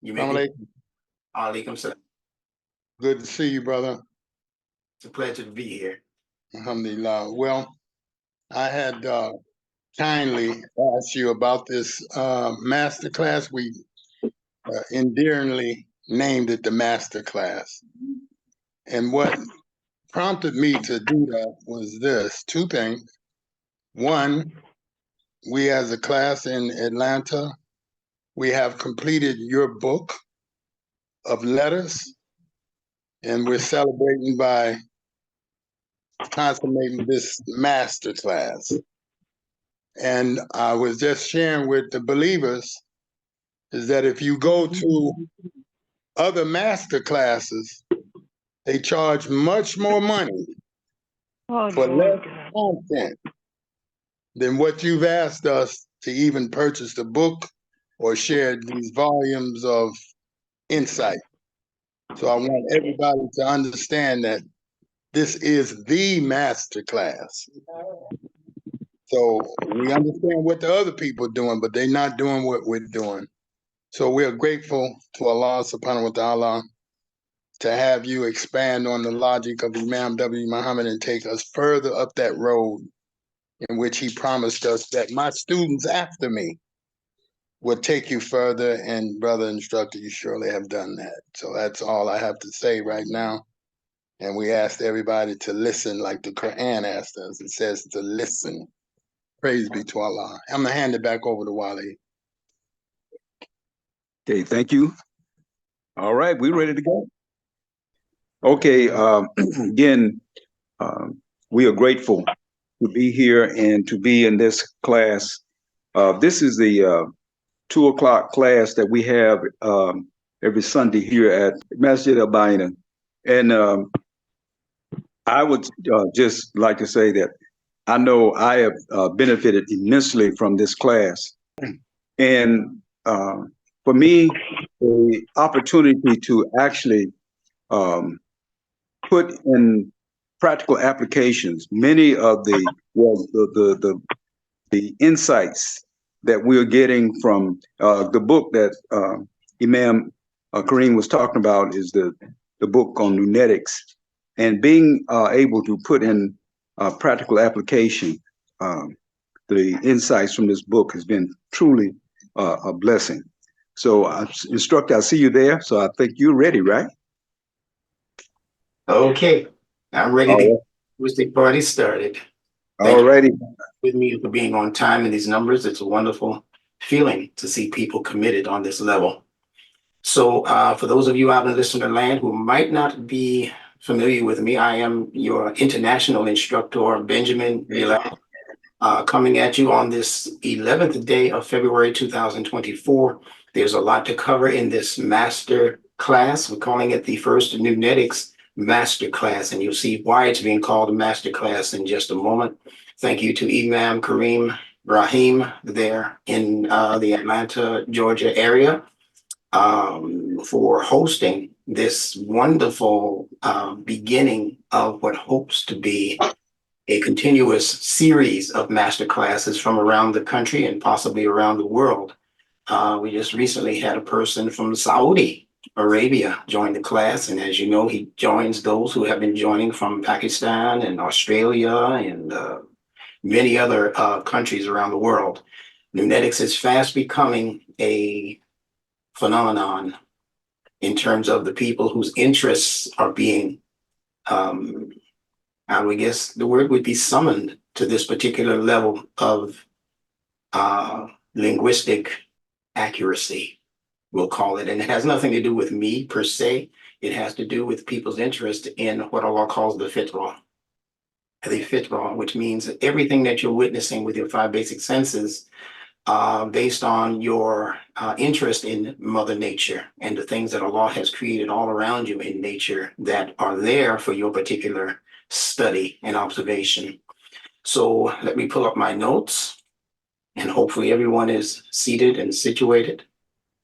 You may Assalamu be. alaikum. Alaikum salam. Good to see you, brother. It's a pleasure to be here. Alhamdulillah. Well, I had kindly asked you about this master class. We endearingly named it the master class. And what prompted me to do that was this: two things. One, we as a class in Atlanta, we have completed your book of letters, and we're celebrating by consummating this master class. And I was just sharing with the believers is that if you go to other master classes, they charge much more money for less content than what you've asked us to even purchase the book or share these volumes of insight. So I want everybody to understand that this is the master class. So we understand what the other people are doing, but they're not doing what we're doing. So we are grateful to Allah subhanahu wa ta'ala to have you expand on the logic of Imam W. Muhammad and take us further up that road in which he promised us that my students after me will take you further. And brother instructor, you surely have done that. So that's all I have to say right now. And we asked everybody to listen like the Quran asked us. It says to listen. Praise be to Allah. I'm going to hand it back over to Wali. Okay, thank you. All right, we're ready to go. Okay, again, we are grateful to be here and to be in this class. This is the 2 o'clock class that we have every Sunday here at Masjid Al Baina. And I would just like to say that I know I have benefited immensely from this class. And for me, the opportunity to actually put in practical applications many of the insights that we're getting from the book that Imam Kareem was talking about is the book on NuNetics, and being able to put in practical application the insights from this book has been truly a blessing. So, instructor, I see you there. So I think you're ready, right? Okay, I'm ready to get the party started. All righty. With me for being on time in these numbers. It's a wonderful feeling to see people committed on this level. So for those of you out in listener land who might not be familiar with me, I am your international instructor, Benjamin Bilal, coming at you on this 11th day of February 2024. There's a lot to cover in this master class. We're calling it the first NuNetics master class, and you'll see why it's being called a master class in just a moment. Thank you to Imam Kareem Rahim there in the Atlanta, Georgia area for hosting this wonderful beginning of what hopes to be a continuous series of master classes from around the country and possibly around the world. We just recently had a person from Saudi Arabia join the class, and as you know, he joins those who have been joining from Pakistan and Australia and many other countries around the world. NuNetics is fast becoming a phenomenon in terms of the people whose interests are being, I would guess the word would be summoned to this particular level of linguistic accuracy, we'll call it. And it has nothing to do with me per se. It has to do with people's interest in what Allah calls the fitrah. The fitrah, which means that everything that you're witnessing with your 5 basic senses, based on your interest in Mother Nature and the things that Allah has created all around you in nature that are there for your particular study and observation. So let me pull up my notes, and hopefully everyone is seated and situated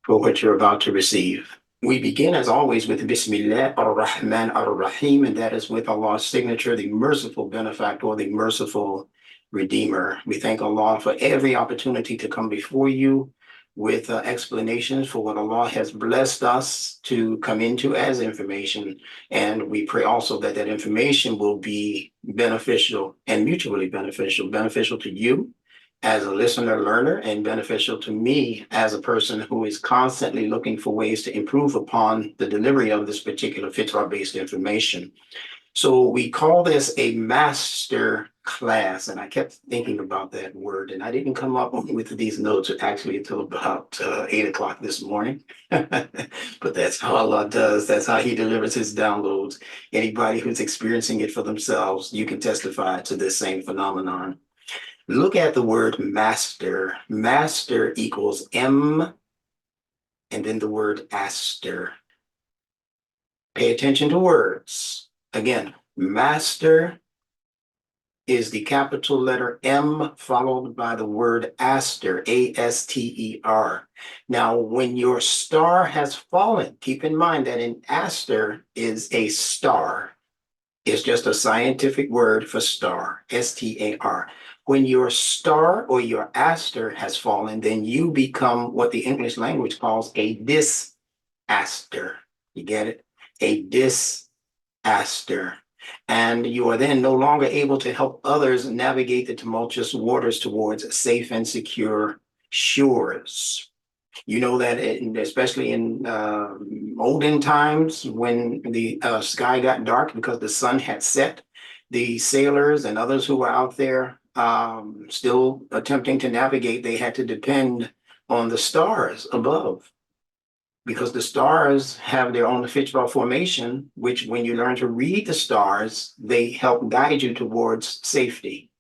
for what you're about to receive. We begin, as always, with Bismillah ar-Rahman ar-Rahim, and that is with Allah's signature, the merciful benefactor, the merciful Redeemer. We thank Allah for every opportunity to come before you with explanations for what Allah has blessed us to come into as information. And we pray also that that information will be beneficial and mutually beneficial to you as a listener learner, and beneficial to me as a person who is constantly looking for ways to improve upon the delivery of this particular fitrah-based information. So we call this a master class, and I kept thinking about that word, and I didn't come up with these notes actually until about 8 o'clock this morning. But that's how Allah does. That's how He delivers His downloads. Anybody who's experiencing it for themselves, you can testify to this same phenomenon. Look at the word master. Master equals M and then the word aster. Pay attention to words. Again, master is the capital letter M followed by the word aster, A-S-T-E-R. Now, when your star has fallen, keep in mind that an aster is a star. It's just a scientific word for star, S-T-A-R. When your star or your aster has fallen, then you become what the English language calls a disaster. You get it? A disaster. And you are then no longer able to help others navigate the tumultuous waters towards safe and secure shores. You know that, especially in olden times when the sky got dark because the sun had set, the sailors and others who were out there still attempting to navigate, they had to depend on the stars above, because the stars have their own fitrah formation, which when you learn to read the stars, they help guide you towards safety.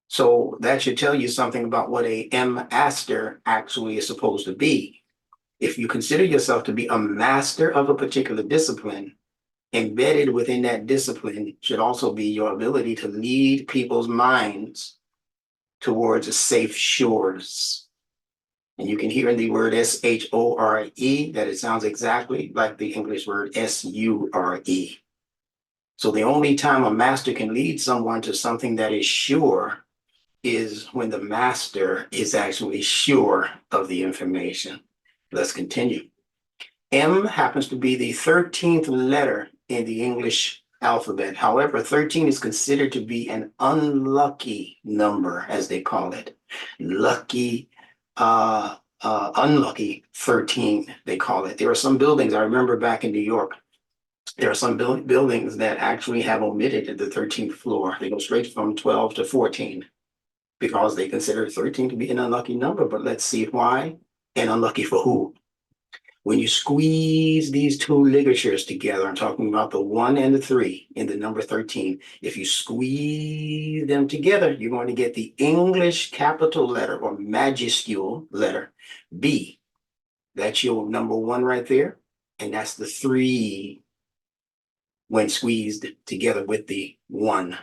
So that should tell you something about what a M-aster actually is supposed to be. If you consider yourself to be a master of a particular discipline, embedded within that discipline should also be your ability to lead people's minds towards safe shores. And you can hear in the word S-H-O-R-E that it sounds exactly like the English word S-U-R-E. So the only time a master can lead someone to something that is sure is when the master is actually sure of the information. Let's continue. M happens to be the 13th letter in the English alphabet. However, 13 is considered to be an unlucky number, as they call it. Unlucky 13, they call it. There are some buildings, I remember back in New York, there are some buildings that actually have omitted the 13th floor. They go straight from 12 to 14 because they consider 13 to be an unlucky number. But let's see why, and unlucky for who. When you squeeze these two ligatures together, I'm talking about the 1 and the 3 in the number 13. If you squeeze them together, you're going to get the English capital letter or majuscule letter, B. That's your number 1 right there. And that's the 3 when squeezed together with the 1.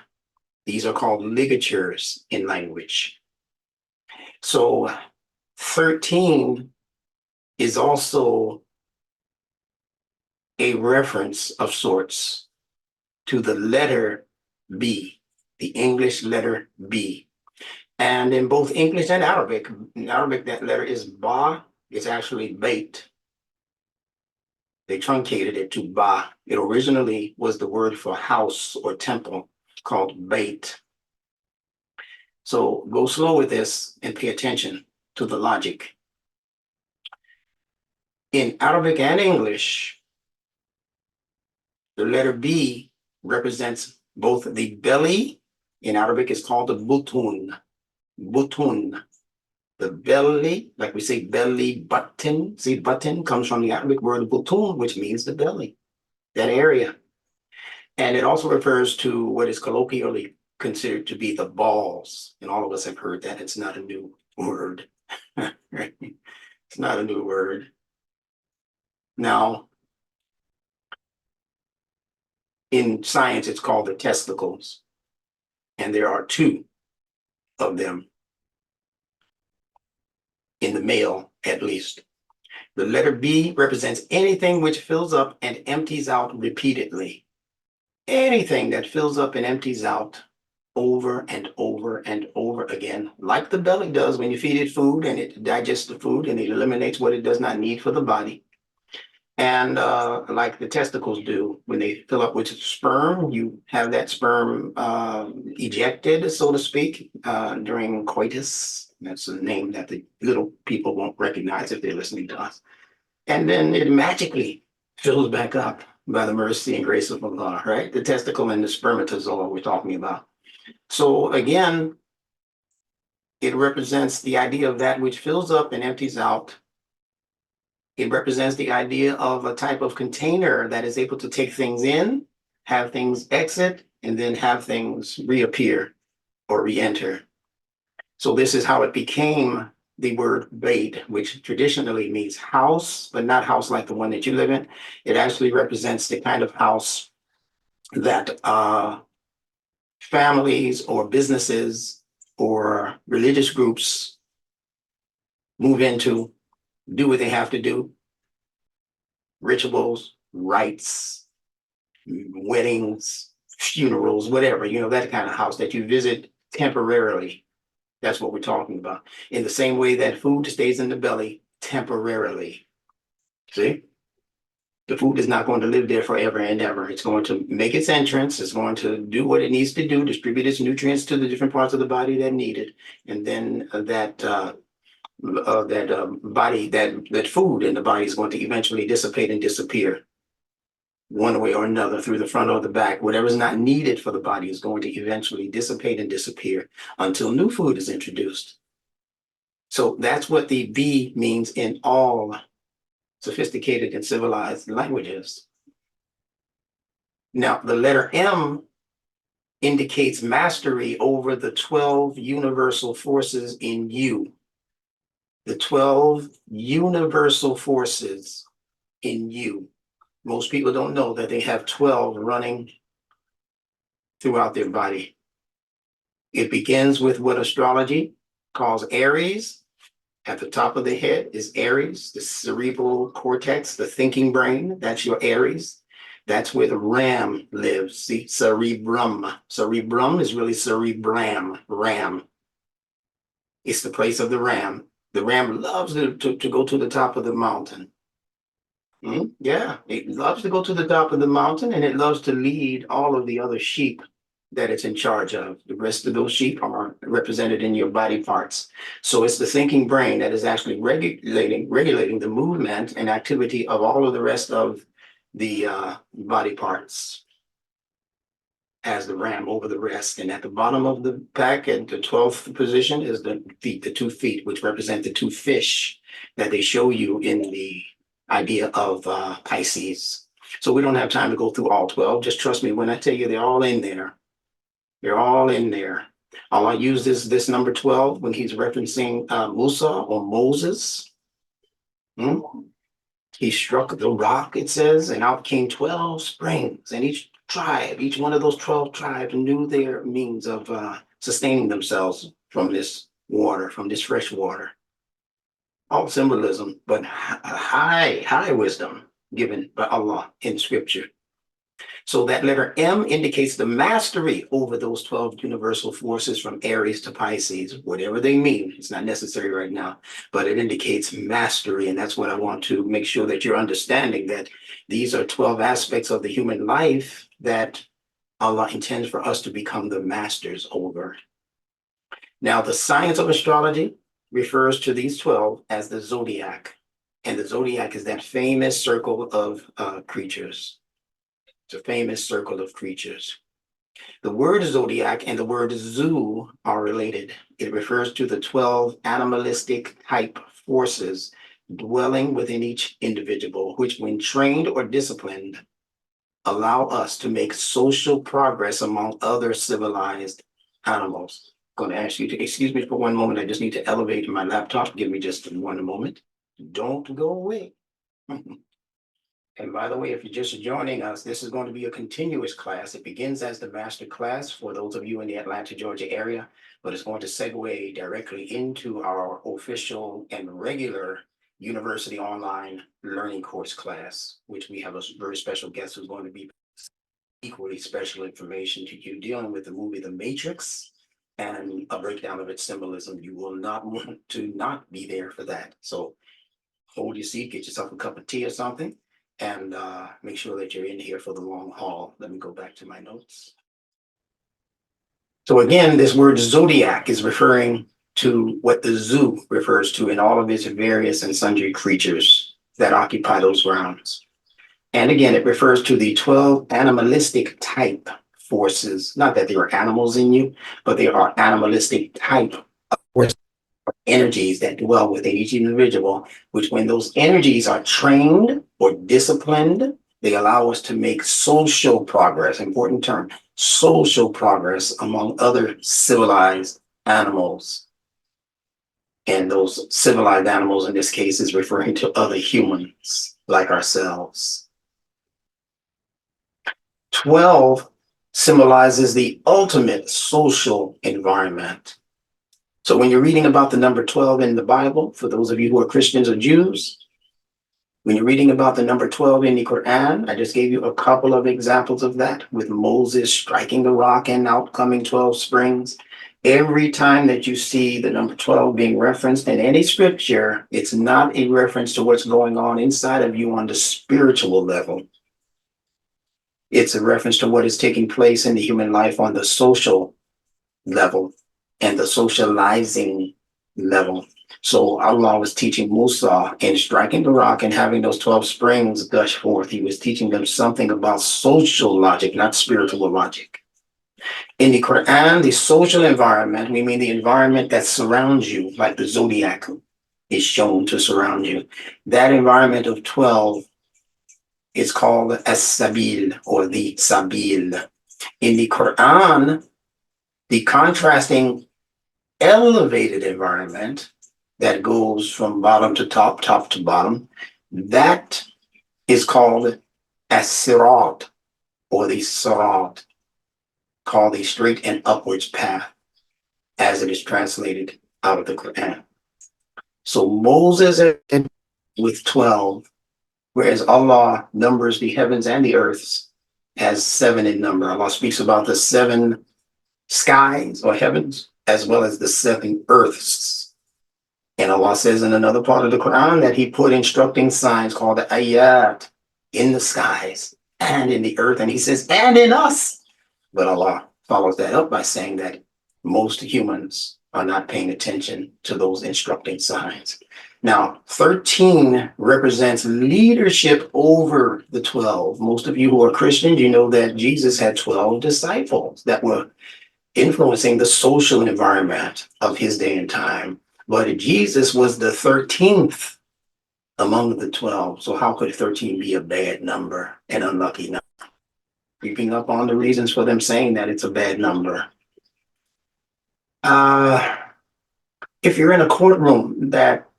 These are called ligatures in language. So 13 is also a reference of sorts to the letter B, the English letter B. And in both English and Arabic, in Arabic that letter is ba, it's actually bait. They truncated it to ba. It originally was the word for house or temple called bait. So go slow with this and pay attention to the logic. In Arabic and English, the letter B represents both the belly. In Arabic, it's called the butun. Butun. The belly, like we say belly button. See, button comes from the Arabic word butun, which means the belly, that area. And it also refers to what is colloquially considered to be the balls. And all of us have heard that. It's not a new word. It's not a new word. Now, in science, it's called the testicles. And there are 2 of them in the male, at least. The letter B represents anything which fills up and empties out repeatedly. Anything that fills up and empties out over and over and over again, like the belly does when you feed it food and it digests the food and it eliminates what it does not need for the body. And like the testicles do, when they fill up with sperm, you have that sperm ejected, so to speak, during coitus. That's a name that the little people won't recognize if they're listening to us. And then it magically fills back up by the mercy and grace of Allah, right? The testicle and the spermatozoa we're talking about. So again, it represents the idea of that which fills up and empties out. It represents the idea of a type of container that is able to take things in, have things exit, and then have things reappear or re-enter. So this is how it became the word bait, which traditionally means house, but not house like the one that you live in. It actually represents the kind of house that families or businesses or religious groups move into, do what they have to do, rituals, rites, weddings, funerals, whatever, that kind of house that you visit temporarily. That's what we're talking about. In the same way that food stays in the belly temporarily. See? The food is not going to live there forever and ever. It's going to make its entrance. It's going to do what it needs to do, distribute its nutrients to the different parts of the body that need it. And then that food in the body is going to eventually dissipate and disappear one way or another through the front or the back. Whatever's not needed for the body is going to eventually dissipate and disappear until new food is introduced. So that's what the B means in all sophisticated and civilized languages. Now, the letter M indicates mastery over the 12 universal forces in you. The 12 universal forces in you. Most people don't know that they have 12 running throughout their body. It begins with what astrology calls Aries. At the top of the head is Aries, the cerebral cortex, the thinking brain. That's your Aries. That's where the ram lives. See, cerebrum. Cerebrum is really cerebram, ram. It's the place of the ram. The ram loves to go to the top of the mountain. Yeah, it loves to go to the top of the mountain, and it loves to lead all of the other sheep that it's in charge of. The rest of those sheep are represented in your body parts. So it's the thinking brain that is actually regulating the movement and activity of all of the rest of the body parts as the ram over the rest. And at the bottom of the pack, at the 12th position, is the feet, the 2 feet, which represent the 2 fish that they show you in the idea of Pisces. So we don't have time to go through all 12. Just trust me when I tell you they're all in there. They're all in there. I'll use this number 12 when he's referencing Musa or Moses. He struck the rock, it says, and out came 12 springs. And each one of those 12 tribes knew their means of sustaining themselves from this water, from this fresh water. All symbolism, but high wisdom given by Allah in scripture. So that letter M indicates the mastery over those 12 universal forces from Aries to Pisces, whatever they mean. It's not necessary right now, but it indicates mastery. And that's what I want to make sure that you're understanding, that these are 12 aspects of the human life that Allah intends for us to become the masters over. Now, the science of astrology refers to these 12 as the Zodiac. And the Zodiac is that famous circle of creatures. It's a famous circle of creatures. The word Zodiac and the word Zoo are related. It refers to the 12 animalistic type forces dwelling within each individual, which when trained or disciplined, allow us to make social progress among other civilized animals. I'm going to ask you to excuse me for one moment. I just need to elevate my laptop. Give me just one moment. Don't go away. And by the way, if you're just joining us, this is going to be a continuous class. It begins as the master class for those of you in the Atlanta, Georgia area, but it's going to segue directly into our official and regular university online learning course class, which we have a very special guest who's going to be equally special information to you, dealing with the movie The Matrix and a breakdown of its symbolism. You will not want to not be there for that. So hold your seat, get yourself a cup of tea or something, and make sure that you're in here for the long haul. Let me go back to my notes. So again, this word zodiac is referring to what the zoo refers to in all of its various and sundry creatures that occupy those grounds. And again, it refers to the 12 animalistic type forces. Not that there are animals in you, but there are animalistic type forces, energies that dwell within each individual, which when those energies are trained or disciplined, they allow us to make social progress, important term, social progress among other civilized animals. And those civilized animals in this case is referring to other humans like ourselves. 12 symbolizes the ultimate social environment. So when you're reading about the number 12 in the Bible, for those of you who are Christians or Jews, when you're reading about the number 12 in the Quran, I just gave you a couple of examples of that with Moses striking the rock and out coming 12 springs. Every time that you see the number 12 being referenced in any scripture, it's not a reference to what's going on inside of you on the spiritual level. It's a reference to what is taking place in the human life on the social level and the socializing level. So Allah was teaching Musa in striking the rock and having those 12 springs gush forth. He was teaching them something about social logic, not spiritual logic. In the Quran, the social environment, we mean the environment that surrounds you, like the Zodiac is shown to surround you. That environment of 12 is called as-sabil or the sabil. In the Quran, the contrasting elevated environment that goes from bottom to top, top to bottom, that is called as-sirat or the sirat, called the straight and upwards path, as it is translated out of the Quran. So Moses with 12, whereas Allah numbers the heavens and the earths as 7 in number. Allah speaks about the 7 skies or heavens as well as the 7 earths. And Allah says in another part of the Quran that he put instructing signs called the ayat in the skies and in the earth. And he says, and in us. But Allah follows that up by saying that most humans are not paying attention to those instructing signs. Now, 13 represents leadership over the 12. Most of you who are Christians, you know that Jesus had 12 disciples that were influencing the social environment of his day and time. But Jesus was the 13th among the 12. So how could 13 be a bad number, an unlucky number? Creeping up on the reasons for them saying that it's a bad number. If you're in a courtroom that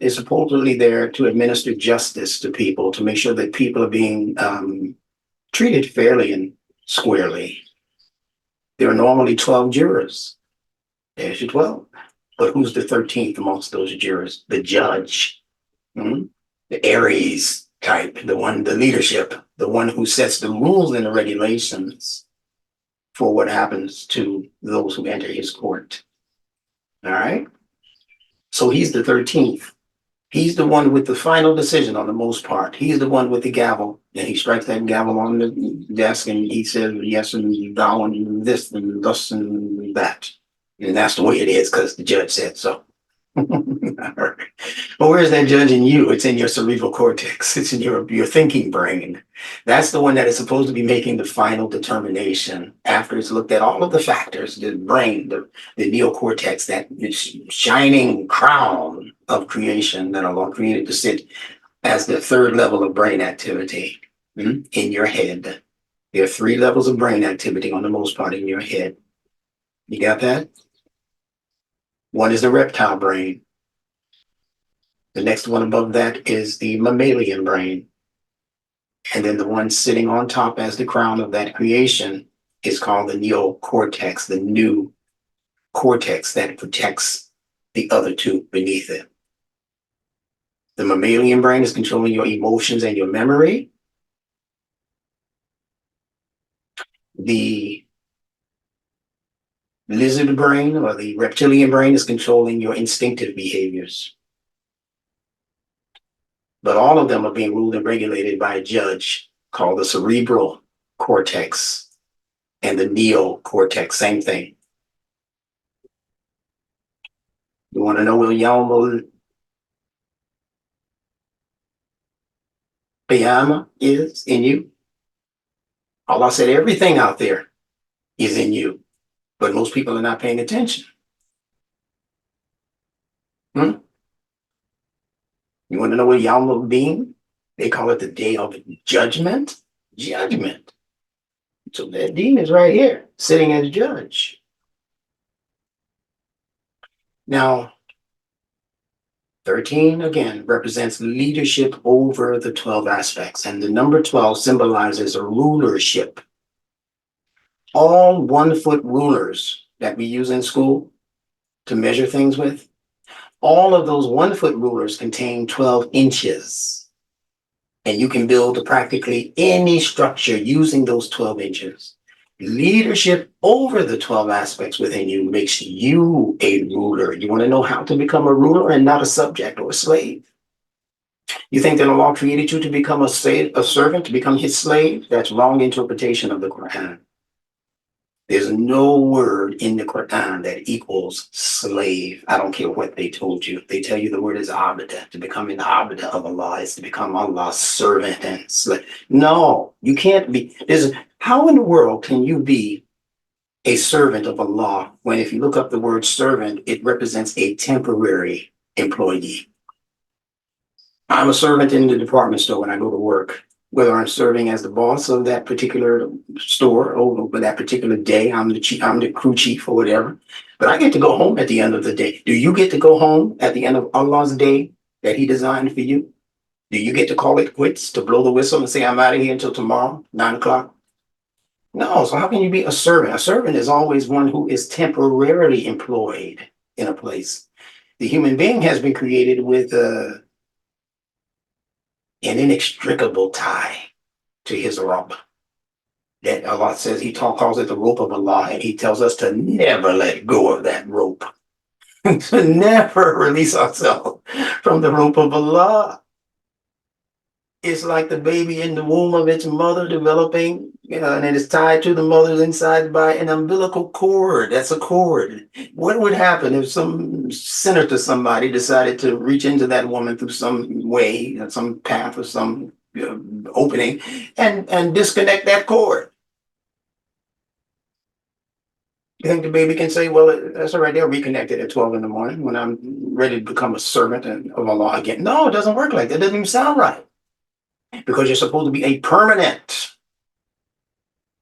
is supposedly there to administer justice to people, to make sure that people are being treated fairly and squarely, there are normally 12 jurors. There's your 12. But who's the 13th amongst those jurors? The judge, the Aries type, the leadership, the one who sets the rules and the regulations for what happens to those who enter his court. All right. So he's the 13th. He's the one with the final decision on the most part. He's the one with the gavel. And he strikes that gavel on the desk and he says yes and thou and this and thus and that. And that's the way it is because the judge said so. But where's that judge in you? It's in your cerebral cortex. It's in your thinking brain. That's the one that is supposed to be making the final determination after it's looked at all of the factors, the brain, the neocortex, that shining crown of creation that Allah created to sit as the 3rd level of brain activity in your head. There are 3 levels of brain activity on the most part in your head. You got that? One is the reptile brain. The next one above that is the mammalian brain. And then the one sitting on top as the crown of that creation is called the neocortex, the new cortex that protects the other 2 beneath it. The mammalian brain is controlling your emotions and your memory. The lizard brain or the reptilian brain is controlling your instinctive behaviors. But all of them are being ruled and regulated by a judge called the cerebral cortex and the neocortex, same thing. You want to know where Yawm al is in you? Allah said everything out there is in you, but most people are not paying attention. You want to know what Yawm al-Din? They call it the day of judgment. Judgment. So that Din is right here, sitting as judge. Now, 13 again represents leadership over the 12 aspects, and the number 12 symbolizes a rulership. All 1-foot rulers that we use in school to measure things with, all of those 1-foot rulers contain 12 inches. And you can build practically any structure using those 12 inches. Leadership over the 12 aspects within you makes you a ruler. You want to know how to become a ruler and not a subject or a slave? You think that Allah created you to become a servant, to become his slave? That's wrong interpretation of the Quran. There's no word in the Quran that equals slave. I don't care what they told you. They tell you the word is abda. To become an abda of Allah is to become Allah's servant and slave. No, you can't be. How in the world can you be a servant of Allah when if you look up the word servant, it represents a temporary employee? I'm a servant in the department store when I go to work. Whether I'm serving as the boss of that particular store over that particular day, I'm the crew chief or whatever. But I get to go home at the end of the day. Do you get to go home at the end of Allah's day that he designed for you? Do you get to call it quits, to blow the whistle and say, I'm out of here until tomorrow, 9 o'clock? No, so how can you be a servant? A servant is always one who is temporarily employed in a place. The human being has been created with an inextricable tie to his rope. That Allah says calls it the rope of Allah, and he tells us to never let go of that rope. To never release ourselves from the rope of Allah. It's like the baby in the womb of its mother developing, and it is tied to the mother's inside by an umbilical cord. That's a cord. What would happen if some senator, somebody decided to reach into that woman through some way, some path or some opening, and disconnect that cord? You think the baby can say, well, that's all right, they'll reconnect it at 12 in the morning when I'm ready to become a servant of Allah again? No, it doesn't work like that. It doesn't even sound right. Because you're supposed to be a permanent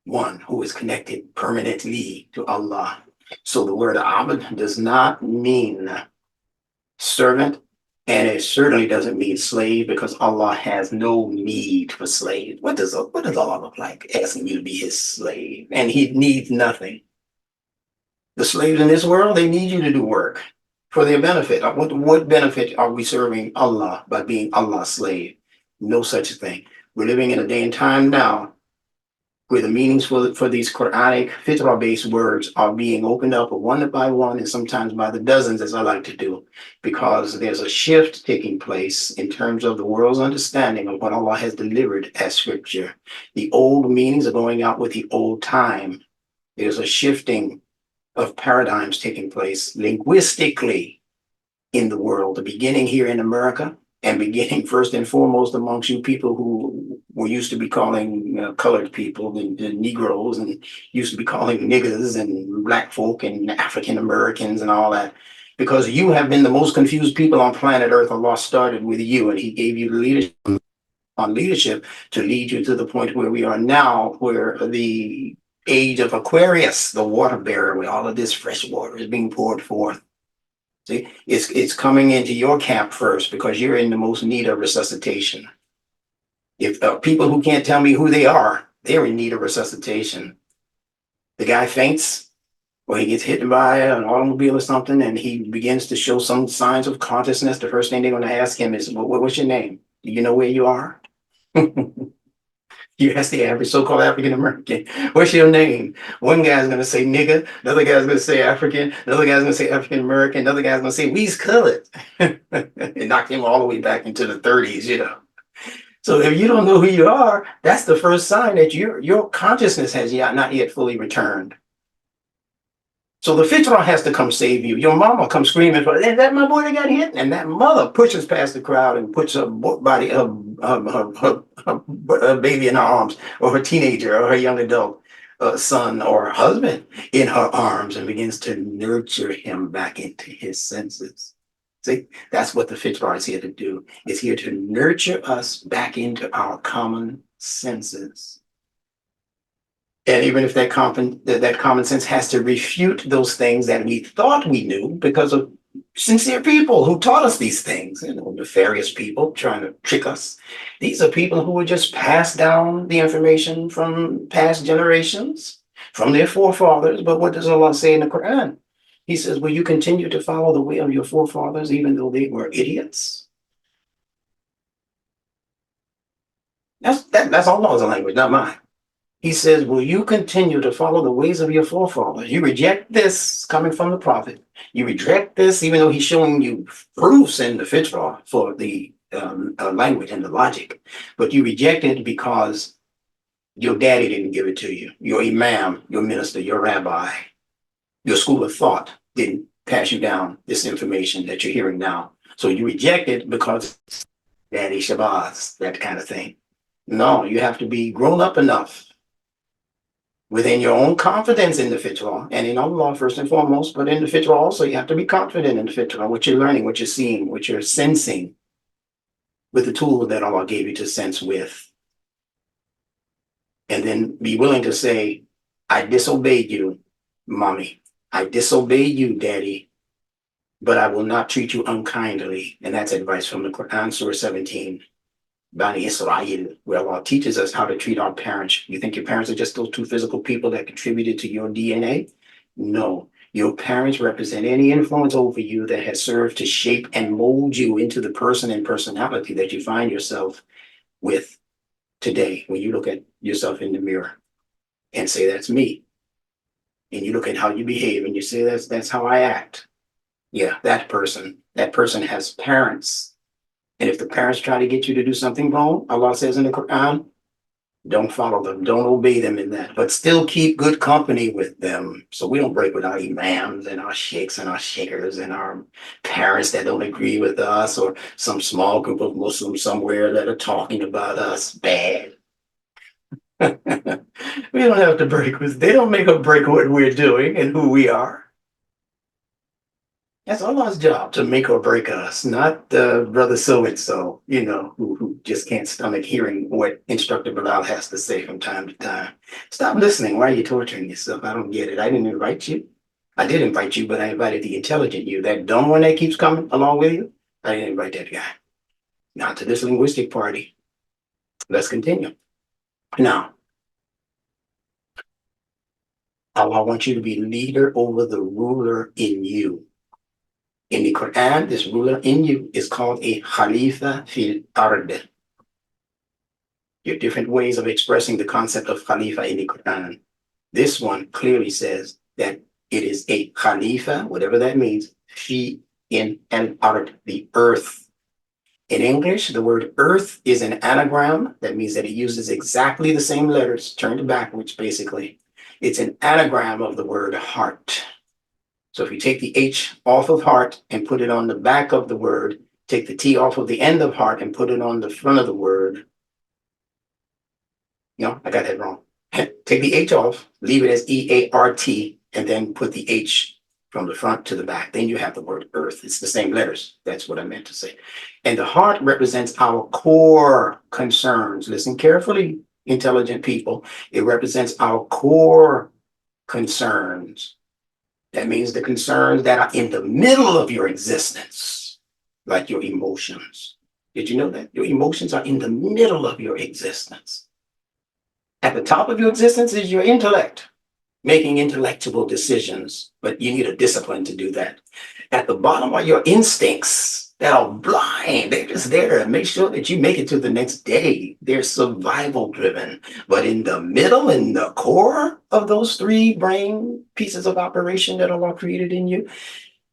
one who is connected permanently to Allah. So the word abd does not mean servant, and it certainly doesn't mean slave, because Allah has no need for slaves. What does Allah look like asking you to be his slave? And he needs nothing. The slaves in this world, they need you to do work for their benefit. What benefit are we serving Allah by being Allah's slave? No such thing. We're living in a day and time now where the meanings for these Quranic fitrah-based words are being opened up one by one and sometimes by the dozens, as I like to do, because there's a shift taking place in terms of the world's understanding of what Allah has delivered as scripture. The old meanings are going out with the old time. There's a shifting of paradigms taking place linguistically in the world, the beginning here in America, and beginning first and foremost amongst you people who were used to be calling colored people the Negroes, and used to be calling niggers and black folk and African Americans and all that, because you have been the most confused people on planet Earth. Allah started with you, and he gave you the leadership to lead you to the point where we are now, where the age of Aquarius, the water bearer, where all of this fresh water is being poured forth. See, it's coming into your camp first because you're in the most need of resuscitation. If people who can't tell me who they are, they're in need of resuscitation. The guy faints, or he gets hit by an automobile or something, and he begins to show some signs of consciousness. The first thing they're going to ask him is, what's your name? Do you know where you are? You ask the average so-called African American, what's your name? One guy's gonna say nigga, another guy's gonna say African, another guy's gonna say African American, another guy's gonna say we's colored. It knocked him all the way back into the 30s, you know. So if you don't know who you are, that's the first sign that your consciousness has not yet fully returned. So the fitra has to come save you. Your mama comes screaming for, is that my boy that got hit? And that mother pushes past the crowd and puts her body, her baby in her arms, or her teenager, or her young adult son or husband in her arms, and begins to nurture him back into his senses. See, that's what the fitra is here to do. It's here to nurture us back into our common senses. And even if that common sense has to refute those things that we thought we knew because of sincere people who taught us these things, you know, nefarious people trying to trick us. These are people who would just pass down the information from past generations, from their forefathers. But what does Allah say in the Quran? He says, will you continue to follow the way of your forefathers even though they were idiots? That's Allah's language, not mine. He says, will you continue to follow the ways of your forefathers? You reject this coming from the prophet. You reject this, even though he's showing you proofs in the fitra for the language and the logic. But you reject it because your daddy didn't give it to you. Your imam, your minister, your rabbi, your school of thought didn't pass you down this information that you're hearing now. So you reject it because daddy Shabazz, that kind of thing. No, you have to be grown up enough within your own confidence in the fitra and in Allah first and foremost, but in the fitra also, you have to be confident in the fitra, what you're learning, what you're seeing, what you're sensing with the tool that Allah gave you to sense with. And then be willing to say, I disobeyed you, mommy. I disobeyed you, daddy, but I will not treat you unkindly. And that's advice from the Quran, Surah 17. Bani Israel, where Allah teaches us how to treat our parents. You think your parents are just those two physical people that contributed to your DNA? No. Your parents represent any influence over you that has served to shape and mold you into the person and personality that you find yourself with today when you look at yourself in the mirror and say, that's me. And you look at how you behave and you say, that's how I act. Yeah, that person has parents. And if the parents try to get you to do something wrong, Allah says in the Quran, don't follow them, don't obey them in that, but still keep good company with them. So we don't break with our imams and our sheikhs and our sheikhers and our parents that don't agree with us, or some small group of Muslims somewhere that are talking about us bad. We don't have to break with, they don't make or break what we're doing and who we are. That's Allah's job to make or break us, not brother so-and-so, you know, who just can't stomach hearing what Instructor Bilal has to say from time to time. Stop listening. Why are you torturing yourself? I don't get it. I didn't invite you. I did invite you, but I invited the intelligent you. That dumb one that keeps coming along with you, I didn't invite that guy. Not to this linguistic party. Let's continue. Now, Allah wants you to be leader over the ruler in you. In the Quran, this ruler in you is called a Khalifa fil Ard. There are different ways of expressing the concept of Khalifa in the Quran. This one clearly says that it is a Khalifa, whatever that means, fi in al Ard, the earth. In English, the word earth is an anagram. That means that it uses exactly the same letters, turned backwards, basically. It's an anagram of the word heart. So if you take the H off of heart and put it on the back of the word, take the T off of the end of heart and put it on the front of the word. No, I got that wrong. Take the H off, leave it as E-A-R-T, and then put the H from the front to the back. Then you have the word earth. It's the same letters. That's what I meant to say. And the heart represents our core concerns. Listen carefully, intelligent people. It represents our core concerns. That means the concerns that are in the middle of your existence, like your emotions. Did you know that? Your emotions are in the middle of your existence. At the top of your existence is your intellect, making intellectual decisions, but you need a discipline to do that. At the bottom are your instincts that are blind. They're just there to make sure that you make it to the next day. They're survival driven. But in the middle, in the core of those three brain pieces of operation that Allah created in you,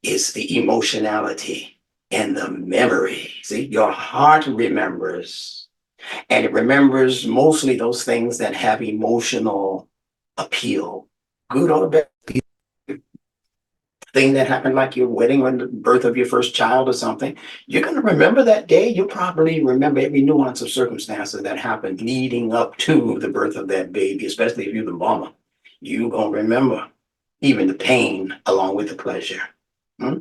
is the emotionality and the memory. See, your heart remembers, and it remembers mostly those things that have emotional appeal, good or bad. Thing that happened, like your wedding or the birth of your first child or something, you're going to remember that day. You'll probably remember every nuance of circumstances that happened leading up to the birth of that baby, especially if you're the mama. You're going to remember even the pain along with the pleasure. Hmm?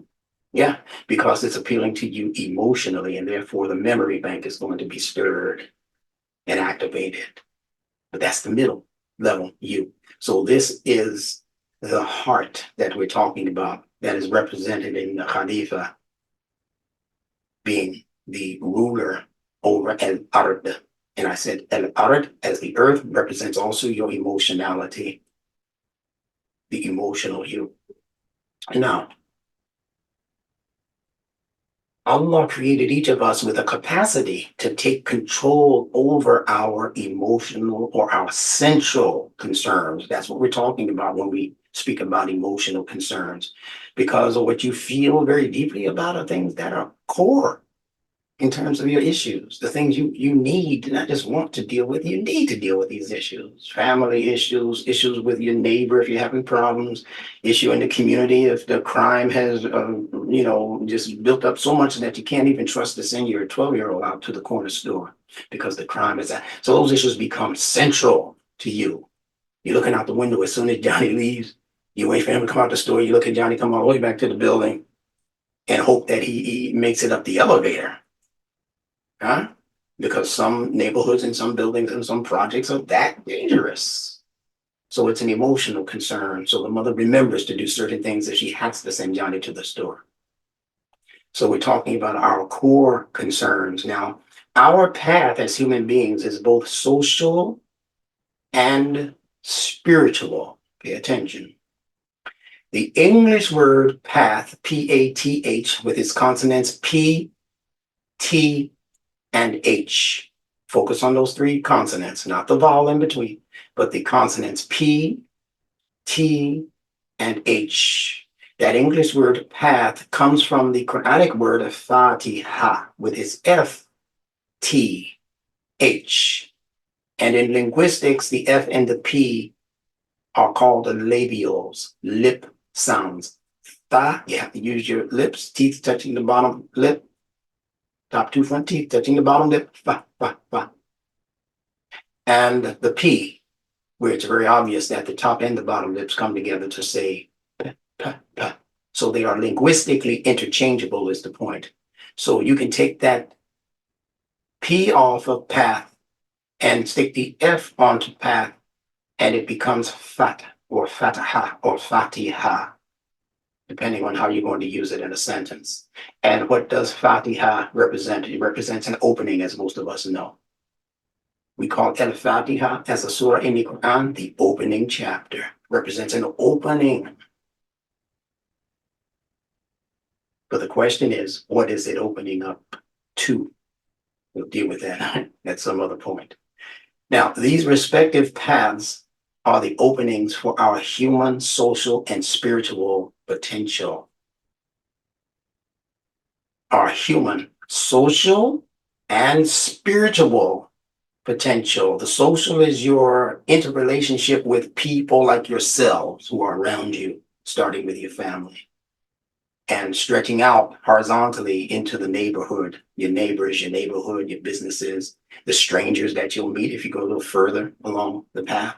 Yeah, because it's appealing to you emotionally, and therefore the memory bank is going to be stirred and activated. But that's the middle level you. So this is the heart that we're talking about, that is represented in the Khalifa being the ruler over al-ard. And I said al-ard, as the earth, represents also your emotionality, the emotional you. Now, Allah created each of us with a capacity to take control over our emotional or our central concerns. That's what we're talking about when we speak about emotional concerns, because of what you feel very deeply about are things that are core in terms of your issues, the things you need, not just want to deal with, you need to deal with these issues, family issues, issues with your neighbor if you're having problems, issue in the community if the crime has, just built up so much that you can't even trust to send your 12-year-old out to the corner store because the crime is at. So those issues become central to you. You're looking out the window as soon as Johnny leaves, you wait for him to come out the store, you look at Johnny come all the way back to the building and hope that he makes it up the elevator. Huh? Because some neighborhoods and some buildings and some projects are that dangerous. So it's an emotional concern. So the mother remembers to do certain things if she has to send Johnny to the store. So we're talking about our core concerns. Now, our path as human beings is both social and spiritual. Pay attention. The English word path, P-A-T-H, with its consonants P, T, and H. Focus on those three consonants, not the vowel in between, but the consonants P, T, and H. That English word path comes from the Quranic word of Fatiha with its F, T, H. And in linguistics, the F and the P are called the labials, lip sounds. Tha, you have to use your lips, teeth touching the bottom lip, top two front teeth touching the bottom lip, fa, fa, fa. And the P, where it's very obvious that the top and the bottom lips come together to say pa, pa, pa. So they are linguistically interchangeable is the point. So you can take that P off of path and stick the F onto path, and it becomes fat or fataha or fatiha, depending on how you're going to use it in a sentence. And what does fatiha represent? It represents an opening, as most of us know. We call al-Fatiha as a surah in the Quran, the opening chapter, represents an opening. But the question is, what is it opening up to? We'll deal with that at some other point. Now, these respective paths are the openings for our human, social, and spiritual potential. Our human, social, and spiritual potential. The social is your interrelationship with people like yourselves who are around you, starting with your family and stretching out horizontally into the neighborhood, your neighbors, your neighborhood, your businesses, the strangers that you'll meet if you go a little further along the path,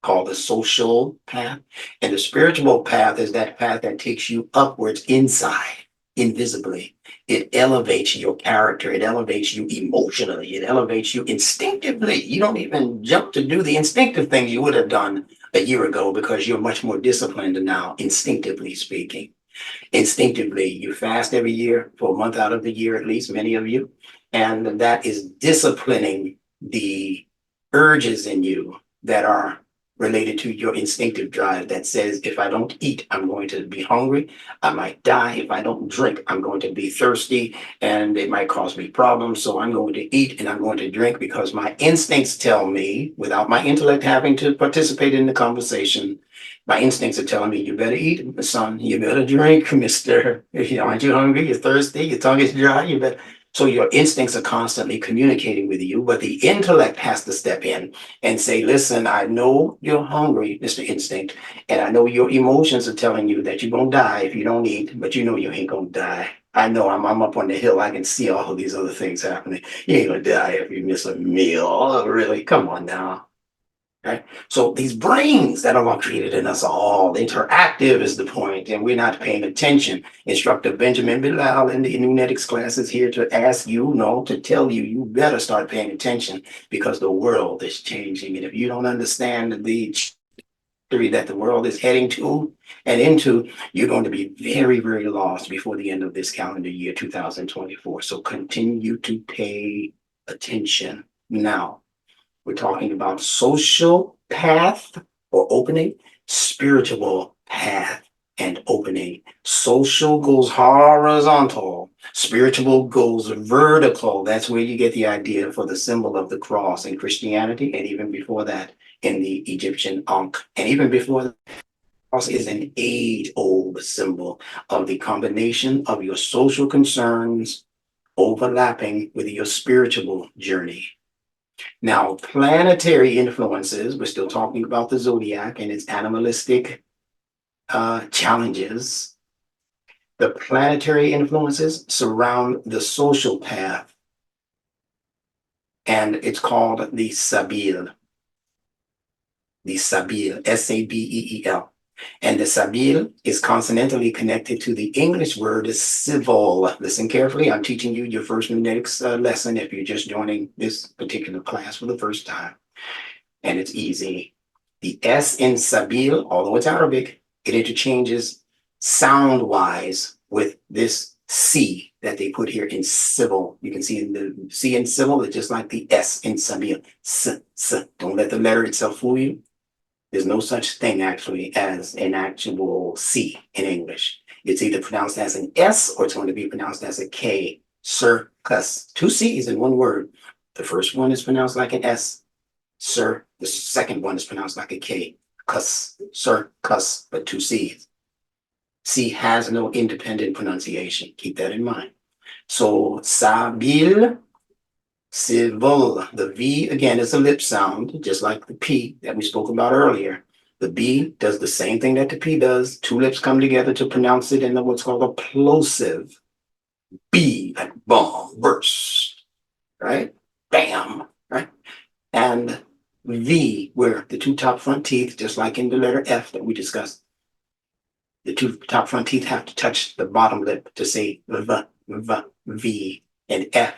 called the social path. And the spiritual path is that path that takes you upwards inside, invisibly. It elevates your character. It elevates you emotionally. It elevates you instinctively. You don't even jump to do the instinctive things you would have done a year ago because you're much more disciplined now, instinctively speaking. Instinctively, you fast every year for a month out of the year, at least many of you. And that is disciplining the urges in you that are related to your instinctive drive that says, if I don't eat, I'm going to be hungry. I might die. If I don't drink, I'm going to be thirsty and it might cause me problems. So I'm going to eat and I'm going to drink because my instincts tell me, without my intellect having to participate in the conversation, my instincts are telling me, you better eat, son. You better drink, mister. Aren't you hungry? You're thirsty. Your tongue is dry. You better. So your instincts are constantly communicating with you, but the intellect has to step in and say, listen, I know you're hungry, Mr. Instinct, and I know your emotions are telling you that you're going to die if you don't eat, but you know you ain't going to die. I know I'm up on the hill. I can see all of these other things happening. You ain't going to die if you miss a meal. Oh, really? Come on now. Right? So these brains that are created in us are all interactive is the point, and we're not paying attention. Instructor Benjamin Bilal in the NuNetics class is here to ask you, no, to tell you, you better start paying attention because the world is changing. And if you don't understand the trajectory that the world is heading to and into, you're going to be very, very lost before the end of this calendar year, 2024. So continue to pay attention now. We're talking about social path or opening, spiritual path and opening. Social goes horizontal, spiritual goes vertical. That's where you get the idea for the symbol of the cross in Christianity, and even before that in the Egyptian Ankh. And even before that, cross is an age-old symbol of the combination of your social concerns overlapping with your spiritual journey. Now, planetary influences, we're still talking about the zodiac and its animalistic challenges. The planetary influences surround the social path, and it's called the Sabil. The Sabil, S-A-B-E-E-L. And the Sabil is consonantally connected to the English word civil. Listen carefully. I'm teaching you your first NuNetics lesson if you're just joining this particular class for the first time. And it's easy. The S in Sabil, although it's Arabic, it interchanges sound-wise with this C that they put here in civil. You can see in the C in civil, it's just like the S in Sabil. S. Don't let the letter itself fool you. There's no such thing actually as an actual C in English. It's either pronounced as an S or it's going to be pronounced as a K. Circus. Two C's in one word. The first one is pronounced like an S. Sir. The second one is pronounced like a K. Cuss. Sir, cuss, but two C's. C has no independent pronunciation. Keep that in mind. So, Sabil. Civil. The V again is a lip sound, just like the P that we spoke about earlier. The B does the same thing that the P does. Two lips come together to pronounce it in what's called a plosive. B, like bomb, burst, right? Bam, right? And V, where the two top front teeth, just like in the letter F that we discussed, the two top front teeth have to touch the bottom lip to say V, and F.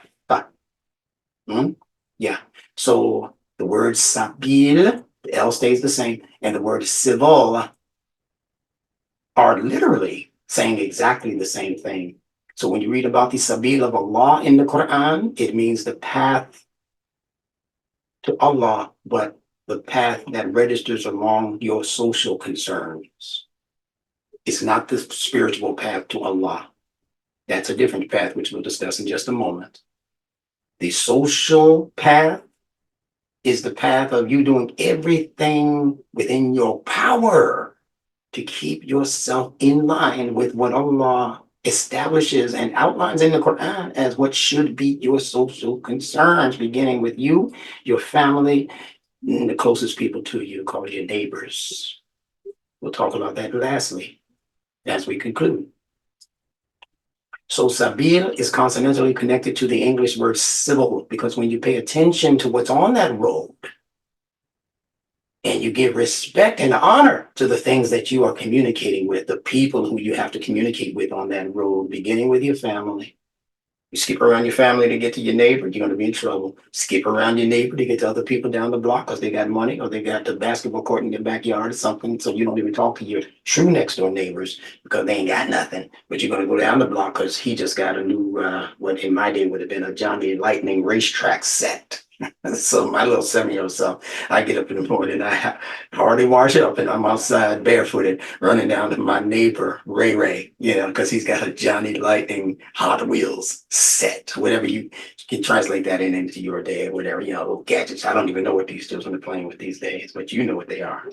Yeah. So the word sabil, the L stays the same, and the word civil are literally saying exactly the same thing. So when you read about the sabil of Allah in the Quran, it means the path to Allah, but the path that registers along your social concerns. It's not the spiritual path to Allah. That's a different path, which we'll discuss in just a moment. The social path is the path of you doing everything within your power to keep yourself in line with what Allah establishes and outlines in the Quran as what should be your social concerns, beginning with you, your family, and the closest people to you, called your neighbors. We'll talk about that lastly as we conclude. So Sabil is consonantally connected to the English word civil, because when you pay attention to what's on that road and you give respect and honor to the things that you are communicating with, the people who you have to communicate with on that road, beginning with your family. You skip around your family to get to your neighbor, you're going to be in trouble. Skip around your neighbor to get to other people down the block because they got money or they got the basketball court in their backyard or something. So you don't even talk to your true next door neighbors because they ain't got nothing. But you're going to go down the block because he just got a new, what in my day would have been a Johnny Lightning racetrack set. So my little 7-year-old self, I get up in the morning, I hardly wash up, and I'm outside barefooted, running down to my neighbor Ray Ray, because he's got a Johnny Lightning Hot Wheels set, whatever you can translate that into your day, or whatever, little gadgets. I don't even know what these children are playing with these days, but you know what they are.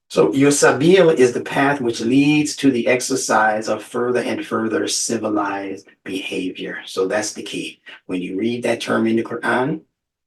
So your sabil is the path which leads to the exercise of further and further civilized behavior. So that's the key. When you read that term in the Quran,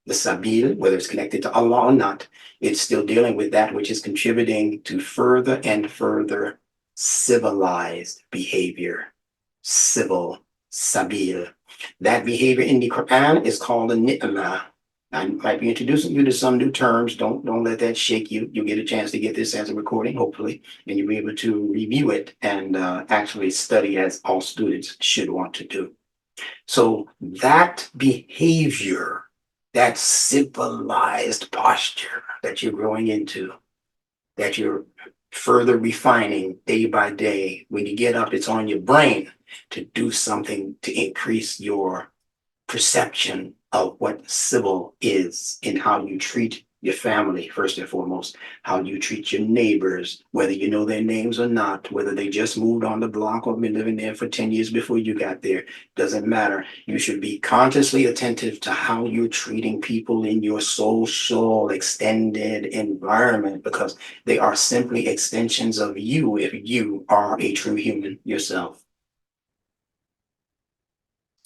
the sabil, whether it's connected to Allah or not, it's still dealing with that which is contributing to further and further civilized behavior. Civil, sabil. That behavior in the Quran is called a ni'mah. I might be introducing you to some new terms. Don't let that shake you. You'll get a chance to get this as a recording, hopefully, and you'll be able to review it and actually study, as all students should want to do. So that behavior, that civilized posture that you're growing into, that you're further refining day by day, when you get up, it's on your brain to do something to increase your perception of what civil is and how you treat your family, first and foremost, how you treat your neighbors, whether you know their names or not, whether they just moved on the block or been living there for 10 years before you got there, doesn't matter. You should be consciously attentive to how you're treating people in your social extended environment, because they are simply extensions of you if you are a true human yourself.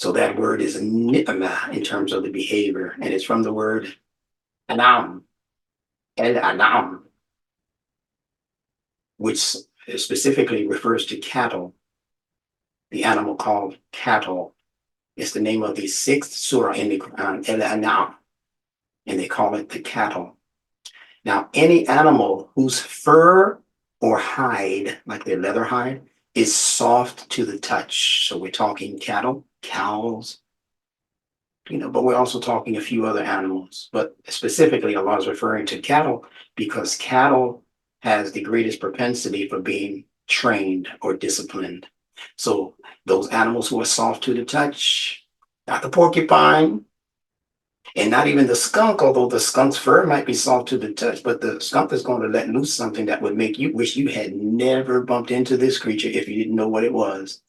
So that word is ni'mah in terms of the behavior, and it's from the word anam, el-anam, which specifically refers to cattle, the animal called cattle. It's the name of the 6th surah in the Quran, el-anam, and they call it the cattle. Now, any animal whose fur or hide, like their leather hide, is soft to the touch. So we're talking cattle, cows, but we're also talking a few other animals. But specifically, Allah is referring to cattle because cattle has the greatest propensity for being trained or disciplined. So those animals who are soft to the touch, not the porcupine, and not even the skunk, although the skunk's fur might be soft to the touch, but the skunk is going to let loose something that would make you wish you had never bumped into this creature if you didn't know what it was.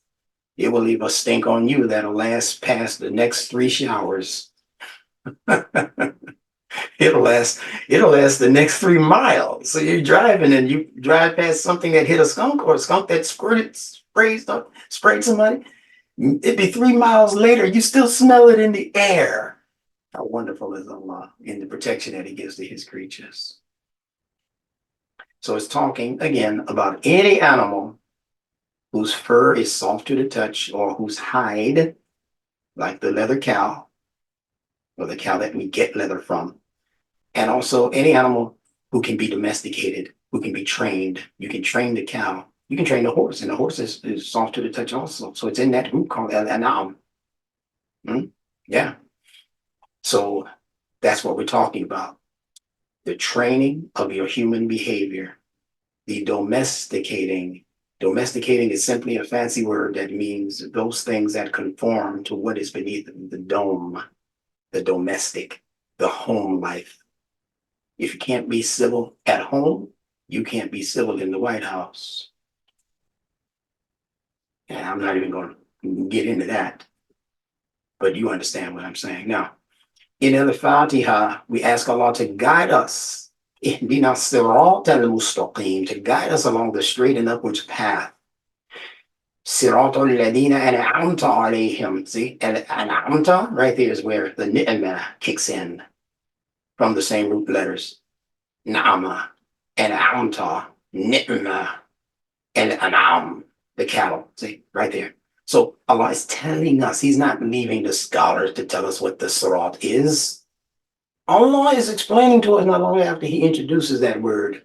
It will leave a stink on you that'll last past the next 3 showers. It'll last the next 3 miles. So you're driving and you drive past something that hit a skunk, or a skunk that sprayed somebody. It'd be 3 miles later, you still smell it in the air. How wonderful is Allah in the protection that He gives to His creatures. So it's talking again about any animal whose fur is soft to the touch, or whose hide, like the leather cow, or the cow that we get leather from, and also any animal who can be domesticated, who can be trained. You can train the cow, you can train the horse, and the horse is soft to the touch also. So it's in that group called al-an'am. Yeah. So that's what we're talking about. The training of your human behavior, the domesticating. Domesticating is simply a fancy word that means those things that conform to what is beneath the dome, the domestic, the home life. If you can't be civil at home, you can't be civil in the White House. And I'm not even going to get into that, but you understand what I'm saying. Now, in Al-Fatiha, we ask Allah to guide us, ihdina sirat al-mustaqim, to guide us along the straight and upwards path. Sirat al-ladina an'amta alayhim. See, an'amta right there is where the ni'mah kicks in, from the same root letters. Na'ama, an'amta, ni'mah, al-an'am, the cattle. See, right there. So Allah is telling us, He's not leaving the scholars to tell us what the sirat is. Allah is explaining to us not long after He introduces that word.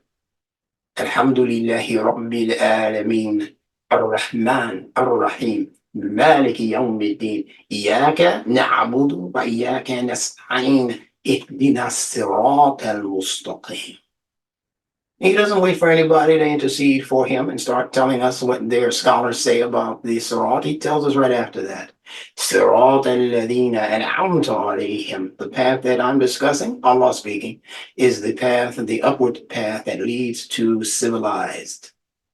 Alhamdulillahi Rabbil Alameen, Ar-Rahman, Ar-Rahim, Maliki Yawmiddin, Iyaka na'budu wa iyaka nasta'in, Ihdina sirat al-mustaqim. He doesn't wait for anybody to intercede for him and start telling us what their scholars say about the Sirat. He tells us right after that. Sirat al-ladina an'amta alayhim. The path that I'm discussing, Allah speaking, is the path, the upward path that leads to civilized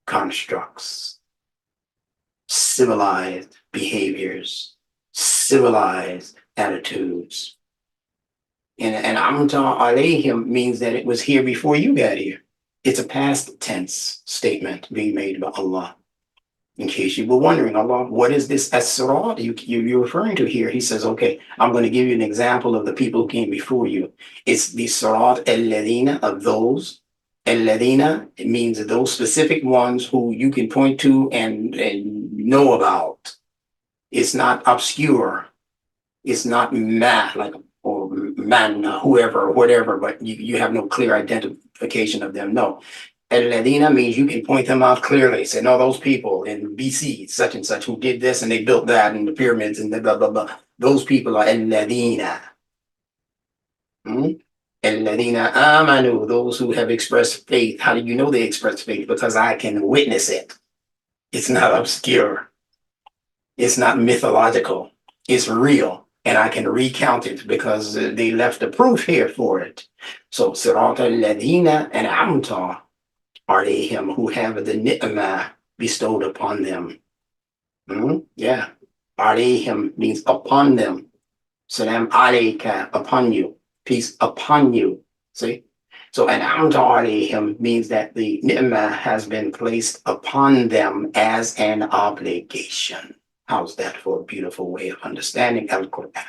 constructs, civilized behaviors, civilized attitudes. And amta alayhim means that it was here before you got here. It's a past tense statement being made by Allah. In case you were wondering, Allah, what is this as-sirat you're referring to here? He says, okay, I'm going to give you an example of the people who came before you. It's the sirat al-ladina, of those. Al-ladina, it means those specific ones who you can point to and know about. It's not obscure. It's not like or man, whoever, whatever, but you have no clear identification of them. No. Al-Ladina means you can point them out clearly. Say, no, those people in BC, such and such, who did this and they built that and the pyramids and the blah, blah, blah. Those people are Al-Ladina. Al-Ladina amanu, those who have expressed faith. How do you know they expressed faith? Because I can witness it. It's not obscure. It's not mythological. It's real. And I can recount it because they left a proof here for it. So, Sirat al-Ladina and Amta are they him who have the ni'mah bestowed upon them. Yeah. Are they him means upon them. Salam alayka, upon you. Peace upon you. See? So, an amta alayhim means that the ni'mah has been placed upon them as an obligation. How's that for a beautiful way of understanding Al-Quran?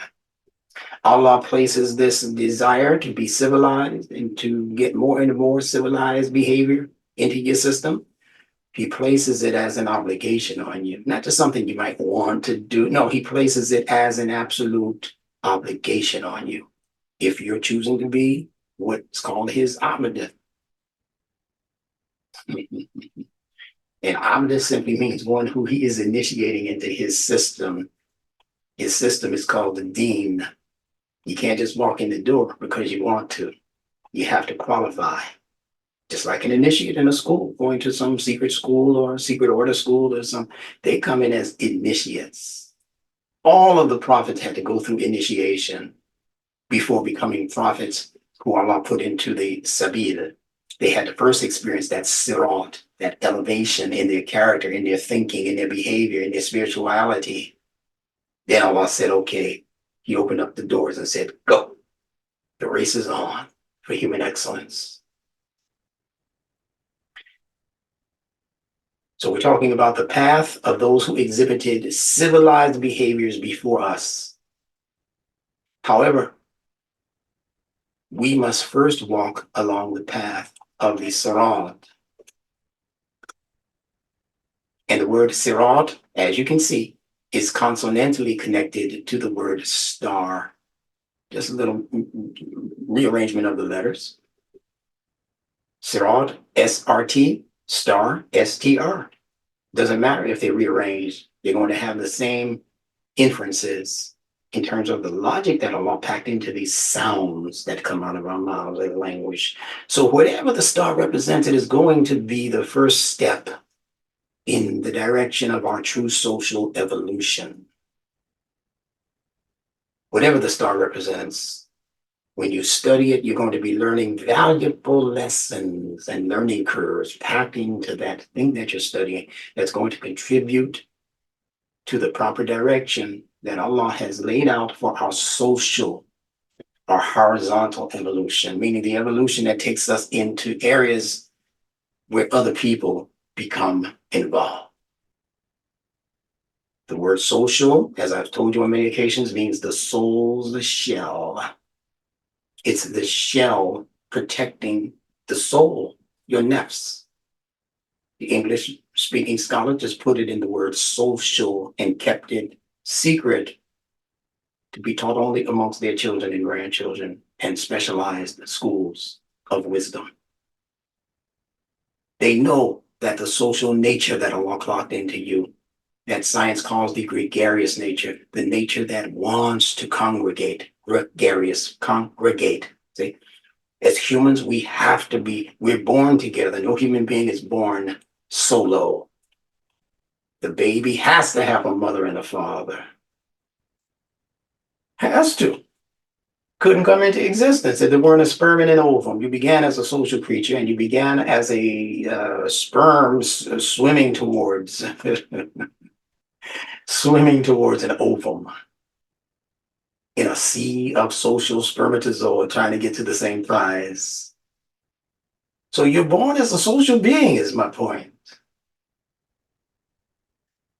Allah places this desire to be civilized and to get more and more civilized behavior into your system. He places it as an obligation on you, not just something you might want to do. No, he places it as an absolute obligation on you. If you're choosing to be what's called his abd. And abd simply means one who he is initiating into his system. His system is called the deen. You can't just walk in the door because you want to. You have to qualify. Just like an initiate in a school, going to some secret school or secret order school or some, they come in as initiates. All of the prophets had to go through initiation before becoming prophets who Allah put into the Sabil. They had to first experience that sirat, that elevation in their character, in their thinking, in their behavior, in their spirituality. Then Allah said, okay, he opened up the doors and said, go. The race is on for human excellence. So we're talking about the path of those who exhibited civilized behaviors before us. However, we must first walk along the path of the sirat. And the word sirat, as you can see, is consonantally connected to the word star. Just a little rearrangement of the letters. Sirat, S-R-T, star, S-T-R. Doesn't matter if they rearrange, they're going to have the same inferences in terms of the logic that Allah packed into these sounds that come out of our mouths, like language. So whatever the star represented is going to be the first step in the direction of our true social evolution. Whatever the star represents, when you study it, you're going to be learning valuable lessons and learning curves packed into that thing that you're studying that's going to contribute to the proper direction that Allah has laid out for our social, our horizontal evolution, meaning the evolution that takes us into areas where other people become involved. The word social, as I've told you on many occasions, means the soul's shell. It's the shell protecting the soul, your nafs. The English-speaking scholar just put it in the word social and kept it secret to be taught only amongst their children and grandchildren and specialized schools of wisdom. They know that the social nature that Allah clocked into you, that science calls the gregarious nature, the nature that wants to congregate, gregarious, congregate. See, As humans, we're born together. No human being is born solo. The baby has to have a mother and a father. Has to. Couldn't come into existence if there weren't a sperm and an ovum. You began as a social creature, and you began as a sperm swimming towards swimming towards an ovum in a sea of social spermatozoa trying to get to the same prize. So you're born as a social being, is my point.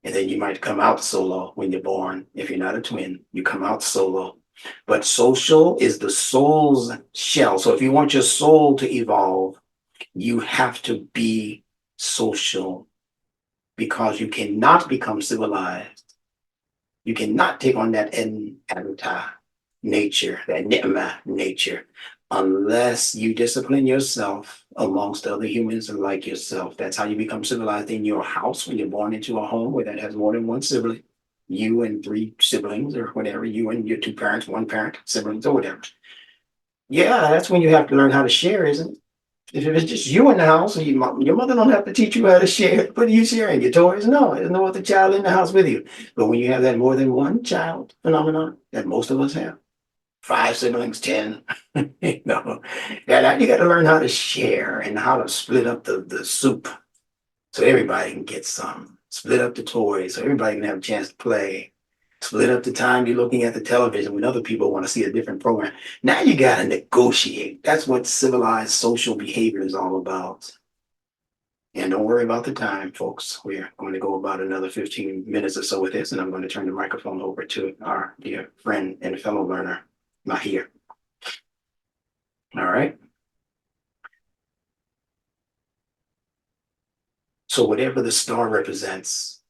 And then you might come out solo when you're born. If you're not a twin, you come out solo. But social is the soul's shell. So if you want your soul to evolve, you have to be social, because you cannot become civilized. You cannot take on that nature, that ni'mah nature, unless you discipline yourself amongst other humans like yourself. That's how you become civilized in your house when you're born into a home where that has more than one sibling. You and 3 siblings or whatever, you and your 2 parents, 1 parent, siblings or whatever. Yeah, that's when you have to learn how to share, isn't it? If it's just you in the house, and your mother don't have to teach you how to share. What are you sharing? Your toys? No, there's no other child in the house with you. But when you have that more than one child phenomenon that most of us have, 5 siblings, 10, you know, now you got to learn how to share and how to split up the soup so everybody can get some. Split up the toys so everybody can have a chance to play. Split up the time you're looking at the television when other people want to see a different program. Now you got to negotiate. That's what civilized social behavior is all about. And don't worry about the time, folks. We're going to go about another 15 minutes or so with this, and I'm going to turn the microphone over to our dear friend and fellow learner, Mahir. All right. So whatever the star represents,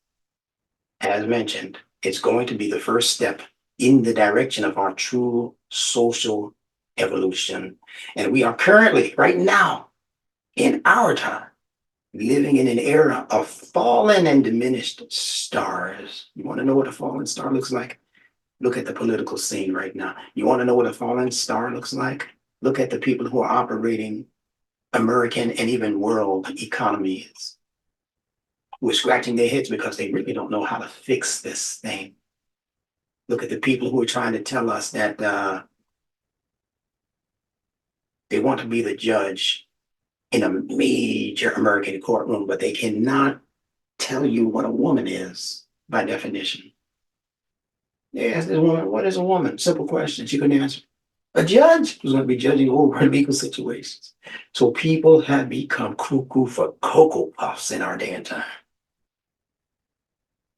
as mentioned, it's going to be the first step in the direction of our true social evolution. And we are currently, right now, in our time, living in an era of fallen and diminished stars. You want to know what a fallen star looks like? Look at the political scene right now. You want to know what a fallen star looks like? Look at the people who are operating American and even world economies, who are scratching their heads because they really don't know how to fix this thing. Look at the people who are trying to tell us that they want to be the judge in a major American courtroom, but they cannot tell you what a woman is by definition. They asked this woman, what is a woman? Simple question. She couldn't answer. A judge who's going to be judging over legal situations. So people have become cuckoo for Cocoa Puffs in our day and time.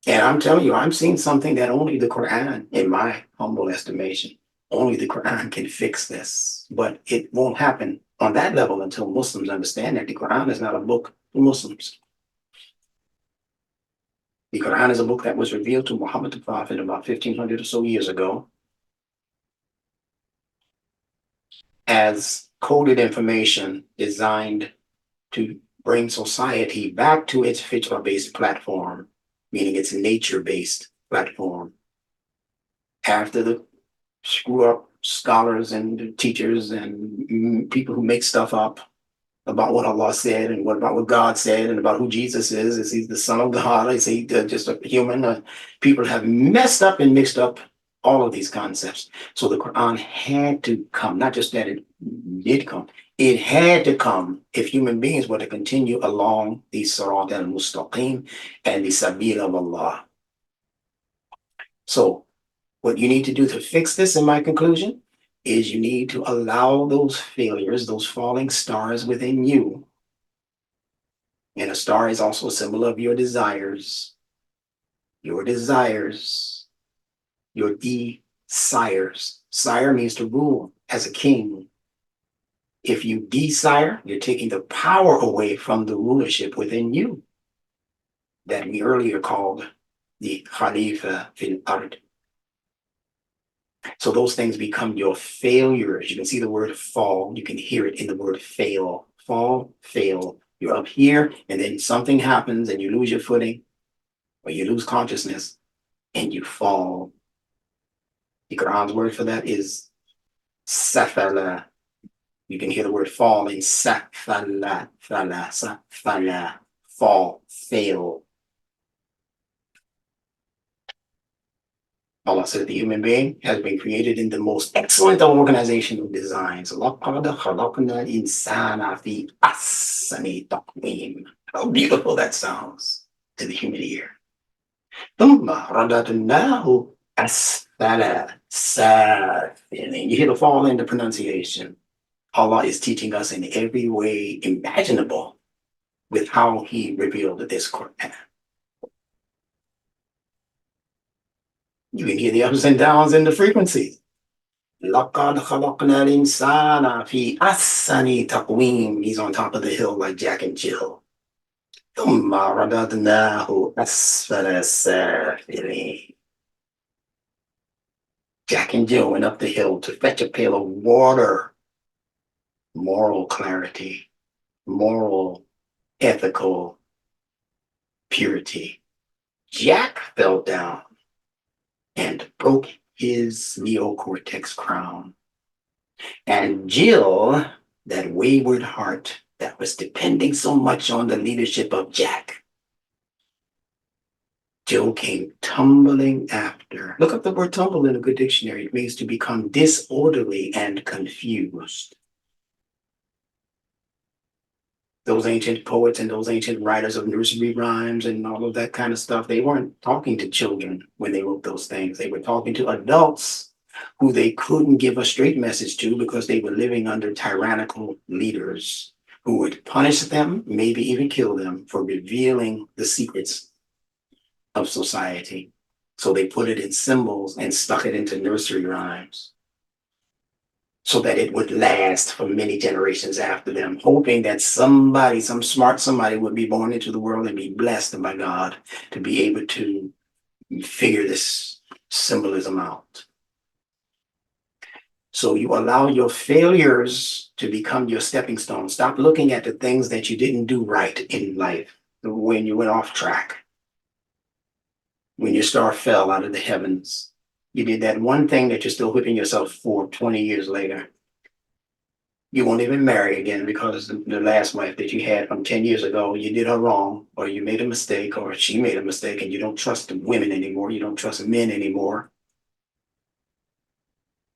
And I'm telling you, I'm seeing something that only the Quran, in my humble estimation, only the Quran can fix this. But it won't happen on that level until Muslims understand that the Quran is not a book for Muslims. The Quran is a book that was revealed to Muhammad the Prophet about 1500 or so years ago as coded information designed to bring society back to its fitra-based platform, meaning its nature-based platform. After the screw up scholars and teachers and people who make stuff up about what Allah said and about what God said and about who Jesus is he the son of God? Is he just a human? People have messed up and mixed up all of these concepts. So the Quran had to come, not just that it did come, it had to come if human beings were to continue along the Sirat al-Mustaqim and the Sabil of Allah. So what you need to do to fix this, in my conclusion, is you need to allow those failures, those falling stars within you. And a star is also a symbol of your desires, your desires, your desires. Sire means to rule as a king. If you desire, you're taking the power away from the rulership within you that we earlier called the Khilafah fil Ard. So those things become your failures. You can see the word fall. You can hear it in the word fail. Fall, fail. You're up here, and then something happens, and you lose your footing, or you lose consciousness, and you fall. The Quran's word for that is safala. You can hear the word fall in safala, fala, safala, fall, fail. Allah said the human being has been created in the most excellent of organizational designs. لَقَدْ خَلَقْنَا الْإِنسَانَ فِي أَحْسَنِ تَقْوِيمٍ. How beautiful that sounds to the human ear. ثُمَّ رَدَدْنَاهُ أَسْفَلَ سَافِلِينَ. You hear the fall in the pronunciation. Allah is teaching us in every way imaginable with how He revealed this Quran. You can hear the ups and downs in the frequencies. لَقَدْ خَلَقْنَا الْإِنسَانَ فِي أَحْسَنِ تَقْوِيمٍ. He's on top of the hill like Jack and Jill. ثُمَّ رَدَدْنَاهُ أَسْفَلَ سَافِلِينَ. Jack and Jill went up the hill to fetch a pail of water. Moral clarity, moral, ethical purity. Jack fell down and broke his neocortex crown. And Jill, that wayward heart that was depending so much on the leadership of Jack, Jill came tumbling after. Look up the word tumble in a good dictionary. It means to become disorderly and confused. Those ancient poets and those ancient writers of nursery rhymes and all of that kind of stuff, they weren't talking to children when they wrote those things. They were talking to adults who they couldn't give a straight message to because they were living under tyrannical leaders who would punish them, maybe even kill them for revealing the secrets of society. So they put it in symbols and stuck it into nursery rhymes so that it would last for many generations after them, hoping that somebody, some smart somebody would be born into the world and be blessed by God to be able to figure this symbolism out. So you allow your failures to become your stepping stone. Stop looking at the things that you didn't do right in life, when you went off track, when your star fell out of the heavens. You did that one thing that you're still whipping yourself for 20 years later. You won't even marry again because the last wife that you had from 10 years ago, you did her wrong, or you made a mistake, or she made a mistake, and you don't trust women anymore. You don't trust men anymore.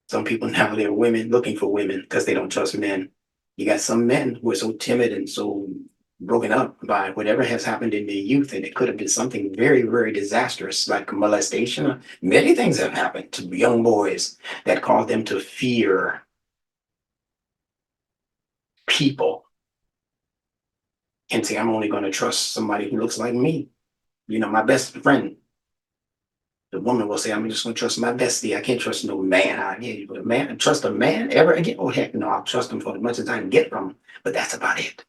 Some people now, they're women looking for women because they don't trust men. You got some men who are so timid and so broken up by whatever has happened in their youth, and it could have been something very, very disastrous, like molestation. Many things have happened to young boys that caused them to fear people and say, I'm only going to trust somebody who looks like me. You know, my best friend. The woman will say, I'm just going to trust my bestie. I can't trust no man. But a man, trust a man ever again? Oh, heck no, I'll trust him for as much as I can get from him. But that's about it.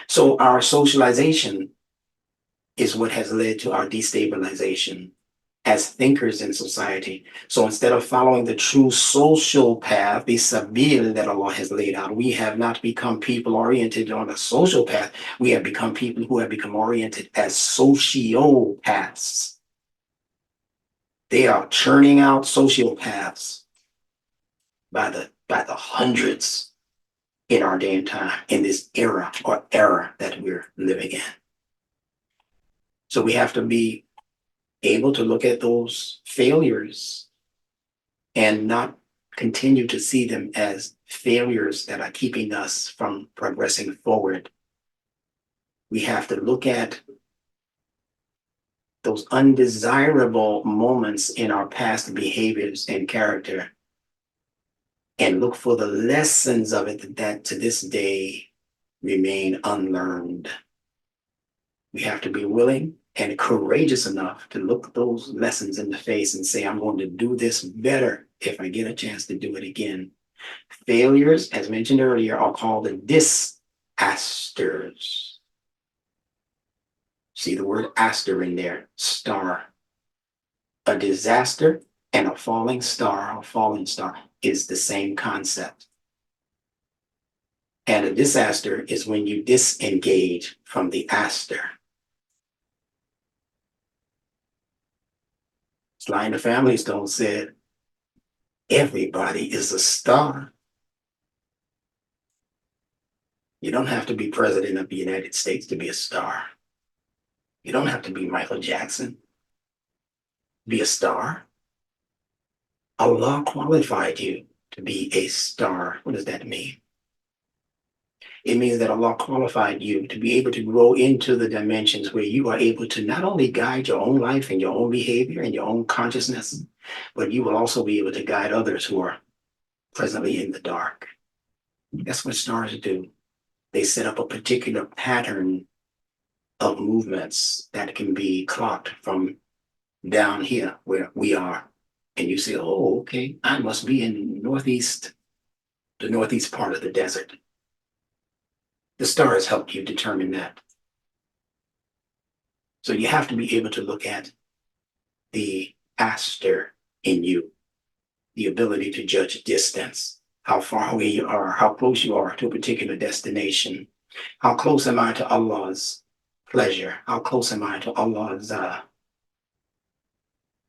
So our socialization is what has led to our destabilization as thinkers in society. So instead of following the true social path, the sabil that Allah has laid out, we have not become people oriented on a social path. We have become people who have become oriented as sociopaths. They are churning out sociopaths by the hundreds in our day and time, in this era that we're living in. So we have to be able to look at those failures and not continue to see them as failures that are keeping us from progressing forward. We have to look at those undesirable moments in our past behaviors and character and look for the lessons of it that to this day remain unlearned. We have to be willing and courageous enough to look those lessons in the face and say, I'm going to do this better if I get a chance to do it again. Failures, as mentioned earlier, are called the disasters. See the word aster in there, star. A disaster and a falling star or falling star is the same concept. And a disaster is when you disengage from the aster. Sly and the Family Stone said, everybody is a star. You don't have to be president of the United States to be a star. You don't have to be Michael Jackson to be a star. Allah qualified you to be a star. What does that mean? It means that Allah qualified you to be able to grow into the dimensions where you are able to not only guide your own life and your own behavior and your own consciousness, but you will also be able to guide others who are presently in the dark. That's what stars do. They set up a particular pattern of movements that can be clocked from down here where we are. And you say, oh, okay, I must be in the northeast part of the desert. The stars help you determine that. So you have to be able to look at the aster in you, the ability to judge distance, how far away you are, how close you are to a particular destination. How close am I to Allah's pleasure? How close am I to Allah's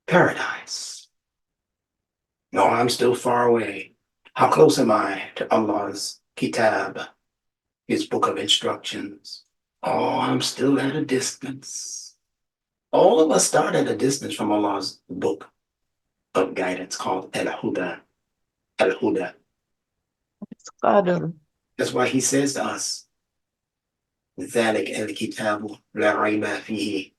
paradise? No, I'm still far away. How close am I to Allah's kitab, his book of instructions? Oh, I'm still at a distance. All of us start at a distance from Allah's book of guidance called Al-Huda. Al-Huda. That's why he says to us, ذلك الكتاب لا ريب فيه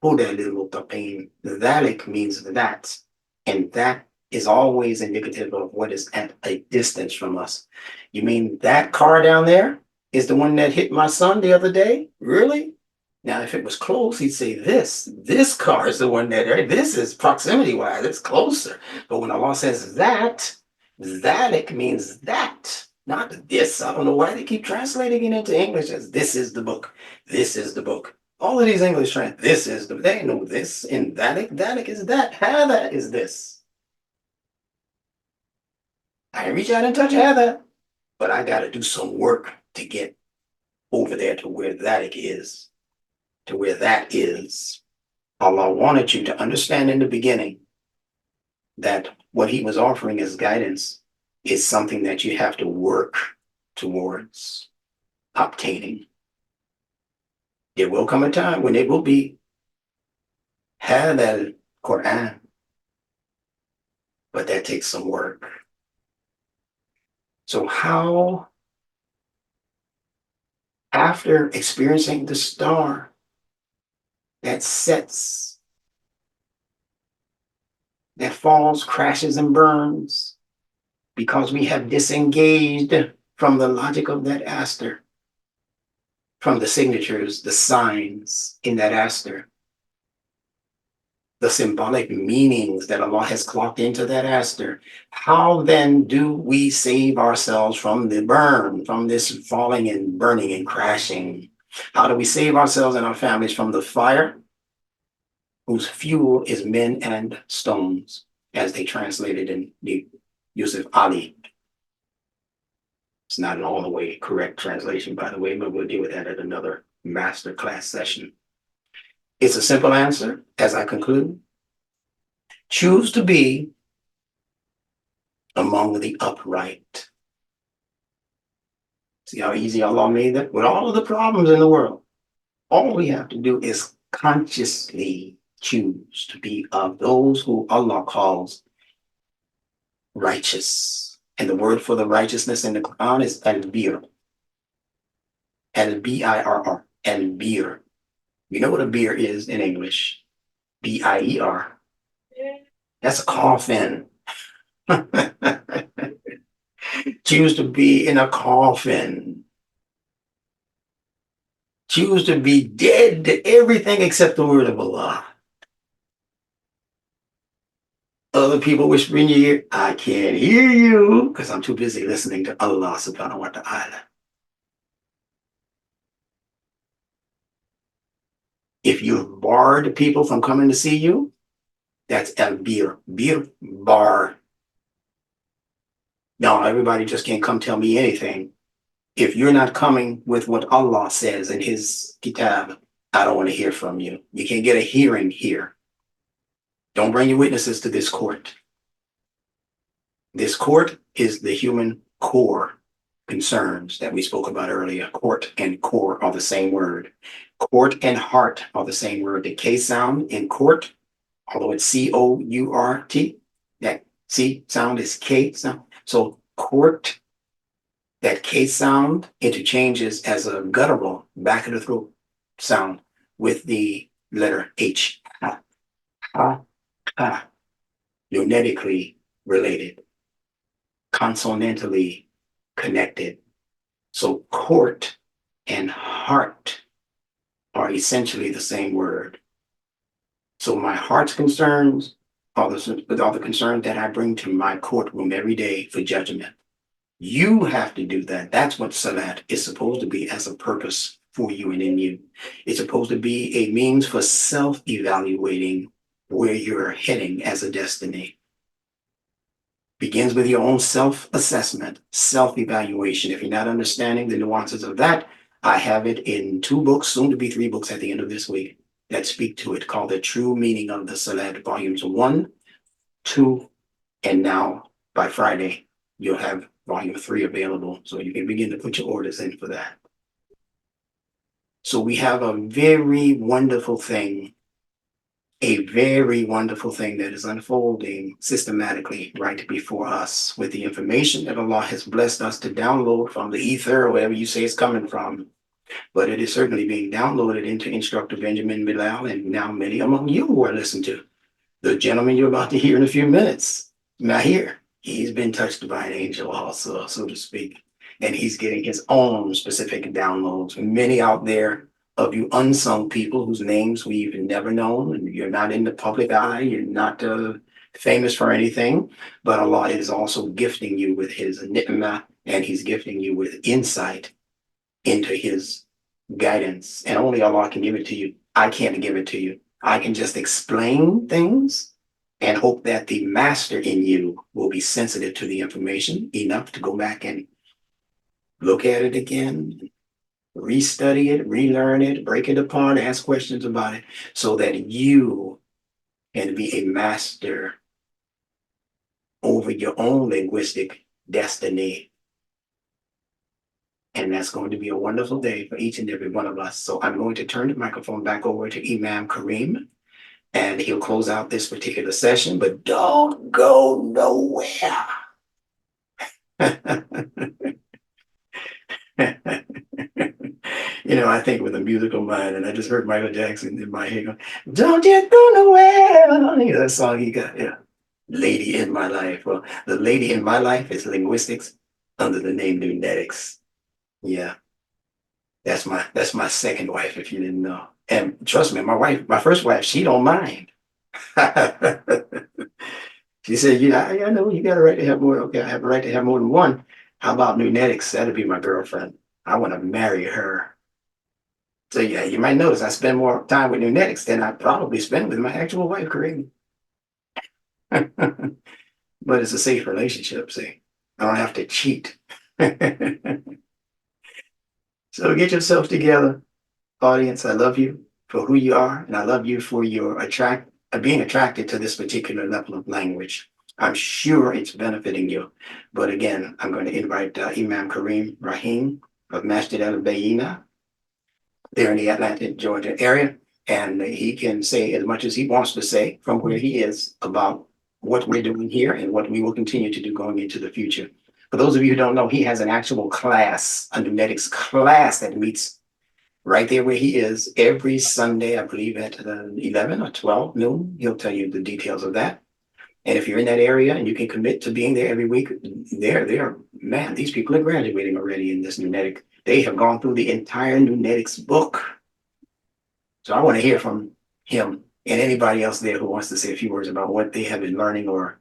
هدى للمتقين. Dhalik means that, and that is always indicative of what is at a distance from us. You mean that car down there is the one that hit my son the other day? Really? Now, if it was close, he'd say this car is the one that, right? This is proximity-wise, it's closer. But when Allah says that, dhalik means that. Not this. I don't know why they keep translating it into English as this is the book. This is the book. All of these English this is the, they know this in dhalik. Dhalik is that. Hada is this. I can reach out and touch Hada, but I got to do some work to get over there to where dhalik is, to where that is. Allah wanted you to understand in the beginning that what he was offering as guidance is something that you have to work towards obtaining. There will come a time when it will be Hada al-Quran, but that takes some work. So how, after experiencing the star that sets, that falls, crashes, and burns, because we have disengaged from the logic of that aster, from the signatures, the signs in that aster, the symbolic meanings that Allah has clocked into that aster. How then do we save ourselves from the burn, from this falling and burning and crashing? How do we save ourselves and our families from the fire whose fuel is men and stones, as they translated in the Yusuf Ali? It's not an all the way correct translation, by the way, but we'll deal with that at another master class session. It's a simple answer as I conclude. Choose to be among the upright. See how easy Allah made that? With all of the problems in the world, all we have to do is consciously choose to be of those who Allah calls righteous. And the word for the righteousness in the Quran is al-bir. Al-B-I-R-R. Al-bir. You know what a beer is in English? B-I-E-R. That's a coffin. Choose to be in a coffin. Choose to be dead to everything except the word of Allah. Other people whisper in your ear, I can't hear you because I'm too busy listening to Allah subhanahu wa ta'ala. If you've barred people from coming to see you, that's al-bir. Bir, bar. No, everybody just can't come tell me anything. If you're not coming with what Allah says in his kitab, I don't want to hear from you. You can't get a hearing here. Don't bring your witnesses to this court. This court is the human core, concerns that we spoke about earlier. Court and core are the same word. Court and heart are the same word. The K sound in court, although it's C-O-U-R-T, that C sound is K sound. So court, that K sound interchanges as a guttural back of the throat sound with the letter H. Ha, ha, ha. Nunetically related, consonantally connected. So court and heart are essentially the same word. So my heart's concerns are the concerns that I bring to my courtroom every day for judgment. You have to do that. That's what Salat is supposed to be as a purpose for you and in you. It's supposed to be a means for self-evaluating where you're heading as a destiny. Begins with your own self-assessment, self-evaluation. If you're not understanding the nuances of that, I have it in 2 books, soon to be 3 books at the end of this week, that speak to it, called The True Meaning of the Salat, volumes 1, 2, and now by Friday, you'll have volume 3 available. So you can begin to put your orders in for that. So we have a very wonderful thing that is unfolding systematically right before us with the information that Allah has blessed us to download from the ether, or wherever you say it's coming from. But it is certainly being downloaded into Instructor Benjamin Bilal, and now many among you who are listening to the gentleman you're about to hear in a few minutes. Not here. He's been touched by an angel also, so to speak. And he's getting his own specific downloads. Many out there of you unsung people whose names we've never known, and you're not in the public eye, you're not famous for anything, but Allah is also gifting you with his ni'mah, and he's gifting you with insight into his guidance. And only Allah can give it to you. I can't give it to you. I can just explain things and hope that the master in you will be sensitive to the information enough to go back and look at it again, restudy it, relearn it, break it apart, ask questions about it, so that you can be a master over your own linguistic destiny. And that's going to be a wonderful day for each and every one of us. So I'm going to turn the microphone back over to Imam Kareem, and he'll close out this particular session, but don't go nowhere. You know, I think with a musical mind, and I just heard Michael Jackson in my head going, don't you go nowhere. You know, that song he got, yeah. Lady in My Life. Well, the lady in my life is linguistics under the name NuNetics. Yeah. That's my second wife, if you didn't know. And trust me, my first wife, she don't mind. She said, yeah, I know you got a right to have more. Okay, I have a right to have more than one. How about NuNetics? That'll be my girlfriend. I want to marry her. So yeah, you might notice I spend more time with NuNetics than I probably spend with my actual wife, Kareem. But it's a safe relationship, see. I don't have to cheat. So get yourself together, audience. I love you for who you are, and I love you for your being attracted to this particular level of language. I'm sure it's benefiting you. But again, I'm going to invite Imam Kareem Rahim of Masjid al-Bayina there in the Atlanta, Georgia area. And he can say as much as he wants to say from where he is about what we're doing here and what we will continue to do going into the future. For those of you who don't know, he has an actual class, a NuNetics class that meets right there where he is every Sunday, I believe at 11 or 12 noon. He'll tell you the details of that. And if you're in that area and you can commit to being there every week, man, these people are graduating already in this NuNetic. They have gone through the entire NuNetics book. So I want to hear from him and anybody else there who wants to say a few words about what they have been learning or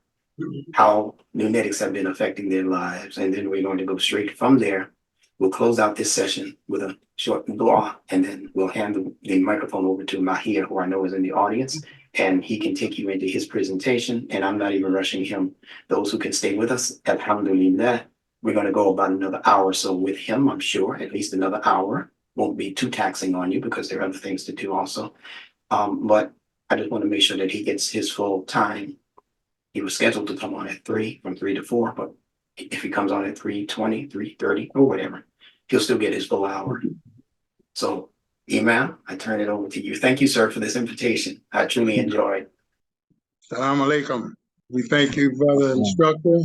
how NuNetics have been affecting their lives. And then we're going to go straight from there. We'll close out this session with a short dua, and then we'll hand the microphone over to Mahir, who I know is in the audience, and he can take you into his presentation. And I'm not even rushing him. Those who can stay with us, alhamdulillah, we're going to go about another hour or so with him, I'm sure, at least another hour. Won't be too taxing on you because there are other things to do also. But I just want to make sure that he gets his full time. He was scheduled to come on at 3, from 3 to 4, but if he comes on at 3:20, 3:30, or whatever, he'll still get his full hour. So, Imam, I turn it over to you. Thank you, sir, for this invitation. I truly enjoyed. Assalamu alaikum. We thank you, brother instructor,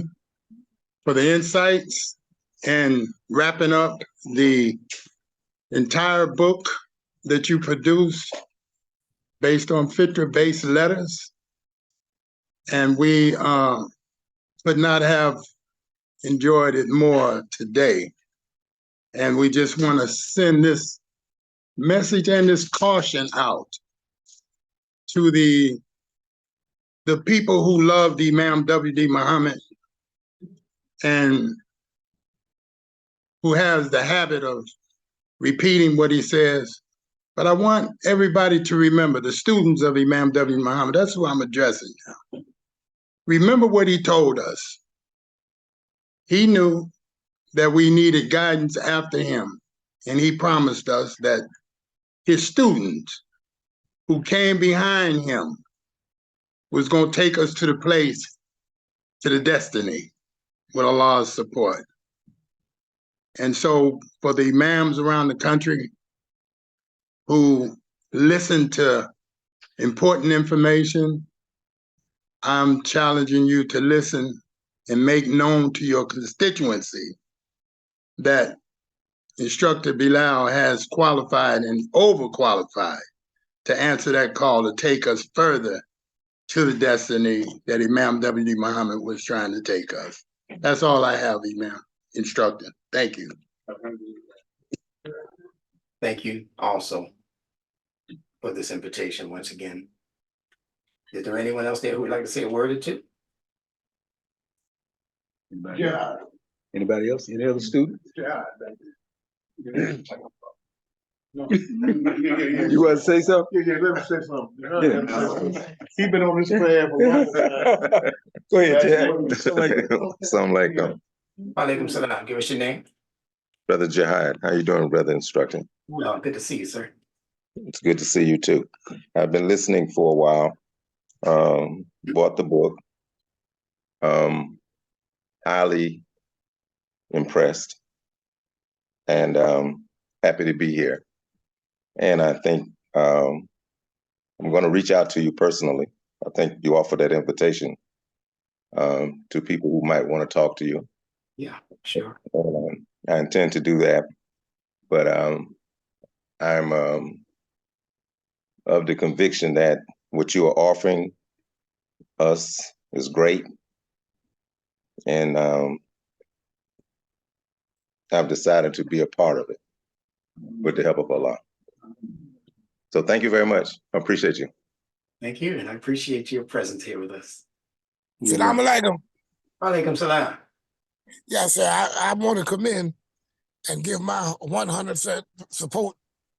for the insights and wrapping up the entire book that you produced based on fitra-based letters. And we could not have enjoyed it more today. And we just want to send this message and this caution out to the people who loved Imam W.D. Muhammad and who has the habit of repeating what he says. But I want everybody to remember, the students of Imam W. Muhammad, that's who I'm addressing now. Remember what he told us. He knew that we needed guidance after him, and he promised us that his students who came behind him was going to take us to the place, to the destiny, with Allah's support. And so for the imams around the country who listen to important information, I'm challenging you to listen and make known to your constituency that Instructor Bilal has qualified and overqualified to answer that call to take us further to the destiny that Imam W.D. Muhammad was trying to take us. That's all I have, Imam, Instructor. Thank you. Thank you also for this invitation once again. Is there anyone else there who would like to say a word or two? Yeah. Anybody else? Any other students? Yeah. You want to say something? Yeah, let me say something. Yeah. He's been on this plan for a long time. Go ahead, Jack. Assalamu alaikum. Walaikum salam. Give us your name. Brother Jihad. How you doing, brother instructor? Well, good to see you, sir. It's good to see you too. I've been listening for a while. Bought the book. Highly impressed and happy to be here. And I think I'm going to reach out to you personally. I think you offered that invitation to people who might want to talk to you. Yeah, sure. I intend to do that, but I'm of the conviction that what you are offering us is great, and I've decided to be a part of it with the help of Allah. So thank you very much. I appreciate you. Thank you, and I appreciate your presence here with us. Assalamu alaikum. Walaikum salam. Yes, sir. I want to commend and give my 100% support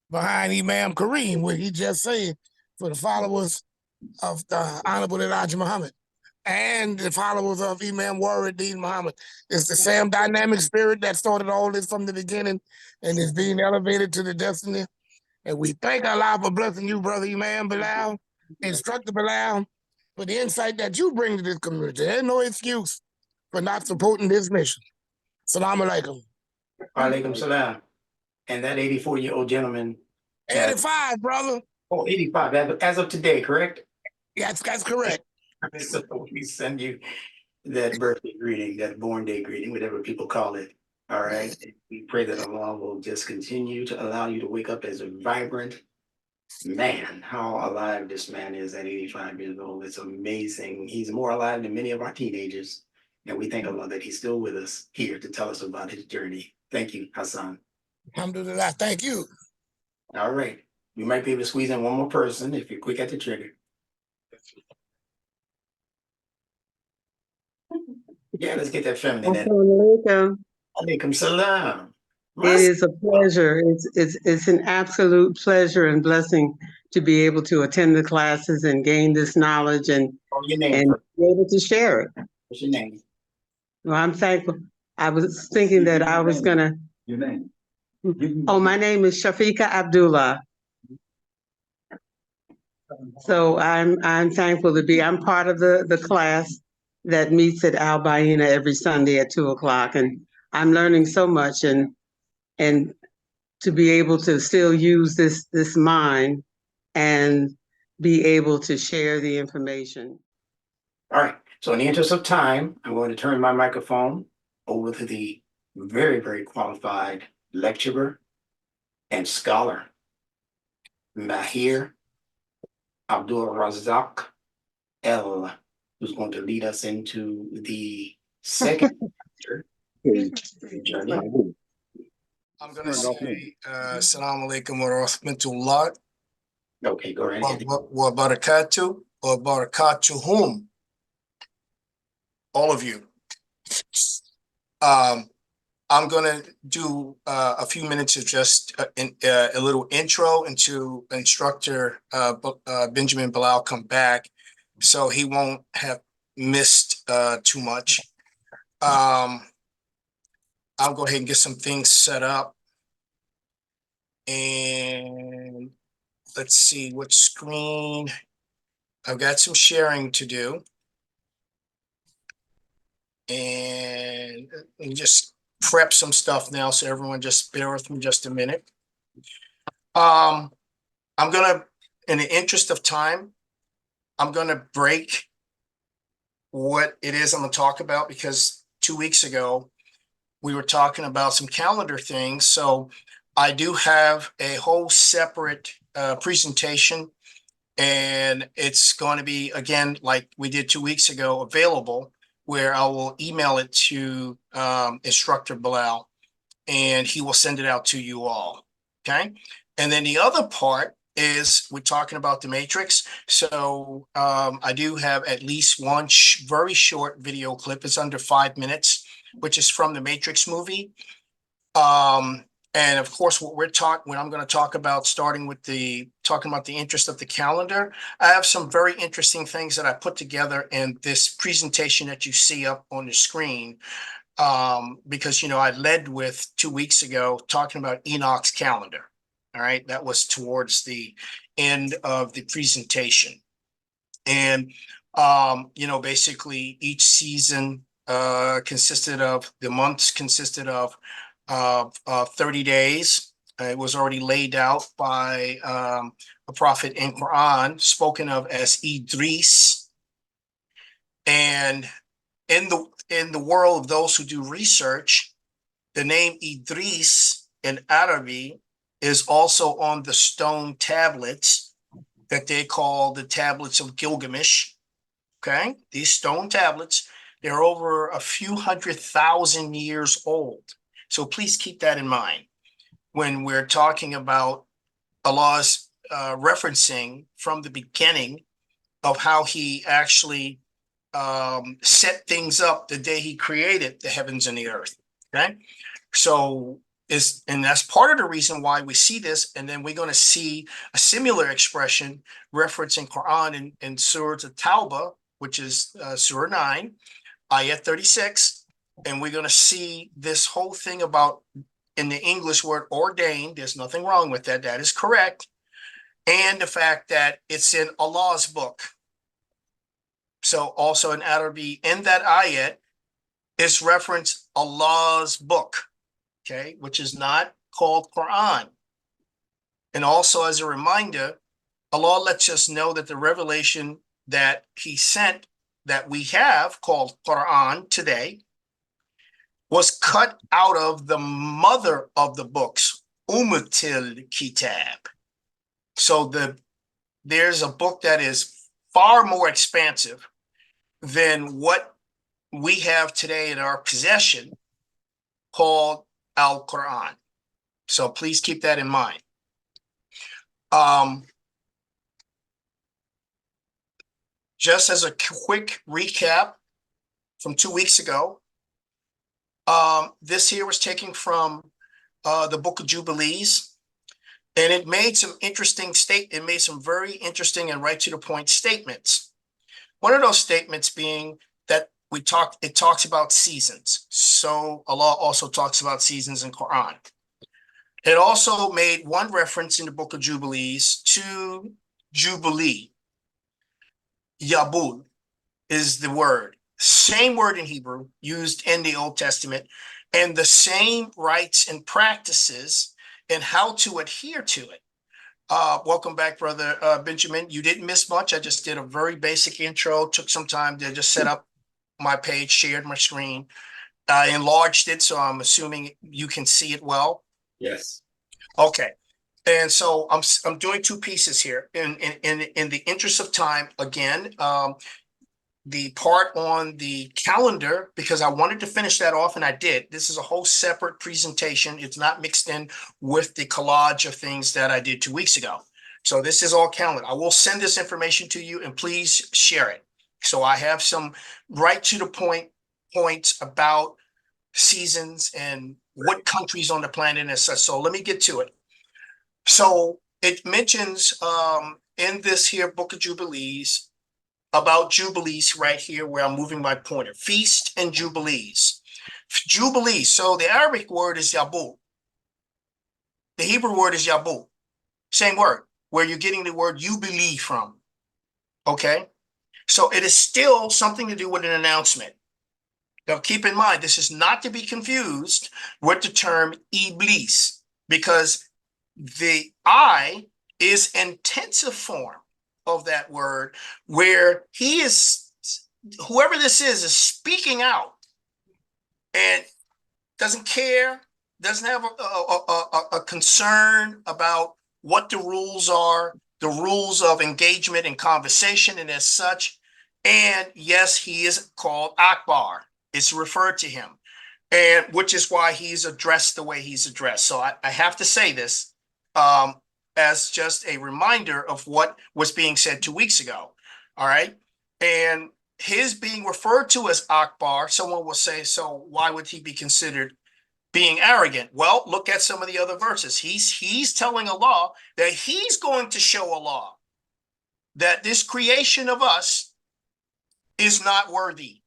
behind Imam Kareem, what he just said for the followers of the Honorable Elijah Muhammad and the followers of Imam Warid Muhammad. It's the same dynamic spirit that started all this from the beginning and is being elevated to the destiny. And we thank Allah for blessing you, brother Imam Bilal, Instructor Bilal, for the insight that you bring to this community. There's no excuse for not supporting this mission. Assalamu alaikum. Walaikum salam. And that 84-year-old gentleman. 85, brother. Oh, 85. As of today, correct? Yes, that's correct. So we send you that birthday greeting, that born day greeting, whatever people call it. All right. We pray that Allah will just continue to allow you to wake up as a vibrant man. How alive this man is at 85 years old. It's amazing. He's more alive than many of our teenagers. And we thank Allah that he's still with us here to tell us about his journey. Thank you, Hassan. Alhamdulillah. Thank you. All right. We might be able to squeeze in one more person if you're quick at the trigger. Yeah, let's get that feminine in. Assalamu alaikum. Alaikum salam. It is a pleasure. It's an absolute pleasure and blessing to be able to attend the classes and gain this knowledge and Your name and first. be able to share it. What's your name? Well, I'm thankful. I was thinking that I was gonna. Your name? Oh, my name is Shafika Abdullah. So I'm thankful to be. I'm part of the class, that meets at Al Baina every Sunday at 2:00. And I'm learning so much, and to be able to still use this mind and be able to share the information. All right. So in the interest of time, I'm going to turn my microphone over to the very, very qualified lecturer and scholar, Mahir Abdul Razak L, who's going to lead us into the second chapter journey. I'm going to say, Assalamu alaikum wa rahmatullah Okay, go right ahead. wa barakatuh wa barakatuhum. All of you. I'm going to do a few minutes of just a little intro into Instructor Benjamin Bilal come back, so he won't have missed too much. I'll go ahead and get some things set up. And let's see what screen. I've got some sharing to do. And let me just prep some stuff now, so everyone just bear with me just a minute. I'm gonna, in the interest of time, I'm gonna break what it is I'm gonna talk about, because 2 weeks ago we were talking about some calendar things. So I do have a whole separate presentation, and it's going to be, again, like we did 2 weeks ago, available, where I will email it to Instructor Bilal, and he will send it out to you all. Okay. And then the other part is we're talking about the Matrix. So I do have at least one very short video clip. It's under 5 minutes, which is from the Matrix movie. And of course, what I'm going to talk about, starting with talking about the interest of the calendar, I have some very interesting things that I put together in this presentation that you see up on the screen. Because, I led with 2 weeks ago talking about Enoch's calendar. All right. That was towards the end of the presentation. And, basically each season consisted of, the months consisted of 30 days. It was already laid out by a prophet in Quran, spoken of as Idris. And in the world of those who do research, the name Idris in Arabic is also on the stone tablets that they call the tablets of Gilgamesh. Okay, these stone tablets, they're over a few 100,000 years old. So please keep that in mind when we're talking about Allah's referencing from the beginning of how he actually set things up the day he created the heavens and the earth. Okay, so and that's part of the reason why we see this. And then we're going to see a similar expression referencing Quran in Surah At-Tawbah, which is Surah 9, Ayat 36. And we're going to see this whole thing about, in the English word ordained, there's nothing wrong with that. That is correct. And the fact that it's in Allah's book. So also in Arabic, in that ayat, it's referenced Allah's book, okay, which is not called Quran. And also, as a reminder, Allah lets us know that the revelation that he sent, that we have called Quran today, was cut out of the mother of the books, Ummatil Kitab. So there's a book that is far more expansive than what we have today in our possession, called Al-Quran. So please keep that in mind. Just as a quick recap from 2 weeks ago, this here was taken from the Book of Jubilees, and it made some very interesting and right to the point statements. One of those statements being that it talks about seasons. So Allah also talks about seasons in Quran. It also made one reference in the Book of Jubilees to Jubilee. Yabul is the word. same word in Hebrew used in the Old Testament, and the same rites and practices and how to adhere to it. Welcome back, brother Benjamin. You didn't miss much. I just did a very basic intro, took some time to just set up my page, shared my screen, enlarged it, so I'm assuming you can see it well. Yes. Okay. And so I'm doing two pieces here. In the interest of time, again, the part on the calendar, because I wanted to finish that off and I did. This is a whole separate presentation. It's not mixed in with the collage of things that I did 2 weeks ago. So this is all calendar. I will send this information to you and please share it. So I have some right to the point points about seasons and what countries on the planet and such. So let me get to it. So it mentions in this here Book of Jubilees about Jubilees right here where I'm moving my pointer. Feast and Jubilees. Jubilees. So the Arabic word is Yabul. The Hebrew word is Yabul. Same word, where you're getting the word Jubilee from. Okay? So it is still something to do with an announcement. Now keep in mind, this is not to be confused with the term Iblis, because the I is intensive form of that word, where he is, whoever this is speaking out and doesn't care, doesn't have a concern about what the rules are, the rules of engagement and conversation and as such. And yes, he is called Akbar. It's referred to him, and which is why he's addressed the way he's addressed. So I have to say this as just a reminder of what was being said 2 weeks ago. All right. And his being referred to as Akbar, someone will say, so why would he be considered being arrogant? Well, look at some of the other verses. He's telling Allah that he's going to show Allah that this creation of us is not worthy.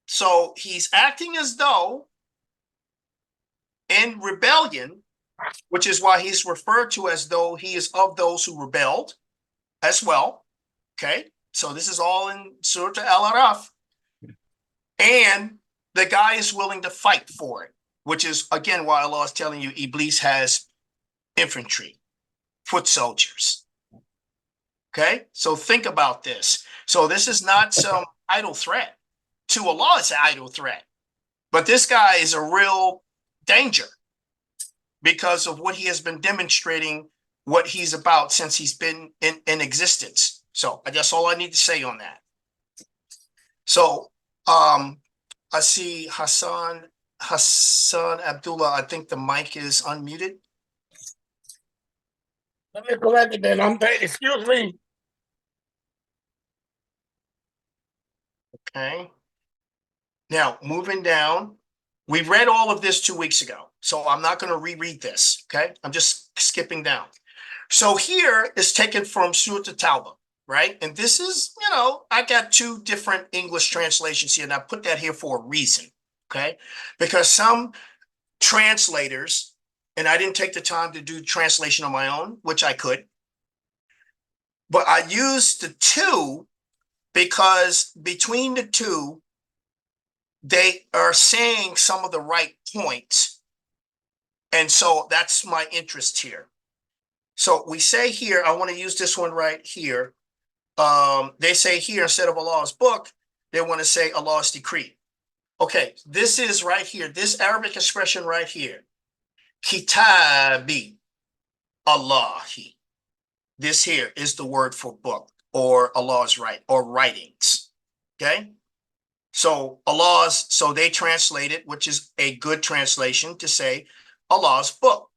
So he's acting as though in rebellion, which is why he's referred to as though he is of those who rebelled as well. Okay, so this is all in Surah Al-Araf. And the guy is willing to fight for it, which is, again, why Allah is telling you Iblis has infantry, foot soldiers. Okay, so think about this. So this is not some idle threat. To Allah, it's an idle threat. But this guy is a real danger because of what he has been demonstrating, what he's about since he's been in existence. So that's all I need to say on that. So I see Hassan Abdullah. I think the mic is unmuted. Let me correct it then. Excuse me. Okay. Now, moving down, we read all of this 2 weeks ago, so I'm not going to reread this, okay? I'm just skipping down. So here is taken from Surah Tawbah, right? And this is, I got 2 different English translations here, and I put that here for a reason, okay? Because some translators, and I didn't take the time to do translation on my own, which I could, but I used the 2 because between the 2, they are saying some of the right points. And so that's my interest here. So we say here, I want to use this one right here. They say here, instead of Allah's book, they want to say Allah's decree. Okay, this is right here, this Arabic expression right here. Kitabi Allahi. This here is the word for book or Allah's right or writings. Okay. So so they translate it, which is a good translation to say Allah's book.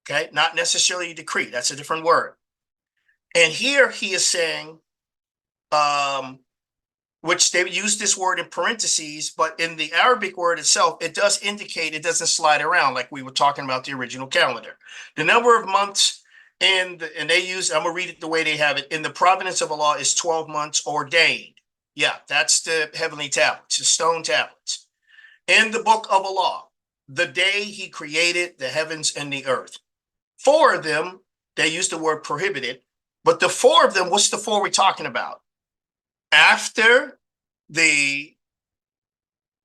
Okay, not necessarily a decree. That's a different word. And here he is saying, which they use this word in parentheses, but in the Arabic word itself, it does indicate it doesn't slide around like we were talking about the original calendar. The number of months and they use, I'm gonna read it the way they have it, in the providence of Allah is 12 months ordained. Yeah, that's the heavenly tablets, the stone tablets. In the book of Allah, the day he created the heavens and the earth. 4 of them, they use the word prohibited, but the 4 of them, what's the 4 we're talking about? after the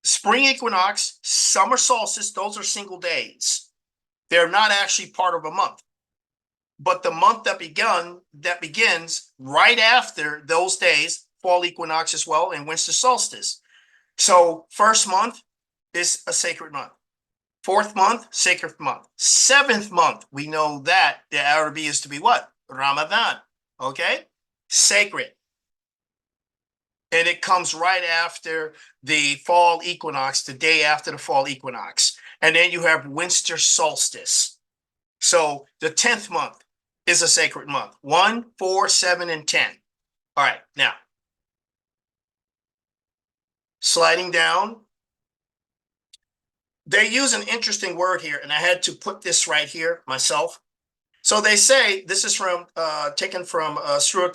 spring equinox, summer solstice, those are single days. They're not actually part of a month. But the month that begins right after those days, fall equinox as well, and winter solstice. So first month is a sacred month. Fourth month, sacred month. Seventh month, we know that the Arabic is to be what? Ramadan. Okay? Sacred. And it comes right after the fall equinox, the day after the fall equinox. And then you have winter solstice. So the 10th month is a sacred month. 1, 4, 7, and 10. All right, now, sliding down. They use an interesting word here, and I had to put this right here myself. So they say, this is from taken from Surah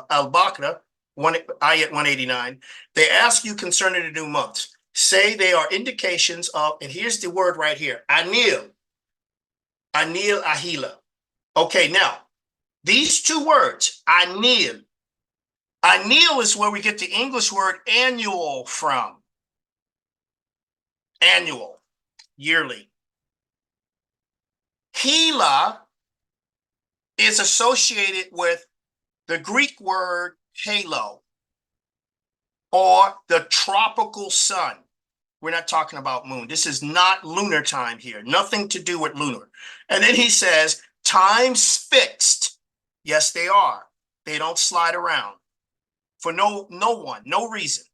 Al-Baqarah, ayat 189. They ask you concerning the new months. Say they are indications of, and here's the word right here, anil, ahila. Okay, now, these two words, anil is where we get the English word annual from. Annual, yearly. Hila is associated with the Greek word halo, or the tropical sun. We're not talking about moon. This is not lunar time here. Nothing to do with lunar. And then he says, times fixed. Yes, they are. They don't slide around for no one, no reason.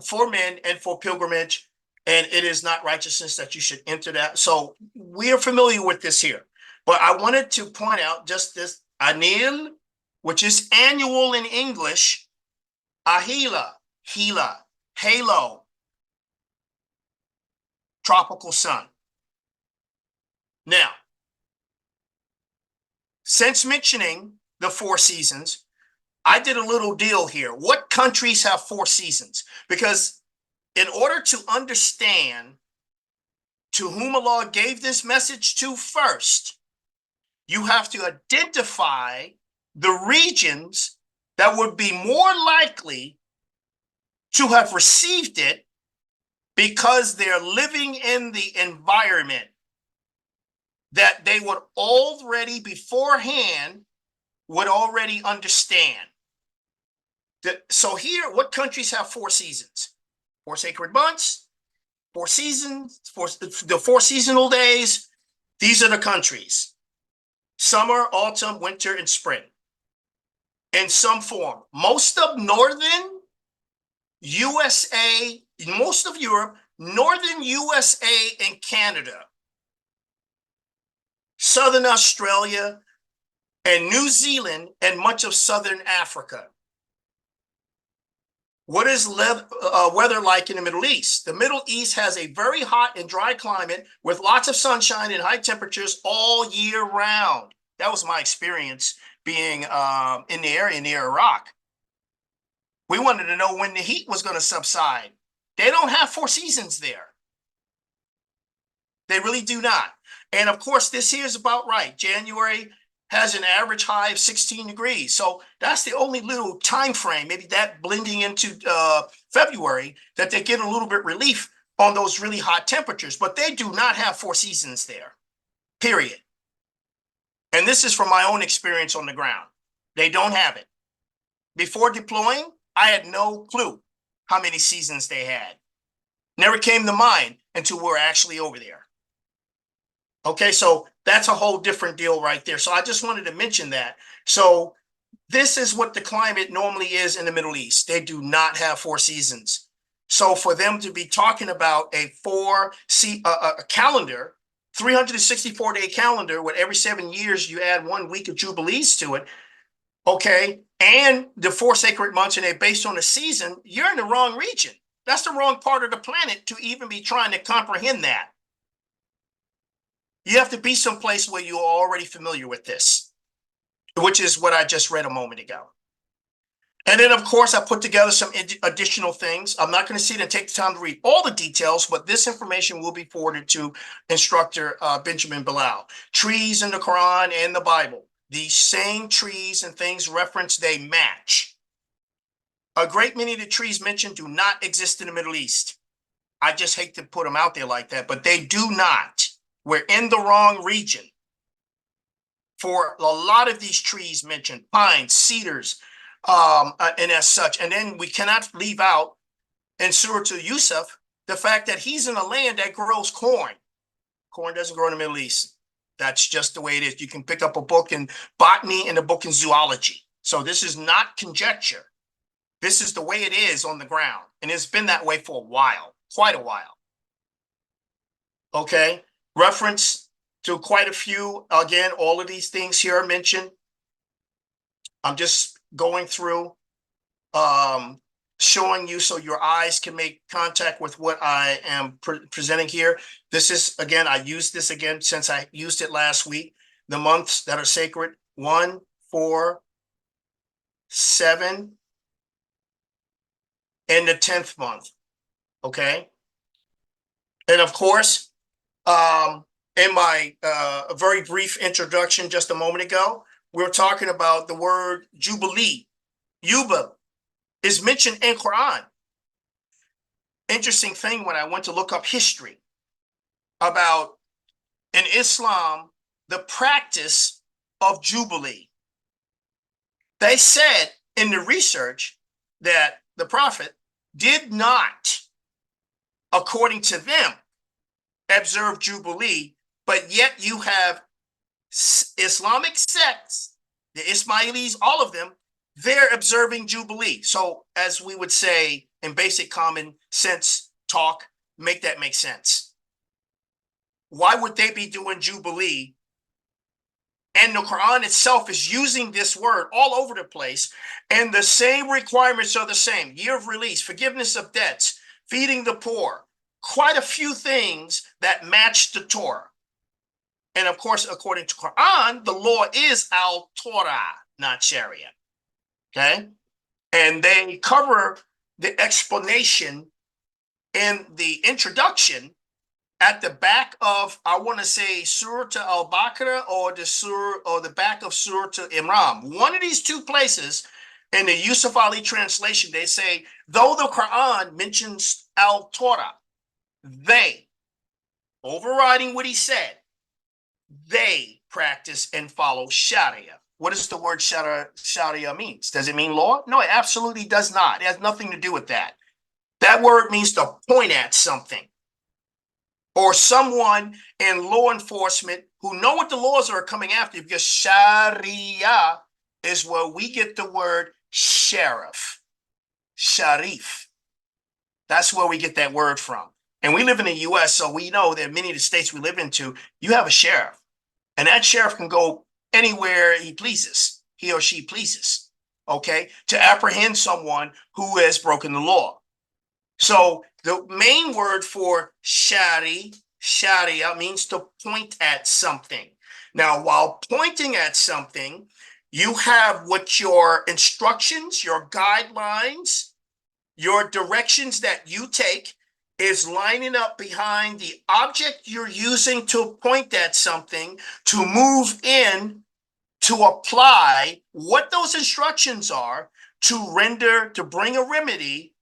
For men and for pilgrimage, and it is not righteousness that you should enter that. So we are familiar with this here. But I wanted to point out just this anil, which is annual in English, ahila, halo, tropical sun. Now, since mentioning the 4 seasons, I did a little deal here. What countries have 4 seasons? Because in order to understand to whom Allah gave this message to first, you have to identify the regions that would be more likely to have received it because they're living in the environment that they would already beforehand would already understand. So here, what countries have 4 seasons? 4 sacred months, 4 seasons, the 4 seasonal days. These are the countries: summer, autumn, winter, and spring. In some form, most of northern USA, most of Europe, northern USA and Canada, southern Australia, and New Zealand, and much of southern Africa. What is weather like in the Middle East? The Middle East has a very hot and dry climate with lots of sunshine and high temperatures all year round. That was my experience being in the area near Iraq. We wanted to know when the heat was going to subside. They don't have 4 seasons there. They really do not. And of course, this here is about right. January has an average high of 16 degrees. So that's the only little time frame, maybe that blending into February, that they get a little bit relief on those really hot temperatures. But they do not have 4 seasons there, period. And this is from my own experience on the ground. They don't have it. Before deploying, I had no clue how many seasons they had. Never came to mind until we're actually over there. Okay, so that's a whole different deal right there. So I just wanted to mention that. So this is what the climate normally is in the Middle East. They do not have 4 seasons. So for them to be talking about a calendar, 364-day calendar, with every 7 years you add 1 week of Jubilees to it, okay, and the 4 sacred months, and they're based on a season, you're in the wrong region. That's the wrong part of the planet to even be trying to comprehend that. You have to be someplace where you're already familiar with this, which is what I just read a moment ago. And then, of course, I put together some additional things. I'm not going to sit and take the time to read all the details, but this information will be forwarded to Instructor Benjamin Bilal. Trees in the Quran and the Bible. these same trees and things referenced, they match. A great many of the trees mentioned do not exist in the Middle East. I just hate to put them out there like that, but they do not. We're in the wrong region for a lot of these trees mentioned, pines, cedars, and as such. And then we cannot leave out in Surah to Yusuf the fact that he's in a land that grows corn. Corn doesn't grow in the Middle East. That's just the way it is. You can pick up a book in botany and a book in zoology. So this is not conjecture. This is the way it is on the ground. And it's been that way for a while, quite a while. Okay. Reference to quite a few. Again, all of these things here are mentioned. I'm just going through, showing you so your eyes can make contact with what I am presenting here. This is, again, I used this again since I used it last week. The months that are sacred: 1, 4, 7, and the 10th month. Okay. And of course, in my very brief introduction just a moment ago, we were talking about the word Jubilee. Yubal is mentioned in Quran. Interesting thing, when I went to look up history about, in Islam, the practice of Jubilee. They said in the research that the Prophet did not, according to them, observe Jubilee, but yet you have Islamic sects, the Ismailis, all of them, they're observing Jubilee. So as we would say in basic common sense talk, make that make sense. Why would they be doing Jubilee? And the Quran itself is using this word all over the place. And the same requirements are the same. Year of release, forgiveness of debts, feeding the poor. Quite a few things that match the Torah. And of course, according to Quran, the law is al-Torah, not Sharia. Okay? And they cover the explanation in the introduction at the back of, I want to say, Surah to Al-Baqarah or the back of Surah to Imran. One of these two places in the Yusuf Ali translation, they say, though the Quran mentions al-Torah, they, overriding what he said, they practice and follow Sharia. What does the word Sharia means? Does it mean law? No, it absolutely does not. It has nothing to do with that. That word means to point at something, or someone in law enforcement who know what the laws are coming after you, because Sharia is where we get the word sheriff, sharif. That's where we get that word from. And we live in the US, so we know that many of the states we live into, you have a sheriff. And that sheriff can go anywhere he pleases, he or she pleases, okay, to apprehend someone who has broken the law. So the main word for Sharia means to point at something. Now, while pointing at something, you have what your instructions, your guidelines, your directions that you take is lining up behind the object you're using to point at something, to move in, to apply what those instructions are, to bring a remedy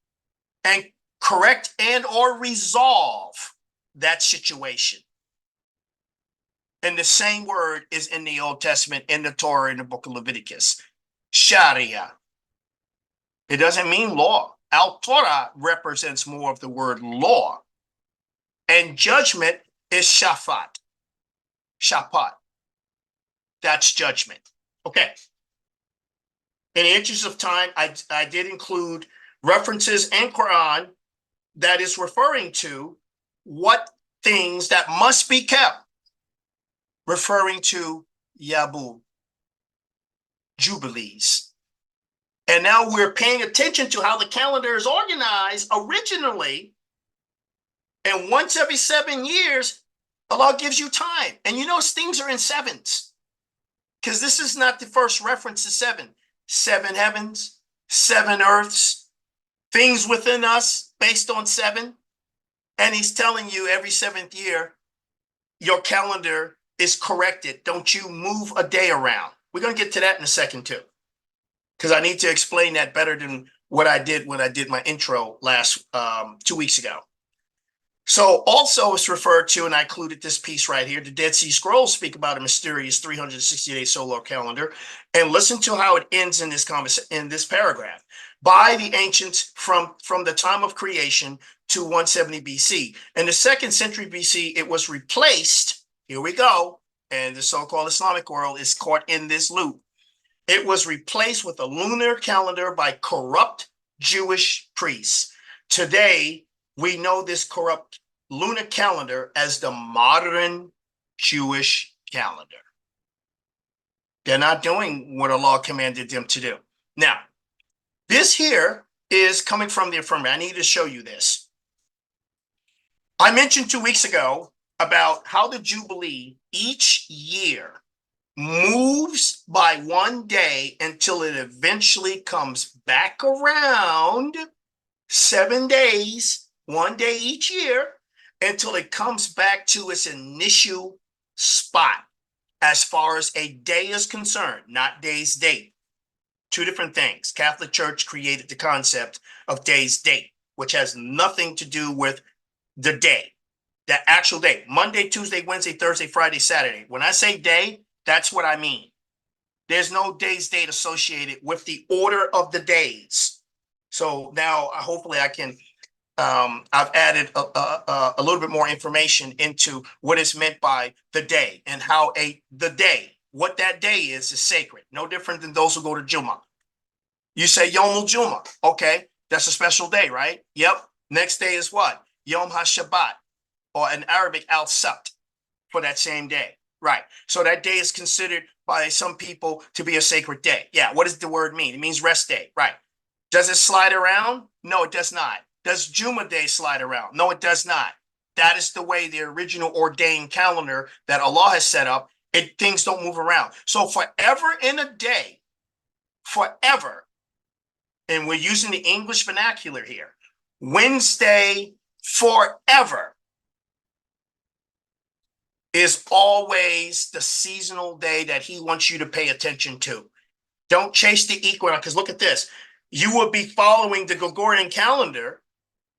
and correct and or resolve that situation. And the same word is in the Old Testament, in the Torah, in the book of Leviticus. Sharia. It doesn't mean law. Al-Torah represents more of the word law. And judgment is shafat. Shapat. That's judgment. Okay. In the interest of time, I did include references in Quran that is referring to what things that must be kept, referring to Yabu, Jubilees. And now we're paying attention to how the calendar is organized originally. And once every 7 years, Allah gives you time. And you know, things are in sevens, because this is not the first reference to seven. 7 heavens, 7 earths, things within us based on 7. And he's telling you every 7th year, your calendar is corrected. Don't you move a day around. We're going to get to that in a second too, because I need to explain that better than what I did when I did my intro last 2 weeks ago. So also it's referred to, and I included this piece right here, the Dead Sea Scrolls speak about a mysterious 360-day solar calendar. And listen to how it ends in this paragraph. By the ancients from the time of creation to 170 BC. In the 2nd century BC, it was replaced. Here we go. And the so-called Islamic world is caught in this loop. It was replaced with a lunar calendar by corrupt Jewish priests. Today, we know this corrupt lunar calendar as the modern Jewish calendar. They're not doing what Allah commanded them to do. Now, this here is coming from the infirmary. I need to show you this. I mentioned 2 weeks ago about how the Jubilee each year moves by 1 day until it eventually comes back around 7 days, 1 day each year, until it comes back to its initial spot as far as a day is concerned, not day's date. Two different things. Catholic Church created the concept of day's date, which has nothing to do with the day, the actual day. Monday, Tuesday, Wednesday, Thursday, Friday, Saturday. When I say day, that's what I mean. There's no day's date associated with the order of the days. So now hopefully I can, I've added a little bit more information into what is meant by the day and how the day, what that day is sacred. No different than those who go to Juma. You say Yom Juma. Okay, that's a special day, right? Yep. Next day is what? Yom HaShabbat, or in Arabic, Al-Sabt, for that same day. Right. So that day is considered by some people to be a sacred day. Yeah. What does the word mean? It means rest day. Right. Does it slide around? No, it does not. Does Juma Day slide around? No, it does not. That is the way the original ordained calendar that Allah has set up. Things don't move around. So forever in a day, forever, and we're using the English vernacular here, Wednesday forever is always the seasonal day that he wants you to pay attention to. Don't chase the equinox, because look at this. You will be following the Gregorian calendar,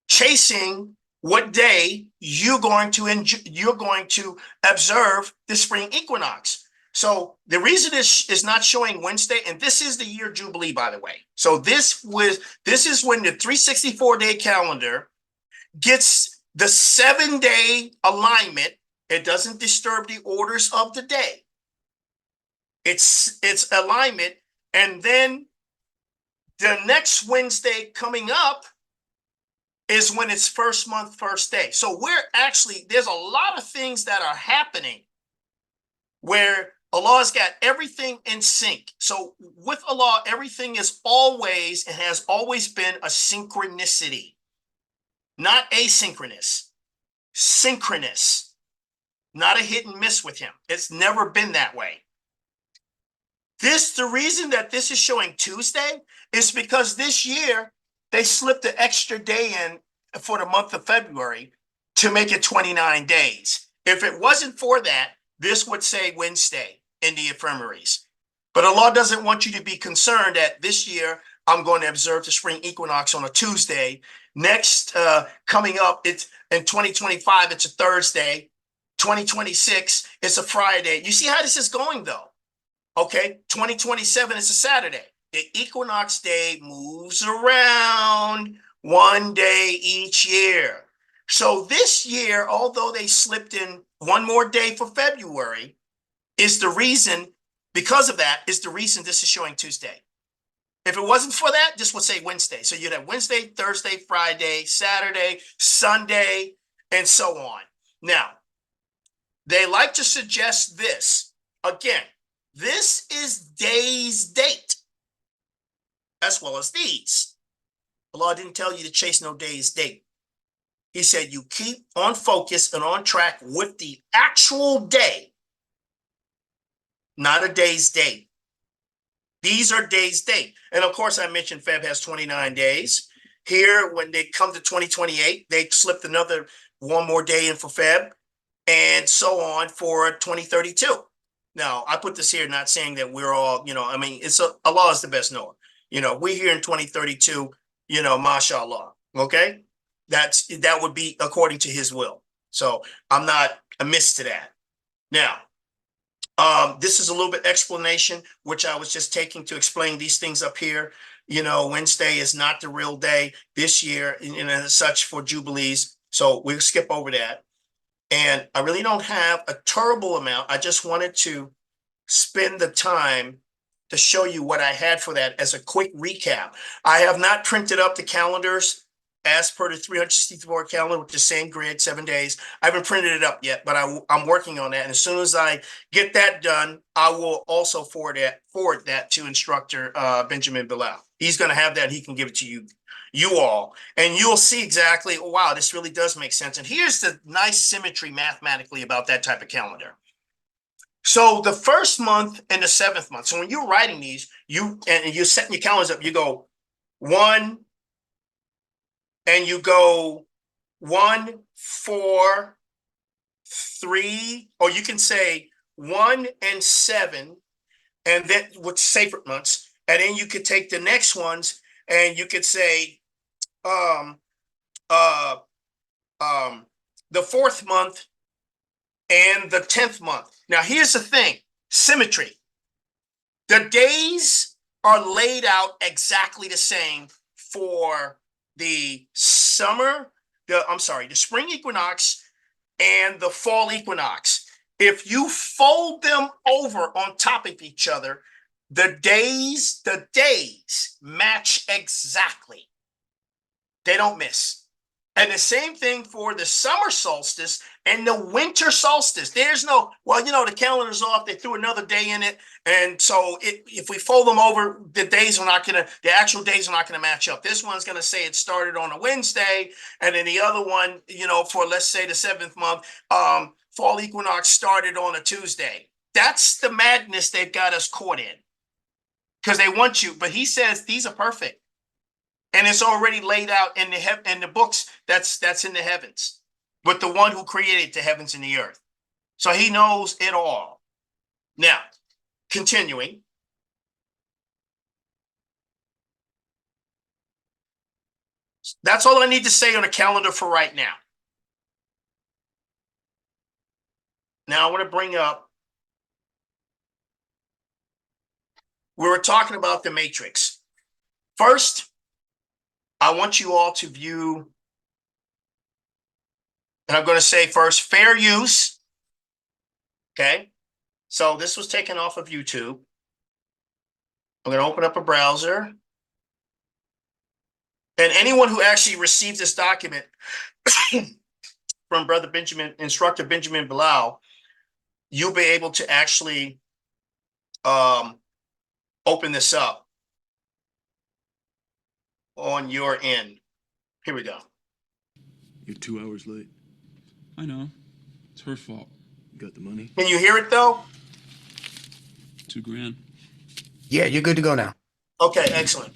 chasing what day you're going to observe the spring equinox. So the reason this is not showing Wednesday, and this is the year Jubilee, by the way. So this is when the 364-day calendar gets the 7-day alignment. It doesn't disturb the orders of the day. It's alignment. And then the next Wednesday coming up is when it's first month, first day. So there's a lot of things that are happening where Allah's got everything in sync. So with Allah, everything is always and has always been a synchronicity, not asynchronous, synchronous, not a hit and miss with him. It's never been that way. The reason that this is showing Tuesday is because this year they slipped an extra day in for the month of February to make it 29 days. If it wasn't for that, this would say Wednesday in the infirmaries. But Allah doesn't want you to be concerned that this year I'm going to observe the spring equinox on a Tuesday. Next, coming up, it's in 2025, it's a Thursday. 2026, it's a Friday. You see how this is going though? Okay, 2027 is a Saturday. The equinox day moves around 1 day each year. So this year, although they slipped in 1 more day for February, because of that, is the reason this is showing Tuesday. If it wasn't for that, this would say Wednesday. So you'd have Wednesday, Thursday, Friday, Saturday, Sunday, and so on. Now, they like to suggest this. Again, this is day's date, as well as these. Allah didn't tell you to chase no day's date. He said you keep on focus and on track with the actual day, not a day's date. These are day's date. And of course, I mentioned Feb has 29 days. Here, when they come to 2028, they slipped another 1 more day in for Feb, and so on for 2032. Now, I put this here not saying that we're all, I mean, Allah is the best knower. We're here in 2032, mashallah. Okay. That would be according to his will. So I'm not amiss to that. Now, this is a little bit explanation, which I was just taking to explain these things up here. Wednesday is not the real day this year, and as such for Jubilees. So we'll skip over that. And I really don't have a terrible amount. I just wanted to spend the time to show you what I had for that as a quick recap. I have not printed up the calendars as per the 364 calendar with the same grid, 7 days. I haven't printed it up yet, but I'm working on that. And as soon as I get that done, I will also forward that to Instructor Benjamin Bilal. He's going to have that. He can give it to you all, and you'll see exactly, oh, wow, this really does make sense. And here's the nice symmetry mathematically about that type of calendar. So the first month and the 7th month. So when you're writing these, you're setting your calendars up, you go 1, and you go 1, 4, 3, or you can say 1 and 7, and then with sacred months, and then you could take the next ones and you could say the 4th month and the 10th month. Now here's the thing, symmetry. The days are laid out exactly the same for the the spring equinox and the fall equinox. If you fold them over on top of each other, the days match exactly. They don't miss. And the same thing for the summer solstice and the winter solstice. There's no, well, the calendar's off. They threw another day in it. And so if we fold them over, the actual days are not going to match up. This one's going to say it started on a Wednesday. And then the other one, for let's say the 7th month, fall equinox started on a Tuesday. That's the madness they've got us caught in. Because they want you. But he says these are perfect. And it's already laid out in the books that's in the heavens with the one who created the heavens and the earth. So he knows it all. Now, continuing. That's all I need to say on the calendar for right now. Now I want to bring up, we were talking about the matrix. First, I want you all to view, and I'm going to say first, fair use. Okay. So this was taken off of YouTube. I'm going to open up a browser. And anyone who actually received this document from Instructor Benjamin Bilal, you'll be able to actually open this up on your end. Here we go. You're 2 hours late. I know. It's her fault. You got the money? Can you hear it though? $2,000. Yeah, you're good to go now. Okay, excellent.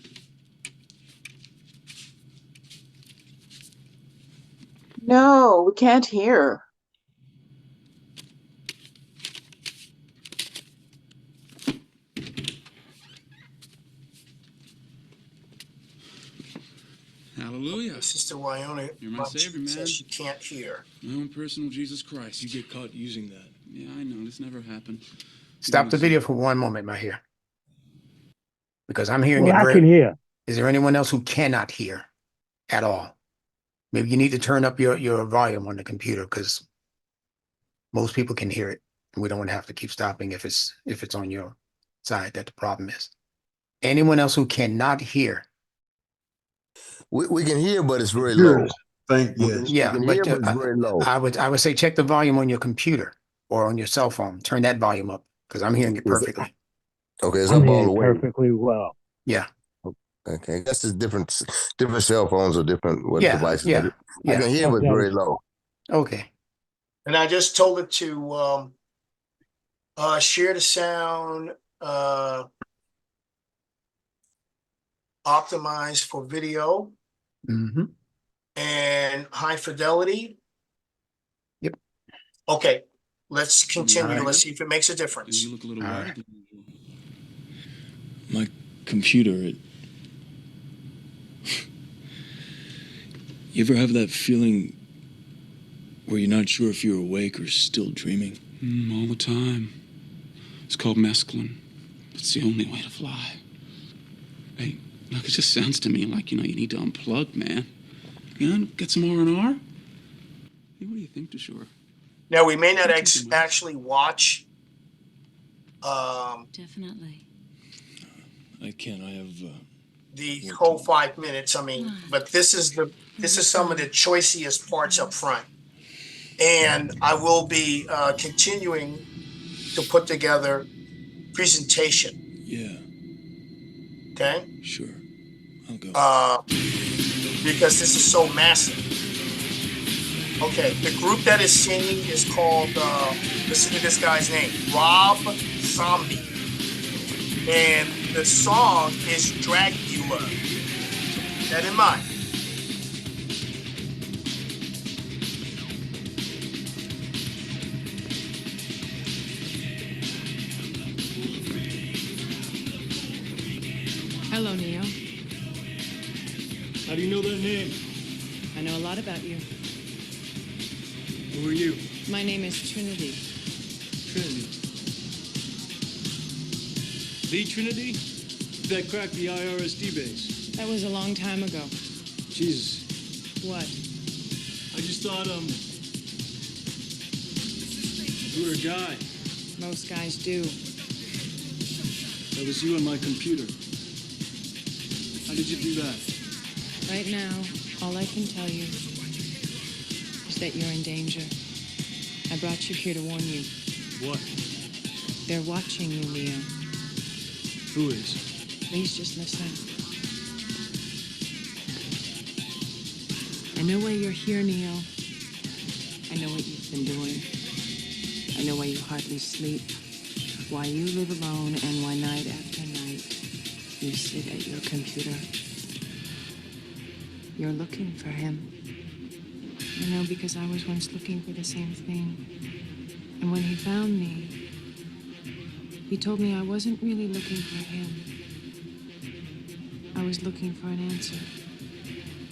No, we can't hear. Hallelujah. Sister Wyona, You're my savior, man. says she can't hear. My own personal Jesus Christ. You get caught using that. Yeah, I know. This never happened. Stop the video for one moment, my here. Because I'm hearing Well, it I very. can hear. Is there anyone else who cannot hear at all? Maybe you need to turn up your volume on the computer, because most people can hear it, and we don't have to keep stopping if it's on your side that the problem is. Anyone else who cannot hear? We can hear, but it's very low. Thank you. Yeah, We can but hear, but it's very low. I would say check the volume on your computer or on your cell phone. Turn that volume up, because I'm hearing it perfectly. Okay, it's I'm up all hearing the way. perfectly well. Yeah. Okay, I guess it's different cell phones or different Yeah, devices. yeah, I can hear, but it's very low. Okay. And I just told it to share the sound, optimize for video, Mm-hmm. and high fidelity. Yep. Okay, Let's continue. Alright. Let's see if it makes a difference. You look a little All whiter right. than usual. My computer, you ever have that feeling where you're not sure if you're awake or still dreaming? All the time. It's called mescaline. It's the only way to fly. Hey, look, it just sounds to me like, you need to unplug, man. Get some R&R. Hey, what do you think, Deshore? Now, we may not Don't take too much. actually watch. Definitely. I can't. I have. The What whole to- 5 minutes. I mean, but this is some of the choicest parts up front. And I will be continuing to put together presentation. Yeah, Okay. sure. I'll go. Because this is so massive. Okay, the group that is singing is called, listen to this guy's name, Rob Zombie. And the song is Dragula. Keep that in mind. Hello, Neo. How do you know that name? I know a lot about you. Who are you? My name is Trinity. Trinity. The Trinity? That cracked the IRSD base. That was a long time ago. Jesus. What? I just thought, you were a guy. Most guys do. That was you on my computer. How did you do that? Right now, all I can tell you is that you're in danger. I brought you here to warn you. What? They're watching you, Neo. Who is? Please just listen. I know why you're here, Neo. I know what you've been doing. I know why you hardly sleep, why you live alone, and why night after night you sit at your computer. You're looking for him. I know because I was once looking for the same thing. And when he found me, he told me I wasn't really looking for him. I was looking for an answer.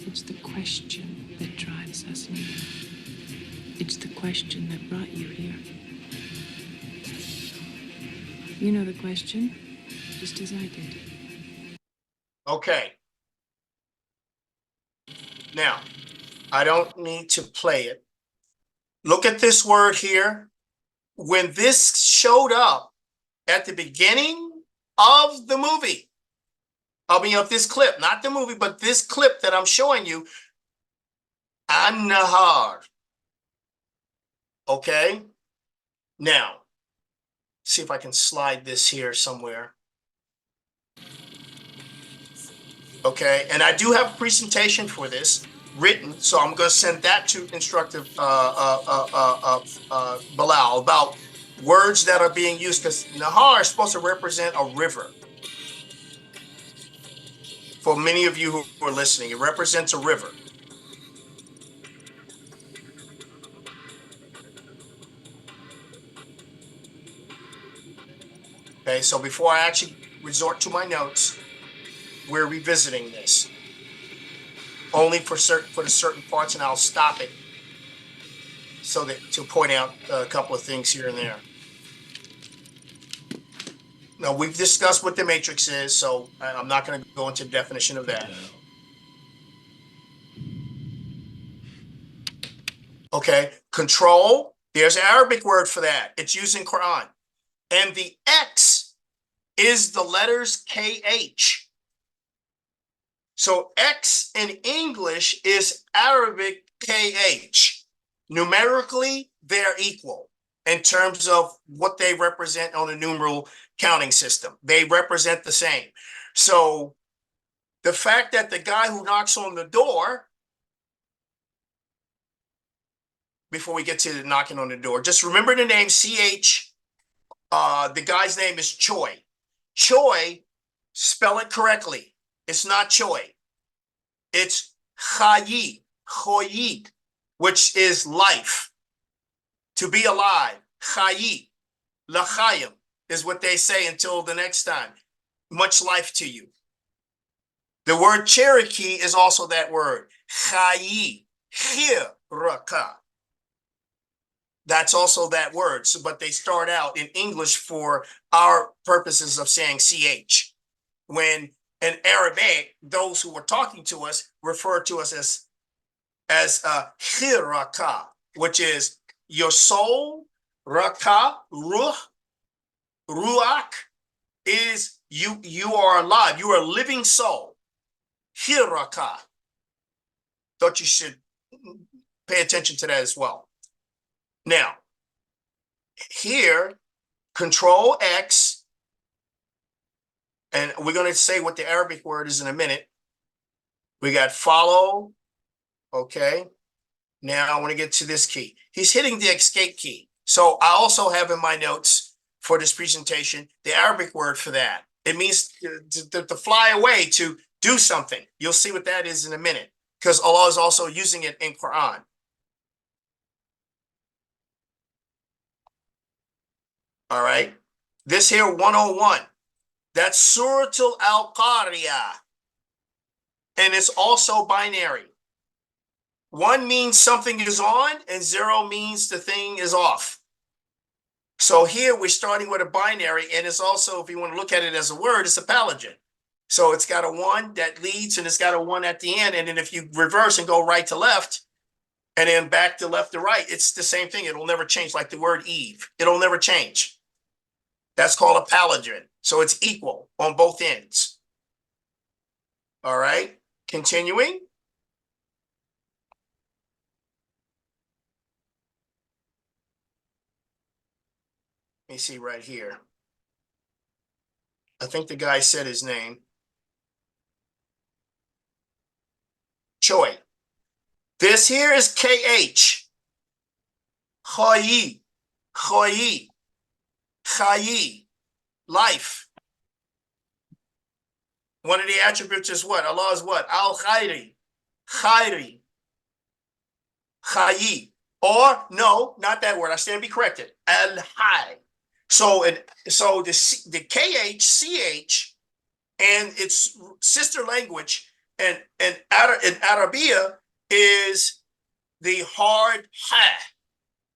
It's the question that drives us, Neo. It's the question that brought you here. You know the question, just as I did. Okay. Now, I don't need to play it. Look at this word here. When this showed up at the beginning of the movie, of this clip, not the movie, but this clip that I'm showing you, An-Nahar. Okay? Now, see if I can slide this here somewhere. Okay, and I do have a presentation for this written, so I'm going to send that to Instructor Bilal about words that are being used, because Nahar is supposed to represent a river. For many of you who are listening, it represents a river. Okay, so before I actually resort to my notes, we're revisiting this only for the certain parts, and I'll stop it so that to point out a couple of things here and there. Now, we've discussed what the matrix is, so I'm not going to go into the definition of that. Okay, control, there's an Arabic word for that. It's used in Quran. And the X is the letters KH. So X in English is Arabic KH. Numerically, they're equal in terms of what they represent on a numeral counting system. They represent the same. So the fact that the guy who knocks on the door, before we get to the knocking on the door, just remember the name CH. The guy's name is Choi. Choi, spell it correctly. It's not Choi. It's Chayit, Choyit, which is life, to be alive. Chayi, L'chaim is what they say until the next time. Much life to you. The word Cherokee is also that word. Chayi, Chiraka. That's also that word. So, but they start out in English for our purposes of saying CH. When in Arabic, those who were talking to us refer to us as Chiraka, which is your soul, Raka, Ruh, Ruach, is you are alive. You are a living soul. Hiraka. Thought you should pay attention to that as well. Now, here, Control X, and we're going to say what the Arabic word is in a minute. We got follow. Okay. Now I want to get to this key. He's hitting the escape key. So I also have in my notes for this presentation the Arabic word for that. It means to fly away, to do something. You'll see what that is in a minute, because Allah is also using it in Quran. All right. This here 101. That's Suratul Al-Qariyah. And it's also binary. 1 means something is on, and 0 means the thing is off. So here we're starting with a binary, and it's also, if you want to look at it as a word, it's a palagon. So it's got a 1 that leads, and it's got a 1 at the end. And then if you reverse and go right to left, and then back to left to right, it's the same thing. It'll never change, like the word Eve. It'll never change. That's called a palagon. So it's equal on both ends. All right, continuing. Let me see right here. I think the guy said his name. Choi. This here is KH. Chayi. Chayi. Chayi. Life. One of the attributes is what? Allah is what? Al-Khairi. Khairi. Chayi. Or, no, not that word. I stand to be corrected. Al-Hay. So the KH, CH, and its sister language in Arabia is the hard ha,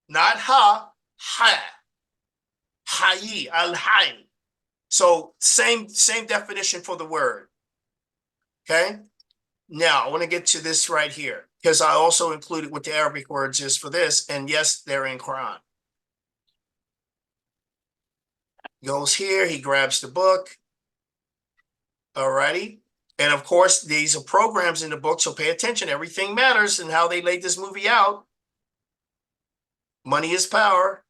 not ha, ha, hayi, al-hay. So same definition for the word. Okay. Now I want to get to this right here, because I also included what the Arabic words is for this, and yes, they're in Quran. Goes here, he grabs the book. All righty. And of course, these are programs in the book, so pay attention. Everything matters in how they laid this movie out. Money is power.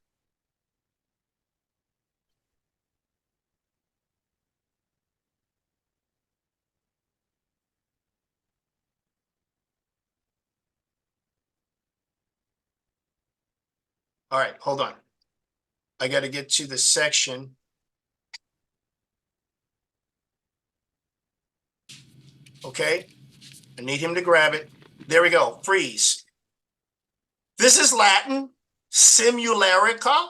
All right, hold on. I got to get to the section. Okay, I need him to grab it. There we go, freeze. This is Latin, simularica,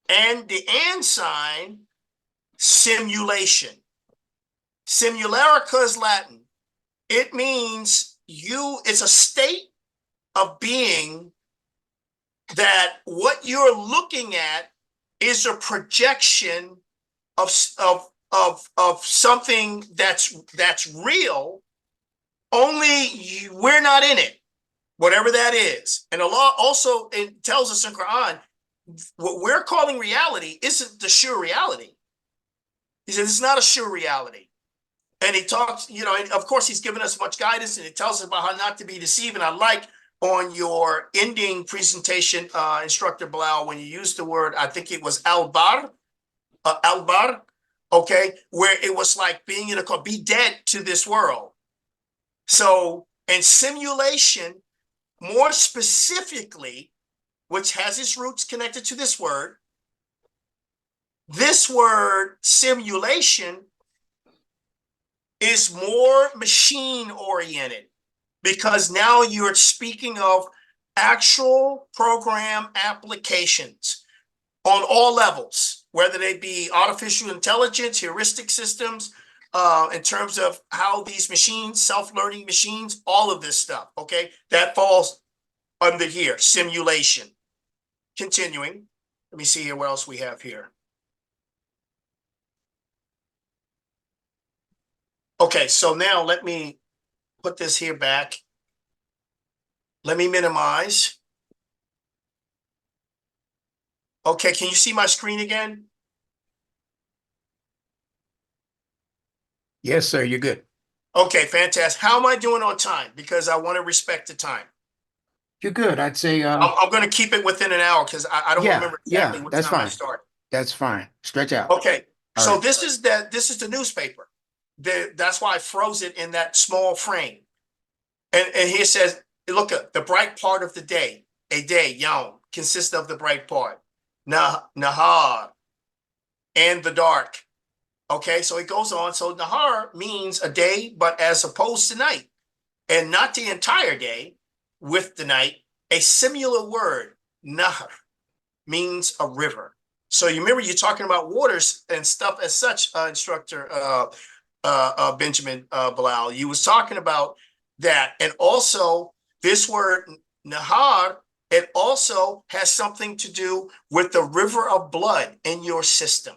and the and sign, simulation. Simularica is Latin. It means it's a state of being that what you're looking at is a projection of something that's real, only we're not in it, whatever that is. And Allah also tells us in Quran, what we're calling reality isn't the sure reality. He said it's not a sure reality. And he talks, and of course he's given us much guidance, and he tells us about how not to be deceived. And I like on your ending presentation, Instructor Bilal, when you used the word, I think it was albar, okay, where it was like being in a car, be dead to this world. So, and simulation, more specifically, which has its roots connected to this word simulation is more machine oriented, because now you're speaking of actual program applications. on all levels, whether they be artificial intelligence, heuristic systems, in terms of how these machines, self-learning machines, all of this stuff, okay? That falls under here, simulation. Continuing, let me see here what else we have here. Okay, so now let me put this here back. Let me minimize. Okay, can you see my screen again? Yes, sir, you're good. Okay, fantastic. How am I doing on time? Because I want to respect the time. You're good. I'd say, I'm going to keep it within an hour because I don't yeah, remember exactly yeah, what that's time I fine. start. That's fine. Stretch out. Okay, All so right. this is the newspaper. That's why I froze it in that small frame. And here says, look at the bright part of the day. A day, yom, consists of the bright part. Nahar, and the dark. Okay, so it goes on. So Nahar means a day, but as opposed to night, and not the entire day with the night. A similar word, Nahar, means a river. So you remember you're talking about waters and stuff as such, Instructor Benjamin Bilal. You was talking about that, and also this word Nahar. It also has something to do with the river of blood in your system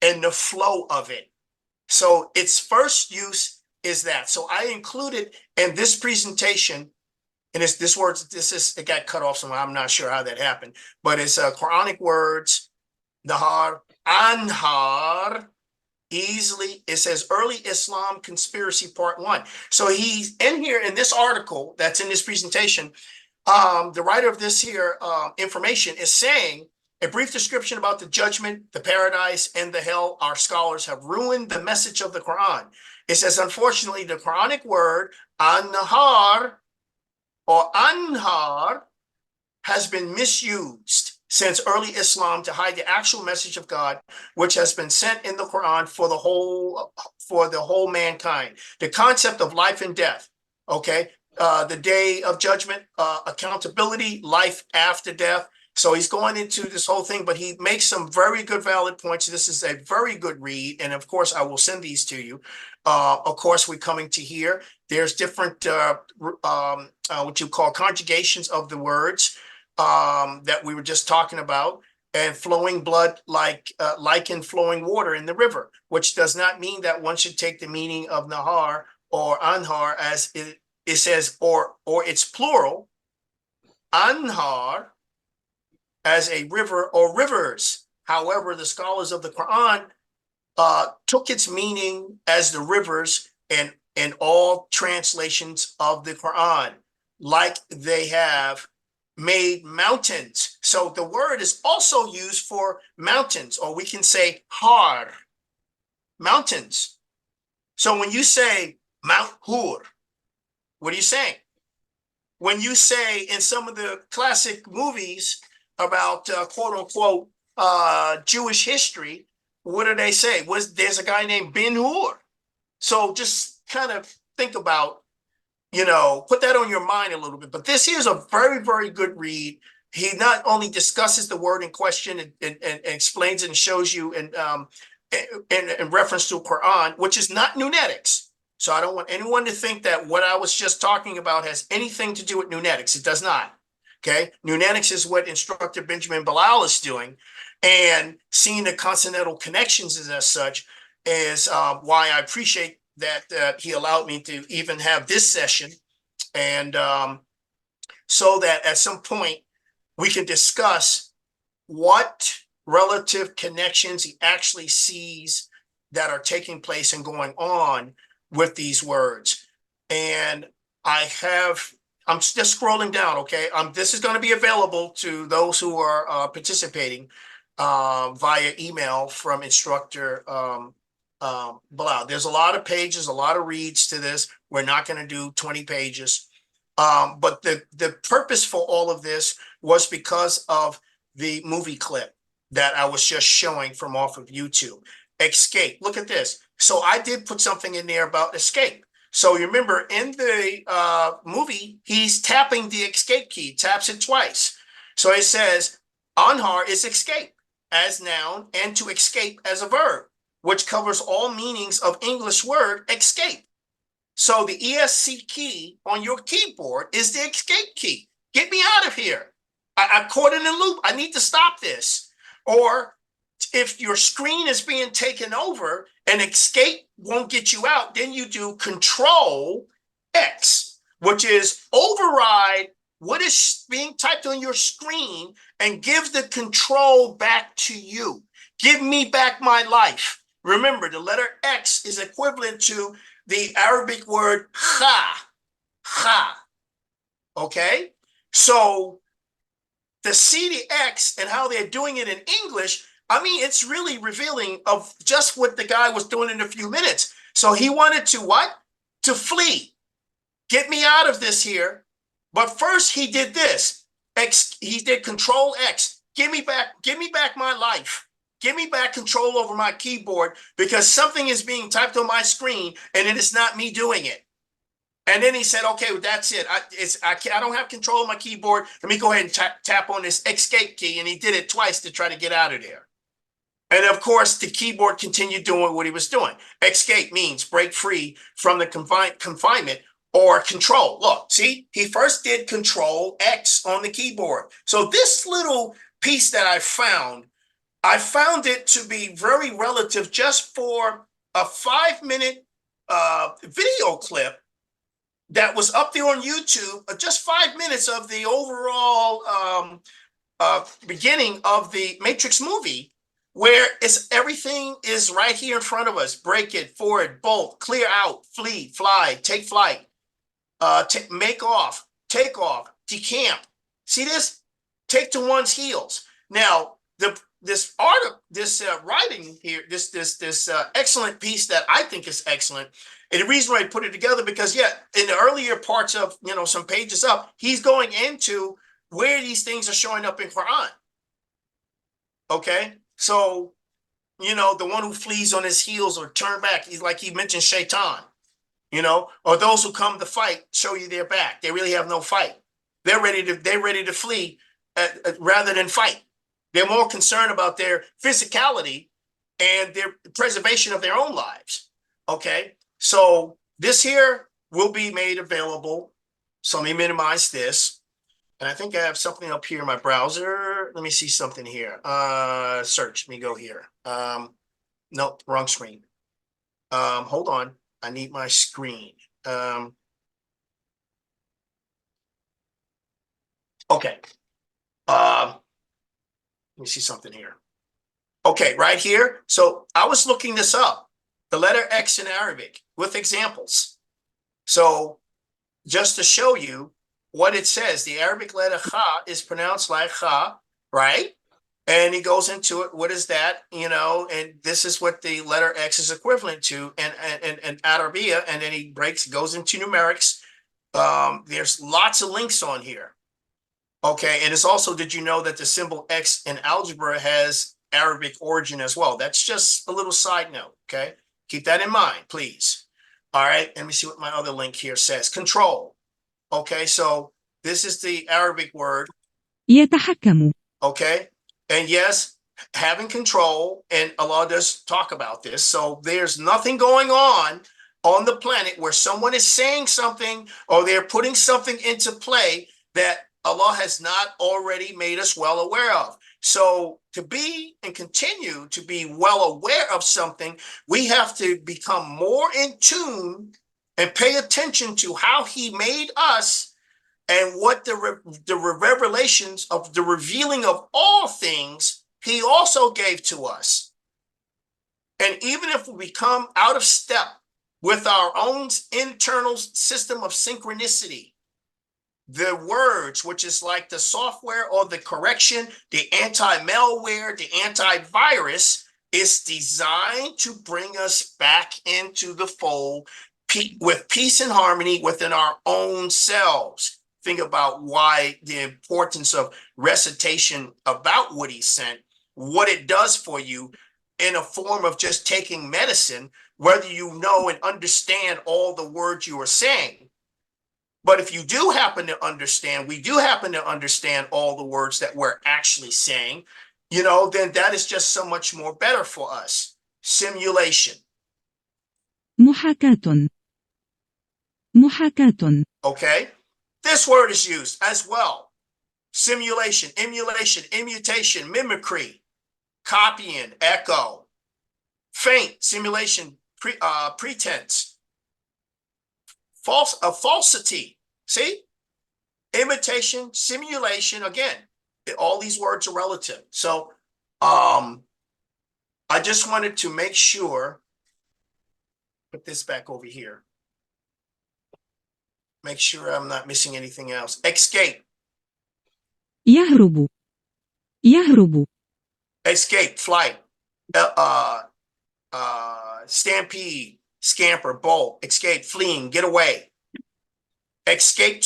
and the flow of it. So its first use is that. So I included in this presentation, and it's this word, it got cut off somewhere. I'm not sure how that happened, but it's Quranic words, Nahar, Anhar, easily. It says early Islam conspiracy part 1. So he's in here in this article that's in this presentation. The writer of this here information is saying a brief description about the judgment, the paradise, and the hell. Our scholars have ruined the message of the Quran. It says, unfortunately, the Quranic word an-nahar or anhar has been misused since early Islam to hide the actual message of God, which has been sent in the Quran for the whole mankind. The concept of life and death, okay? The day of judgment, accountability, life after death. So he's going into this whole thing, but he makes some very good, valid points. This is a very good read. And of course, I will send these to you. Of course, we're coming to here. There's different, what you call conjugations of the words that we were just talking about, and flowing blood like in flowing water in the river, which does not mean that one should take the meaning of Nahar or Anhar as it says, or it's plural, Anhar, as a river or rivers. However, the scholars of the Quran took its meaning as the rivers in all translations of the Quran, like they have made mountains. So the word is also used for mountains, or we can say har, mountains. So when you say Mount Hur, what are you saying? When you say in some of the classic movies about quote unquote Jewish history, what do they say? There's a guy named Ben Hur. So just kind of think about, put that on your mind a little bit. But this here is a very, very good read. He not only discusses the word in question and explains it and shows you in reference to Quran, which is not NuNetics. So I don't want anyone to think that what I was just talking about has anything to do with NuNetics. It does not. Okay. NuNetics is what Instructor Benjamin Bilal is doing, and seeing the consonantal connections as such is why I appreciate that he allowed me to even have this session. And so that at some point we can discuss what relative connections he actually sees that are taking place and going on with these words. And I'm just scrolling down, okay? This is going to be available to those who are participating via email from Instructor Bilal. There's a lot of pages, a lot of reads to this. We're not going to do 20 pages. But the purpose for all of this was because of the movie clip that I was just showing from off of YouTube. Escape. Look at this. So I did put something in there about escape. So you remember in the movie, he's tapping the escape key, taps it twice. So it says, Anhar is escape as noun and to escape as a verb, which covers all meanings of English word escape. So the ESC key on your keyboard is the escape key. Get me out of here. I'm caught in a loop. I need to stop this. Or if your screen is being taken over and escape won't get you out, then you do Control X, which is override what is being typed on your screen and give the control back to you. Give me back my life. Remember, the letter X is equivalent to the Arabic word ha. Okay? So the CDX and how they're doing it in English, I mean, it's really revealing of just what the guy was doing in a few minutes. So he wanted to what? To flee. Get me out of this here. But first he did this. He did Control X. Give me back my life. Give me back control over my keyboard because something is being typed on my screen and it is not me doing it. And then he said, okay, well, that's it. I don't have control of my keyboard. Let me go ahead and tap on this escape key. And he did it twice to try to get out of there. And of course, the keyboard continued doing what he was doing. Escape means break free from the confinement or control. Look, see, he first did Control X on the keyboard. So this little piece that I found it to be very relative just for a 5-minute video clip that was up there on YouTube, just 5 minutes of the overall beginning of the Matrix movie, where everything is right here in front of us. Break it, forward, bolt, clear out, flee, fly, take flight, make off, take off, decamp. See this? Take to one's heels. Now, this writing here, this excellent piece that I think is excellent. And the reason why I put it together because in the earlier parts of some pages up, he's going into where these things are showing up in Quran. Okay, so the one who flees on his heels or turn back, he's like he mentioned Shaitan, or those who come to fight show you their back. They really have no fight. They're ready to flee rather than fight. They're more concerned about their physicality and their preservation of their own lives. Okay, so this here will be made available. So let me minimize this. And I think I have something up here in my browser. Let me see something here. Search, let me go here. Nope, wrong screen. Hold on, I need my screen. Okay. Let me see something here. Okay, right here. So I was looking this up, the letter X in Arabic with examples. So just to show you what it says, the Arabic letter Kha is pronounced like Kha, right? And he goes into it. What is that? And this is what the letter X is equivalent to and Arabia. And then he goes into numerics. There's lots of links on here. Okay, and it's also, did you know that the symbol X in algebra has Arabic origin as well? That's just a little side note, okay? Keep that in mind, please. All right, let me see what my other link here says. Control. Okay, so this is the Arabic word. يتحكم. Okay, and yes, having control, and Allah does talk about this. So there's nothing going on the planet where someone is saying something or they're putting something into play that Allah has not already made us well aware of. So to be and continue to be well aware of something, we have to become more in tune and pay attention to how he made us and what the revelations of the revealing of all things he also gave to us. And even if we become out of step with our own internal system of synchronicity, the words, which is like the software or the correction, the anti-malware, the antivirus, is designed to bring us back into the fold with peace and harmony within our own selves. Think about why the importance of recitation about what he sent, what it does for you in a form of just taking medicine, whether you know and understand all the words you are saying. But if you do happen to understand, we do happen to understand all the words that we're actually saying, you know, then that is just so much more better for us. Simulation. محاكاة. محاكاة. Okay. This word is used as well. Simulation, emulation, immutation, mimicry, copying, echo, feint, simulation, pretense, falsity. See? Imitation, simulation, again, all these words are relative. So I just wanted to make sure, put this back over here. Make sure I'm not missing anything else. Escape. يهرب. يهرب. Escape, flight, stampede, scamper, bolt, escape, fleeing, get away. Escape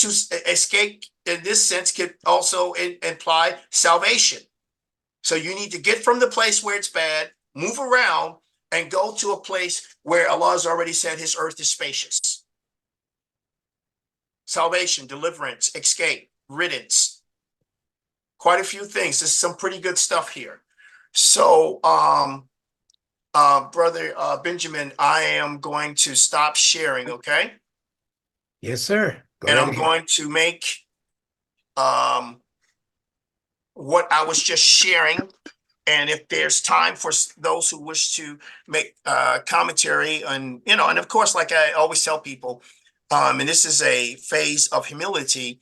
in this sense could also imply salvation. So you need to get from the place where it's bad, move around, and go to a place where Allah has already said his earth is spacious. Salvation, deliverance, escape, riddance. Quite a few things. There's some pretty good stuff here. So, Brother Benjamin, I am going to stop sharing, okay? Yes, sir. Go And right I'm ahead. going to make what I was just sharing. And if there's time for those who wish to make commentary and, you know, and of course, like I always tell people, and this is a phase of humility,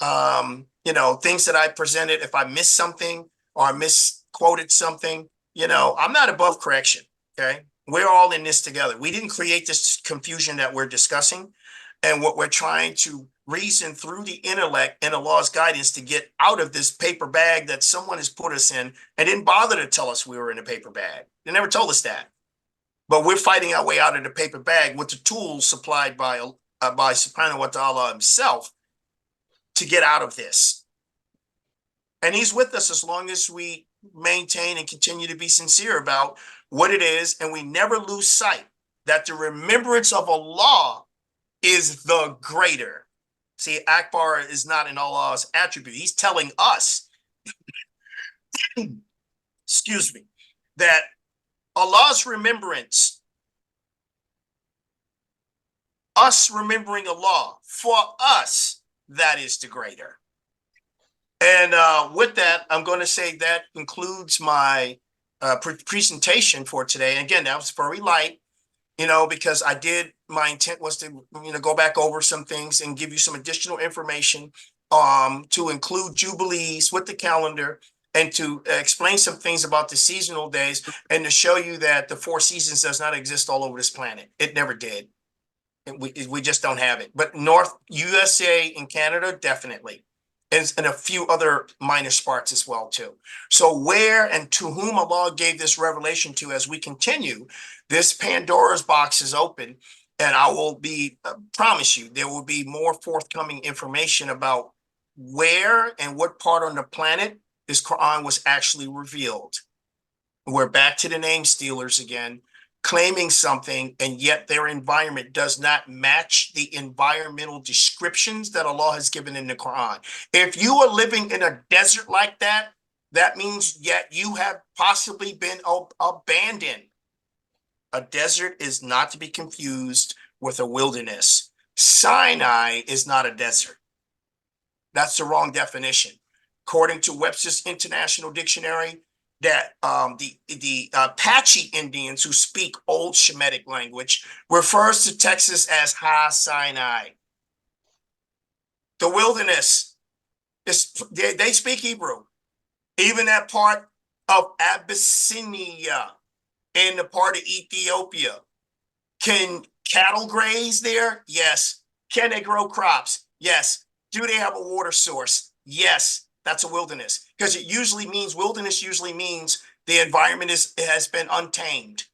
you know, things that I presented, if I missed something or I misquoted something, you know, I'm not above correction, okay? We're all in this together. We didn't create this confusion that we're discussing. And what we're trying to reason through the intellect and Allah's guidance to get out of this paper bag that someone has put us in and didn't bother to tell us we were in a paper bag. They never told us that. But we're fighting our way out of the paper bag with the tools supplied by Subhanahu wa Ta'ala himself to get out of this. And he's with us as long as we maintain and continue to be sincere about what it is. And we never lose sight that the remembrance of Allah is the greater. See, Akbar is not in Allah's attribute. He's telling us, excuse me, that Allah's remembrance, us remembering Allah, for us, that is the greater. And with that, I'm going to say that concludes my presentation for today. And again, that was very light, you know, because my intent was to, you know, go back over some things and give you some additional information to include Jubilees with the calendar and to explain some things about the seasonal days and to show you that the 4 seasons does not exist all over this planet. It never did. We just don't have it. But North USA and Canada, definitely. And a few other minor spots as well, too. So where and to whom Allah gave this revelation to as we continue, this Pandora's box is open. And I will promise you, there will be more forthcoming information about where and what part on the planet this Quran was actually revealed. We're back to the name stealers again, claiming something, and yet their environment does not match the environmental descriptions that Allah has given in the Quran. If you are living in a desert like that, that means yet you have possibly been abandoned. A desert is not to be confused with a wilderness. Sinai is not a desert. That's the wrong definition. According to Webster's International Dictionary, that the Apache Indians who speak Old Shemitic language refers to Texas as Ha Sinai. The wilderness they speak Hebrew. Even that part of Abyssinia in the part of Ethiopia. Can cattle graze there? Yes. Can they grow crops? Yes. Do they have a water source? Yes. That's a wilderness, because wilderness usually means the environment has been untamed.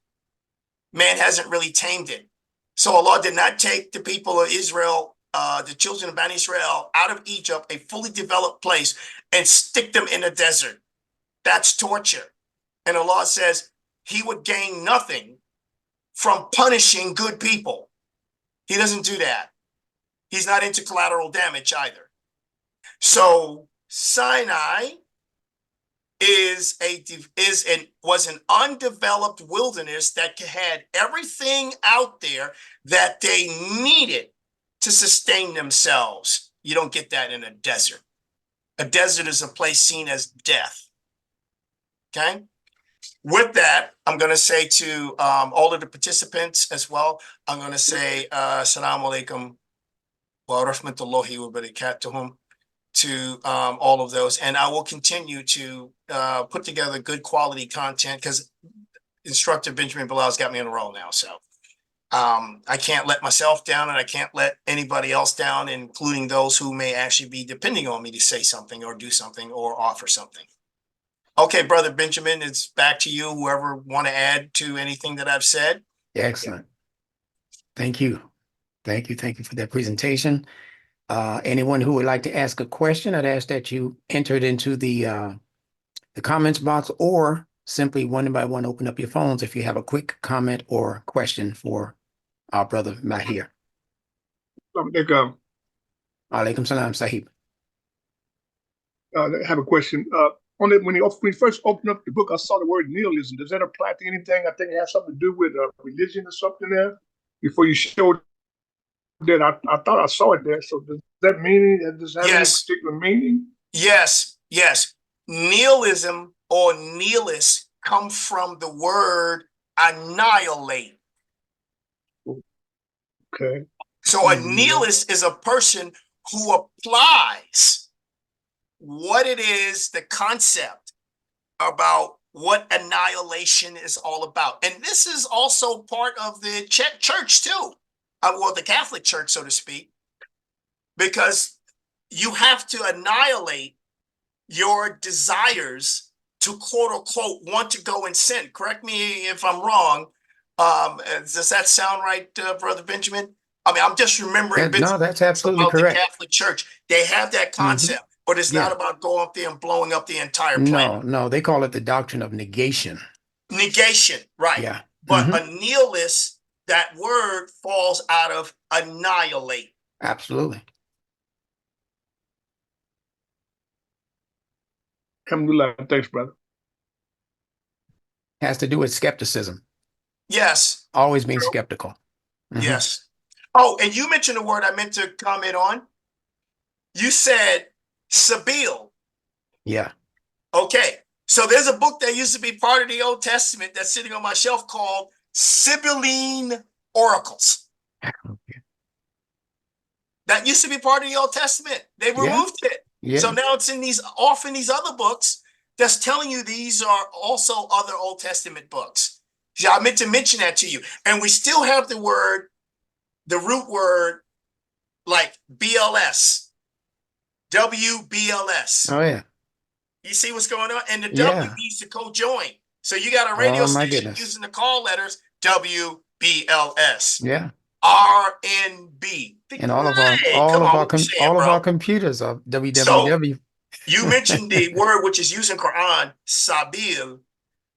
Man hasn't really tamed it. So Allah did not take the people of Israel, the children of Bani Israel, out of Egypt, a fully developed place, and stick them in a desert. That's torture. And Allah says he would gain nothing from punishing good people. He doesn't do that. He's not into collateral damage either. So Sinai was an undeveloped wilderness that had everything out there that they needed to sustain themselves. You don't get that in a desert. A desert is a place seen as death. Okay. With that, I'm going to say to all of the participants as well, I'm going to say Assalamu alaikum wa rahmatullahi wa barakatuhum to all of those. And I will continue to put together good quality content because Instructor Benjamin Bilal's got me on a roll now. So I can't let myself down and I can't let anybody else down, including those who may actually be depending on me to say something or do something or offer something. Okay, Brother Benjamin, it's back to you. Whoever want to add to anything that I've said. Excellent. Thank you. Thank you. Thank you for that presentation. Anyone who would like to ask a question, I'd ask that you enter it into the comments box or simply one by one open up your phones if you have a quick comment or question for our brother Mahir. Alaikum salam, Sahib. I have a question. When you first opened up the book, I saw the word nihilism. Does that apply to anything? I think it has something to do with religion or something there. Before you showed that, I thought I saw it there. So does that mean, does that have any particular meaning? Yes, yes. Nihilism or nihilist come from the word annihilate. Okay. So a nihilist is a person who applies what it is, the concept about what annihilation is all about. And this is also part of the church too. Well, the Catholic Church, so to speak, because you have to annihilate your desires to quote unquote want to go and sin. Correct me if I'm wrong. Does that sound right, Brother Benjamin? I mean, I'm just remembering No, that's absolutely correct. The Catholic Church. They have that concept, but it's not about going up there and blowing up the entire planet. No, they call it the doctrine of negation. Negation, right. Yeah. But a nihilist, that word falls out of annihilate. Absolutely. Alhamdulillah. Thanks, brother. Has to do with skepticism. Yes. Always being skeptical. Yes. Oh, and you mentioned a word I meant to comment on. You said Sabil. Yeah. Okay. So there's a book that used to be part of the Old Testament that's sitting on my shelf called Sibylline Oracles. Okay. That used to be part of the Old Testament. They removed it. Yeah. So now it's in these other books that's telling you these are also other Old Testament books. Yeah, I meant to mention that to you. And we still have the root word, like BLS, WBLS. Oh, yeah. You see what's going on? And the W needs to co-join. So you got a radio station using the call letters WBLS. Yeah. RNB. And all of our computers are www. So you mentioned the word which is used in Quran, Sabil.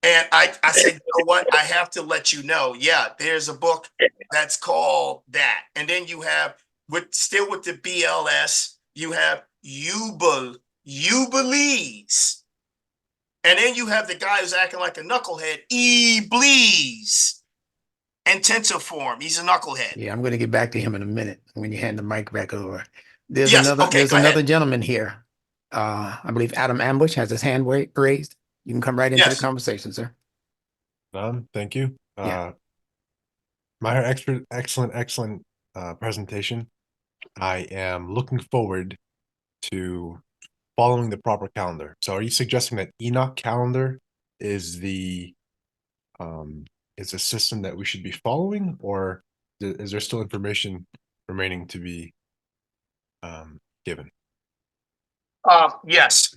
And I said, you know what? I have to let you know. Yeah, there's a book that's called that. And then you have, still with the BLS, you have Jubilees. And then you have the guy who's acting like a knucklehead, Iblis. Intensiform. He's a knucklehead. Yeah, I'm going to get back to him in a minute when you hand the mic back over. There's another gentleman here. I believe Adam Ambush has his hand raised. You can come right into the conversation, sir. Thank you. Yeah. Mahir, excellent presentation. I am looking forward to following the proper calendar. So are you suggesting that Enoch calendar is a system that we should be following, or is there still information remaining to be given? Yes.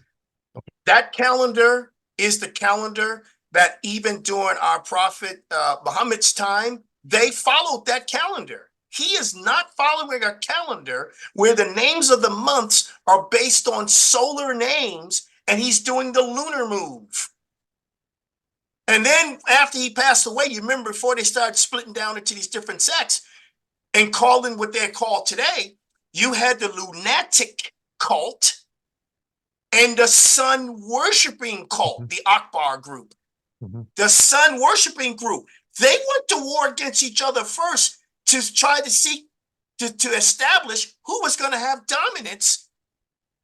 Okay. That calendar is the calendar that even during our Prophet Muhammad's time, they followed that calendar. He is not following a calendar where the names of the months are based on solar names, and he's doing the lunar move. And then after he passed away, you remember before they started splitting down into these different sects and calling what they're called today, you had the lunatic cult and the sun worshiping cult, the Akbar group. The sun worshiping group, they went to war against each other first to try to seek to establish who was going to have dominance,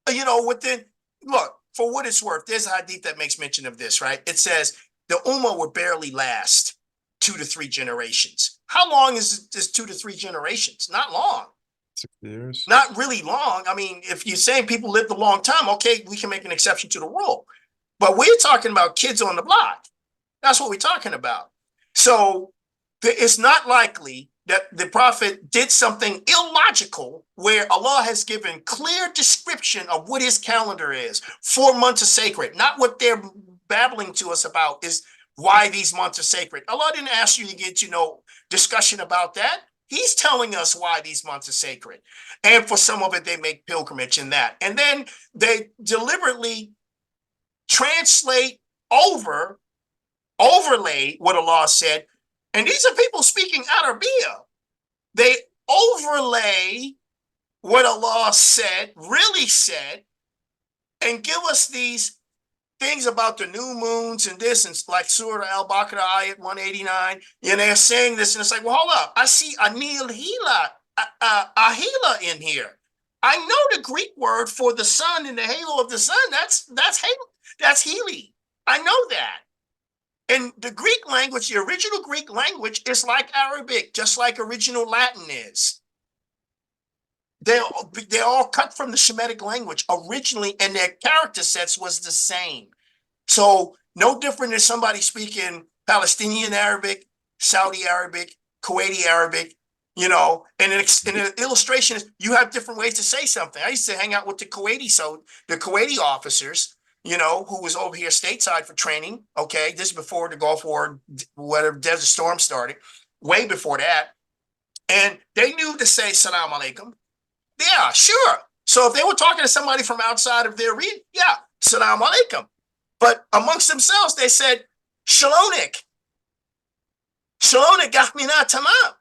within. Look, for what it's worth, there's a hadith that makes mention of this, right? It says the Ummah would barely last 2 to 3 generations. How long is this 2 to 3 generations? Not long. 6 years. Not really long. I mean, if you're saying people lived a long time, okay, we can make an exception to the rule. But we're talking about kids on the block. That's what we're talking about. So it's not likely that the prophet did something illogical where Allah has given clear description of what his calendar is. 4 months are sacred. Not what they're babbling to us about is why these months are sacred. Allah didn't ask you to get, discussion about that. He's telling us why these months are sacred. And for some of it, they make pilgrimage in that. And then they deliberately translate overlay what Allah said. And these are people speaking Arabiya. They overlay what Allah said, really said, and give us these things about the new moons and this, and like Surah Al-Baqarah, ayat 189. And they're saying this, and it's like, well, hold up. I see Anil Hila, Ahila in here. I know the Greek word for the sun and the halo of the sun. That's Heli. I know that. And the Greek language, the original Greek language is like Arabic, just like original Latin is. They're all cut from the Shemitic language originally, and their character sets was the same. So no different than somebody speaking Palestinian Arabic, Saudi Arabic, Kuwaiti Arabic, and an illustration is you have different ways to say something. I used to hang out with the Kuwaiti officers, who was over here stateside for training. Okay, this is before the Gulf War, whatever Desert Storm started, way before that. And they knew to say salam alaikum. Yeah, sure. So if they were talking to somebody from outside of their region, yeah, salam alaikum. But amongst themselves, they said, shalonik. Shalonik gahmina tamam.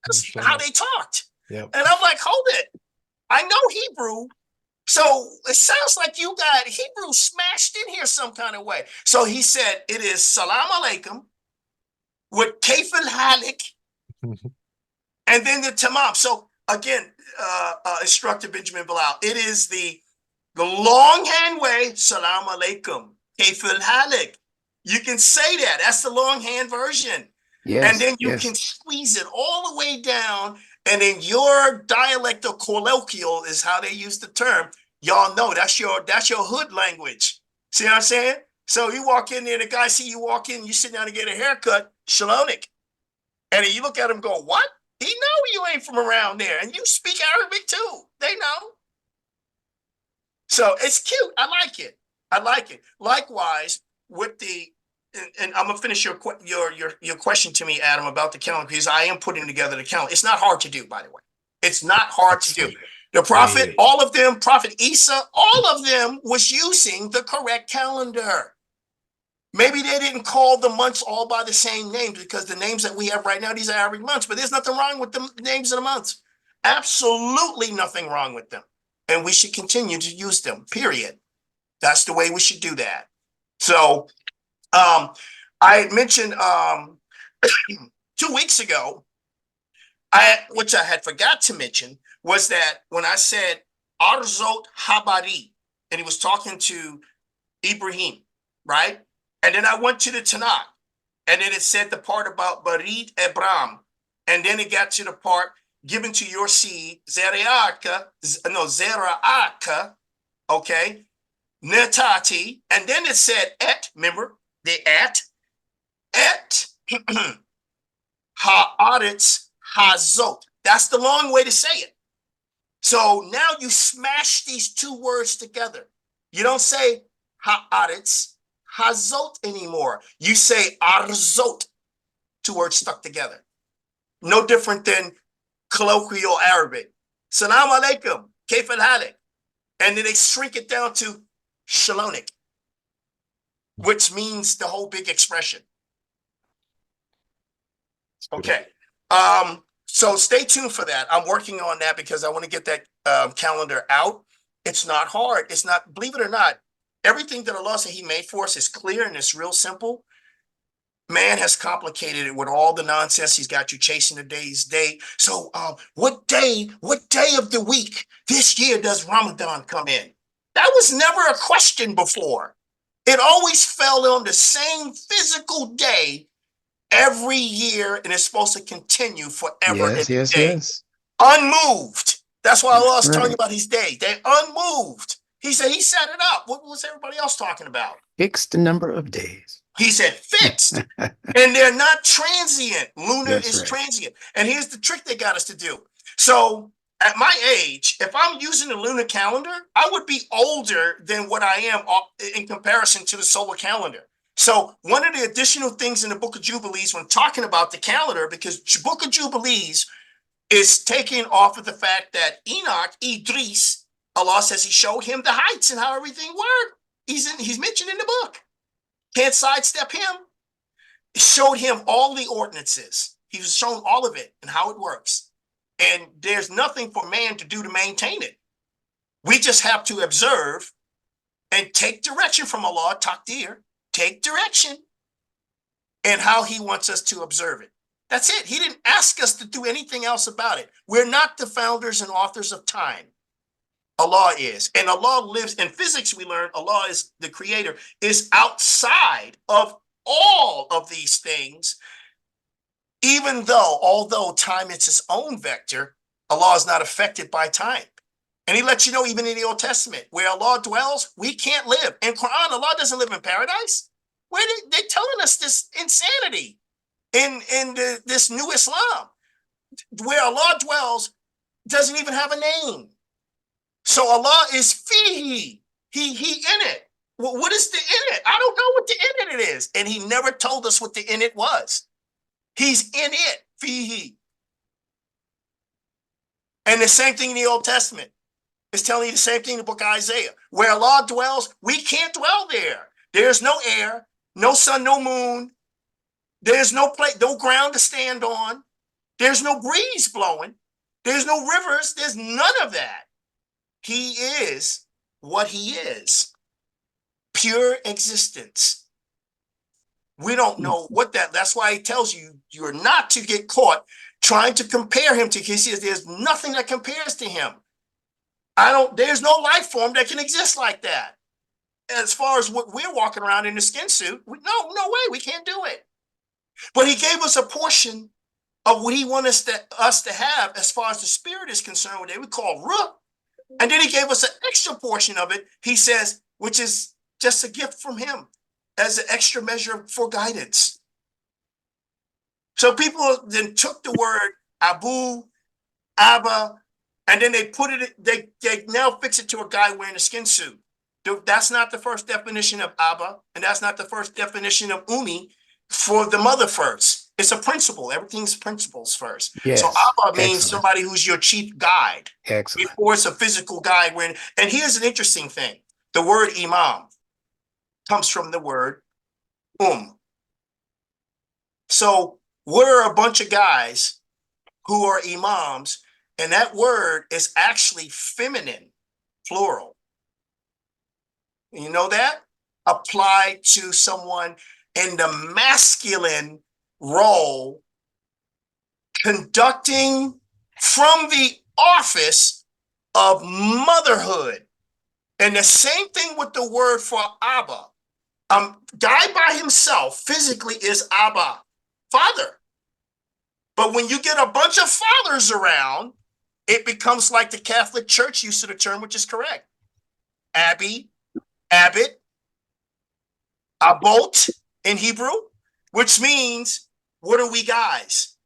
That's how they talked. Yep. And I'm like, hold it. I know Hebrew. So it sounds like you got Hebrew smashed in here some kind of way. So he said, it is salam alaikum with kafil halik and then the tamam. So again, Instructor Benjamin Bilal, it is the longhand way, salam alaikum, kafil halik. You can say that. That's the longhand version. Yes, and then you yes. can squeeze it all the way down. And then your dialect or colloquial is how they use the term. Y'all know that's your hood language. See what I'm saying? So you walk in there, the guy see you walk in, you sit down to get a haircut, shalonik. And then you look at him and go, what? He know you ain't from around there. And you speak Arabic too. They know. So it's cute. I like it. I like it. Likewise, with the, and I'm gonna finish your question to me, Adam, about the calendar, because I am putting together the calendar. It's not hard to do, by the way. It's not hard to do. The prophet, all of them, Prophet Isa, all of them was using the correct calendar. Maybe they didn't call the months all by the same names, because the names that we have right now, these are Arabic months, but there's nothing wrong with the names of the months. Absolutely nothing wrong with them. And we should continue to use them, period. That's the way we should do that. So I had mentioned 2 weeks ago, which I had forgot to mention, was that when I said Arzot Habari, and he was talking to Ibrahim, right? And then I went to the Tanakh, and then it said the part about Barit Ebram, and then it got to the part given to your seed, Zera'aka, okay, Netati, and then it said et, remember, the et ha'aretz hazot. That's the long way to say it. So now you smash these two words together. You don't say ha'aretz hazot anymore. You say arzot, two words stuck together. No different than colloquial Arabic. Salam alaikum, kayf al-halik. And then they shrink it down to shalonik, which means the whole big expression. Okay. So stay tuned for that. I'm working on that because I want to get that calendar out. It's not hard. It's not, believe it or not, everything that Allah said he made for us is clear and it's real simple. Man has complicated it with all the nonsense. He's got you chasing the day's day. So what day of the week this year does Ramadan come in? That was never a question before. It always fell on the same physical day every year, and it's supposed to continue forever and a day. Unmoved. That's why Allah is talking about his day. They're unmoved. He said he set it up. What was everybody else talking about? Fixed the number of days. He said fixed. And they're not transient. Lunar That's is right. transient. And here's the trick they got us to do. So at my age, if I'm using the lunar calendar, I would be older than what I am in comparison to the solar calendar. So one of the additional things in the Book of Jubilees when talking about the calendar, because Book of Jubilees is taking off of the fact that Enoch, Idris, Allah says he showed him the heights and how everything worked. He's mentioned in the book. Can't sidestep him. He showed him all the ordinances. He was shown all of it and how it works. And there's nothing for man to do to maintain it. We just have to observe and take direction from Allah, takdir, take direction and how he wants us to observe it. That's it. He didn't ask us to do anything else about it. We're not the founders and authors of time. Allah is. And Allah lives in physics. We learn Allah is the creator, is outside of all of these things. Even though, although time is its own vector, Allah is not affected by time. And he lets you know, even in the Old Testament, where Allah dwells, we can't live. In Quran, Allah doesn't live in paradise. Where they're telling us this insanity in this new Islam, where Allah dwells, doesn't even have a name. So Allah is fihi. He in it. Well, what is the in it? I don't know what the in it is. And he never told us what the in it was. He's in it, fihi. And the same thing in the Old Testament. It's telling you the same thing in the book of Isaiah. Where Allah dwells, we can't dwell there. There's no air, no sun, no moon. There's no place, no ground to stand on. There's no breeze blowing. There's no rivers. There's none of that. He is what he is. Pure existence. We don't know what that's why he tells you you're not to get caught trying to compare him to, he says there's nothing that compares to him. There's no life form that can exist like that. As far as what we're walking around in the skin suit, no way, we can't do it. But he gave us a portion of what he wants us to have as far as the spirit is concerned, what they would call ruh. And then he gave us an extra portion of it, he says, which is just a gift from him as an extra measure for guidance. So people then took the word Abu, Abba, and then they put it, they now fix it to a guy wearing a skin suit. That's not the first definition of Abba, and that's not the first definition of Umi for the mother first. It's a principle. Everything's principles first. Yes. So Abba means Excellent. somebody who's your chief guide. Excellent. Before it's a physical guide. And here's an interesting thing. The word imam comes from the word So we're a bunch of guys who are imams, and that word is actually feminine, plural. You know that? Applied to someone in the masculine role, conducting from the office of motherhood. And the same thing with the word for Abba. Guy by himself physically is Abba, father. But when you get a bunch of fathers around, it becomes like the Catholic Church use of the term, which is correct. Abbot, Abot in Hebrew, which means, what are we guys?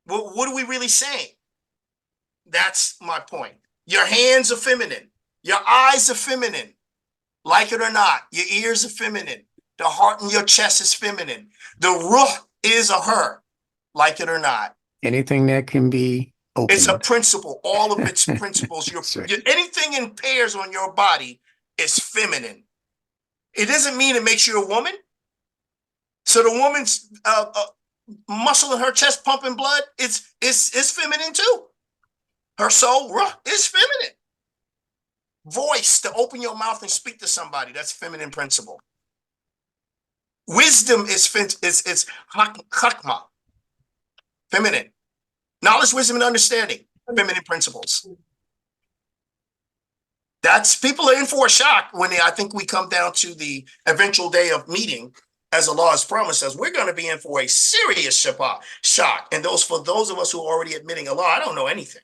What are we really saying? That's my point. Your hands are feminine. Your eyes are feminine. Like it or not, your ears are feminine. The heart in your chest is feminine. The ruh is a her, like it or not. Anything that can be opened. It's a principle. All of its principles. Anything in pairs on your body is feminine. It doesn't mean it makes you a woman. So the woman's muscle in her chest pumping blood, it's feminine too. Her soul is feminine. Voice, to open your mouth and speak to somebody, that's feminine principle. Wisdom is chakma, feminine. Knowledge, wisdom, and understanding, feminine principles. That's, people are in for a shock when I think we come down to the eventual day of meeting, as Allah has promised us. We're going to be in for a serious shock. And for those of us who are already admitting Allah, I don't know anything.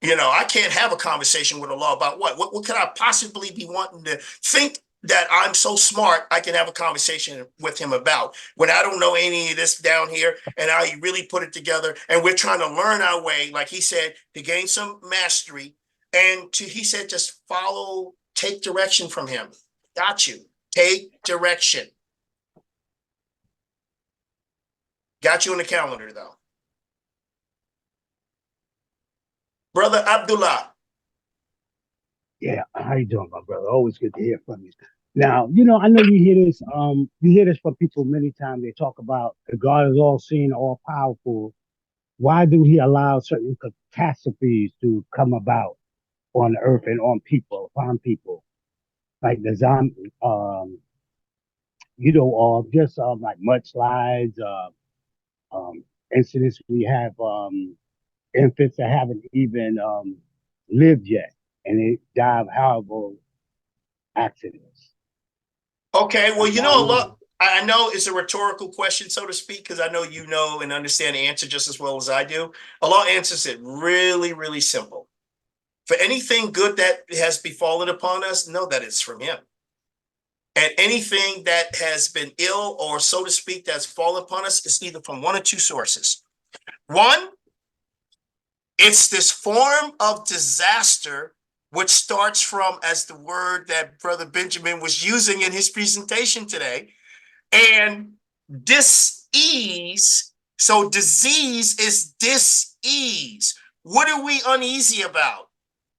You know, I can't have a conversation with Allah about what could I possibly be wanting to think that I'm so smart I can have a conversation with him about, when I don't know any of this down here and how he really put it together. And we're trying to learn our way, like he said, to gain some mastery. And he said, just follow, take direction from him. Got you. Take direction. Got you on the calendar, though. Brother Abdullah. Yeah, how you doing, my brother? Always good to hear from you. Now, you know, I know you hear this from people many times. They talk about the God is all seeing, all powerful. Why do he allow certain catastrophes to come about on the earth and on people, upon people? Like the zombie, just like mudslides, incidents we have infants that haven't even lived yet, and they die of horrible accidents. Okay, well, you know, look, I know it's a rhetorical question, so to speak, because I know you know and understand the answer just as well as I do. Allah answers it really, really simple. For anything good that has befallen upon us, know that it's from him. And anything that has been ill, or so to speak, that's fallen upon us, is either from one or two sources. One, it's this form of disaster, which starts from, as the word that Brother Benjamin was using in his presentation today, and dis-ease. So disease is dis-ease. What are we uneasy about?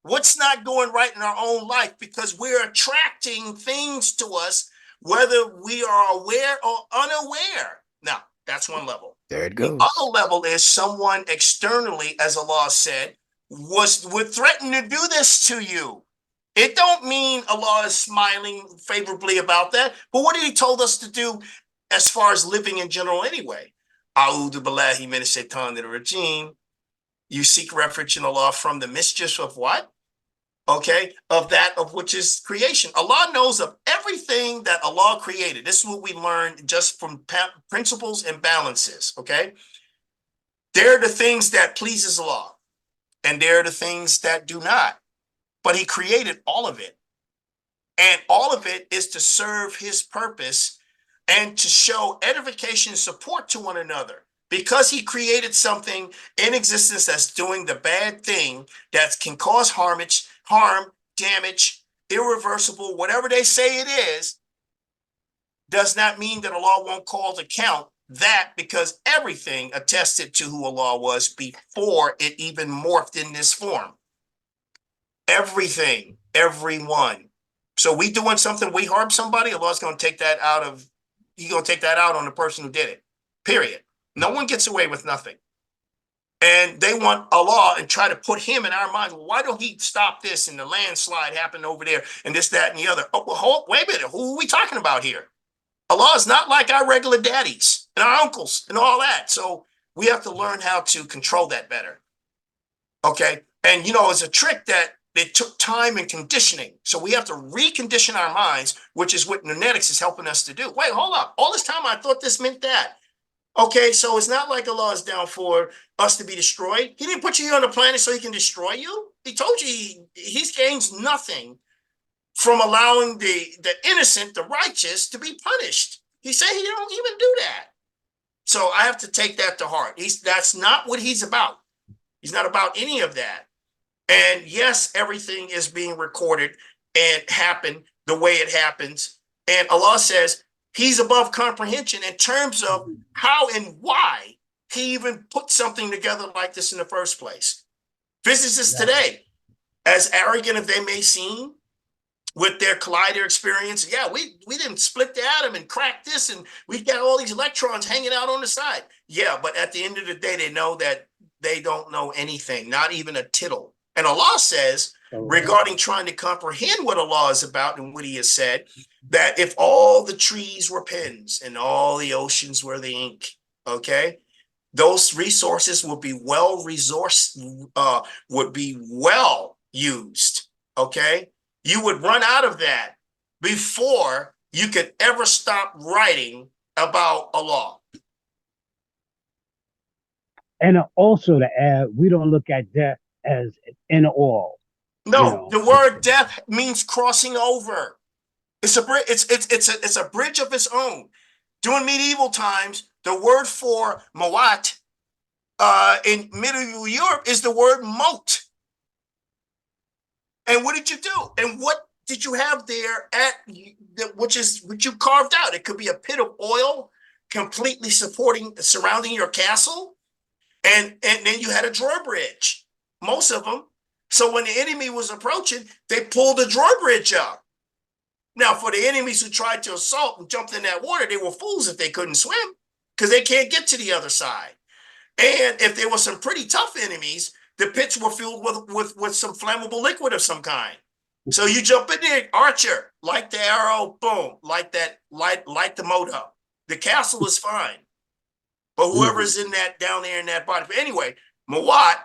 What's not going right in our own life? Because we're attracting things to us, whether we are aware or unaware. Now, that's one level. There it goes. The other level is someone externally, as Allah said, would threaten to do this to you. It don't mean Allah is smiling favorably about that. But what did he told us to do as far as living in general anyway? A'udhu billahi minash shaitanir rajim. You seek refuge in Allah from the mischief of what? Okay, of that of which is creation. Allah knows of everything that Allah created. This is what we learned just from principles and balances, okay? They're the things that pleases Allah, and they're the things that do not. But he created all of it. And all of it is to serve his purpose and to show edification and support to one another. Because he created something in existence that's doing the bad thing, that can cause harm, damage, irreversible, whatever they say it is, does not mean that Allah won't call to account that, because everything attested to who Allah was before it even morphed in this form. Everything, everyone. So we doing something, we harm somebody, Allah's going to take that out of, he's going to take that out on the person who did it, period. No one gets away with nothing. And they want Allah and try to put him in our minds. Well, why don't he stop this, and the landslide happened over there and this, that, and the other? Oh, well, wait a minute. Who are we talking about here? Allah is not like our regular daddies and our uncles and all that. So we have to learn how to control that better. Okay. And, you know, it's a trick that it took time and conditioning. So we have to recondition our minds, which is what NuNetics is helping us to do. Wait, hold up. All this time I thought this meant that. Okay, so it's not like Allah is down for us to be destroyed. He didn't put you here on the planet so he can destroy you. He told you he gains nothing from allowing the innocent, the righteous, to be punished. He said he don't even do that. So I have to take that to heart. That's not what he's about. He's not about any of that. And yes, everything is being recorded and happened the way it happens. And Allah says he's above comprehension in terms of how and why he even put something together like this in the first place. Physicists today, as arrogant as they may seem with their collider experience, yeah, we didn't split the atom and crack this, and we got all these electrons hanging out on the side. Yeah, but at the end of the day, they know that they don't know anything, not even a tittle. And Allah says, regarding trying to comprehend what Allah is about and what he has said, that if all the trees were pens and all the oceans were the ink, okay, those resources would be well used. Okay, you would run out of that before you could ever stop writing about Allah. And also to add, we don't look at death as in all. No, the word death means crossing over. It's a bridge. It's a bridge of its own. During medieval times, the word for mawat in medieval Europe is the word moat. And what did you do? And what did you have there which you carved out? It could be a pit of oil completely surrounding your castle. And then you had a drawbridge, most of them. So when the enemy was approaching, they pulled the drawbridge up. Now, for the enemies who tried to assault and jumped in that water, they were fools if they couldn't swim because they can't get to the other side. And if there were some pretty tough enemies, the pits were filled with some flammable liquid of some kind. So you jump in there, archer, light the arrow, boom, light the moat up. The castle is fine. But whoever's in that down there in that body. But anyway, Mawat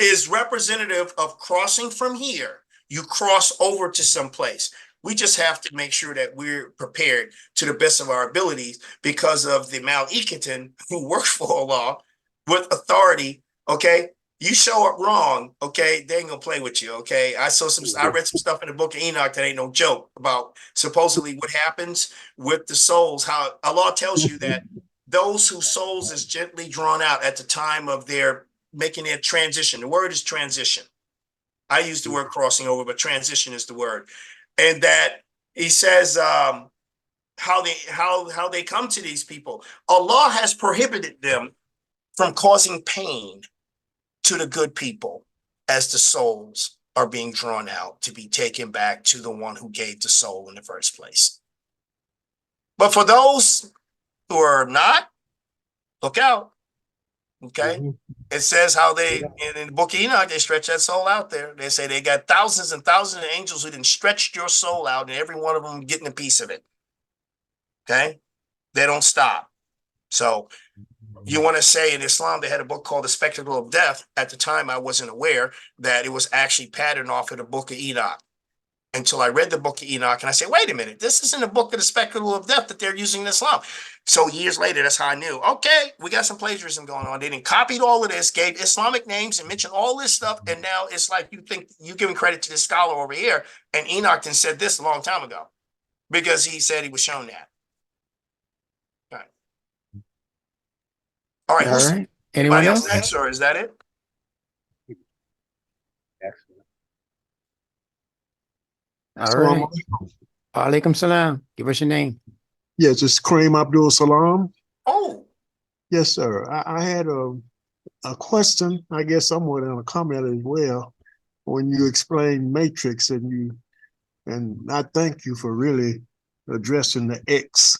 is representative of crossing from here. You cross over to some place. We just have to make sure that we're prepared to the best of our abilities because of the Mal-Ikatin who works for Allah with authority. Okay, you show up wrong. Okay, they ain't gonna play with you. Okay, I read some stuff in the book of Enoch that ain't no joke about supposedly what happens with the souls. How Allah tells you that those whose souls is gently drawn out at the time of their making their transition. The word is transition. I use the word crossing over, but transition is the word. And that he says how they come to these people. Allah has prohibited them from causing pain to the good people as the souls are being drawn out to be taken back to the one who gave the soul in the first place. But for those who are not, look out. Okay. It says how they, in the book of Enoch, they stretch that soul out there. They say they got thousands and thousands of angels who didn't stretch your soul out, and every one of them getting a piece of it. Okay. They don't stop. So you want to say in Islam, they had a book called The Spectacle of Death. At the time, I wasn't aware that it was actually patterned off of the book of Enoch until I read the book of Enoch. And I said, wait a minute, this isn't a book of The Spectacle of Death that they're using in Islam. So years later, that's how I knew, okay, we got some plagiarism going on. They didn't copied all of this, gave Islamic names and mentioned all this stuff. And now it's like you think you're giving credit to this scholar over here. And Enoch said this a long time ago because he said he was shown that. All right. All right. Anyone Anyone else else? next, or is that it? Excellent. All right. Alaikum salam. Give us your name. Yes, it's Kareem Abdul Salam. Oh. Yes, sir. I had a question, I guess somewhat in a comment as well, when you explained matrix and I thank you for really addressing the X.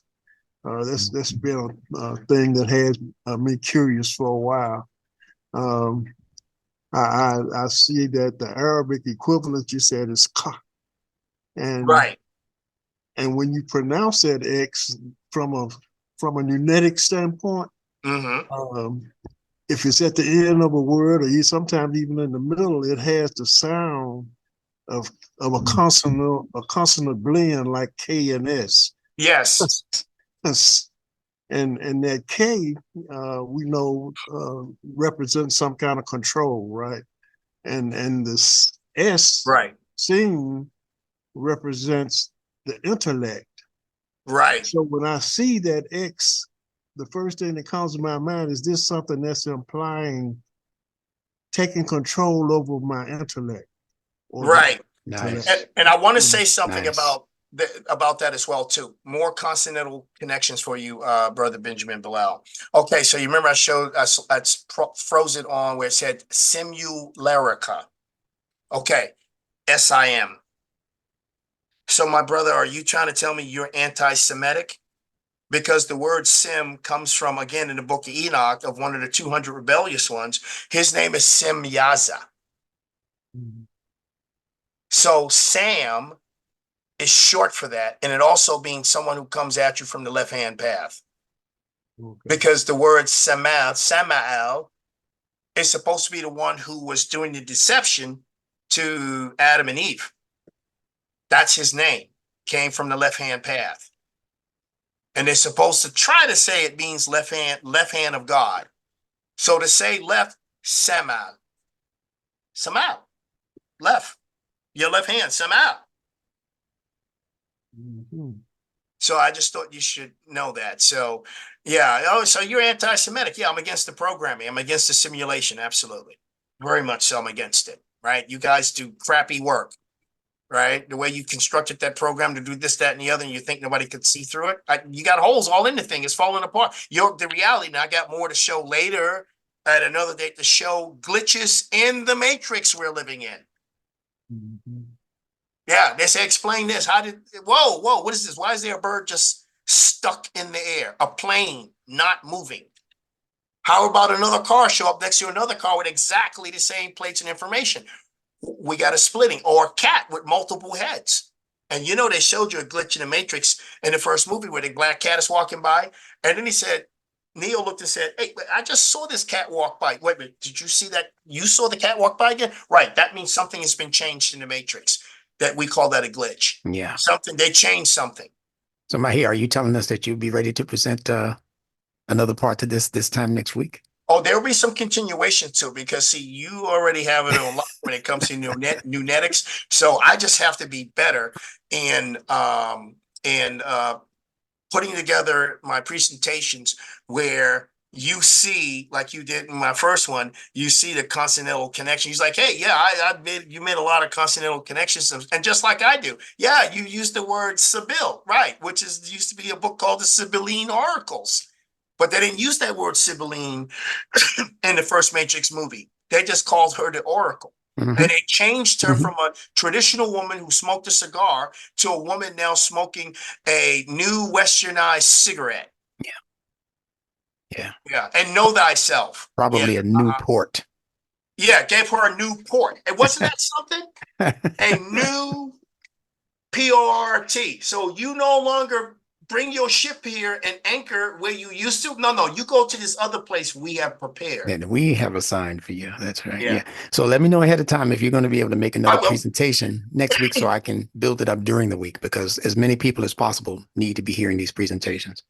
That's been a thing that has me curious for a while. I see that the Arabic equivalent you said is ka, and right. And when you pronounce that X from a NuNetics standpoint, if it's at the end of a word or sometimes even in the middle, it has the sound of a consonant blend like K and S. Yes. And that K, we know, represents some kind of control, right? And this S, right, seen, represents the intellect. Right. So when I see that X, the first thing that comes to my mind is this something that's implying taking control over my intellect. Right. Nice. And I want to say something about that as well too. More consonantal connections for you, brother Benjamin Bilal. Okay, so you remember I froze it on where it said simularica. Okay, SIM. So my brother, are you trying to tell me you're anti-Semitic? because the word Sim comes from, again, in the book of Enoch, of one of the 200 rebellious ones. His name is Simyaza. So Sam is short for that. And it also means someone who comes at you from the left-hand path. Because the word Samael is supposed to be the one who was doing the deception to Adam and Eve. That's his name. Came from the left-hand path. And they're supposed to try to say it means left hand of God. So to say left, Samael. Samael. Left. Your left hand, Samael. So I just thought you should know that. So yeah. Oh, so you're anti-Semitic. Yeah, I'm against the programming. I'm against the simulation. Absolutely. Very much so. I'm against it. Right. You guys do crappy work. Right. The way you constructed that program to do this, that, and the other, and you think nobody could see through it. You got holes all in the thing. It's falling apart. The reality, now I got more to show later at another date to show glitches in the matrix we're living in. Yeah, they say, explain this. Whoa, what is this? Why is there a bird just stuck in the air? A plane not moving. How about another car show up next to another car with exactly the same plates and information? We got a splitting, or a cat with multiple heads. And you know, they showed you a glitch in the Matrix in the first movie where the black cat is walking by. And then he said, Neo looked and said, hey, I just saw this cat walk by. Wait a minute, did you see that? You saw the cat walk by again? Right, that means something has been changed in the Matrix. That we call that a glitch. Yeah. They changed something. So Mahi, are you telling us that you'll be ready to present another part to this time next week? Oh, there'll be some continuation to it because see, you already have it a lot when it comes to NuNetics. So I just have to be better in putting together my presentations where you see, like you did in my first one, you see the consonantal connection. He's like, hey, yeah, you made a lot of consonantal connections. And just like I do, yeah, you used the word Sibyl, right? Which used to be a book called the Sibylline Oracles. But they didn't use that word Sibylline in the first Matrix movie. They just called her the Oracle. And they changed her from a traditional woman who smoked a cigar to a woman now smoking a new westernized cigarette. Yeah. And know thyself. Probably a new port. Yeah, gave her a new port. And wasn't that something? A new PORT. So you no longer bring your ship here and anchor where you used to. No, you go to this other place we have prepared. And we have assigned for you. That's right. Yeah. So let me know ahead of time if you're going to be able to make another presentation next week so I can build it up during the week, because as many people as possible need to be hearing these presentations.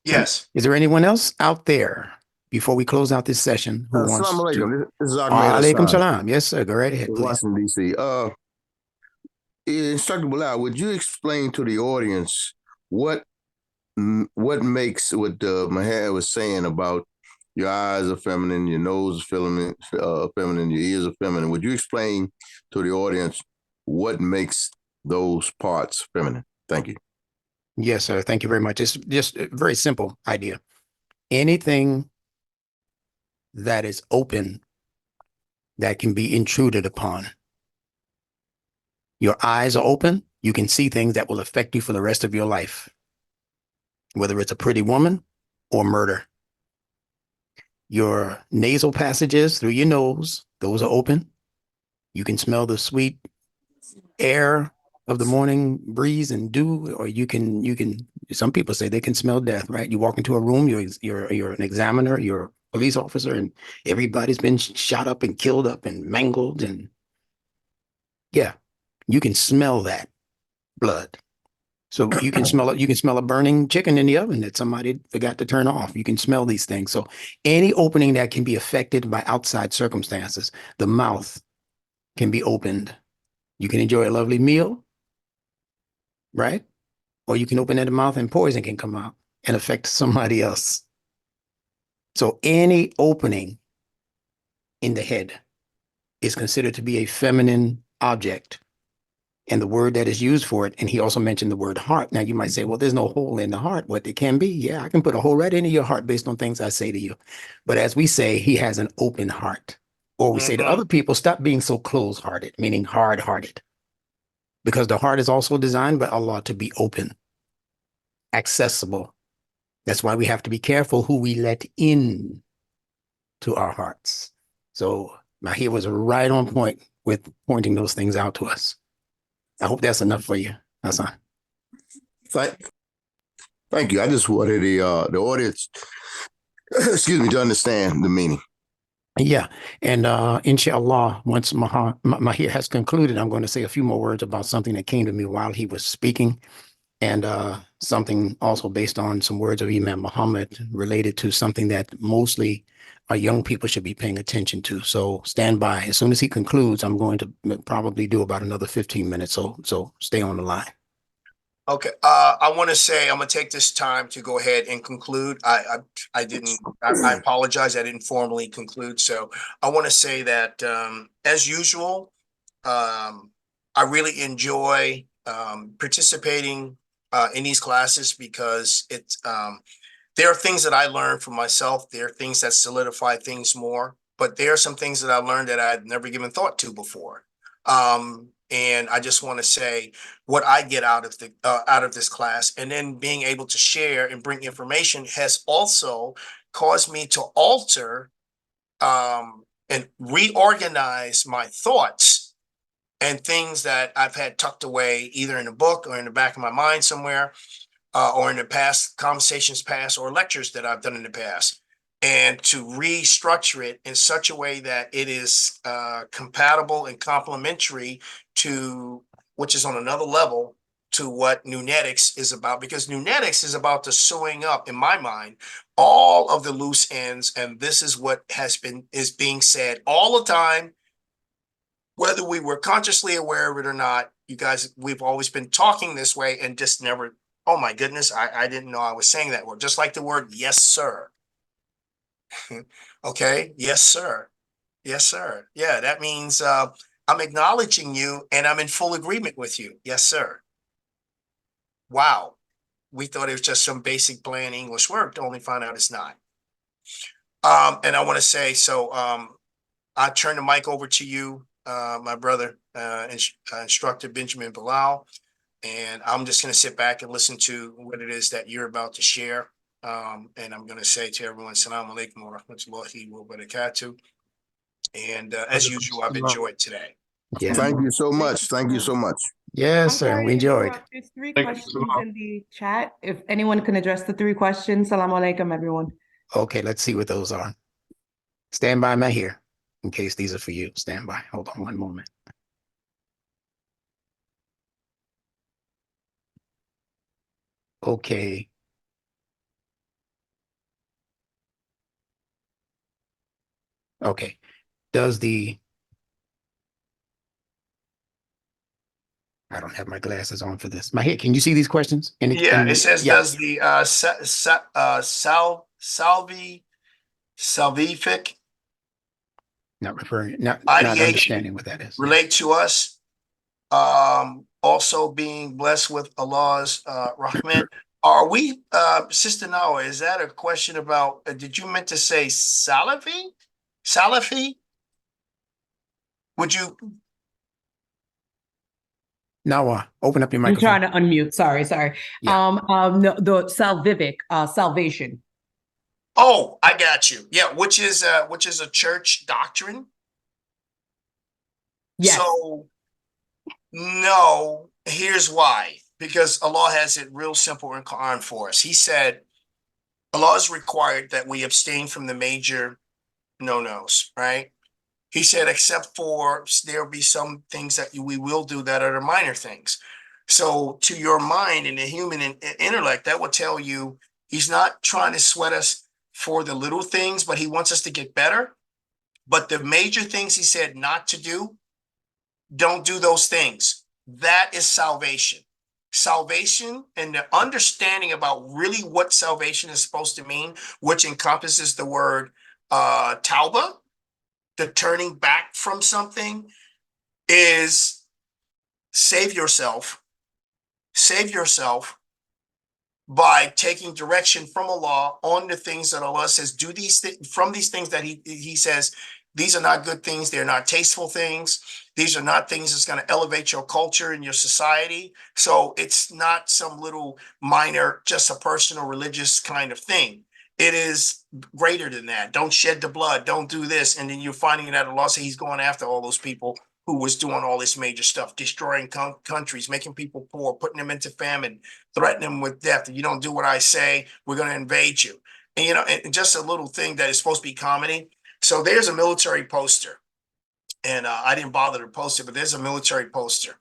Yes. Is there anyone else out there before we close out this session who wants to? This is Alaikum salam. Yes, sir. Go right ahead, please. Washington, D.C. Instructor Bilal, would you explain to the audience what makes what Maher was saying about your eyes are feminine, your nose is feminine, your ears are feminine? Would you explain to the audience what makes those parts feminine? Thank you. Yes, sir. Thank you very much. It's just a very simple idea. Anything that is open that can be intruded upon. Your eyes are open, you can see things that will affect you for the rest of your life, whether it's a pretty woman or murder. Your nasal passages through your nose, those are open. You can smell the sweet air of the morning breeze and dew, or you can, some people say they can smell death, right? You walk into a room, you're an examiner, you're a police officer, and everybody's been shot up and killed up and mangled, and yeah, you can smell that blood. So you can smell it. You can smell a burning chicken in the oven that somebody forgot to turn off. You can smell these things. So any opening that can be affected by outside circumstances, the mouth can be opened. You can enjoy a lovely meal, right? Or you can open the mouth and poison can come out and affect somebody else. So any opening in the head is considered to be a feminine object. And the word that is used for it, and he also mentioned the word heart. Now you might say, well, there's no hole in the heart. What it can be, yeah, I can put a hole right into your heart based on things I say to you. But as we say, he has an open heart. Or we say to other people, stop being so close-hearted, meaning hard-hearted. Because the heart is also designed by Allah to be open, accessible, That's why we have to be careful who we let in to our hearts. So Mahir was right on point with pointing those things out to us. I hope that's enough for you, Hassan. Thank you. I just wanted the audience, excuse me, to understand the meaning. Yeah, and inshallah, once Mahir has concluded, I'm going to say a few more words about something that came to me while he was speaking, and something also based on some words of Imam Muhammad related to something that mostly our young people should be paying attention to. So stand by. As soon as he concludes, I'm going to probably do about another 15 minutes. So stay on the line. Okay, I want to say I'm gonna take this time to go ahead and conclude. I didn't. I apologize. I didn't formally conclude. So I want to say that as usual, I really enjoy participating in these classes because it's there are things that I learned for myself. There are things that solidify things more, but there are some things that I learned that I'd never given thought to before. And I just want to say what I get out of this class, and then being able to share and bring information has also caused me to alter and reorganize my thoughts and things that I've had tucked away either in a book or in the back of my mind somewhere, or in the past conversations past or lectures that I've done in the past, and to restructure it in such a way that it is compatible and complementary to, which is on another level, to what NuNetics is about, because NuNetics is about the sewing up, in my mind, all of the loose ends, and this is what is being said all the time, whether we were consciously aware of it or not. You guys, we've always been talking this way and just never, oh my goodness, I didn't know I was saying that word. Just like the word yes, sir. Okay, yes, sir. Yes, sir. Yeah, that means I'm acknowledging you and I'm in full agreement with you. Yes, sir. Wow. We thought it was just some basic plain English word, to only find out it's not. And I want to say, so I turn the mic over to you, my brother, Instructor Benjamin Bilal, and I'm just going to sit back and listen to what it is that you're about to share. And I'm going to say to everyone, Assalamu alaikum wa rahmatullahi wa barakatuh. And as usual, I've enjoyed today. Yeah. Thank you so much. Thank you so much. Yes, I'm sir. sorry We to enjoyed. interrupt. There's three questions in the chat. If anyone can address the three questions. Salaam alaikum, everyone. Okay, let's see what those are. Stand by, Mahir, in case these are for you. Stand by. Hold on one moment. Okay. Okay. I don't have my glasses on for this. Mahir, can you see these questions? Yeah, it says, yeah. does the salvific Not referring, not ideation understanding what that is. relate to us? Also being blessed with Allah's Rahman. Are we, Sister Nawa, is that a question about, did you meant to say Salafi? Salafi? Would you? Nawa, open up your I'm microphone. trying to unmute. Sorry. Yeah. No, the salvific, salvation. Oh, I got you. Yeah, which is a church doctrine. Yes. So no, here's why. Because Allah has it real simple in Quran for us. He said, Allah has required that we abstain from the major no-nos, right? He said, except for there'll be some things that we will do that are the minor things. So to your mind and the human intellect, that will tell you he's not trying to sweat us for the little things, but he wants us to get better. But the major things he said not to do, don't do those things. That is salvation. Salvation and the understanding about really what salvation is supposed to mean, which encompasses the word tauba, the turning back from something, is save yourself by taking direction from Allah on the things that Allah says, do these things, from these things that he says, These are not good things. They're not tasteful things. These are not things that's going to elevate your culture and your society. So it's not some little minor, just a personal religious kind of thing. It is greater than that. Don't shed the blood. Don't do this. And then you're finding that Allah says he's going after all those people who was doing all this major stuff, destroying countries, making people poor, putting them into famine, threatening them with death. If you don't do what I say, we're going to invade you. And, you know, and just a little thing that is supposed to be comedy. So there's a military poster. And I didn't bother to post it, but there's a military poster.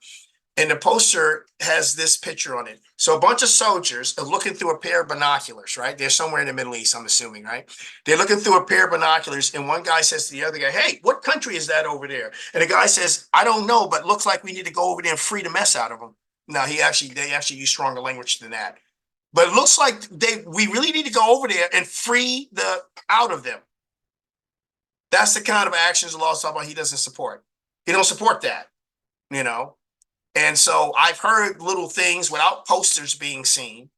And the poster has this picture on it. So a bunch of soldiers are looking through a pair of binoculars, right? They're somewhere in the Middle East, I'm assuming, right? They're looking through a pair of binoculars, and one guy says to the other guy, "Hey, what country is that over there?" And the guy says, "I don't know, but looks like we need to go over there and free the mess out of them." Now, they actually use stronger language than that. But it looks like we really need to go over there and free the out of them. That's the kind of actions the law is talking about he doesn't support. He don't support that, you know? And so I've heard little things without posters being seen.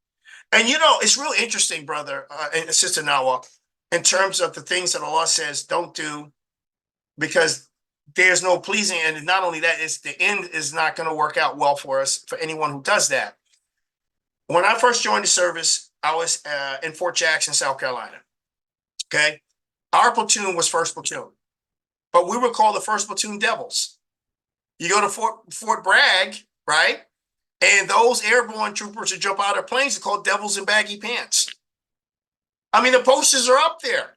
And, you know, it's real interesting, brother and Sister Nawa, in terms of the things that Allah says don't do, because there's no pleasing. And not only that, it's the end is not going to work out well for us, for anyone who does that. When I first joined the service, I was in Fort Jackson, South Carolina. Okay. Our platoon was first platoon, but we were called the first platoon devils. You go to Fort Bragg, right? And those airborne troopers who jump out of planes are called devils in baggy pants. I mean, the posters are up there.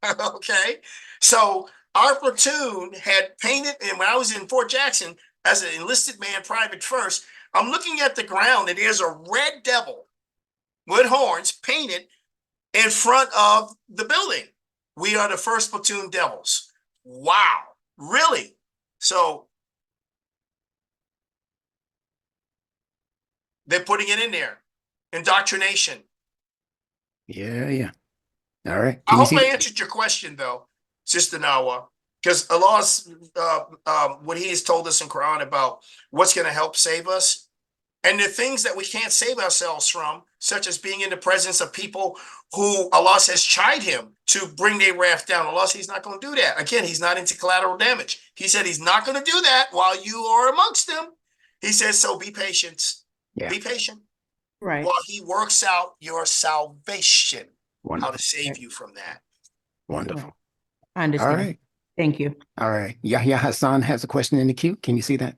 Okay. So our platoon had painted, and when I was in Fort Jackson as an enlisted man, private first, I'm looking at the ground and there's a red devil with horns painted in front of the building. We are the first platoon devils. Wow. Really? So they're putting it in there. Indoctrination. Yeah. All right. I hope I answered your question, though, Sister Nawa, because Allah's what He has told us in Quran about what's going to help save us, and the things that we can't save ourselves from, such as being in the presence of people who Allah says chide Him to bring their wrath down. Allah says He's not going to do that. Again, He's not into collateral damage. He said He's not going to do that while you are amongst them. He says, so be patient. Yeah. Be patient. Right. While He works out your salvation. Wonderful. How to save you from that. Wonderful. I understand. All right. Thank you. All right. Yahya Hassan has a question in the queue. Can you see that?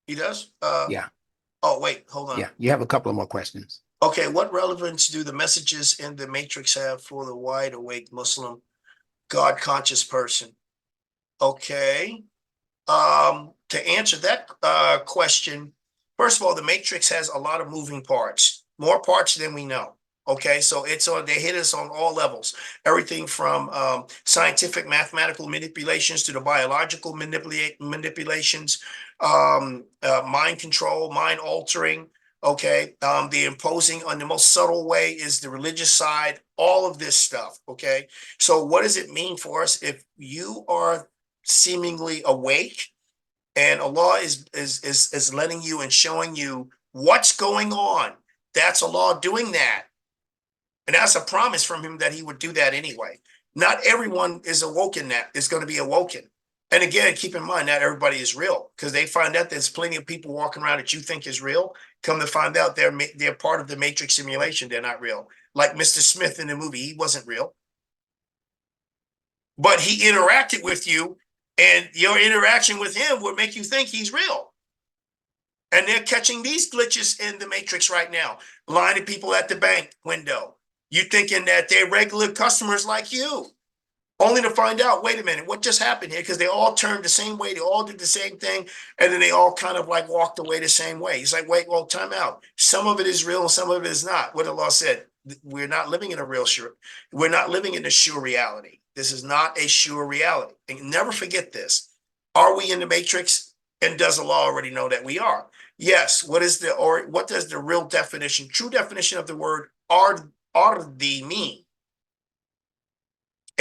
He does? Yeah. Oh, wait, hold on. Yeah. You have a couple of more questions. Okay, what relevance do the messages in the Matrix have for the wide awake Muslim God conscious person? Okay. To answer that question, first of all, the Matrix has a lot of moving parts, more parts than we know. Okay, so they hit us on all levels, everything from scientific mathematical manipulations to the biological manipulations, mind control, mind altering. Okay, the imposing on the most subtle way is the religious side, all of this stuff. Okay, so what does it mean for us if you are seemingly awake and Allah is letting you and showing you what's going on? That's Allah doing that. And that's a promise from Him that He would do that anyway. Not everyone is awoken that is going to be awoken. And again, keep in mind, not everybody is real, because they find out there's plenty of people walking around that you think is real. Come to find out they're part of the Matrix simulation. They're not real. Like Mr. Smith in the movie, he wasn't real. But he interacted with you, and your interaction with him would make you think he's real. And they're catching these glitches in the Matrix right now, lining people at the bank window. You thinking that they're regular customers like you, only to find out, wait a minute, what just happened here? Because they all turned the same way, they all did the same thing, and then they all kind of like walked away the same way. It's like, wait, well, time out. Some of it is real and some of it is not. What Allah said, we're not living in a real sure, we're not living in a sure reality. This is not a sure reality. And never forget this. Are we in the Matrix? And does Allah already know that we are? Yes. What does the real definition, true definition of the word ardi mean?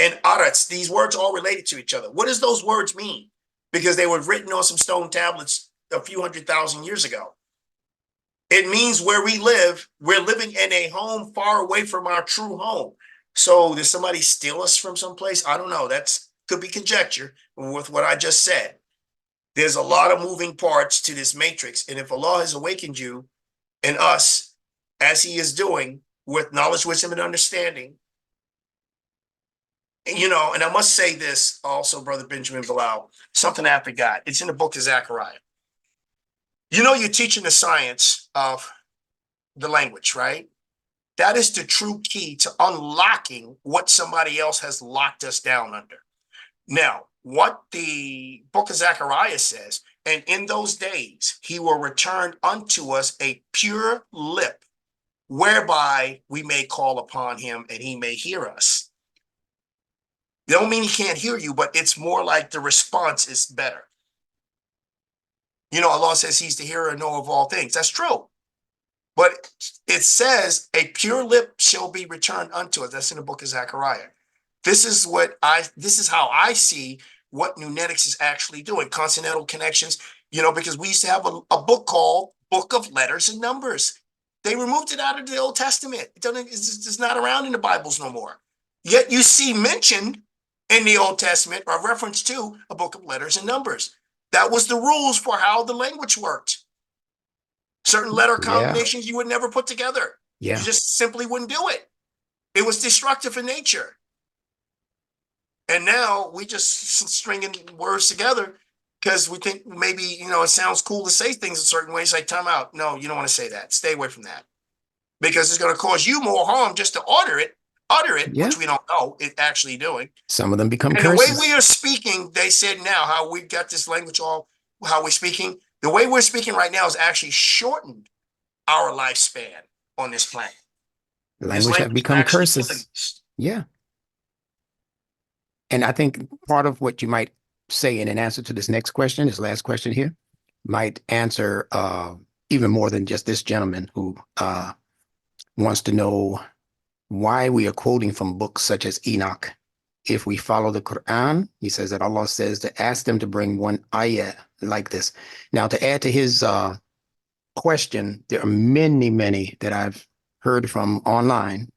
And arats, these words all related to each other. What does those words mean? Because they were written on some stone tablets a few 100,000 years ago. It means where we live, we're living in a home far away from our true home. So did somebody steal us from someplace? I don't know. That's could be conjecture with what I just said. There's a lot of moving parts to this matrix. And if Allah has awakened you and us, as he is doing with knowledge, wisdom, and understanding, you know, and I must say this also, Brother Benjamin Bilal, something I forgot. It's in the book of Zechariah. You know, you're teaching the science of the language, right? That is the true key to unlocking what somebody else has locked us down under. Now, what the book of Zechariah says, and in those days, he will return unto us a pure lip, whereby we may call upon him and he may hear us. They don't mean he can't hear you, but it's more like the response is better. You know, Allah says he's the hearer and knower of all things. That's true. But it says a pure lip shall be returned unto us. That's in the book of Zechariah. This is how I see what NuNetics is actually doing. Consonantal connections, you know, because we used to have a book called Book of Letters and Numbers. They removed it out of the Old Testament. It's not around in the Bibles no more. Yet you see mentioned in the Old Testament a reference to a book of letters and numbers. That was the rules for how the language worked. Certain letter combinations you would never put together. You just simply wouldn't do it. It was destructive in nature. And now we just stringing words together because we think maybe, you know, it sounds cool to say things in certain ways. Like, time out. No, you don't want to say that. Stay away from that. Because it's going to cause you more harm just to utter it, which we don't know it actually doing. Some of them become and curses. The way we are speaking, they said now, how we got this language how we're speaking, the way we're speaking right now is actually shortened our lifespan on this planet. Language have become curses. Yeah. And I think part of what you might say in an answer to this next question, this last question here, might answer even more than just this gentleman who wants to know why we are quoting from books such as Enoch. If we follow the Quran, he says that Allah says to ask them to bring one ayah like this. Now, to add to his question, there are many, many that I've heard from online,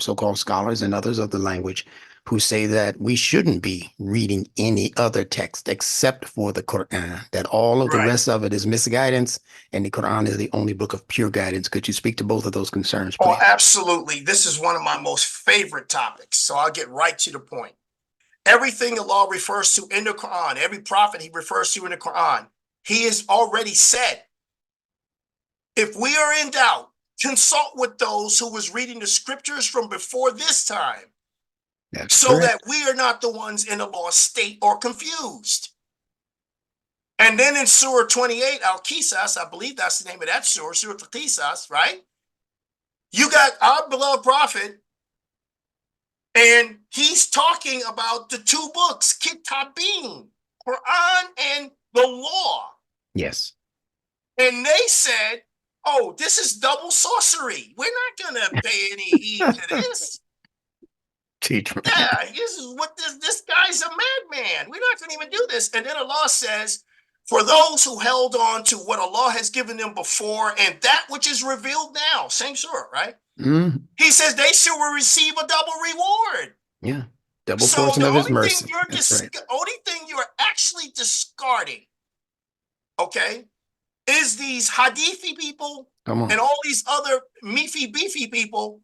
so-called scholars and others of the language, who say that we shouldn't be reading any other text except for the Quran, that all of the rest of it is misguidance, and the Quran is the only book of pure guidance. Could you speak to both of those concerns, please? Oh, absolutely. This is one of my most favorite topics, so I'll get right to the point. Everything Allah refers to in the Quran, every prophet he refers to in the Quran, he has already said, if we are in doubt, consult with those who was reading the scriptures from before this time. That's so correct. that we are not the ones in a lost state or confused. And then in Surah 28, Al-Qisas, I believe that's the name of that surah, Surah Al-Qisas, right? You got our beloved prophet, and he's talking about the two books, Kitabin, Quran and the law. Yes. And they said, oh, this is double sorcery. We're not going to pay any heed to this. Teach me. Yeah, this is what this guy's a madman. We're not going to even do this. And then Allah says, for those who held on to what Allah has given them before and that which is revealed now, same surah, right? Mm-hmm. He says they shall receive a double reward. Yeah, double portion of his mercy. Only thing you're actually discarding, okay, is these Hadithi people and all these other beefy people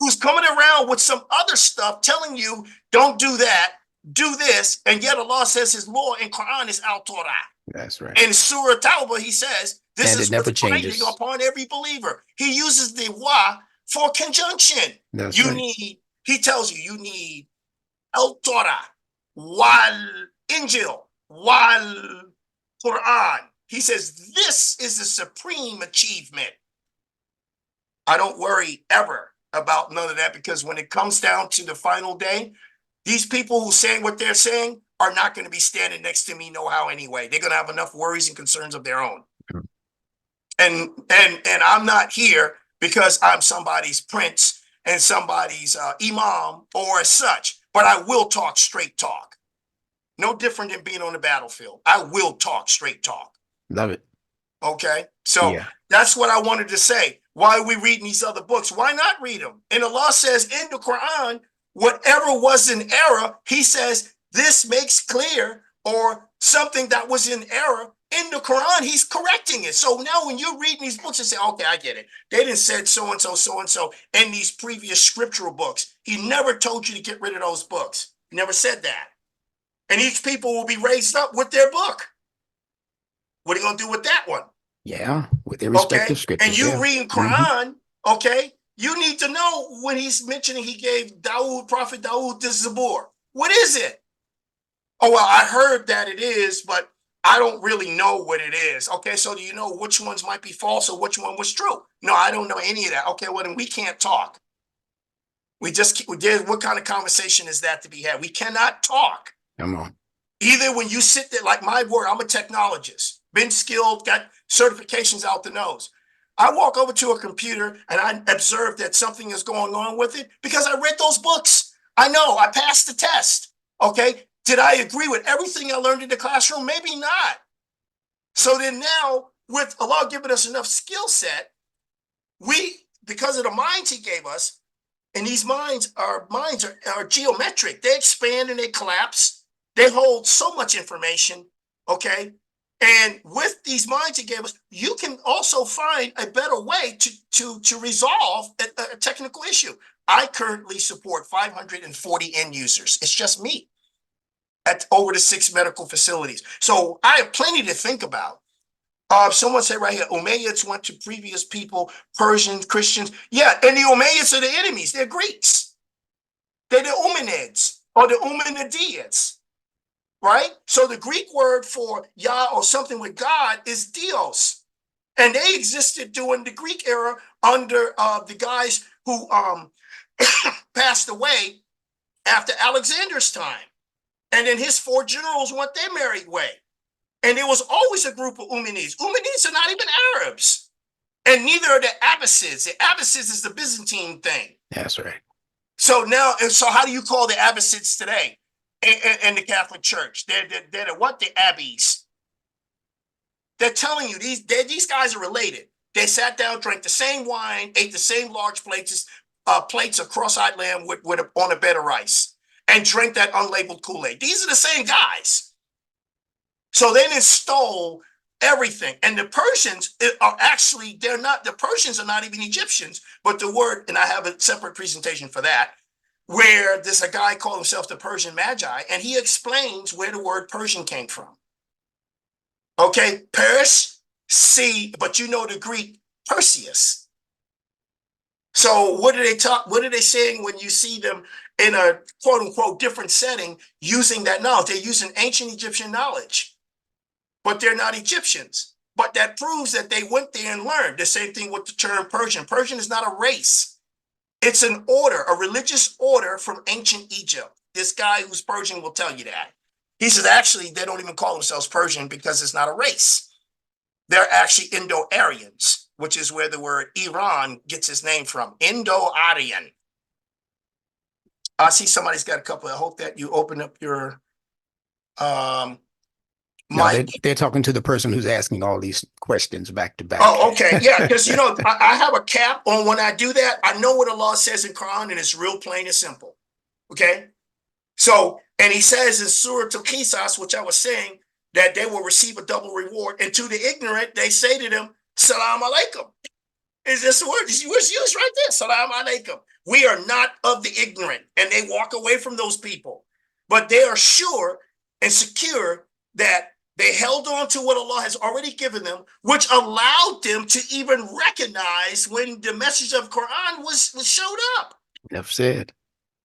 who's coming around with some other stuff telling you, don't do that, do this, and yet Allah says his law in Quran is Al-Torah. That's right. In Surah Tawbah, he says, this is never what's binding changes upon every believer. He uses the wa for conjunction. That's right. He tells you need Al-Torah, wal Injil, wal Quran. He says, this is the supreme achievement. I don't worry ever about none of that, because when it comes down to the final day, these people who saying what they're saying are not going to be standing next to me no how anyway. They're going to have enough worries and concerns of their own. And I'm not here because I'm somebody's prince and somebody's imam or as such, but I will talk straight talk. No different than being on the battlefield. I will talk straight talk. Love it. Okay, so that's what I wanted to say. Why are we reading these other books? Why not read them? And Allah says in the Quran, whatever was in error, he says, this makes clear or something that was in error in the Quran, he's correcting it. So now when you're reading these books and say, okay, I get it. They didn't said so-and-so in these previous scriptural books. He never told you to get rid of those books. He never said that. And each people will be raised up with their book. What are you going to do with that one? Yeah, with their respective scriptures. And you yeah. reading Quran, okay, you need to know when he's mentioning he gave Dawood, Prophet Dawood, this Zabur. What is it? Oh, well, I heard that it is, but I don't really know what it is. Okay, so do you know which ones might be false or which one was true? No, I don't know any of that. Okay, well, then we can't talk. We did. What kind of conversation is that to be had? We cannot talk. Come on. Either when you sit there, like my word, I'm a technologist, been skilled, got certifications out the nose. I walk over to a computer and I observe that something is going on with it because I read those books. I know I passed the test. Okay. Did I agree with everything I learned in the classroom? Maybe not. So then now, with Allah giving us enough skill set, we, because of the minds he gave us, and these minds are geometric. They expand and they collapse. They hold so much information, okay? And with these minds he gave us, you can also find a better way to resolve a technical issue. I currently support 540 end users. It's just me at over the 6 medical facilities. So I have plenty to think about. Someone said right here, Umayyads went to previous people, Persians, Christians. Yeah, and the Umayyads are the enemies. They're Greeks. They're the Umanids or the Umanidians, right? So the Greek word for Yah or something with God is Dios. And they existed during the Greek era under the guys who passed away after Alexander's time. And then his 4 generals went their merry way. And there was always a group of Umanids. Umanids are not even Arabs. And neither are the Abbasids. The Abbasids is the Byzantine thing. That's right. So now, and so how do you call the Abbasids today in the Catholic Church? They're the what? The Abbeys. They're telling you these guys are related. They sat down, drank the same wine, ate the same large plates of cross-eyed lamb on a bed of rice, and drank that unlabeled Kool-Aid. These are the same guys. So they just stole everything. And the Persians are actually, the Persians are not even Egyptians, but the word, and I have a separate presentation for that, where there's a guy called himself the Persian Magi, and he explains where the word Persian came from. Okay, Pers, but you know the Greek, Perseus. So what are they saying when you see them in a quote unquote different setting using that knowledge? They're using ancient Egyptian knowledge. But they're not Egyptians. But that proves that they went there and learned. The same thing with the term Persian. Persian is not a race. It's an order, a religious order from ancient Egypt. This guy who's Persian will tell you that. He says, actually, they don't even call themselves Persian because it's not a race. They're actually Indo-Aryans, which is where the word Iran gets its name from. Indo-Aryan. I see somebody's got a couple. I hope that you open up your No, they're talking to the person who's asking all these questions back to back. Oh, okay. Yeah, because, you know, I have a cap on when I do that. I know what Allah says in Quran, and it's real plain and simple. Okay? So, and he says in Surah Al-Qisas, which I was saying, that they will receive a double reward. And to the ignorant, they say to them, Salam alaikum. Is this the word? It's used right there. Salam alaikum. We are not of the ignorant. And they walk away from those people. But they are sure and secure that they held on to what Allah has already given them, which allowed them to even recognize when the message of Quran was showed up. Enough said.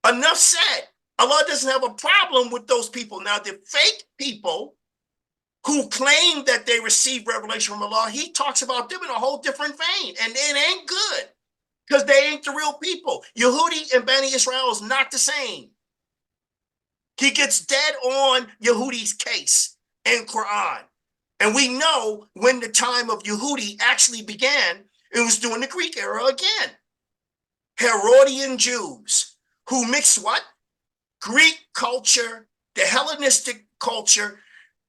Enough said. Allah doesn't have a problem with those people. Now, the fake people who claim that they received revelation from Allah, he talks about them in a whole different vein. And it ain't good because they ain't the real people. Yehudi and Bani Israel is not the same. He gets dead on Yehudi's case in Quran. And we know when the time of Yehudi actually began, it was during the Greek era again. Herodian Jews who mixed what? Greek culture, the Hellenistic culture,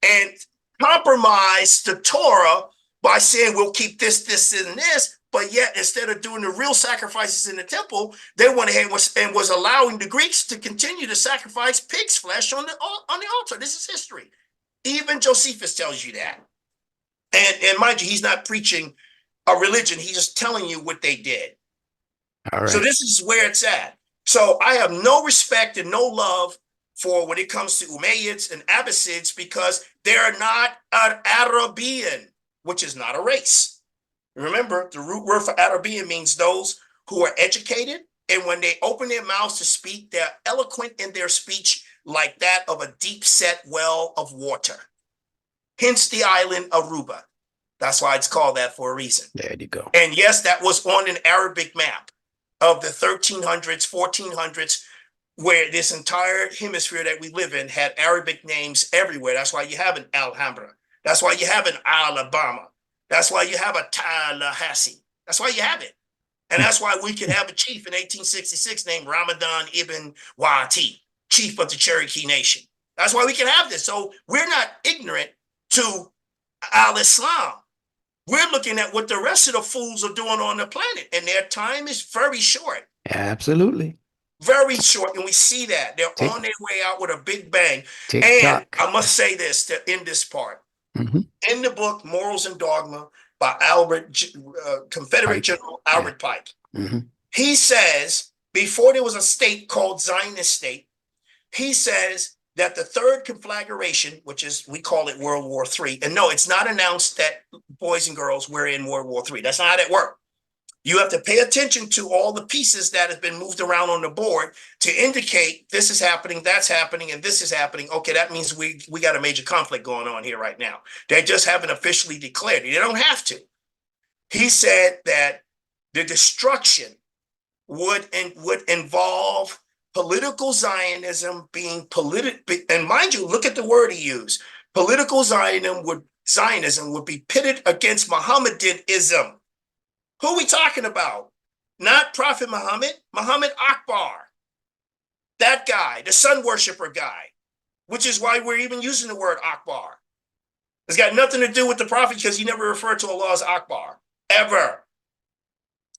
and compromised the Torah by saying we'll keep this, this, and this, but yet instead of doing the real sacrifices in the temple, they went ahead and was allowing the Greeks to continue to sacrifice pig's flesh on the altar. This is history. Even Josephus tells you that. And mind you, he's not preaching a religion. He's just telling you what they did. All right. So this is where it's at. So I have no respect and no love for when it comes to Umayyads and Abbasids because they're not an Arabian, which is not a race. Remember, the root word for Arabian means those who are educated, and when they open their mouths to speak, they're eloquent in their speech like that of a deep-set well of water. Hence the island Aruba. That's why it's called that for a reason. There you go. And yes, that was on an Arabic map of the 1300s, 1400s, where this entire hemisphere that we live in had Arabic names everywhere. That's why you have an Alhambra. That's why you have an Alabama. That's why you have a Tallahassee. That's why you have it. And that's why we could have a chief in 1866 named Ramadan Ibn Wati, chief of the Cherokee Nation. That's why we can have this. So we're not ignorant to al-Islam. We're looking at what the rest of the fools are doing on the planet, and their time is very short. Absolutely. Very short, and we see that. They're on their way out with a big bang. And I must say this to end this part. In the book, Morals and Dogma by Confederate General Albert Pike, he says, before there was a state called Zionist state, he says that the third conflagration, which is, we call it World War III, and no, it's not announced that boys and girls were in World War III. That's not how that worked. You have to pay attention to all the pieces that have been moved around on the board to indicate this is happening, that's happening, and this is happening. Okay, that means we got a major conflict going on here right now. They just haven't officially declared it. They don't have to. He said that the destruction would involve political Zionism being and mind you, look at the word he used. Political Zionism would be pitted against Mohammedanism. Who are we talking about? Not Prophet Muhammad, Muhammad Akbar. That guy, the sun worshiper guy, which is why we're even using the word Akbar. It's got nothing to do with the prophet because he never referred to Allah as Akbar, ever.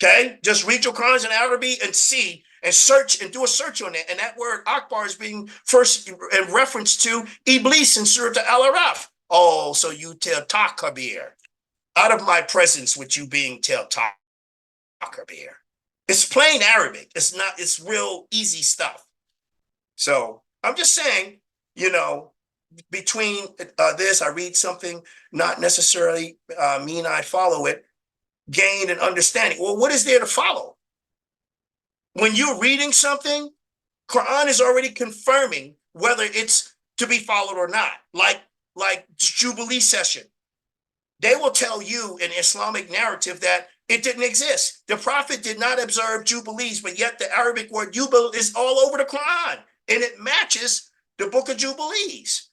Okay? Just read your Qurans in Arabic and see and search and do a search on it. And that word Akbar is being first in reference to Iblis in Surah Al-Araf. Oh, so you tell Takabir. Out of my presence with you being tell Takabir. It's plain Arabic. It's not, it's real easy stuff. So I'm just saying, you know, between this, I read something, not necessarily mean I follow it, gain an understanding. Well, what is there to follow? When you're reading something, Quran is already confirming whether it's to be followed or not. Like Jubilee session. They will tell you in Islamic narrative that it didn't exist. The Prophet did not observe Jubilees, but yet the Arabic word Jubil is all over the Quran. And it matches the book of Jubilees.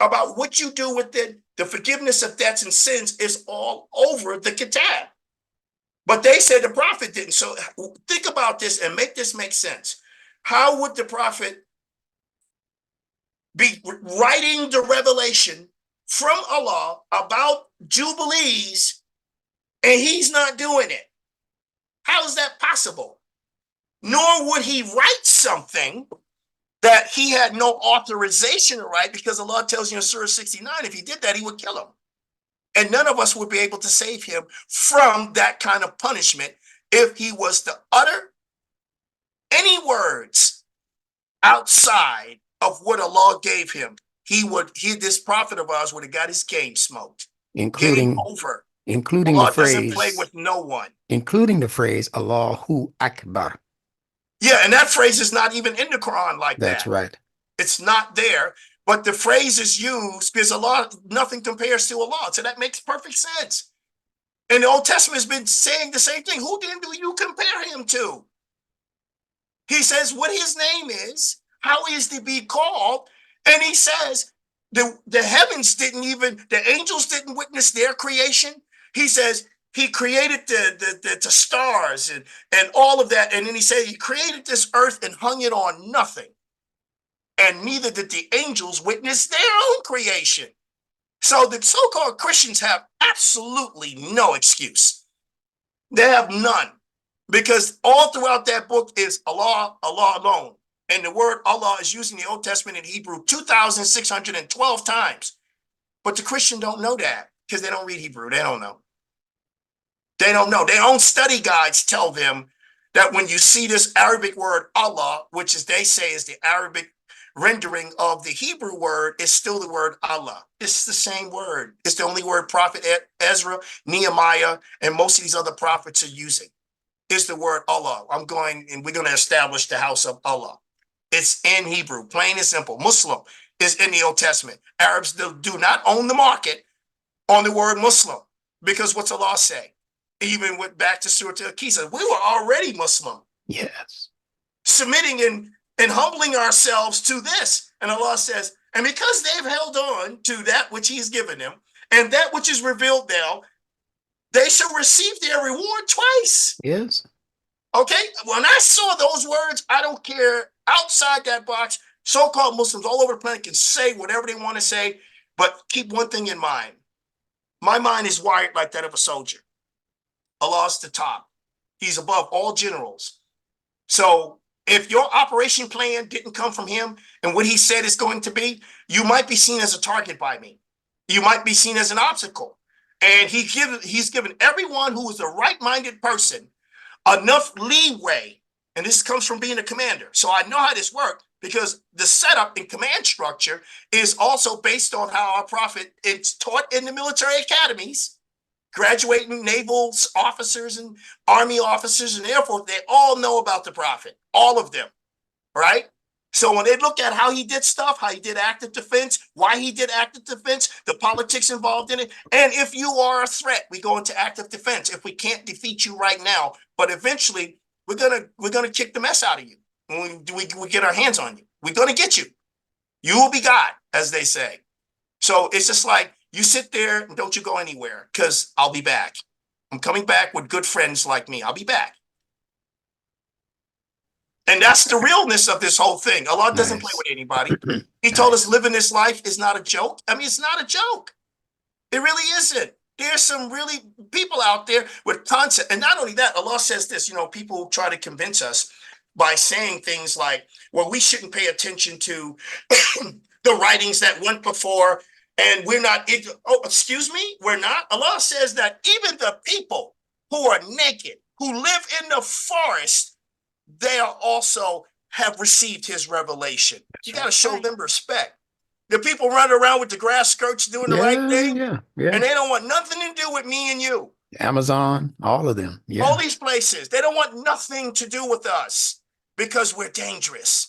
About what you do with the forgiveness of debts and sins is all over the Kitab. But they said the Prophet didn't. So think about this and make this make sense. How would the Prophet be writing the revelation from Allah about Jubilees and he's not doing it? How is that possible? Nor would he write something that he had no authorization to write, because Allah tells you in Surah 69, if he did that, he would kill him. And none of us would be able to save him from that kind of punishment if he was to utter any words outside of what Allah gave him. This prophet of ours would have got his game smoked. Including over. Including Allah the phrase, doesn't play with no one. Including the phrase Allahu Akbar. Yeah, and that phrase is not even in the Quran like that. That's right. It's not there, but the phrase is used because Allah, nothing compares to Allah. So that makes perfect sense. And the Old Testament has been saying the same thing. Who then do you compare him to? He says what his name is, how he is to be called, and he says the heavens didn't even, the angels didn't witness their creation. He says he created the stars and all of that. And then he said he created this earth and hung it on nothing. And neither did the angels witness their own creation. So the so-called Christians have absolutely no excuse. They have none, because all throughout that book is Allah, Allah alone. And the word Allah is used in the Old Testament in Hebrew 2,612 times. But the Christian don't know that because they don't read Hebrew. They don't know. They don't know. Their own study guides tell them that when you see this Arabic word Allah, which is they say is the Arabic rendering of the Hebrew word, is still the word Allah. It's the same word. It's the only word Prophet Ezra, Nehemiah, and most of these other prophets are using. Is the word Allah. I'm going, and we're going to establish the house of Allah. It's in Hebrew, plain and simple. Muslim is in the Old Testament. Arabs do not own the market on the word Muslim, because what's Allah say? Even went back to Surah Al-Kisa. We were already Muslim. Yes. Submitting and humbling ourselves to this. And Allah says, and because they've held on to that which he's given them, and that which is revealed now, they shall receive their reward twice. Yes. Okay? When I saw those words, I don't care, outside that box, so-called Muslims all over the planet can say whatever they want to say, but keep one thing in mind. My mind is wired like that of a soldier. Allah's the top. He's above all generals. So if your operation plan didn't come from him and what he said is going to be, you might be seen as a target by me. You might be seen as an obstacle. And he's given everyone who is a right-minded person enough leeway. And this comes from being a commander. So I know how this works, because the setup and command structure is also based on how our prophet, it's taught in the military academies. Graduating naval officers and army officers and Air Force, they all know about the prophet, all of them, right? So when they look at how he did stuff, how he did active defense, why he did active defense, the politics involved in it, and if you are a threat, we go into active defense. If we can't defeat you right now, but eventually we're gonna kick the mess out of you when we get our hands on you. We're gonna get you. You will be God, as they say. So it's just like, you sit there and don't you go anywhere, because I'll be back. I'm coming back with good friends like me. I'll be back. And that's the realness of this whole thing. Allah doesn't play with anybody. He told us living this life is not a joke. I mean, it's not a joke. It really isn't. There's some really people out there with concept. And not only that, Allah says this, you know, people try to convince us by saying things like, well, we shouldn't pay attention to the writings that went before. And we're not, excuse me, we're not. Allah says that even the people who are naked, who live in the forest, they are also have received his revelation. You got to show them respect. The people running around with the grass skirts doing the right thing, Yeah. and they don't want nothing to do with me and you. Amazon, all of them. Yeah. All these places, they don't want nothing to do with us because we're dangerous.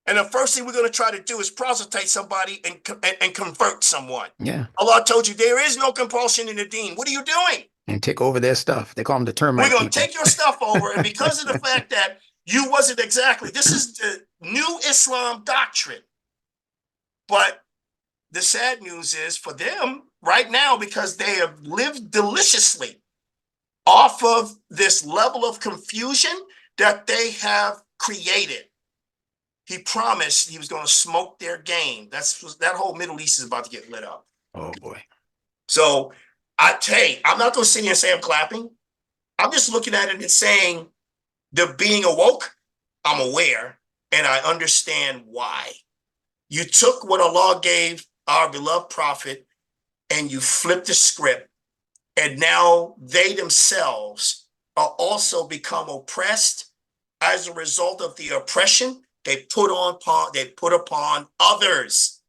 And the first thing we're going to try to do is proselyte somebody and convert someone. Yeah. Allah told you there is no compulsion in the deen. What are you doing? And take over their stuff. They call them the termite We're going to people. take your stuff over. And because of the fact that you wasn't exactly, this is the new Islam doctrine. But the sad news is for them right now, because they have lived deliciously off of this level of confusion that they have created. He promised he was going to smoke their game. That whole Middle East is about to get lit up. Oh boy. So I'm not going to sit here and say I'm clapping. I'm just looking at it and saying, the being awoke, I'm aware, and I understand why. You took what Allah gave our beloved prophet and you flipped the script, and now they themselves are also become oppressed as a result of the oppression they put upon others.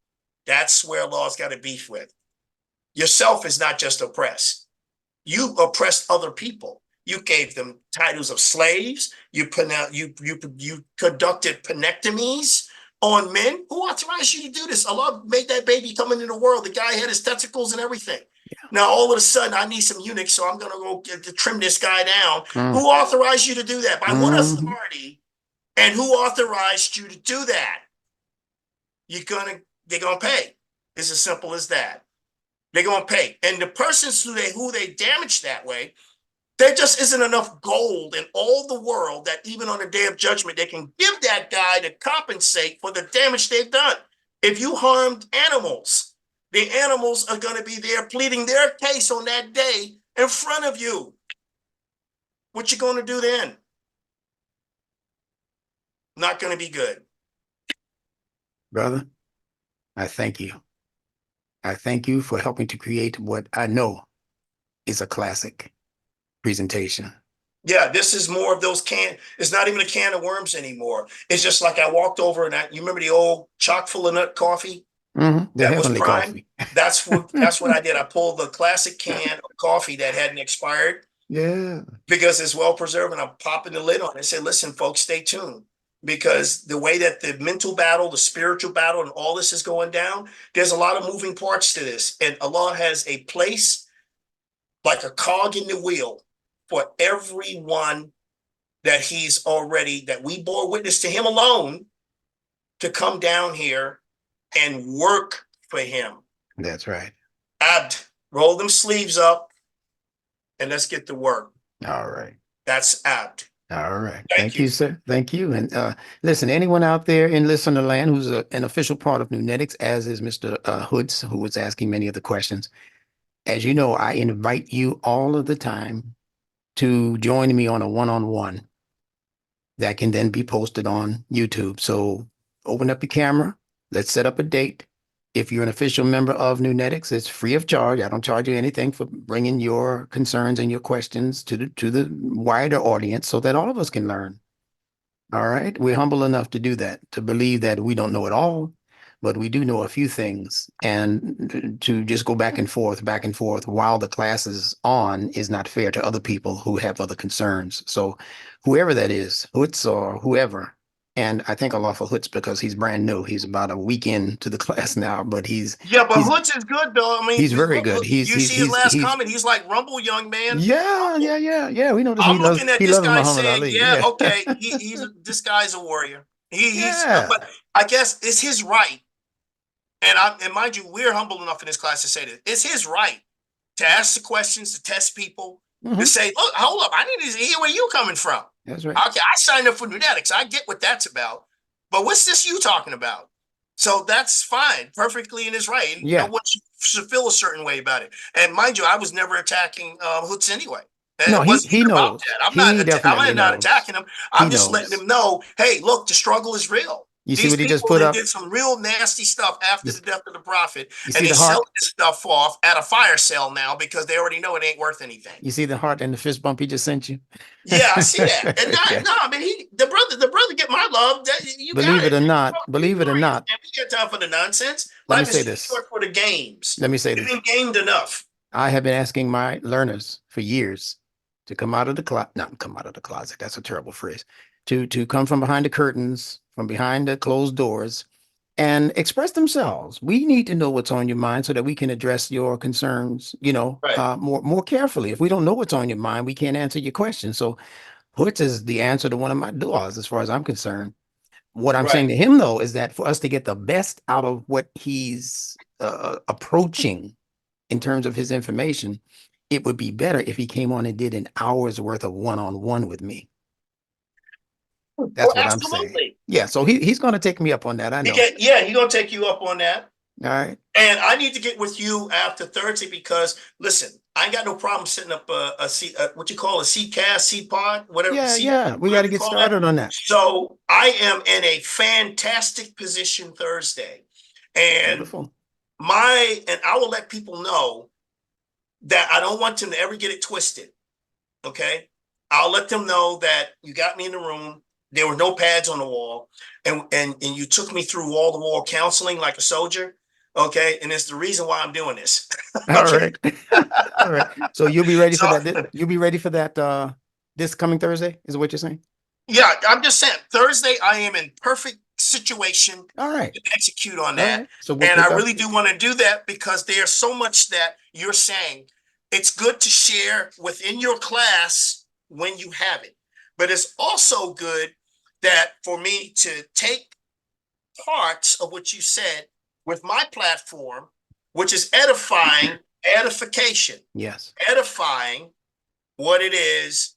That's where Allah's got a beef with. Yourself is not just oppressed. You oppressed other people. You gave them titles of slaves. You conducted penectomies on men. Who authorized you to do this? Allah made that baby come into the world. The guy had his testicles and everything. Yeah. Now, all of a sudden, I need some eunuchs, so I'm going to go to trim this guy down. Who authorized you to do that? By what authority? And who authorized you to do that? They're gonna pay. It's as simple as that. They're gonna pay. And the persons who they damage that way, there just isn't enough gold in all the world that even on the day of judgment, they can give that guy to compensate for the damage they've done. If you harmed animals, The animals are going to be there pleading their case on that day in front of you. What you going to do then? Not going to be good. Brother, I thank you. I thank you for helping to create what I know is a classic presentation. Yeah, this is more of those it's not even a can of worms anymore. It's just like I walked over and you remember the old chock full of nut coffee? The That was heavenly prime. coffee. That's what I did. I pulled the classic can of coffee that hadn't expired. Yeah. Because it's well preserved, and I'm popping the lid on it and say, listen, folks, stay tuned. Because the way that the mental battle, the spiritual battle, and all this is going down, there's a lot of moving parts to this. And Allah has a place like a cog in the wheel for everyone that that we bore witness to him alone to come down here and work for him. That's right. Abd, roll them sleeves up and let's get to work. All right. That's Abd. All right. Thank you, sir. Thank you. And listen, anyone out there in listener land who's an official part of NuNetics, as is Mr. Hoods, who was asking many of the questions. As you know, I invite you all of the time to join me on a one-on-one that can then be posted on YouTube. So open up your camera. Let's set up a date. If you're an official member of NuNetics, it's free of charge. I don't charge you anything for bringing your concerns and your questions to the wider audience so that all of us can learn. All right. We're humble enough to do that, to believe that we don't know it all, but we do know a few things. And to just go back and forth while the class is on is not fair to other people who have other concerns. So whoever that is, Hoots or whoever, and I thank Allah for Hoots because he's brand new. He's about a week into the class now, but but Hoods is good though. I mean, he's very good. You see his last comment. He's like, "Rumble, young man." Yeah. We know this. I'm looking at this guy Muhammad saying, Ali. "Yeah, okay, this guy's a warrior." But I guess it's his right. And mind you, we're humble enough in this class to say this. It's his right to ask the questions, to test people, to say, "Look, hold up, I need to hear where you coming from." That's right. Okay, I signed up for NuNetics. I get what that's about. But what's this you talking about? So that's fine, perfectly in his right. And no one should feel a certain way about it. And mind you, I was never attacking Hoots anyway. No, he knows. I'm not attacking him. I'm just letting him know, hey, look, the struggle is real. You see what he just put up? Did some real nasty stuff after the death of the prophet, and they sell this stuff off at a fire sale now because they already know it ain't worth anything. You see the heart and the fist bump he just sent you? Yeah, I see that. And I mean, the brother get my love. Believe it or not, we get time for the nonsense. Let me say this. Short for the games. Let me say You've this. been gamed enough. I have been asking my learners for years to come out of the closet. Not come out of the closet. That's a terrible phrase. To come from behind the curtains, from behind the closed doors, and express themselves. We need to know what's on your mind so that we can address your concerns, more carefully. If we don't know what's on your mind, we can't answer your questions. So Hoots is the answer to one of my duas as far as I'm concerned. What I'm saying to him, though, is that for us to get the best out of what he's approaching in terms of his information, it would be better if he came on and did an hour's worth of one-on-one with me. That's what I'm saying. Yeah, so he's going to take me up on that. I know. He's going to take you up on that. All right. And I need to get with you after Thursday because, listen, I ain't got no problem setting up a seat, what you call a CCast, C-Pod, whatever. Yeah, we got to get started on that. So I am in a fantastic position Thursday. And Wonderful. and I will let people know that I don't want them to ever get it twisted. Okay? I'll let them know that you got me in the room. There were no pads on the wall, and you took me through wall to wall counseling like a soldier. Okay, and it's the reason why I'm doing this. All right. All right. So you'll be ready for that. You'll be ready for that this coming Thursday, is what you're saying? Yeah, I'm just saying Thursday I am in perfect situation to execute on that. Right. So and I really do want to do that because there's so much that you're saying. It's good to share within your class when you have it. But it's also good that for me to take parts of what you said with my platform, which is edification. Yes. Edifying what it is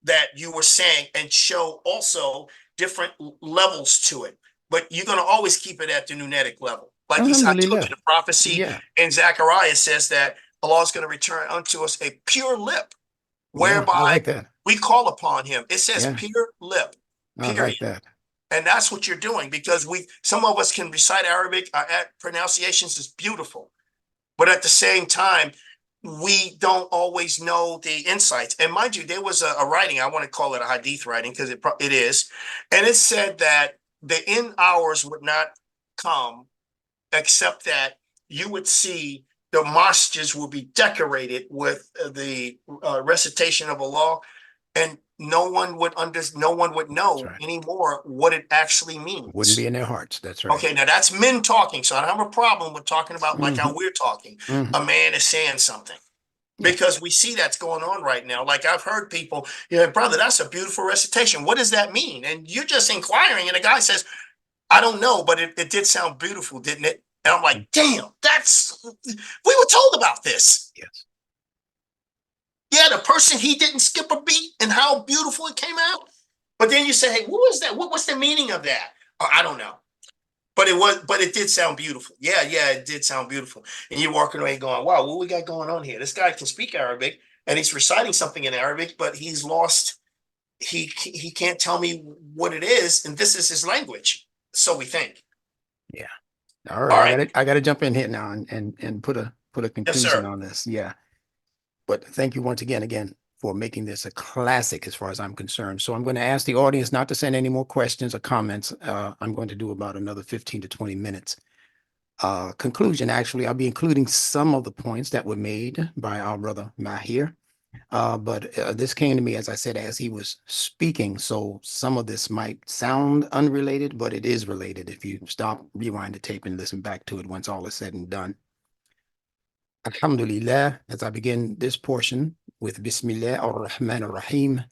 that you were saying and show also different levels to it. But you're going to always keep it at the NuNetic level. Like I told you, Alhamdulillah. the prophecy Yeah. in Zechariah says that Allah is going to return unto us a pure lip, Yeah, whereby I like that. we call upon him. It says Yeah. pure lip, I period. like that. And that's what you're doing, because some of us can recite Arabic, our pronunciations is beautiful, but at the same time, we don't always know the insights. And mind you, there was a writing, I want to call it a hadith writing because it is, and it said that the end hours would not come except that you would see the mosques will be decorated with the recitation of Allah, and no one would know right. anymore what it actually means. Wouldn't be in their hearts. That's right. Okay, now that's men talking, so I don't have a problem with talking about like how Mhm. we're talking. Mhm. A man is saying something. Because we see that's going on right now. Like I've heard people, brother, that's a beautiful recitation. What does that mean? And you're just inquiring, and the guy says, I don't know, but it did sound beautiful, didn't it? And I'm like, damn, we were told about this. Yes. Yeah, the person, he didn't skip a beat and how beautiful it came out. But then you say, hey, what was that? What was the meaning of that? I don't know. But it did sound beautiful. Yeah, it did sound beautiful. And you're walking away going, wow, what we got going on here? This guy can speak Arabic and he's reciting something in Arabic, but he's lost. He can't tell me what it is, and this is his language. So we think. Yeah. All right. I gotta jump in here now and put a conclusion sir. on this. Yeah. But thank you once again for making this a classic as far as I'm concerned. So I'm going to ask the audience not to send any more questions or comments. I'm going to do about another 15 to 20 minutes. Conclusion, actually, I'll be including some of the points that were made by our brother Mahir. But this came to me, as I said, as he was speaking. So some of this might sound unrelated, but it is related if you stop, rewind the tape, and listen back to it once all is said and done. Alhamdulillah, as I begin this portion with Bismillah ar-Rahman ar-Rahim,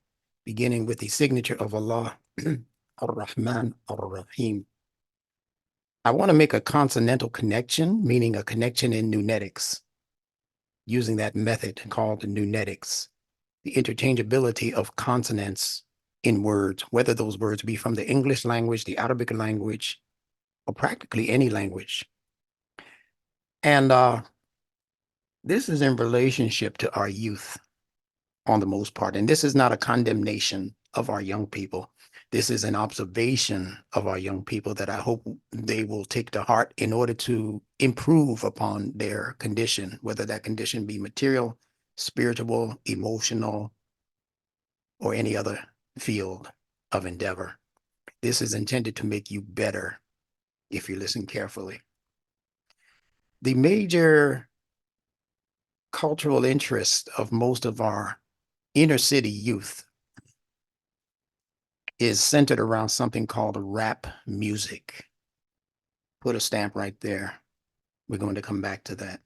beginning with the signature of Allah, ar-Rahman ar-Rahim. I want to make a consonantal connection, meaning a connection in NuNetics, using that method called NuNetics, the interchangeability of consonants in words, whether those words be from the English language, the Arabic language, or practically any language. And this is in relationship to our youth on the most part. And this is not a condemnation of our young people. This is an observation of our young people that I hope they will take to heart in order to improve upon their condition, whether that condition be material, spiritual, emotional, or any other field of endeavor. This is intended to make you better if you listen carefully. The major cultural interest of most of our inner city youth is centered around something called rap music. Put a stamp right there. We're going to come back to that.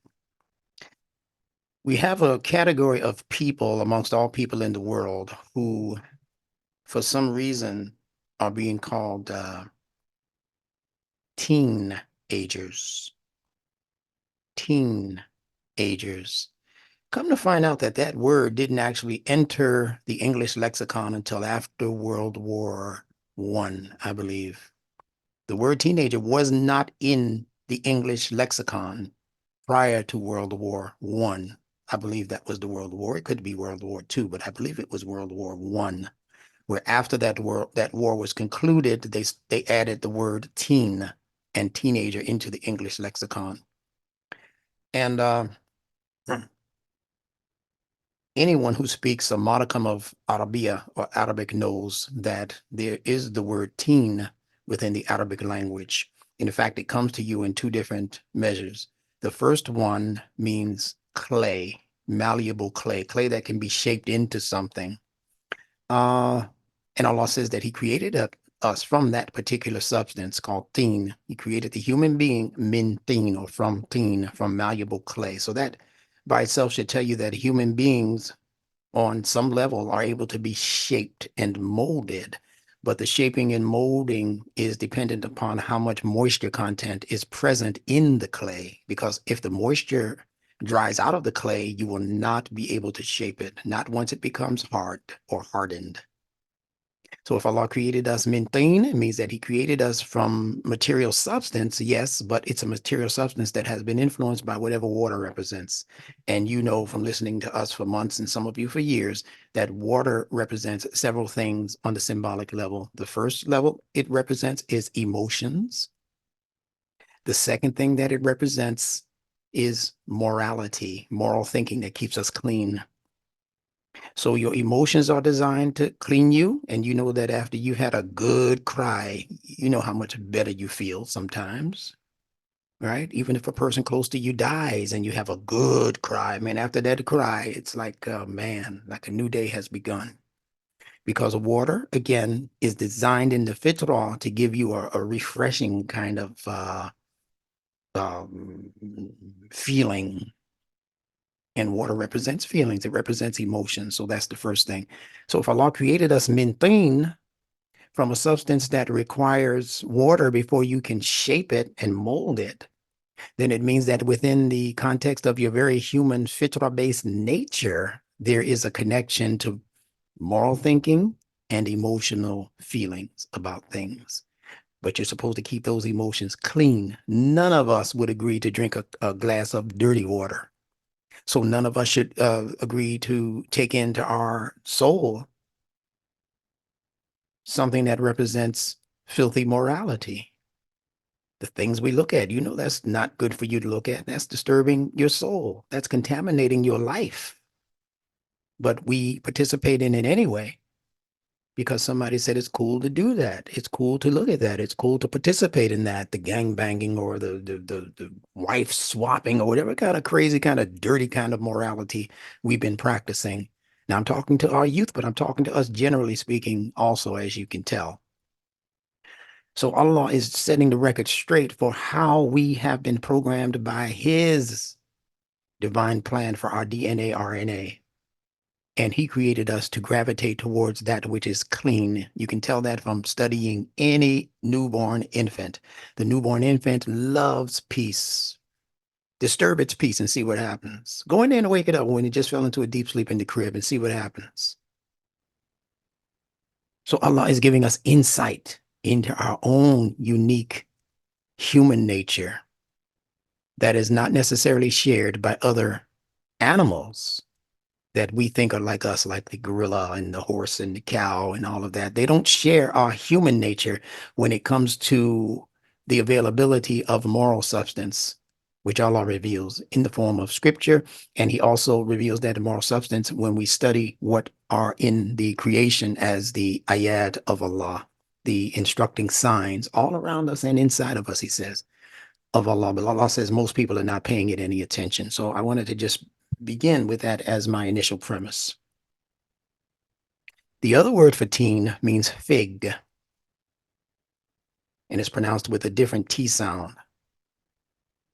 We have a category of people amongst all people in the world who, for some reason, are being called teenagers. Teenagers. Come to find out that that word didn't actually enter the English lexicon until after World War I believe. The word teenager was not in the English lexicon prior to World War I. I believe that was the World War. It could be World War II, but I believe it was World War I, where after that war was concluded, they added the word teen and teenager into the English lexicon. And anyone who speaks a modicum of Arabia or Arabic knows that there is the word teen within the Arabic language. In fact, it comes to you in two different measures. The first one means clay, malleable clay that can be shaped into something. And Allah says that He created us from that particular substance called teen. He created the human being min teen, or from teen, from malleable clay. So that by itself should tell you that human beings on some level are able to be shaped and molded, but the shaping and molding is dependent upon how much moisture content is present in the clay, because if the moisture dries out of the clay, you will not be able to shape it, not once it becomes hard or hardened. So if Allah created us min teen, it means that he created us from material substance, yes, but it's a material substance that has been influenced by whatever water represents. And you know from listening to us for months and some of you for years that water represents several things on the symbolic level. The first level it represents is emotions. The second thing that it represents is morality, moral thinking that keeps us clean. So your emotions are designed to clean you. And you know that after you had a good cry, you know how much better you feel sometimes, right? Even if a person close to you dies and you have a good cry, man, after that cry, it's like, man, like a new day has begun. Because water, again, is designed in the fitrah to give you a refreshing kind of feeling. And water represents feelings. It represents emotions. So that's the first thing. So if Allah created us min teen, from a substance that requires water before you can shape it and mold it, then it means that within the context of your very human fitrah-based nature, there is a connection to moral thinking and emotional feelings about things. But you're supposed to keep those emotions clean. None of us would agree to drink a glass of dirty water. So none of us should agree to take into our soul something that represents filthy morality. The things we look at, you know, that's not good for you to look at. That's disturbing your soul. That's contaminating your life. But we participate in it anyway because somebody said it's cool to do that. It's cool to look at that. It's cool to participate in that, the gang banging or the wife swapping or whatever kind of crazy, kind of dirty kind of morality we've been practicing. Now I'm talking to our youth, but I'm talking to us generally speaking also, as you can tell. So Allah is setting the record straight for how we have been programmed by his divine plan for our DNA, RNA. And he created us to gravitate towards that which is clean. You can tell that from studying any newborn infant. The newborn infant loves peace. Disturb its peace and see what happens. Go in there and wake it up when it just fell into a deep sleep in the crib and see what happens. So Allah is giving us insight into our own unique human nature that is not necessarily shared by other animals that we think are like us, like the gorilla and the horse and the cow and all of that. They don't share our human nature when it comes to the availability of moral substance, which Allah reveals in the form of scripture. And he also reveals that moral substance when we study what are in the creation as the ayat of Allah, the instructing signs all around us and inside of us, he says, of Allah. But Allah says most people are not paying it any attention. So I wanted to just begin with that as my initial premise. The other word for teen means fig, and it's pronounced with a different T sound.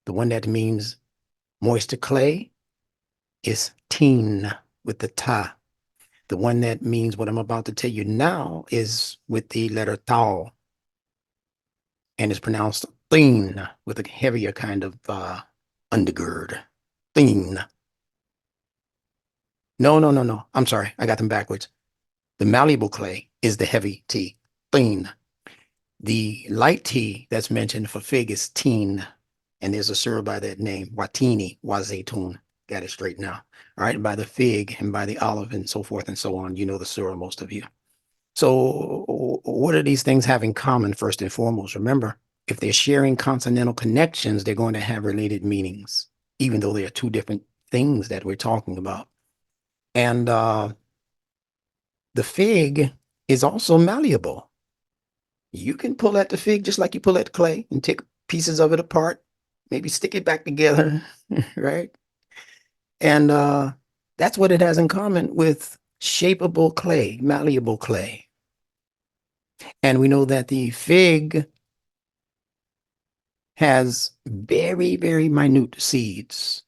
The one that means moist clay is teen with the ta. The one that means what I'm about to tell you now is with the letter tau, and it's pronounced teen with a heavier kind of undergird. Teen. No. I'm sorry. I got them backwards. The malleable clay is the heavy T, teen. The light T that's mentioned for fig is teen, and there's a surah by that name, watini, wazaytun. Got it straight now. All right, by the fig and by the olive and so forth and so on. You know the surah, most of you. So what do these things have in common, first and foremost? Remember, if they're sharing consonantal connections, they're going to have related meanings, even though they are two different things that we're talking about. And the fig is also malleable. You can pull at the fig just like you pull at clay and take pieces of it apart, maybe stick it back together, right? And that's what it has in common with shapeable clay, malleable clay. And we know that the fig has very, very minute seeds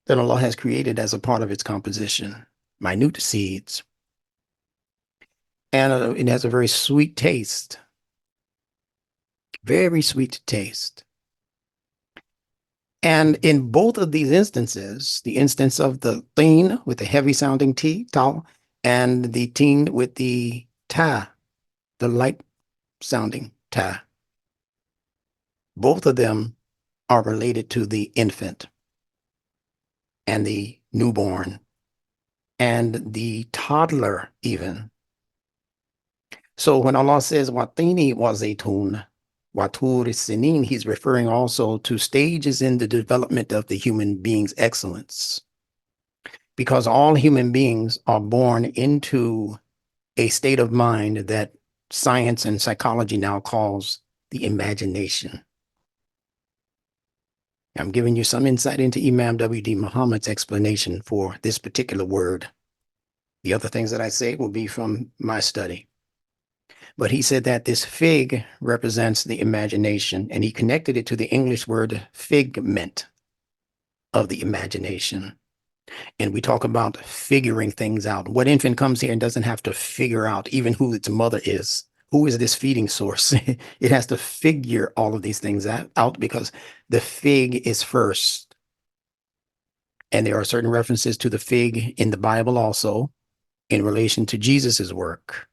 that Allah has created as a part of its composition, minute seeds. And it has a very sweet taste, very sweet taste. And in both of these instances, the instance of the teen with the heavy sounding T, tau, and the teen with the ta, the light sounding ta. Both of them are related to the infant and the newborn and the toddler even. So when Allah says Watini wazaytun, Watur sinin, he's referring also to stages in the development of the human being's excellence. Because all human beings are born into a state of mind that science and psychology now calls the imagination. I'm giving you some insight into Imam W.D. Muhammad's explanation for this particular word. The other things that I say will be from my study. But he said that this fig represents the imagination, and he connected it to the English word figment of the imagination. And we talk about figuring things out. What infant comes here and doesn't have to figure out even who its mother is? Who is this feeding source? It has to figure all of these things out because the fig is first. And there are certain references to the fig in the Bible also in relation to Jesus's work,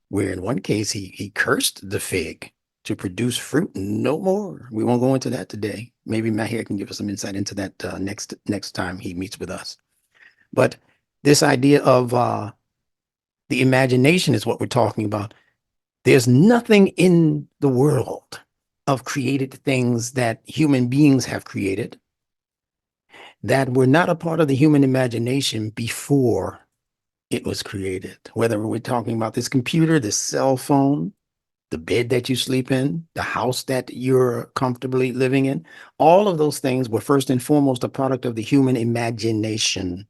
where in one case he cursed the fig to produce fruit no more. We won't go into that today. Maybe Mahir can give us some insight into that next time he meets with us. But this idea of the imagination is what we're talking about. There's nothing in the world of created things that human beings have created that were not a part of the human imagination before it was created. Whether we're talking about this computer, this cell phone, the bed that you sleep in, the house that you're comfortably living in, all of those things were first and foremost a product of the human imagination.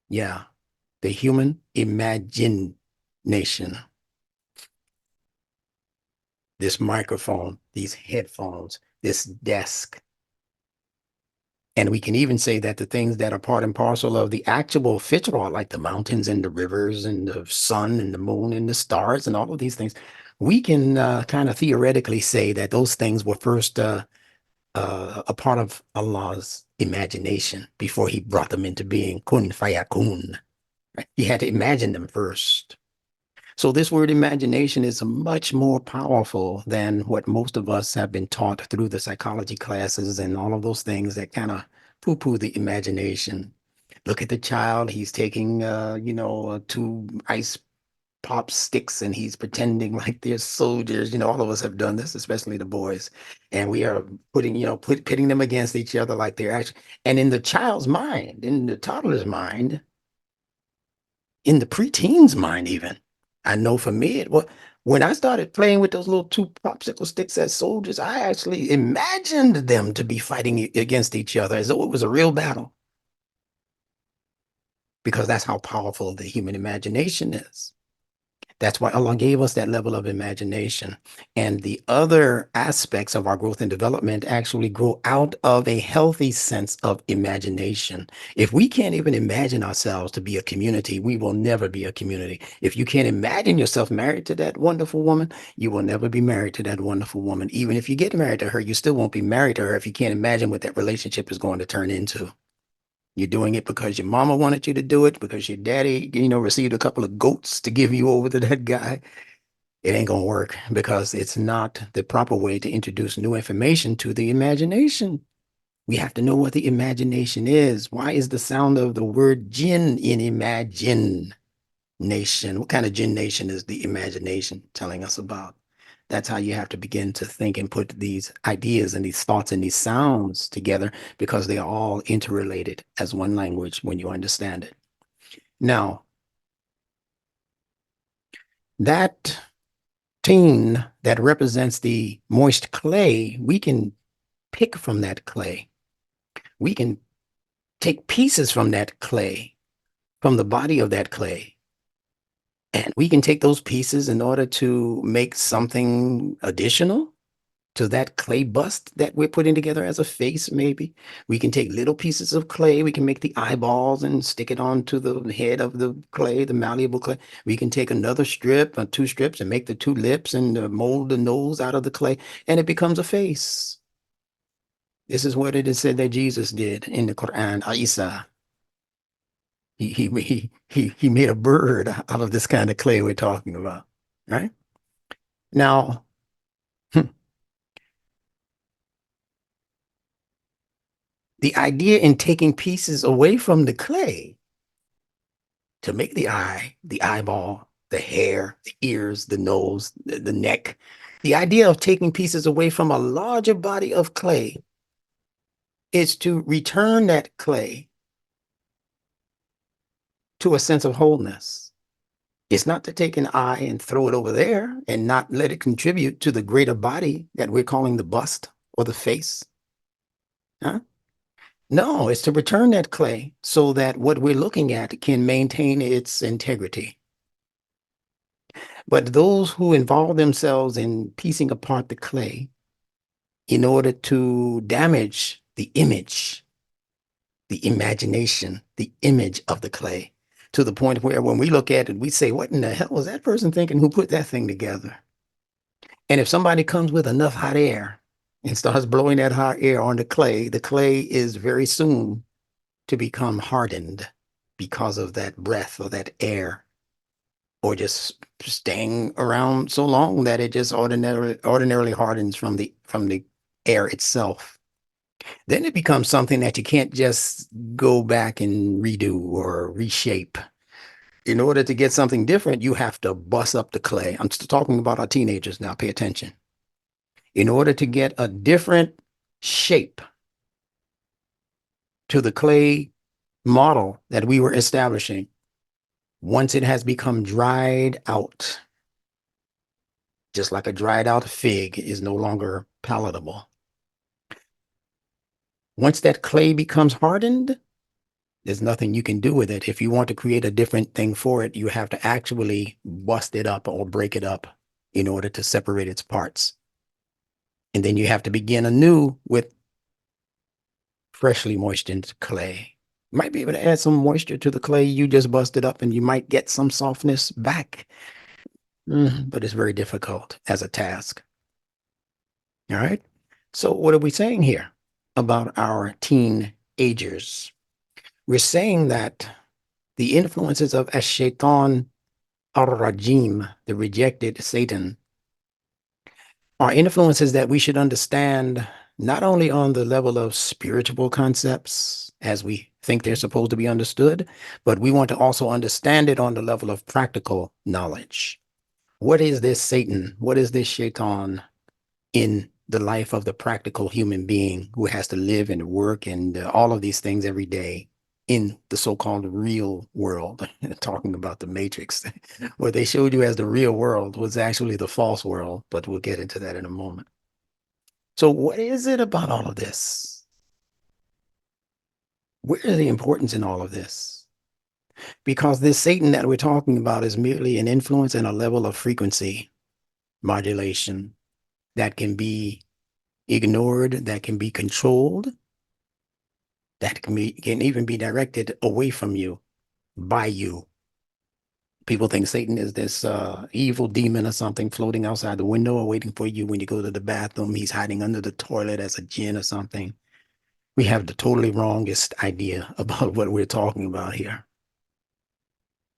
Yeah, the human imagination. This microphone, these headphones, this desk. And we can even say that the things that are part and parcel of the actual fitra, like the mountains and the rivers and the sun and the moon and the stars and all of these things, we can kind of theoretically say that those things were first a part of Allah's imagination before he brought them into being. Kun fayakun. Right? He had to imagine them first. So this word imagination is much more powerful than what most of us have been taught through the psychology classes and all of those things that kind of poo-poo the imagination. Look at the child, he's taking, two ice pop sticks and he's pretending like they're soldiers. All of us have done this, especially the boys. And we are pitting them against each other like they're actually, and in the child's mind, in the toddler's mind, in the preteen's mind even, I know for me, when I started playing with those little two popsicle sticks as soldiers, I actually imagined them to be fighting against each other as though it was a real battle. Because that's how powerful the human imagination is. That's why Allah gave us that level of imagination. And the other aspects of our growth and development actually grow out of a healthy sense of imagination. If we can't even imagine ourselves to be a community, we will never be a community. If you can't imagine yourself married to that wonderful woman, you will never be married to that wonderful woman. Even if you get married to her, you still won't be married to her if you can't imagine what that relationship is going to turn into. You're doing it because your mama wanted you to do it, because your daddy, received a couple of goats to give you over to that guy. It ain't gonna work because it's not the proper way to introduce new information to the imagination. We have to know what the imagination is. Why is the sound of the word jinn in imagine nation? What kind of jinn nation is the imagination telling us about? That's how you have to begin to think and put these ideas and these thoughts and these sounds together, because they are all interrelated as one language when you understand it. Now, that teen that represents the moist clay, we can pick from that clay. We can take pieces from that clay, from the body of that clay, and we can take those pieces in order to make something additional to that clay bust that we're putting together as a face, maybe. We can take little pieces of clay. We can make the eyeballs and stick it onto the head of the clay, the malleable clay. We can take another strip or two strips and make the two lips and mold the nose out of the clay, and it becomes a face. This is what it is said that Jesus did in the Quran, Isa. He made a bird out of this kind of clay we're talking about, right? Now, the idea in taking pieces away from the clay to make the eye, the eyeball, the hair, the ears, the nose, the neck, the idea of taking pieces away from a larger body of clay is to return that clay to a sense of wholeness. It's not to take an eye and throw it over there and not let it contribute to the greater body that we're calling the bust or the face. Huh? No, it's to return that clay so that what we're looking at can maintain its integrity. But those who involve themselves in piecing apart the clay in order to damage the image, the imagination, the image of the clay, to the point where when we look at it, we say, what in the hell was that person thinking who put that thing together? And if somebody comes with enough hot air and starts blowing that hot air on the clay is very soon to become hardened because of that breath or that air, or just staying around so long that it just ordinarily hardens from the air itself. Then it becomes something that you can't just go back and redo or reshape. In order to get something different, you have to bust up the clay. I'm still talking about our teenagers now, pay attention. In order to get a different shape to the clay model that we were establishing, once it has become dried out, just like a dried out fig is no longer palatable. Once that clay becomes hardened, there's nothing you can do with it. If you want to create a different thing for it, you have to actually bust it up or break it up in order to separate its parts. And then you have to begin anew with freshly moistened clay. You might be able to add some moisture to the clay you just busted up and you might get some softness back. But it's very difficult as a task. All right. So what are we saying here about our teenagers? We're saying that the influences of Ash-Shaytan ar-Rajim, the rejected Satan, are influences that we should understand not only on the level of spiritual concepts as we think they're supposed to be understood, but we want to also understand it on the level of practical knowledge. What is this Satan? What is this Shaitan in the life of the practical human being who has to live and work and all of these things every day in the so-called real world? Talking about the Matrix, what they showed you as the real world was actually the false world, but we'll get into that in a moment. So what is it about all of this? Where is the importance in all of this? Because this Satan that we're talking about is merely an influence and a level of frequency modulation that can be ignored, that can be controlled, that can even be directed away from you, by you. People think Satan is this evil demon or something floating outside the window or waiting for you when you go to the bathroom. He's hiding under the toilet as a jinn or something. We have the totally wrongest idea about what we're talking about here.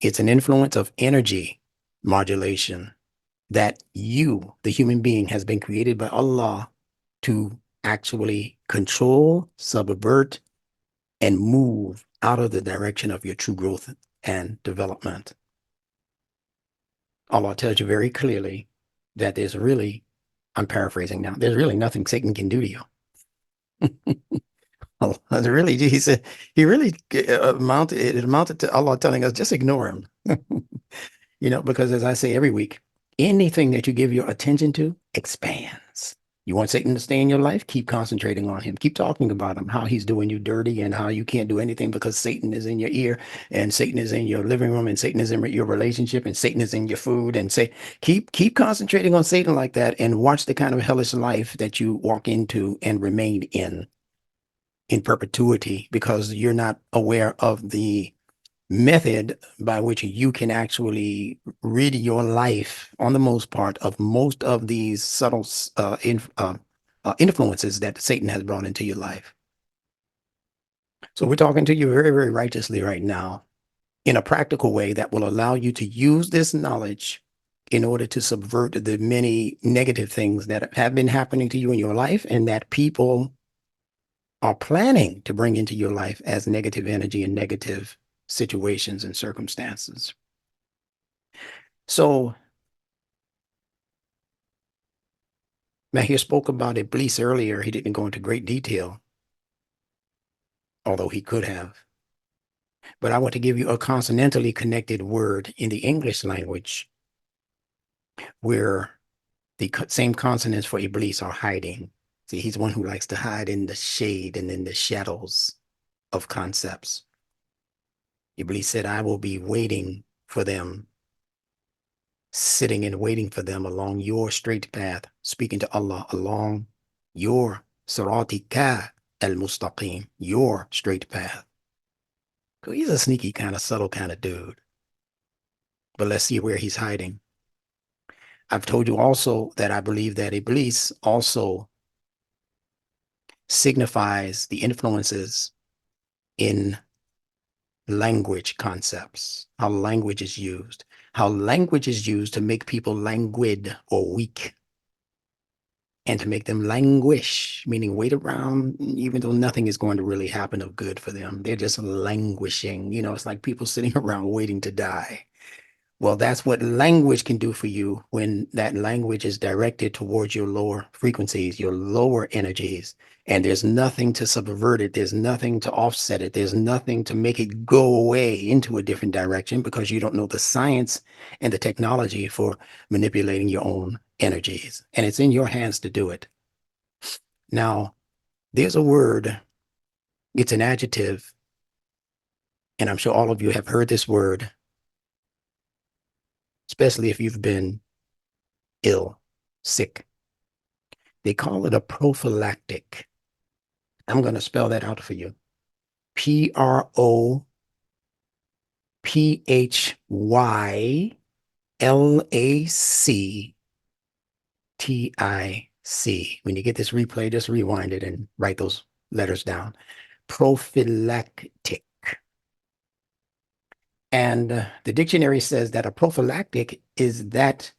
It's an influence of energy modulation that you, the human being, has been created by Allah to actually control, subvert, and move out of the direction of your true growth and development. Allah tells you very clearly that there's really, I'm paraphrasing now, there's really nothing Satan can do to you. He said, he really amounted to Allah telling us, just ignore him. Because as I say every week, anything that you give your attention to expands. You want Satan to stay in your life? Keep concentrating on him. Keep talking about him, how he's doing you dirty and how you can't do anything because Satan is in your ear and Satan is in your living room and Satan is in your relationship and Satan is in your food. And keep concentrating on Satan like that and watch the kind of hellish life that you walk into and remain in perpetuity, because you're not aware of the method by which you can actually rid your life, on the most part, of most of these subtle influences that Satan has brought into your life. So we're talking to you very, very righteously right now. in a practical way that will allow you to use this knowledge in order to subvert the many negative things that have been happening to you in your life and that people are planning to bring into your life as negative energy and negative situations and circumstances. So, Mahir spoke about Iblis earlier. He didn't go into great detail, although he could have. But I want to give you a consonantally connected word in the English language where the same consonants for Iblis are hiding. See, he's one who likes to hide in the shade and in the shadows of concepts. Iblis said, I will be waiting for them, sitting and waiting for them along your straight path, speaking to Allah along your siratika al-mustaqim, your straight path. So he's a sneaky kind of subtle kind of dude. But let's see where he's hiding. I've told you also that I believe that Iblis also signifies the influences in language concepts, how language is used to make people languid or weak, and to make them languish, meaning wait around, even though nothing is going to really happen of good for them. They're just languishing. You know, it's like people sitting around waiting to die. Well, that's what language can do for you when that language is directed towards your lower frequencies, your lower energies, and there's nothing to subvert it. There's nothing to offset it. There's nothing to make it go away into a different direction because you don't know the science and the technology for manipulating your own energies. And it's in your hands to do it. Now, there's a word, it's an adjective, and I'm sure all of you have heard this word, especially if you've been ill, sick. They call it a prophylactic. I'm going to spell that out for you. Prophylactic. When you get this replay, just rewind it and write those letters down. Prophylactic. And the dictionary says that a prophylactic is that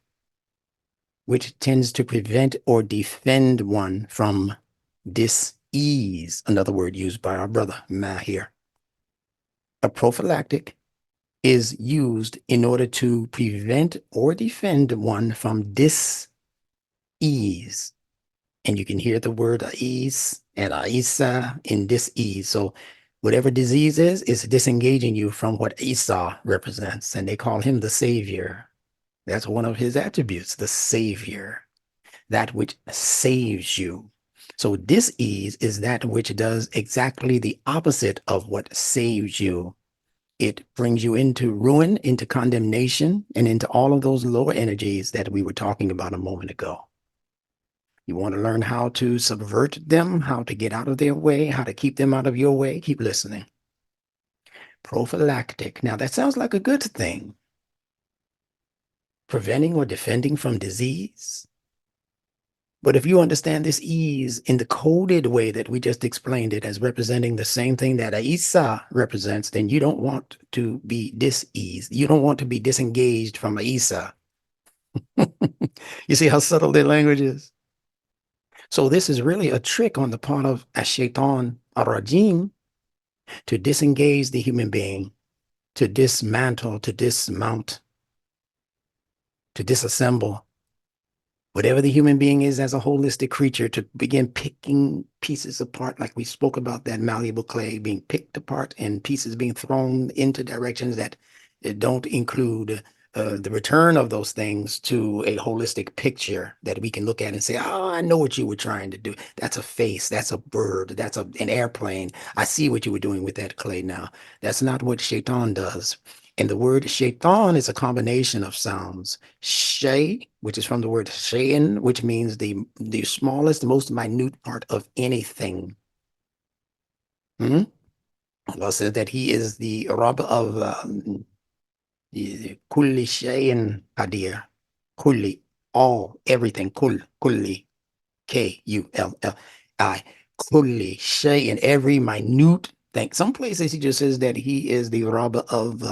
which tends to prevent or defend one from dis-ease, another word used by our brother Mahir. A prophylactic is used in order to prevent or defend one from dis-ease. And you can hear the word ease and Isa in dis-ease. So whatever disease is disengaging you from what Isa represents. And they call him the savior. That's one of his attributes, the savior, that which saves you. So dis-ease is that which does exactly the opposite of what saves you. It brings you into ruin, into condemnation, and into all of those lower energies that we were talking about a moment ago. You want to learn how to subvert them, how to get out of their way, how to keep them out of your way? Keep listening. Prophylactic. Now, that sounds like a good thing. Preventing or defending from disease. But if you understand this ease in the coded way that we just explained it as representing the same thing that Isa represents, then you don't want to be dis-eased. You don't want to be disengaged from Isa. You see how subtle their language is? So this is really a trick on the part of Ash-Shaytan Ar-Rajim to disengage the human being, to dismantle, to dismount, to disassemble whatever the human being is as a holistic creature, to begin picking pieces apart, like we spoke about that malleable clay being picked apart and pieces being thrown into directions that don't include the return of those things to a holistic picture that we can look at and say, oh, I know what you were trying to do. That's a face, that's a bird, that's an airplane. I see what you were doing with that clay now. That's not what Shaitan does. And the word shaitan is a combination of sounds. Shay, which is from the word shayin, which means the smallest, most minute part of anything. Allah says that he is the Rabb of kulli shayin qadir. Kulli, all, everything. Kulli, Kulli. Kulli shayin, every minute things. Some places he just says that he is the Rabba of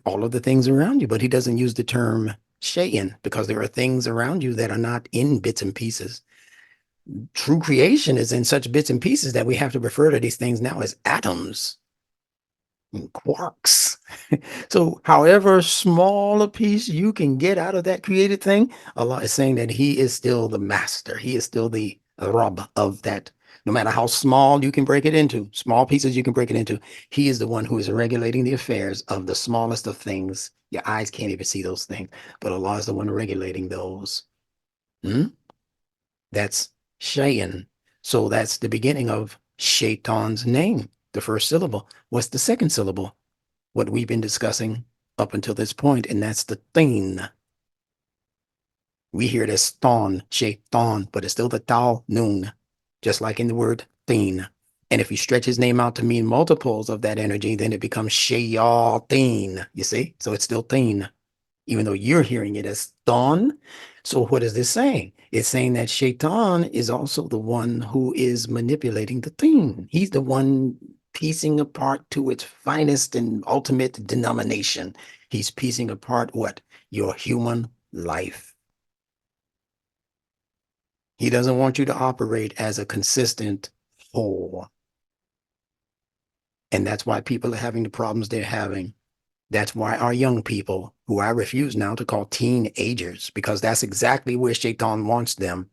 all of the things around you, but he doesn't use the term Shayin because there are things around you that are not in bits and pieces. True creation is in such bits and pieces that we have to refer to these things now as atoms and quarks. So however small a piece you can get out of that created thing, Allah is saying that he is still the master. He is still the Rabb of that. No matter how small you can break it into, small pieces you can break it into, he is the one who is regulating the affairs of the smallest of things. Your eyes can't even see those things, but Allah is the one regulating those. That's Shayan. So that's the beginning of Shaitan's name, the first syllable. What's the second syllable? What we've been discussing up until this point, and that's the Thin. We hear it as Thon, Shaitan, but it's still the Tau Nun, just like in the word Thin. And if you stretch his name out to mean multiples of that energy, then it becomes Shayatin, you see? So it's still Thin, even though you're hearing it as Thon. So what is this saying? It's saying that Shaitan is also the one who is manipulating the Thin. He's the one piecing apart to its finest and ultimate denomination. He's piecing apart what? Your human life. He doesn't want you to operate as a consistent whole. And that's why people are having the problems they're having. That's why our young people, who I refuse now to call teenagers, because that's exactly where Shaitan wants them.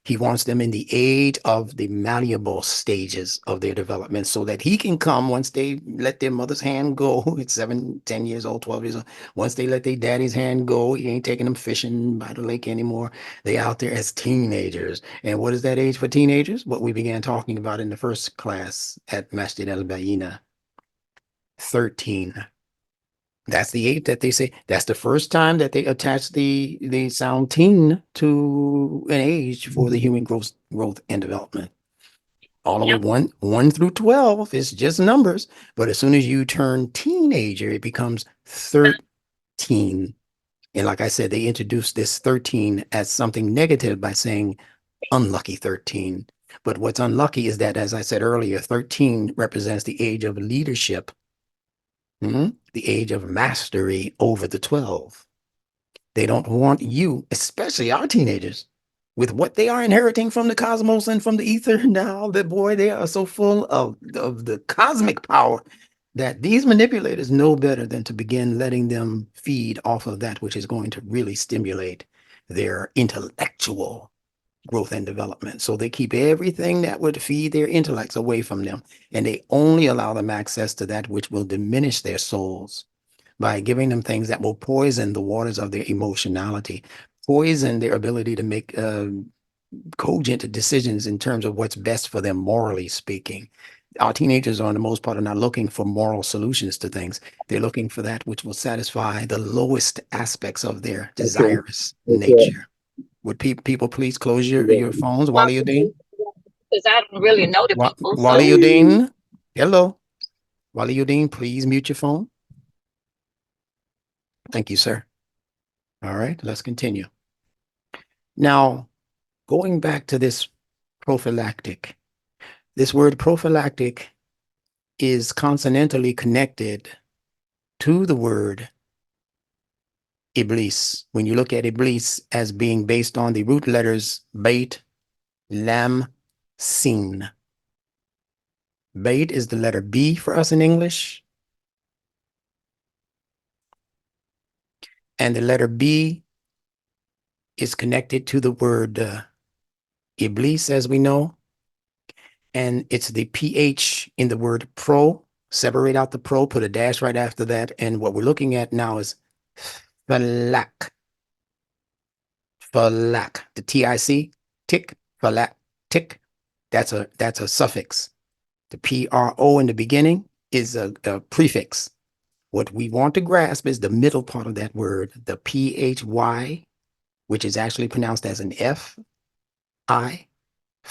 He wants them in the age of the malleable stages of their development so that he can come once they let their mother's hand go. It's 7, 10 years old, 12 years old. Once they let their daddy's hand go, he ain't taking them fishing by the lake anymore. They out there as teenagers. And what is that age for teenagers? What we began talking about in the first class at Masjid al-Bayina, 13. That's the age that they say. That's the first time that they attach the sound teen to an age for the human growth and development. All the way 1 through 12 is just numbers, but as soon as you turn teenager, it becomes 13. And like I said, they introduced this 13 as something negative by saying unlucky 13. But what's unlucky is that, as I said earlier, 13 represents the age of leadership. The age of mastery over the 12. They don't want you, especially our teenagers, with what they are inheriting from the cosmos and from the ether now, that boy, they are so full of the cosmic power that these manipulators know better than to begin letting them feed off of that which is going to really stimulate their intellectual growth and development. So they keep everything that would feed their intellects away from them, and they only allow them access to that which will diminish their souls by giving them things that will poison the waters of their emotionality, poison their ability to make cogent decisions in terms of what's best for them, morally speaking. Our teenagers, on the most part, are not looking for moral solutions to things. They're looking for that which will satisfy the lowest aspects of their desirous nature. Would people please close your phones, Waliuddin? Because I don't really know the people. So. Waliuddin, hello. Waliuddin, please mute your phone. Thank you, sir. All right, let's continue. Now, going back to this prophylactic, this word prophylactic is consonantally connected to the word Iblis. When you look at Iblis as being based on the root letters Bait, Lam, Sin. Bait is the letter B for us in English. And the letter B is connected to the word Iblis, as we know. And it's the PH in the word pro. Separate out the pro, put a dash right after that. And what we're looking at now is falak. Falak. The TIC, tick, falak, tick. That's a suffix. The PRO in the beginning is a prefix. What we want to grasp is the middle part of that word, the PHY, which is actually pronounced as an F, I,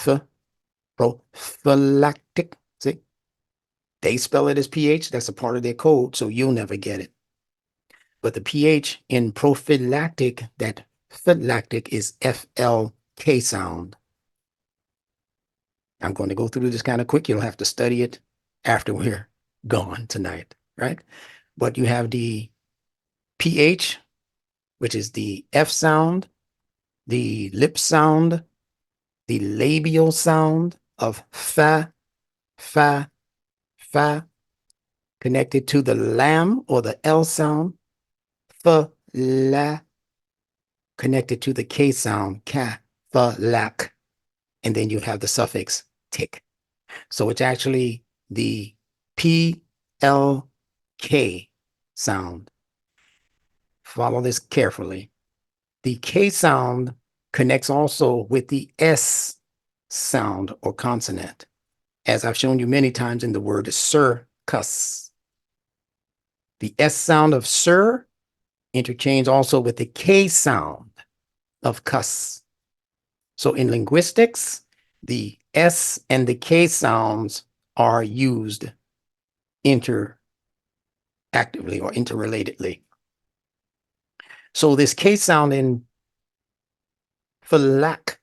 F, prophylactic. See? They spell it as PH. That's a part of their code, so you'll never get it. But the PH in prophylactic, that phylactic is FLK sound. I'm going to go through this kind of quick. You'll have to study it after we're gone tonight, right? But you have the PH, which is the F sound, the lip sound, the labial sound of fa, fa, fa, connected to the lam or the L sound, fa, la, connected to the K sound, ka, fa, lak, and then you have the suffix tick. So it's actually the P, L, K sound. Follow this carefully. The K sound connects also with the S sound or consonant, as I've shown you many times in the word circus. The S sound of sir interchange also with the K sound of cuss. So in linguistics, the S and the K sounds are used interactively or interrelatedly. So this K sound in falak,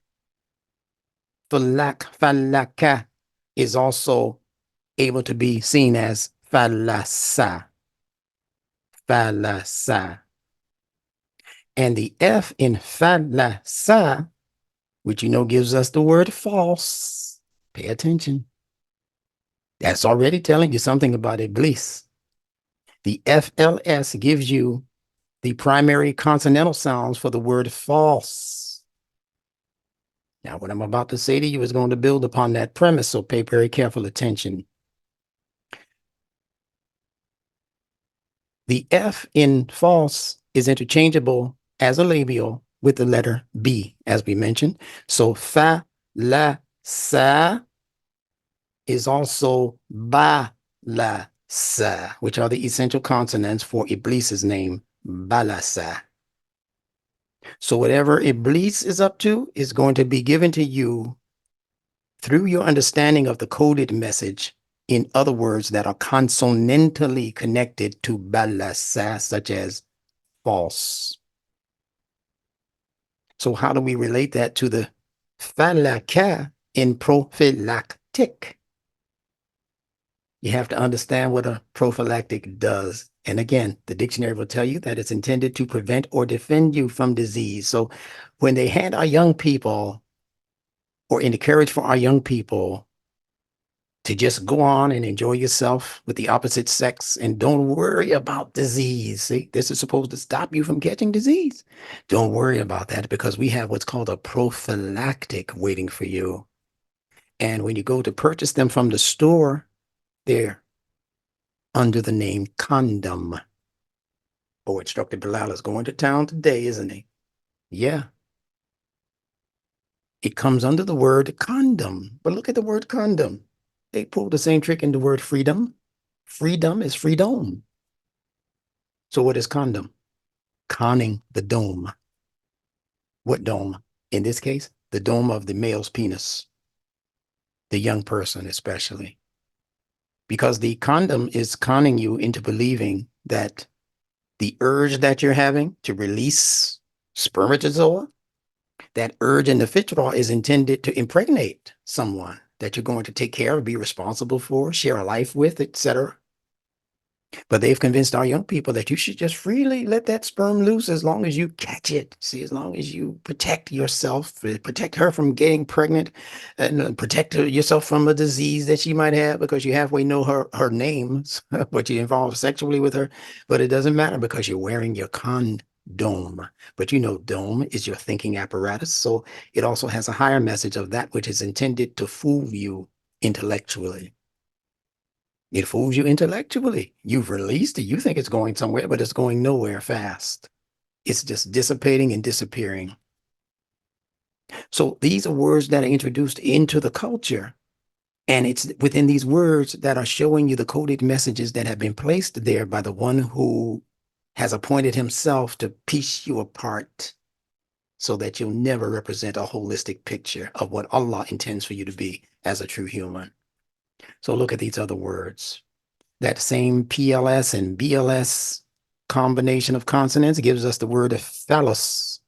falaka is also able to be seen as falasa, falasa. And the F in falasa, which you know gives us the word false. Pay attention. That's already telling you something about Iblis. The FLS gives you the primary consonantal sounds for the word false. Now, what I'm about to say to you is going to build upon that premise, so pay very careful attention. The F in false is interchangeable as a labial with the letter B, as we mentioned. So fa, la, sa is also ba, la, sa, which are the essential consonants for Iblis's name, Balasa. So whatever Iblis is up to is going to be given to you through your understanding of the coded message in other words that are consonantally connected to Balasa, such as false. So how do we relate that to the falaka in prophylactic? You have to understand what a prophylactic does. And again, the dictionary will tell you that it's intended to prevent or defend you from disease. So when they hand our young people or encourage for our young people to just go on and enjoy yourself with the opposite sex and don't worry about disease. See, this is supposed to stop you from catching disease. Don't worry about that because we have what's called a prophylactic waiting for you. And when you go to purchase them from the store, they're under the name condom. Oh, Instructor Bilal is going to town today, isn't he? Yeah. It comes under the word condom. But look at the word condom. They pulled the same trick in the word freedom. Freedom is freedom. So what is condom? Conning the dome. What dome? In this case, the dome of the male's penis. The young person especially. Because the condom is conning you into believing that the urge that you're having to release spermatozoa, that urge in the vitral is intended to impregnate someone that you're going to take care of, be responsible for, share a life with, etc. But they've convinced our young people that you should just freely let that sperm loose as long as you catch it. See, as long as you protect yourself, protect her from getting pregnant, and protect yourself from a disease that she might have because you halfway know her name, but you involve sexually with her. But it doesn't matter because you're wearing your condom. But you know, dome is your thinking apparatus. So it also has a higher message of that which is intended to fool you intellectually. It fools you intellectually. You've released it. You think it's going somewhere, but it's going nowhere fast. It's just dissipating and disappearing. So these are words that are introduced into the culture. And it's within these words that are showing you the coded messages that have been placed there by the one who has appointed himself to piece you apart so that you'll never represent a holistic picture of what Allah intends for you to be as a true human. So look at these other words. That same PLS and BLS combination of consonants gives us the word phallus.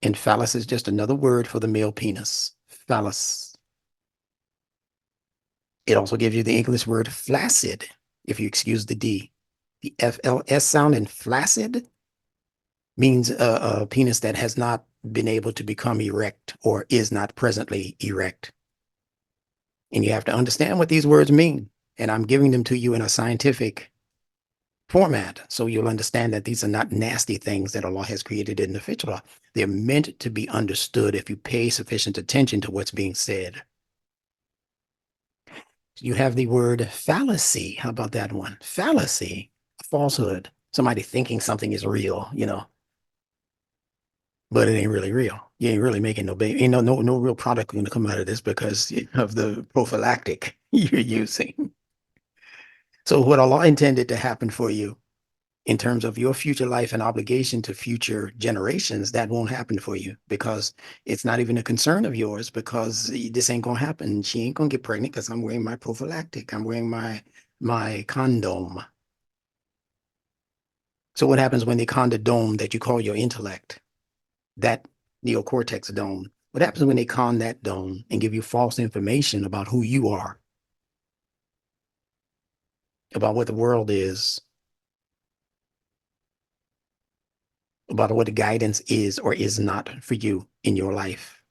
And phallus is just another word for the male penis. Phallus. It also gives you the English word flaccid, if you excuse the D. The FLS sound in flaccid means a penis that has not been able to become erect or is not presently erect. And you have to understand what these words mean. And I'm giving them to you in a scientific format, so you'll understand that these are not nasty things that Allah has created in the fitra. They're meant to be understood if you pay sufficient attention to what's being said. You have the word fallacy. How about that one? Fallacy, a falsehood. Somebody thinking something is real, you know, but it ain't really real. You ain't really making no baby. Ain't no real product going to come out of this because of the prophylactic you're using. So what Allah intended to happen for you in terms of your future life and obligation to future generations, that won't happen for you because it's not even a concern of yours, because this ain't gonna happen. She ain't gonna get pregnant because I'm wearing my prophylactic. I'm wearing my condom. So what happens when they condom that you call your intellect, that neocortex dome? What happens when they con that dome and give you false information about who you are, about what the world is, about what the guidance is or is not for you in your life?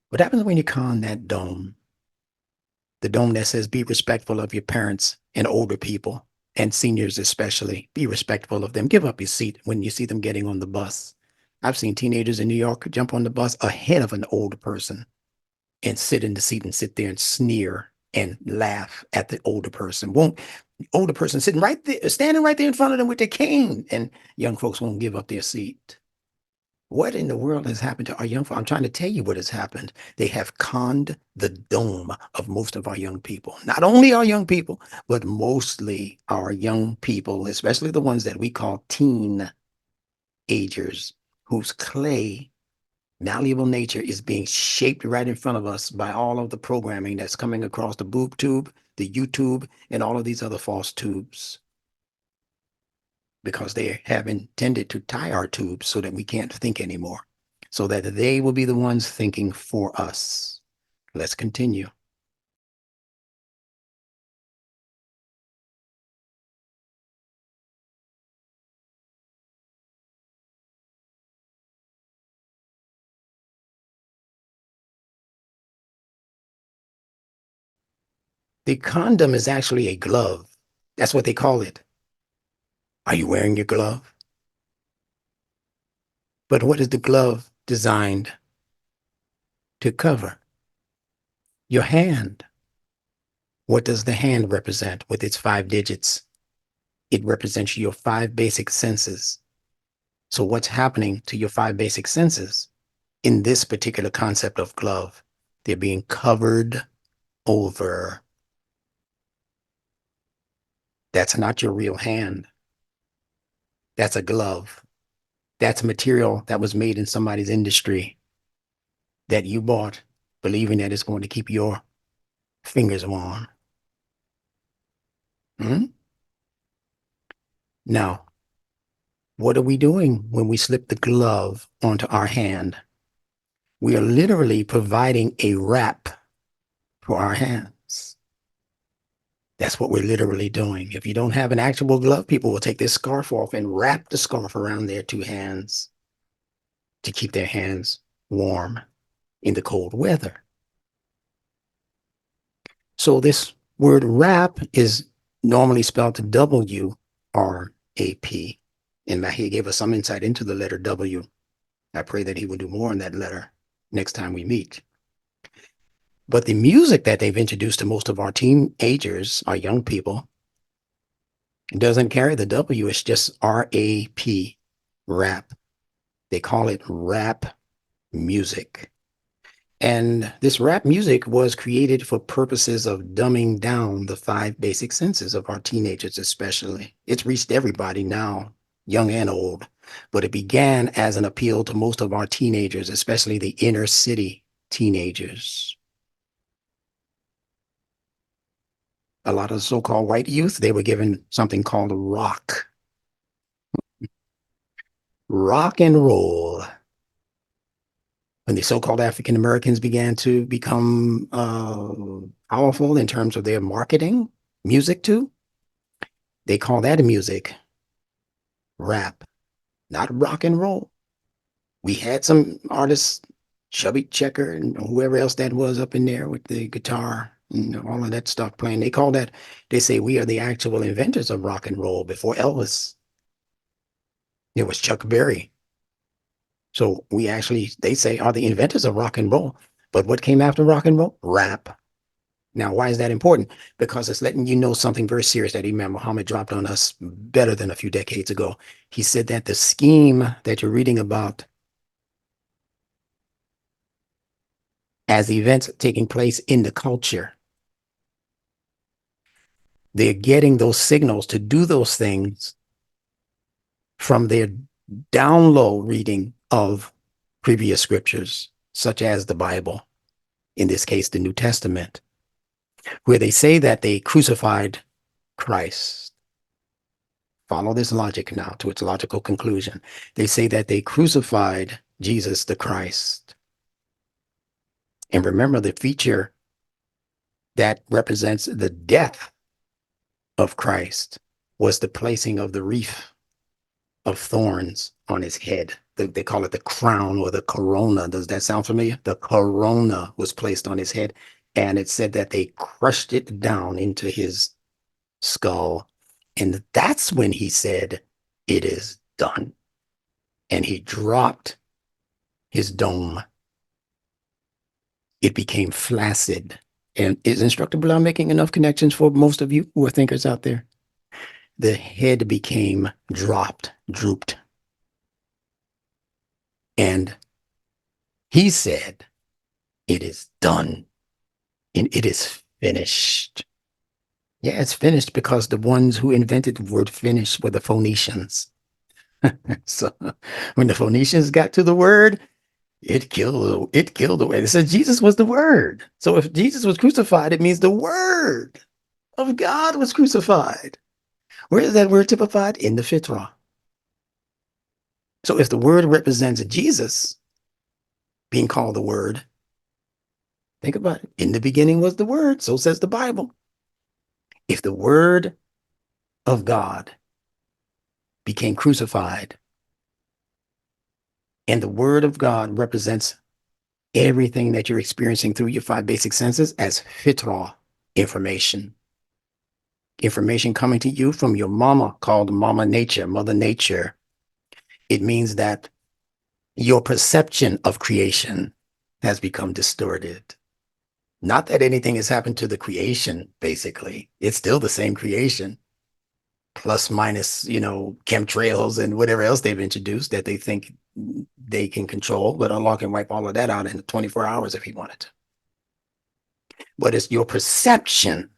What happens when you con that dome? The dome that says, be respectful of your parents and older people and seniors especially. Be respectful of them. Give up your seat when you see them getting on the bus. I've seen teenagers in New York jump on the bus ahead of an older person and sit in the seat and sit there and sneer and laugh at the older person. Older person sitting right there, standing right there in front of them with their cane, and young folks won't give up their seat. What in the world has happened to our young folks? I'm trying to tell you what has happened. They have conned the dome of most of our young people. Not only our young people, but mostly our young people, especially the ones that we call teen agers, whose clay, malleable nature is being shaped right in front of us by all of the programming that's coming across the boob tube, the YouTube, and all of these other false tubes, because they have intended to tie our tubes so that we can't think anymore, so that they will be the ones thinking for us. Let's continue. The condom is actually a glove. That's what they call it. Are you wearing your glove? But what is the glove designed to cover? Your hand. What does the hand represent with its 5 digits? It represents your 5 basic senses. So what's happening to your 5 basic senses in this particular concept of glove? They're being covered over. That's not your real hand. That's a glove. That's material that was made in somebody's industry that you bought, believing that it's going to keep your fingers warm. Now, what are we doing when we slip the glove onto our hand? We are literally providing a wrap for our hands. That's what we're literally doing. If you don't have an actual glove, people will take this scarf off and wrap the scarf around their 2 hands to keep their hands warm in the cold weather. So this word wrap is normally spelled W-R-A-P. And Mahi gave us some insight into the letter W. I pray that he will do more on that letter next time we meet. But the music that they've introduced to most of our teenagers, our young people, doesn't carry the W. It's just R-A-P, rap. They call it rap music. And this rap music was created for purposes of dumbing down the 5 basic senses of our teenagers especially. It's reached everybody now, young and old, but it began as an appeal to most of our teenagers, especially the inner city teenagers. A lot of so-called white youth, they were given something called rock. Rock and roll. when the so-called African Americans began to become powerful in terms of their marketing music too, they call that music rap, not rock and roll. We had some artists, Chubby Checker and whoever else that was up in there with the guitar and all of that stuff playing. They call that, they say we are the actual inventors of rock and roll. Before Elvis, it was Chuck Berry. So we actually, they say, are the inventors of rock and roll. But what came after rock and roll? Rap. Now, why is that important? Because it's letting you know something very serious that Imam Muhammad dropped on us better than a few decades ago. He said that the scheme that you're reading about as events taking place in the culture, they're getting those signals to do those things from their down low reading of previous scriptures, such as the Bible, in this case, the New Testament, where they say that they crucified Christ. Follow this logic now to its logical conclusion. They say that they crucified Jesus the Christ. And remember, the feature that represents the death of Christ was the placing of the wreath of thorns on his head. They call it the crown or the corona. Does that sound familiar? The corona was placed on his head, and it said that they crushed it down into his skull. And that's when he said, "It is done." And he dropped his dome. It became flaccid. And is Instructor Bilal making enough connections for most of you who are thinkers out there? The head became dropped, drooped. And he said, "It is done. And it is finished." Yeah, it's finished because the ones who invented the word finish were the Phoenicians. So when the Phoenicians got to the word, it killed the word. It said Jesus was the word. So if Jesus was crucified, it means the word of God was crucified. Where is that word typified? In the Fitrah. So if the word represents Jesus being called the word, think about it. In the beginning was the word, so says the Bible. If the word of God became crucified, and the word of God represents everything that you're experiencing through your 5 basic senses as fitrah, information. Information coming to you from your mama, called Mama Nature, Mother Nature. It means that your perception of creation has become distorted. Not that anything has happened to the creation, basically. It's still the same creation, plus minus, chemtrails and whatever else they've introduced that they think they can control, but Allah can wipe all of that out in 24 hours if he wanted to. But it's your perception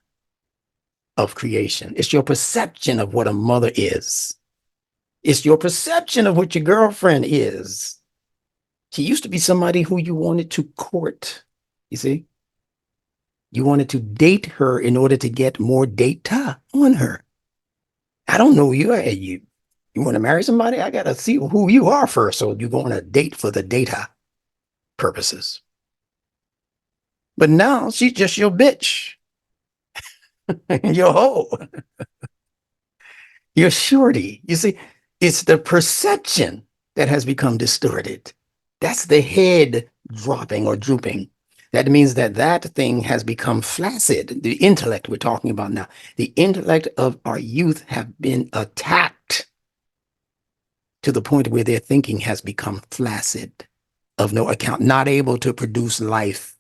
of creation. It's your perception of what a mother is. It's your perception of what your girlfriend is. She used to be somebody who you wanted to court, you see? You wanted to date her in order to get more data on her. I don't know you. You want to marry somebody? I got to see who you are first. So you go on a date for the data purposes. But now she's just your bitch. Your hoe. Your shorty. You see, it's the perception that has become distorted. That's the head dropping or drooping. That means that thing has become flaccid. The intellect we're talking about now, the intellect of our youth have been attacked to the point where their thinking has become flaccid, of no account, not able to produce life,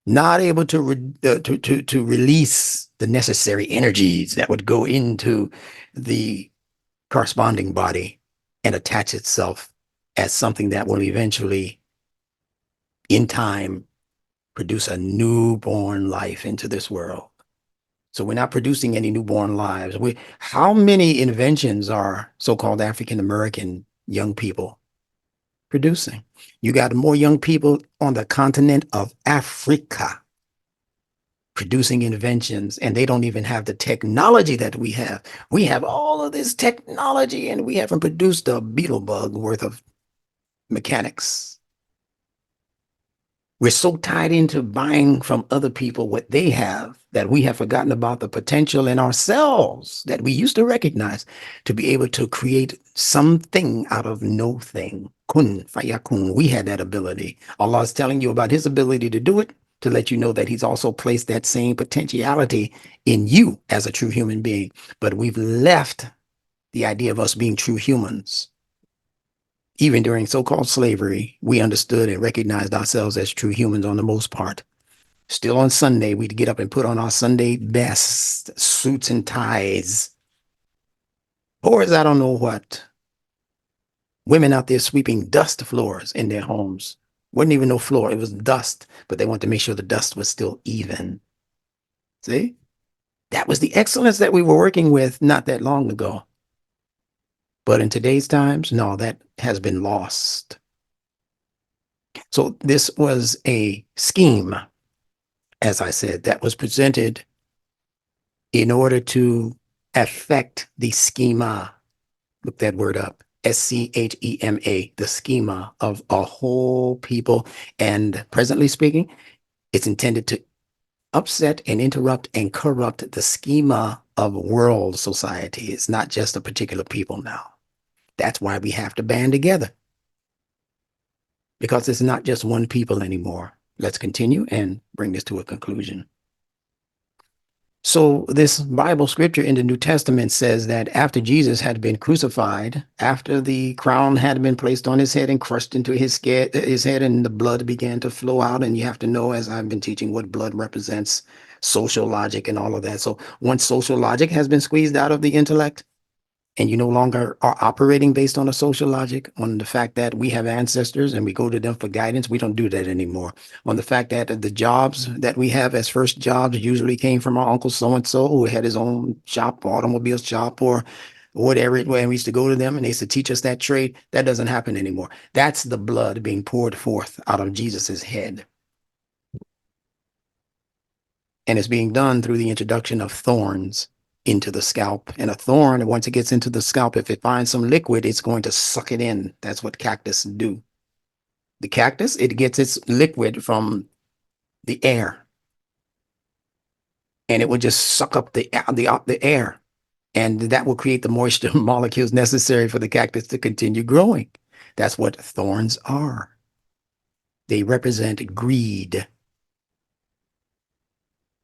not able to release the necessary energies that would go into the corresponding body and attach itself as something that will eventually, in time, produce a newborn life into this world. So we're not producing any newborn lives. How many inventions are so-called African American young people producing? You got more young people on the continent of Africa producing inventions, and they don't even have the technology that we have. We have all of this technology, and we haven't produced a beetle bug worth of mechanics. We're so tied into buying from other people what they have that we have forgotten about the potential in ourselves that we used to recognize to be able to create something out of no thing. Kun fayakun. We had that ability. Allah is telling you about his ability to do it, to let you know that he's also placed that same potentiality in you as a true human being. But we've left the idea of us being true humans. Even during so-called slavery, we understood and recognized ourselves as true humans on the most part. Still on Sunday, we'd get up and put on our Sunday best, suits and ties. Or as I don't know what. Women out there sweeping dust floors in their homes. Wasn't even no floor, it was dust, but they wanted to make sure the dust was still even. See? That was the excellence that we were working with not that long ago. But in today's times, no, that has been lost. So this was a scheme, as I said, that was presented in order to affect the schema. Look that word up. SCHEMA, the schema of a whole people. And presently speaking, it's intended to upset and interrupt and corrupt the schema of world society. It's not just a particular people now. That's why we have to band together. Because it's not just one people anymore. Let's continue and bring this to a conclusion. So this Bible scripture in the New Testament says that after Jesus had been crucified, after the crown had been placed on his head and crushed into his head and the blood began to flow out, and you have to know, as I've been teaching, what blood represents, social logic and all of that. So once social logic has been squeezed out of the intellect, and you no longer are operating based on a social logic, on the fact that we have ancestors and we go to them for guidance, we don't do that anymore. On the fact that the jobs that we have as first jobs usually came from our uncle so-and-so who had his own shop, automobile shop, or whatever it was, and we used to go to them and they used to teach us that trade. That doesn't happen anymore. That's the blood being poured forth out of Jesus's head. And it's being done through the introduction of thorns into the scalp. And a thorn, once it gets into the scalp, if it finds some liquid, it's going to suck it in. That's what cactus do. The cactus, it gets its liquid from the air. And it will just suck up the air. And that will create the moisture molecules necessary for the cactus to continue growing. That's what thorns are. They represent greed.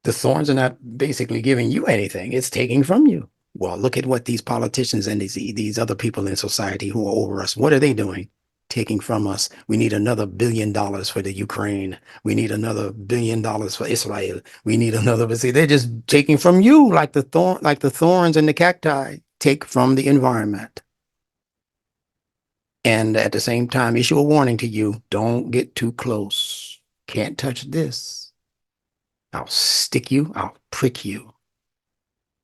The thorns are not basically giving you anything. It's taking from you. Well, look at what these politicians and these other people in society who are over us, what are they doing? Taking from us. We need another $1 billion for the Ukraine. We need another $1 billion for Israel. We need another. See, they're just taking from you like the thorns and the cacti take from the environment. And at the same time, issue a warning to you: don't get too close. Can't touch this. I'll stick you, I'll prick you.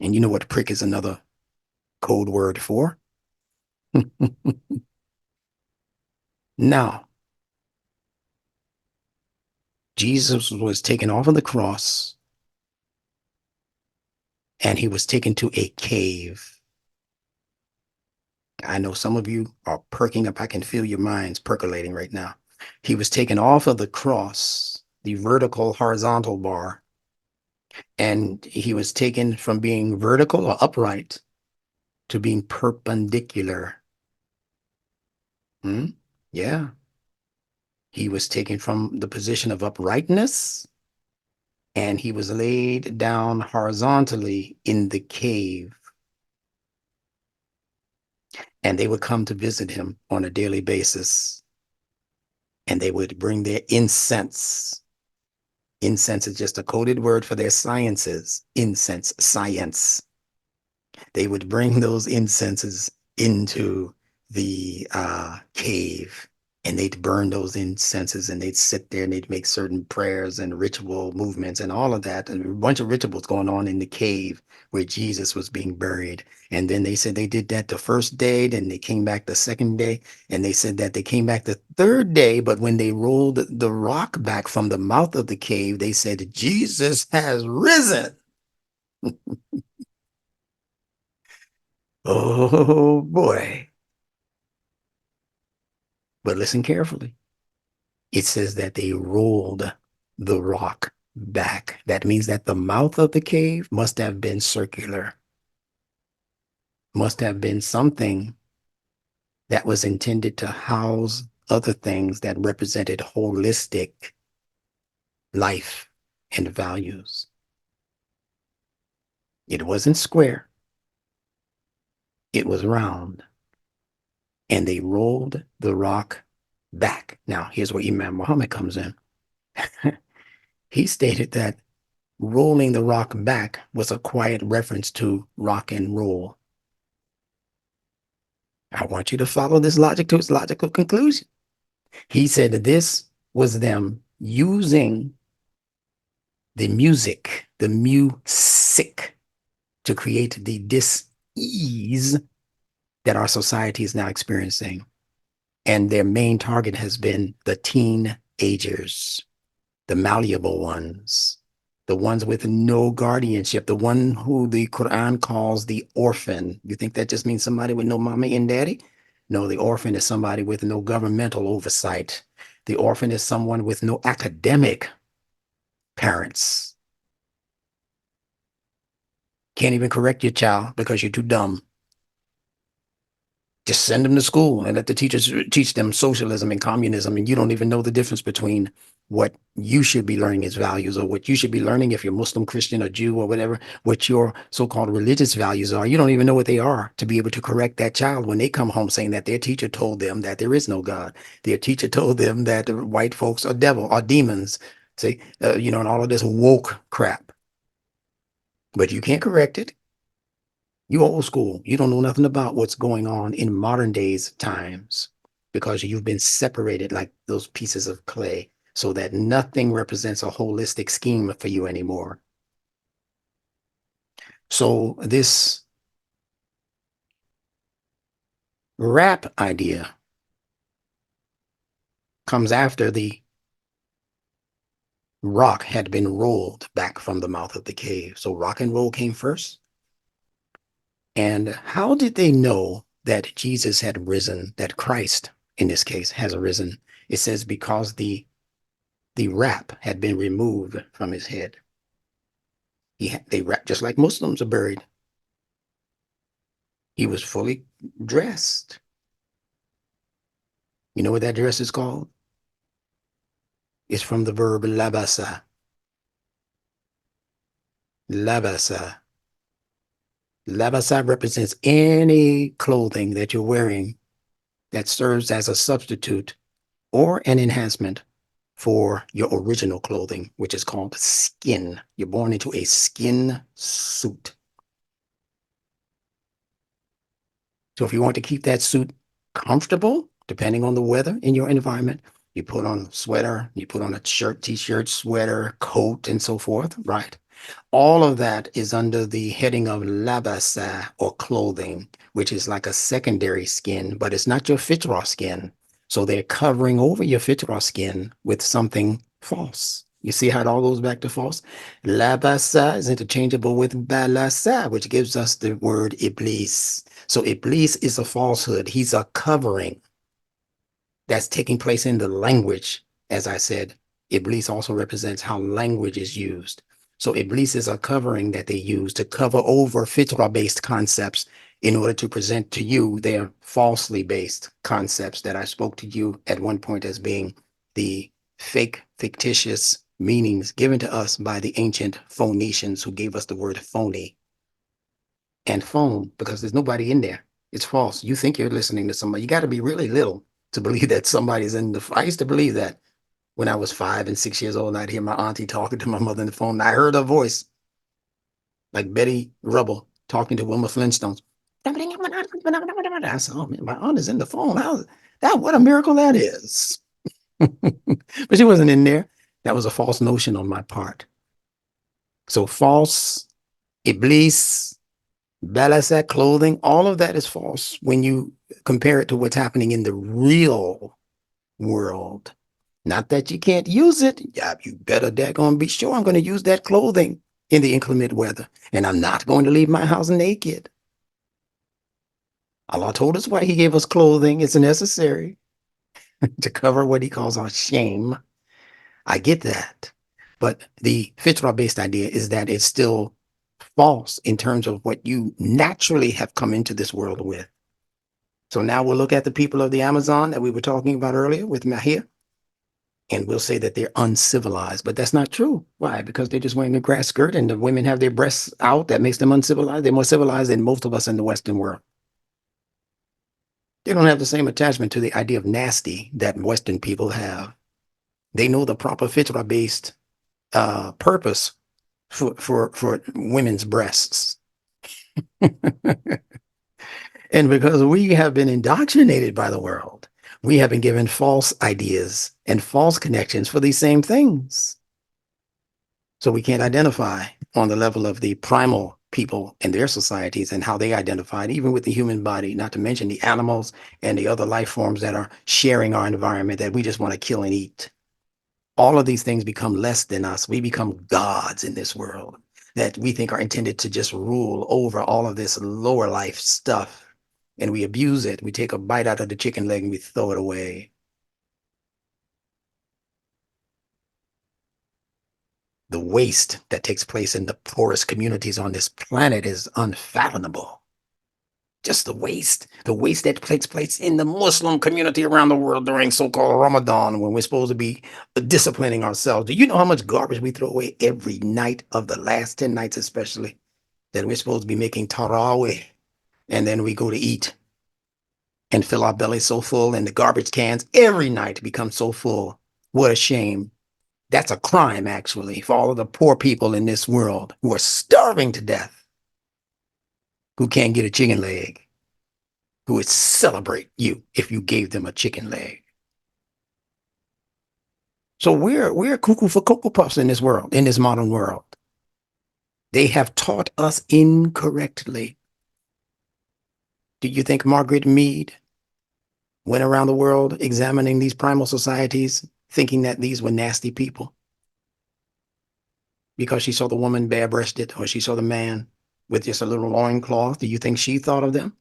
And you know what prick is another code word for? Now, Jesus was taken off of the cross and he was taken to a cave. I know some of you are perking up. I can feel your minds percolating right now. He was taken off of the cross, the vertical horizontal bar, and he was taken from being vertical or upright to being perpendicular. Yeah. He was taken from the position of uprightness and he was laid down horizontally in the cave. And they would come to visit him on a daily basis. And they would bring their incense. Incense is just a coded word for their sciences. Incense, science. They would bring those incenses into the cave. And they'd burn those incenses and they'd sit there and they'd make certain prayers and ritual movements and all of that. And a bunch of rituals going on in the cave where Jesus was being buried. And then they said they did that the first day, then they came back the second day. And they said that they came back the third day, but when they rolled the rock back from the mouth of the cave, they said, Jesus has risen. Oh boy. But listen carefully. It says that they rolled the rock back. That means that the mouth of the cave must have been circular, must have been something that was intended to house other things that represented holistic life and values. It wasn't square, it was round. And they rolled the rock back. Now, here's where Imam Muhammad comes in. He stated that rolling the rock back was a quiet reference to rock and roll. I want you to follow this logic to its logical conclusion. He said that this was them using the music, to create the dis-ease that our society is now experiencing. And their main target has been the teenagers, the malleable ones, the ones with no guardianship, the one who the Quran calls the orphan. You think that just means somebody with no mommy and daddy? No, the orphan is somebody with no governmental oversight. The orphan is someone with no academic parents. Can't even correct your child because you're too dumb. Just send them to school and let the teachers teach them socialism and communism, and you don't even know the difference between what you should be learning as values or what you should be learning if you're Muslim, Christian, or Jew or whatever, what your so-called religious values are. You don't even know what they are to be able to correct that child when they come home saying that their teacher told them that there is no God. Their teacher told them that the white folks are devil or demons, see, and all of this woke crap. But you can't correct it. You old school. You don't know nothing about what's going on in modern days times because you've been separated like those pieces of clay so that nothing represents a holistic scheme for you anymore. So this rap idea comes after the rock had been rolled back from the mouth of the cave. So rock and roll came first. And how did they know that Jesus had risen, that Christ, in this case, has arisen? It says because the wrap had been removed from his head. They wrap just like Muslims are buried. He was fully dressed. You know what that dress is called? It's from the verb labasa. Labasa. Labasa represents any clothing that you're wearing that serves as a substitute or an enhancement for your original clothing, which is called skin. You're born into a skin suit. So if you want to keep that suit comfortable, depending on the weather in your environment, you put on a sweater, you put on a shirt, t-shirt, sweater, coat, and so forth, right? All of that is under the heading of labasa, or clothing, which is like a secondary skin, but it's not your fitrah skin. So they're covering over your fitrah skin with something false. You see how it all goes back to false? Labasa is interchangeable with balasa, which gives us the word iblis. So iblis is a falsehood. He's a covering that's taking place in the language. As I said, iblis also represents how language is used. So iblis is a covering that they use to cover over fitrah-based concepts in order to present to you their falsely based concepts that I spoke to you at one point as being the fake, fictitious meanings given to us by the ancient Phoenicians who gave us the word phony and phone, because there's nobody in there. It's false. You think you're listening to somebody. You got to be really little to believe that somebody's in the. I used to believe that when I was 5 and 6 years old, and I'd hear my auntie talking to my mother on the phone. And I heard her voice, like Betty Rubble talking to Wilma Flintstones. I said, "Oh man, my aunt is in the phone. How that? What a miracle that is!" But she wasn't in there. That was a false notion on my part. So false, iblis, balasat, clothing, all of that is false when you compare it to what's happening in the real world. Not that you can't use it. Yeah, you better daggone be sure I'm going to use that clothing in the inclement weather. And I'm not going to leave my house naked. Allah told us why he gave us clothing. It's necessary. to cover what he calls our shame. I get that. But the fitra-based idea is that it's still false in terms of what you naturally have come into this world with. So now we'll look at the people of the Amazon that we were talking about earlier with Mahir, and we'll say that they're uncivilized, but that's not true. Why? Because they're just wearing a grass skirt and the women have their breasts out. That makes them uncivilized. They're more civilized than most of us in the Western world. They don't have the same attachment to the idea of nasty that Western people have. They know the proper fitra-based purpose for women's breasts. And because we have been indoctrinated by the world, we have been given false ideas and false connections for these same things. So we can't identify on the level of the primal people and their societies and how they identified, even with the human body, not to mention the animals and the other life forms that are sharing our environment that we just want to kill and eat. All of these things become less than us. We become gods in this world that we think are intended to just rule over all of this lower life stuff. And we abuse it. We take a bite out of the chicken leg and we throw it away. The waste that takes place in the poorest communities on this planet is unfathomable. Just the waste that takes place in the Muslim community around the world during so-called Ramadan, when we're supposed to be disciplining ourselves. Do you know how much garbage we throw away every night of the last 10 nights, especially, that we're supposed to be making tarawih, and then we go to eat and fill our bellies so full, and the garbage cans every night become so full. What a shame. That's a crime, actually, for all of the poor people in this world who are starving to death, who can't get a chicken leg, who would celebrate you if you gave them a chicken leg. So we're cuckoo for Cocoa Puffs in this world, in this modern world. They have taught us incorrectly. Do you think Margaret Mead went around the world examining these primal societies, thinking that these were nasty people? Because she saw the woman bare-breasted, or she saw the man with just a little loincloth, do you think she thought of them?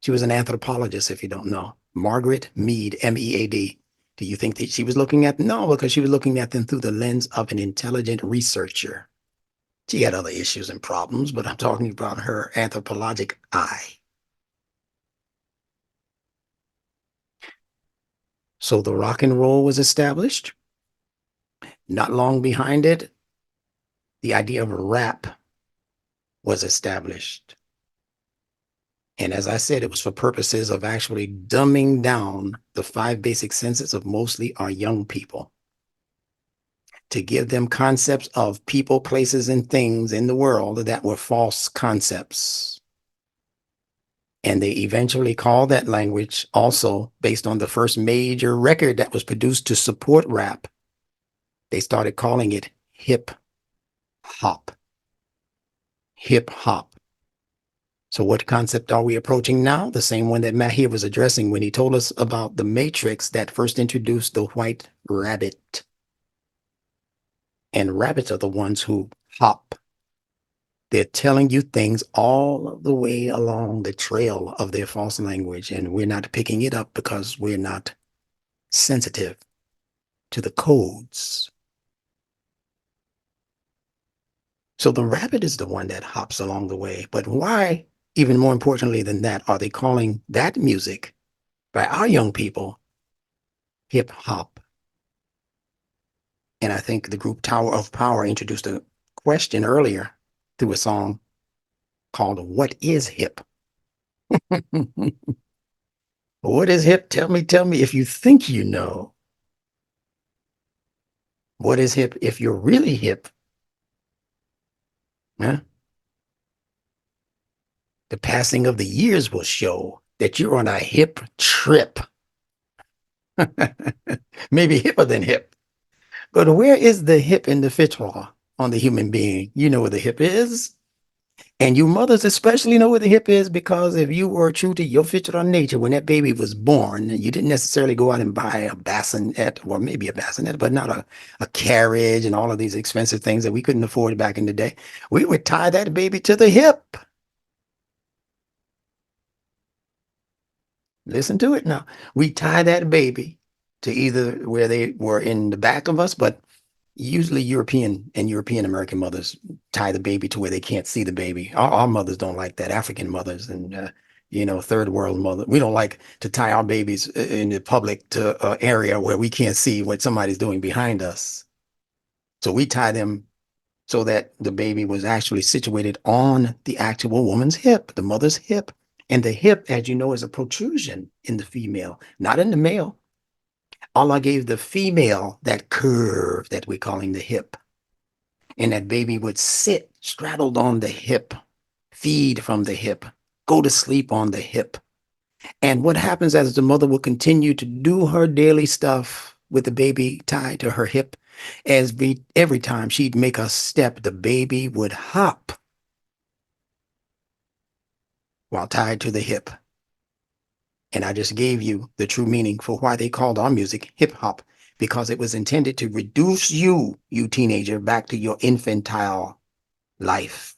She was an anthropologist, if you don't know. Margaret Mead, M-E-A-D. Do you think that she was looking at them? No, because she was looking at them through the lens of an intelligent researcher. She had other issues and problems, but I'm talking about her anthropologic eye. So the rock and roll was established. Not long behind it, the idea of rap was established. And as I said, it was for purposes of actually dumbing down the 5 basic senses of mostly our young people, to give them concepts of people, places, and things in the world that were false concepts. And they eventually called that language, also based on the first major record that was produced to support rap, they started calling it hip hop. Hip hop. So what concept are we approaching now? The same one that Mahir was addressing when he told us about the matrix that first introduced the white rabbit. And rabbits are the ones who hop. They're telling you things all the way along the trail of their false language, and we're not picking it up because we're not sensitive to the codes. So the rabbit is the one that hops along the way. But why, even more importantly than that, are they calling that music by our young people hip hop? And I think the group Tower of Power introduced a question earlier through a song called What is Hip? What is hip? Tell me if you think you know. What is hip if you're really hip? Huh? The passing of the years will show that you're on a hip trip. Maybe hipper than hip. But where is the hip in the fitra on the human being? You know where the hip is. And you mothers especially know where the hip is, because if you were true to your fitra nature, when that baby was born, you didn't necessarily go out and buy a bassinet, or maybe a bassinet, but not a carriage and all of these expensive things that we couldn't afford back in the day. We would tie that baby to the hip. Listen to it now. We tie that baby to either where they were in the back of us, but usually European and European American mothers tie the baby to where they can't see the baby. Our mothers don't like that. African mothers and third world mother. We don't like to tie our babies in the public to an area where we can't see what somebody's doing behind us. So we tie them so that the baby was actually situated on the actual woman's hip, the mother's hip. And the hip, as you know, is a protrusion in the female, not in the male. Allah gave the female that curve that we're calling the hip. And that baby would sit straddled on the hip, feed from the hip, go to sleep on the hip. And what happens as the mother will continue to do her daily stuff with the baby tied to her hip, every time she'd make a step, the baby would hop while tied to the hip. And I just gave you the true meaning for why they called our music hip hop, because it was intended to reduce you teenager, back to your infantile life.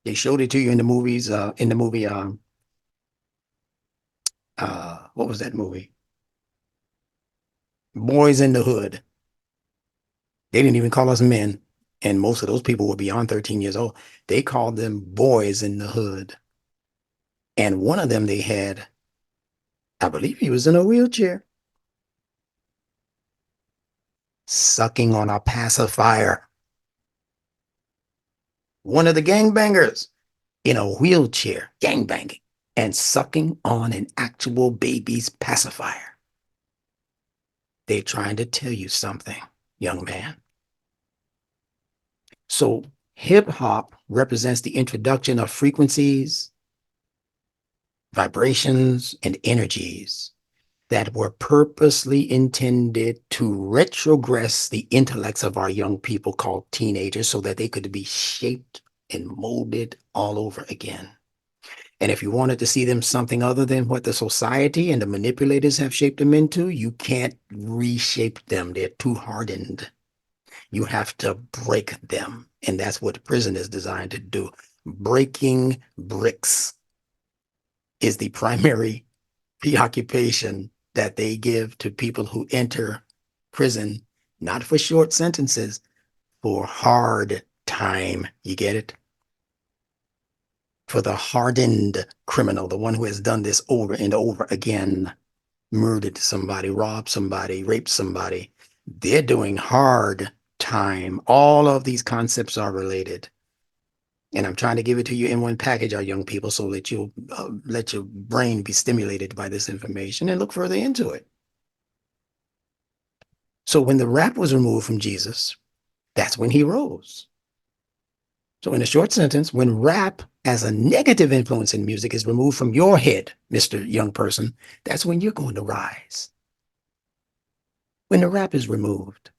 They showed it to you in the movies, what was that movie? Boys in the Hood. They didn't even call us men. And most of those people were beyond 13 years old. They called them boys in the hood. And one of them they had, I believe he was in a wheelchair, sucking on a pacifier. One of the gangbangers in a wheelchair, gangbanging, and sucking on an actual baby's pacifier. They're trying to tell you something, young man. So hip hop represents the introduction of frequencies, vibrations, and energies that were purposely intended to retrogress the intellects of our young people called teenagers so that they could be shaped and molded all over again. And if you wanted to see them something other than what the society and the manipulators have shaped them into, you can't reshape them. They're too hardened. You have to break them. And that's what prison is designed to do. Breaking bricks is the primary preoccupation that they give to people who enter prison, not for short sentences, for hard time. You get it? For the hardened criminal, the one who has done this over and over again, murdered somebody, robbed somebody, raped somebody. They're doing hard time. All of these concepts are related. And I'm trying to give it to you in one package, our young people, so that you'll let your brain be stimulated by this information and look further into it. So when the rap was removed from Jesus, that's when he rose. So in a short sentence, when rap as a negative influence in music is removed from your head, Mr. Young Person, that's when you're going to rise. When the rap is removed.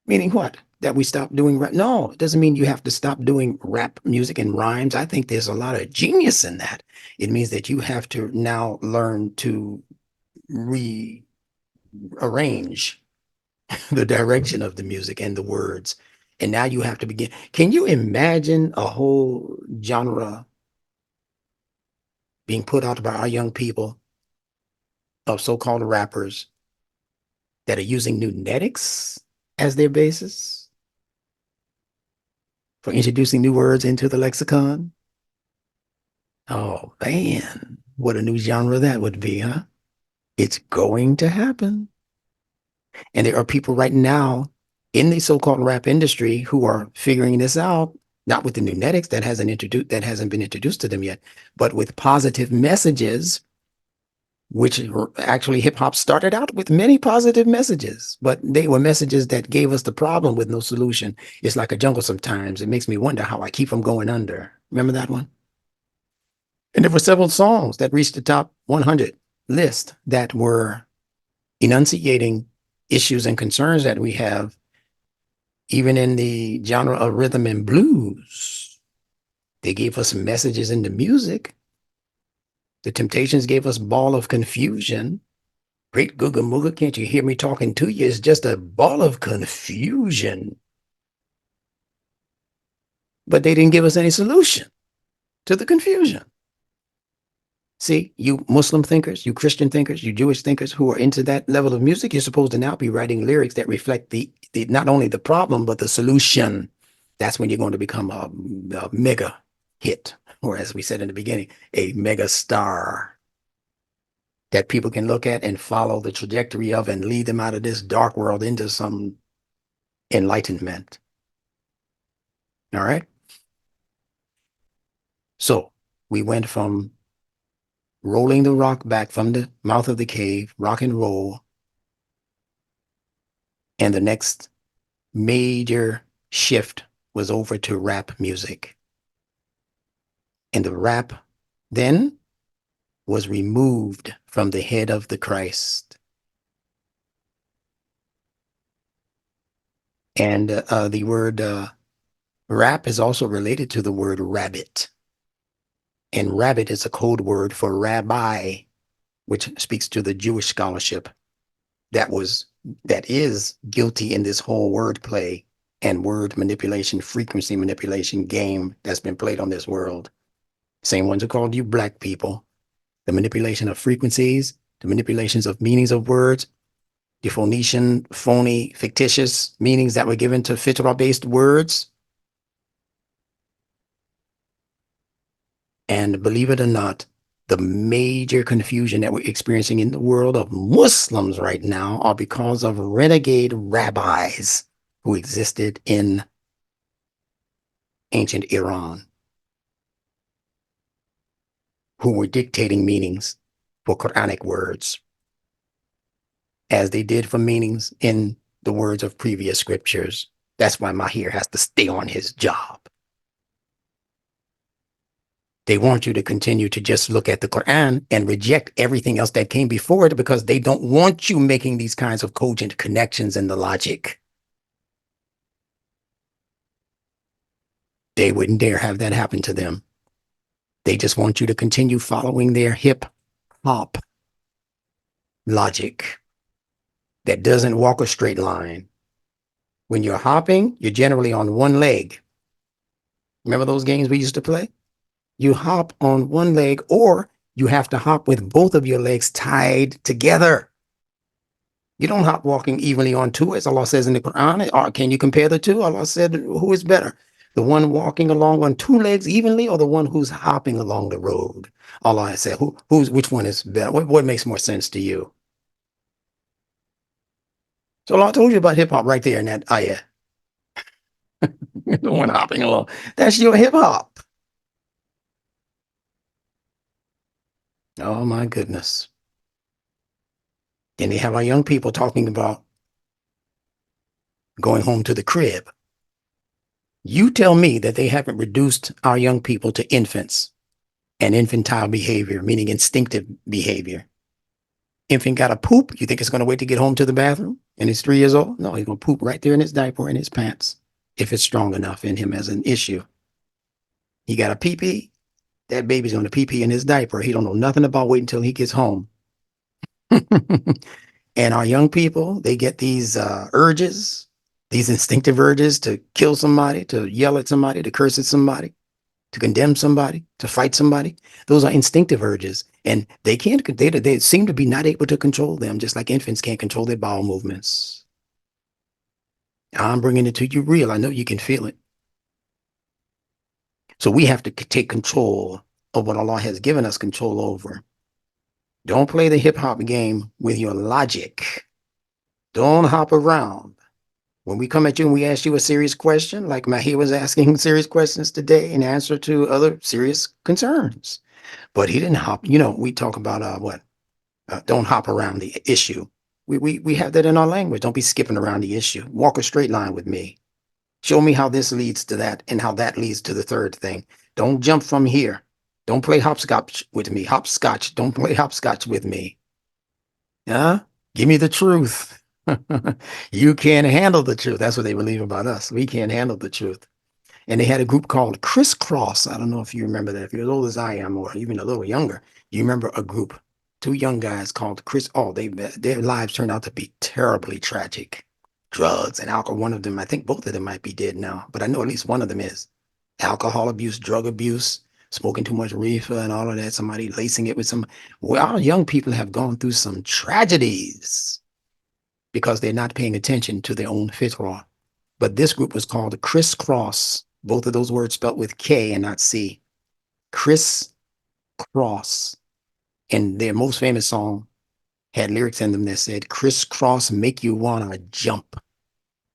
Meaning what? That we stop doing rap? No, it doesn't mean you have to stop doing rap music and rhymes. I think there's a lot of genius in that. It means that you have to now learn to rearrange the direction of the music and the words. And now you have to begin. Can you imagine a whole genre being put out by our young people of so-called rappers that are using NuNetics as their basis for introducing new words into the lexicon? Oh, man, what a new genre that would be, huh? It's going to happen. And there are people right now in the so-called rap industry who are figuring this out, not with the NuNetics that hasn't been introduced to them yet, but with positive messages, which actually hip hop started out with many positive messages, but they were messages that gave us the problem with no solution. It's like a jungle sometimes. It makes me wonder how I keep from going under. Remember that one? And there were several songs that reached the top 100 list that were enunciating issues and concerns that we have, even in the genre of rhythm and blues. They gave us messages in the music. The Temptations gave us Ball of Confusion. Great Googa Mooga, can't you hear me talking to you? It's just a ball of confusion. But they didn't give us any solution to the confusion. See, you Muslim thinkers, you Christian thinkers, you Jewish thinkers who are into that level of music, you're supposed to now be writing lyrics that reflect the not only the problem, but the solution. That's when you're going to become a mega hit, or as we said in the beginning, a mega star that people can look at and follow the trajectory of and lead them out of this dark world into some enlightenment. All right. So we went from rolling the rock back from the mouth of the cave, rock and roll. And the next major shift was over to rap music. And the rap then was removed from the head of the Christ. And the word rap is also related to the word rabbit. And rabbit is a code word for rabbi, which speaks to the Jewish scholarship that is guilty in this whole wordplay and word manipulation, frequency manipulation game that's been played on this world. Same ones who called you black people. The manipulation of frequencies, the manipulations of meanings of words, the Phoenician, phony, fictitious meanings that were given to fitrah-based words. And believe it or not, the major confusion that we're experiencing in the world of Muslims right now are because of renegade rabbis who existed in ancient Iran, who were dictating meanings for Quranic words, as they did for meanings in the words of previous scriptures. That's why Mahir has to stay on his job. They want you to continue to just look at the Quran and reject everything else that came before it because they don't want you making these kinds of cogent connections in the logic. They wouldn't dare have that happen to them. They just want you to continue following their hip hop logic that doesn't walk a straight line. When you're hopping, you're generally on one leg. Remember those games we used to play? You hop on one leg, or you have to hop with both of your legs tied together. You don't hop walking evenly on two, as Allah says in the Quran. Or can you compare the two? Allah said, who is better? The one walking along on two legs evenly, or the one who's hopping along the road? Allah has said, which one is better? What makes more sense to you? So Allah told you about hip hop right there in that ayah. The one hopping along. That's your hip hop. Oh my goodness. And they have our young people talking about going home to the crib. You tell me that they haven't reduced our young people to infants and infantile behavior, meaning instinctive behavior. Infant got to poop. You think it's going to wait to get home to the bathroom and he's 3 years old? No, he's going to poop right there in his diaper or in his pants if it's strong enough in him as an issue. He got a pee-pee. That baby's going to pee-pee in his diaper. He don't know nothing about waiting until he gets home. And our young people, they get these urges, these instinctive urges to kill somebody, to yell at somebody, to curse at somebody, to condemn somebody, to fight somebody. Those are instinctive urges. And they seem to be not able to control them, just like infants can't control their bowel movements. I'm bringing it to you real. I know you can feel it. So we have to take control of what Allah has given us control over. Don't play the hip hop game with your logic. Don't hop around. When we come at you and we ask you a serious question, like Mahir was asking serious questions today in answer to other serious concerns, but he didn't hop. We talk about don't hop around the issue. We have that in our language. Don't be skipping around the issue. Walk a straight line with me. Show me how this leads to that and how that leads to the third thing. Don't jump from here. Don't play hopscotch with me. Hopscotch. Don't play hopscotch with me. Yeah? Give me the truth. You can't handle the truth. That's what they believe about us. We can't handle the truth. And they had a group called Crisscross. I don't know if you remember that. If you're as old as I am, or even a little younger, you remember a group, two young guys called Chris. Oh, their lives turned out to be terribly tragic. Drugs and alcohol. One of them, I think both of them might be dead now, but I know at least one of them is. Alcohol abuse, drug abuse, smoking too much reefer and all of that, somebody lacing it with some, well, our young people have gone through some tragedies because they're not paying attention to their own fitrah. But this group was called the crisscross, both of those words spelled with K and not C. Crisscross. And their most famous song had lyrics in them that said, crisscross make you wanna jump.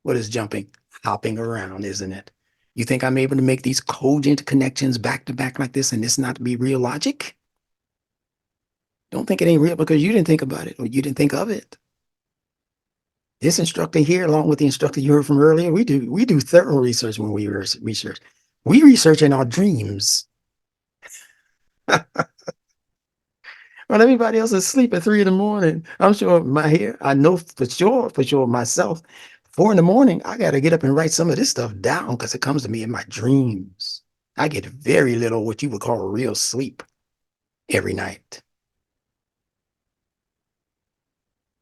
What is jumping? Hopping around, isn't it? You think I'm able to make these cogent connections back to back like this and this not be real logic? Don't think it ain't real because you didn't think about it or you didn't think of it. This instructor here, along with the instructor you heard from earlier, we do thorough research when we research. We research in our dreams. When everybody else is asleep at 3 in the morning, I'm sure I know for sure myself, 4 in the morning, I got to get up and write some of this stuff down because it comes to me in my dreams. I get very little what you would call real sleep every night.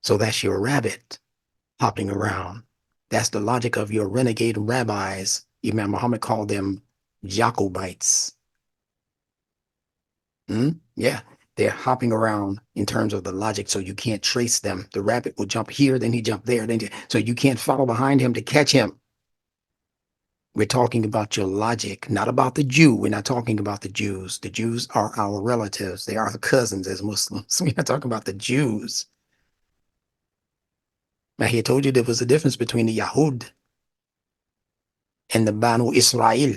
So that's your rabbit hopping around. That's the logic of your renegade rabbis. Imam Muhammad called them Jacobites. Yeah, they're hopping around in terms of the logic, so you can't trace them. The rabbit will jump here, then he jump there, so you can't follow behind him to catch him. We're talking about your logic, not about the Jew. We're not talking about the Jews. The Jews are our relatives. They are our cousins as Muslims. We're not talking about the Jews. Now, he told you there was a difference between the Yahud and the Banu Israel.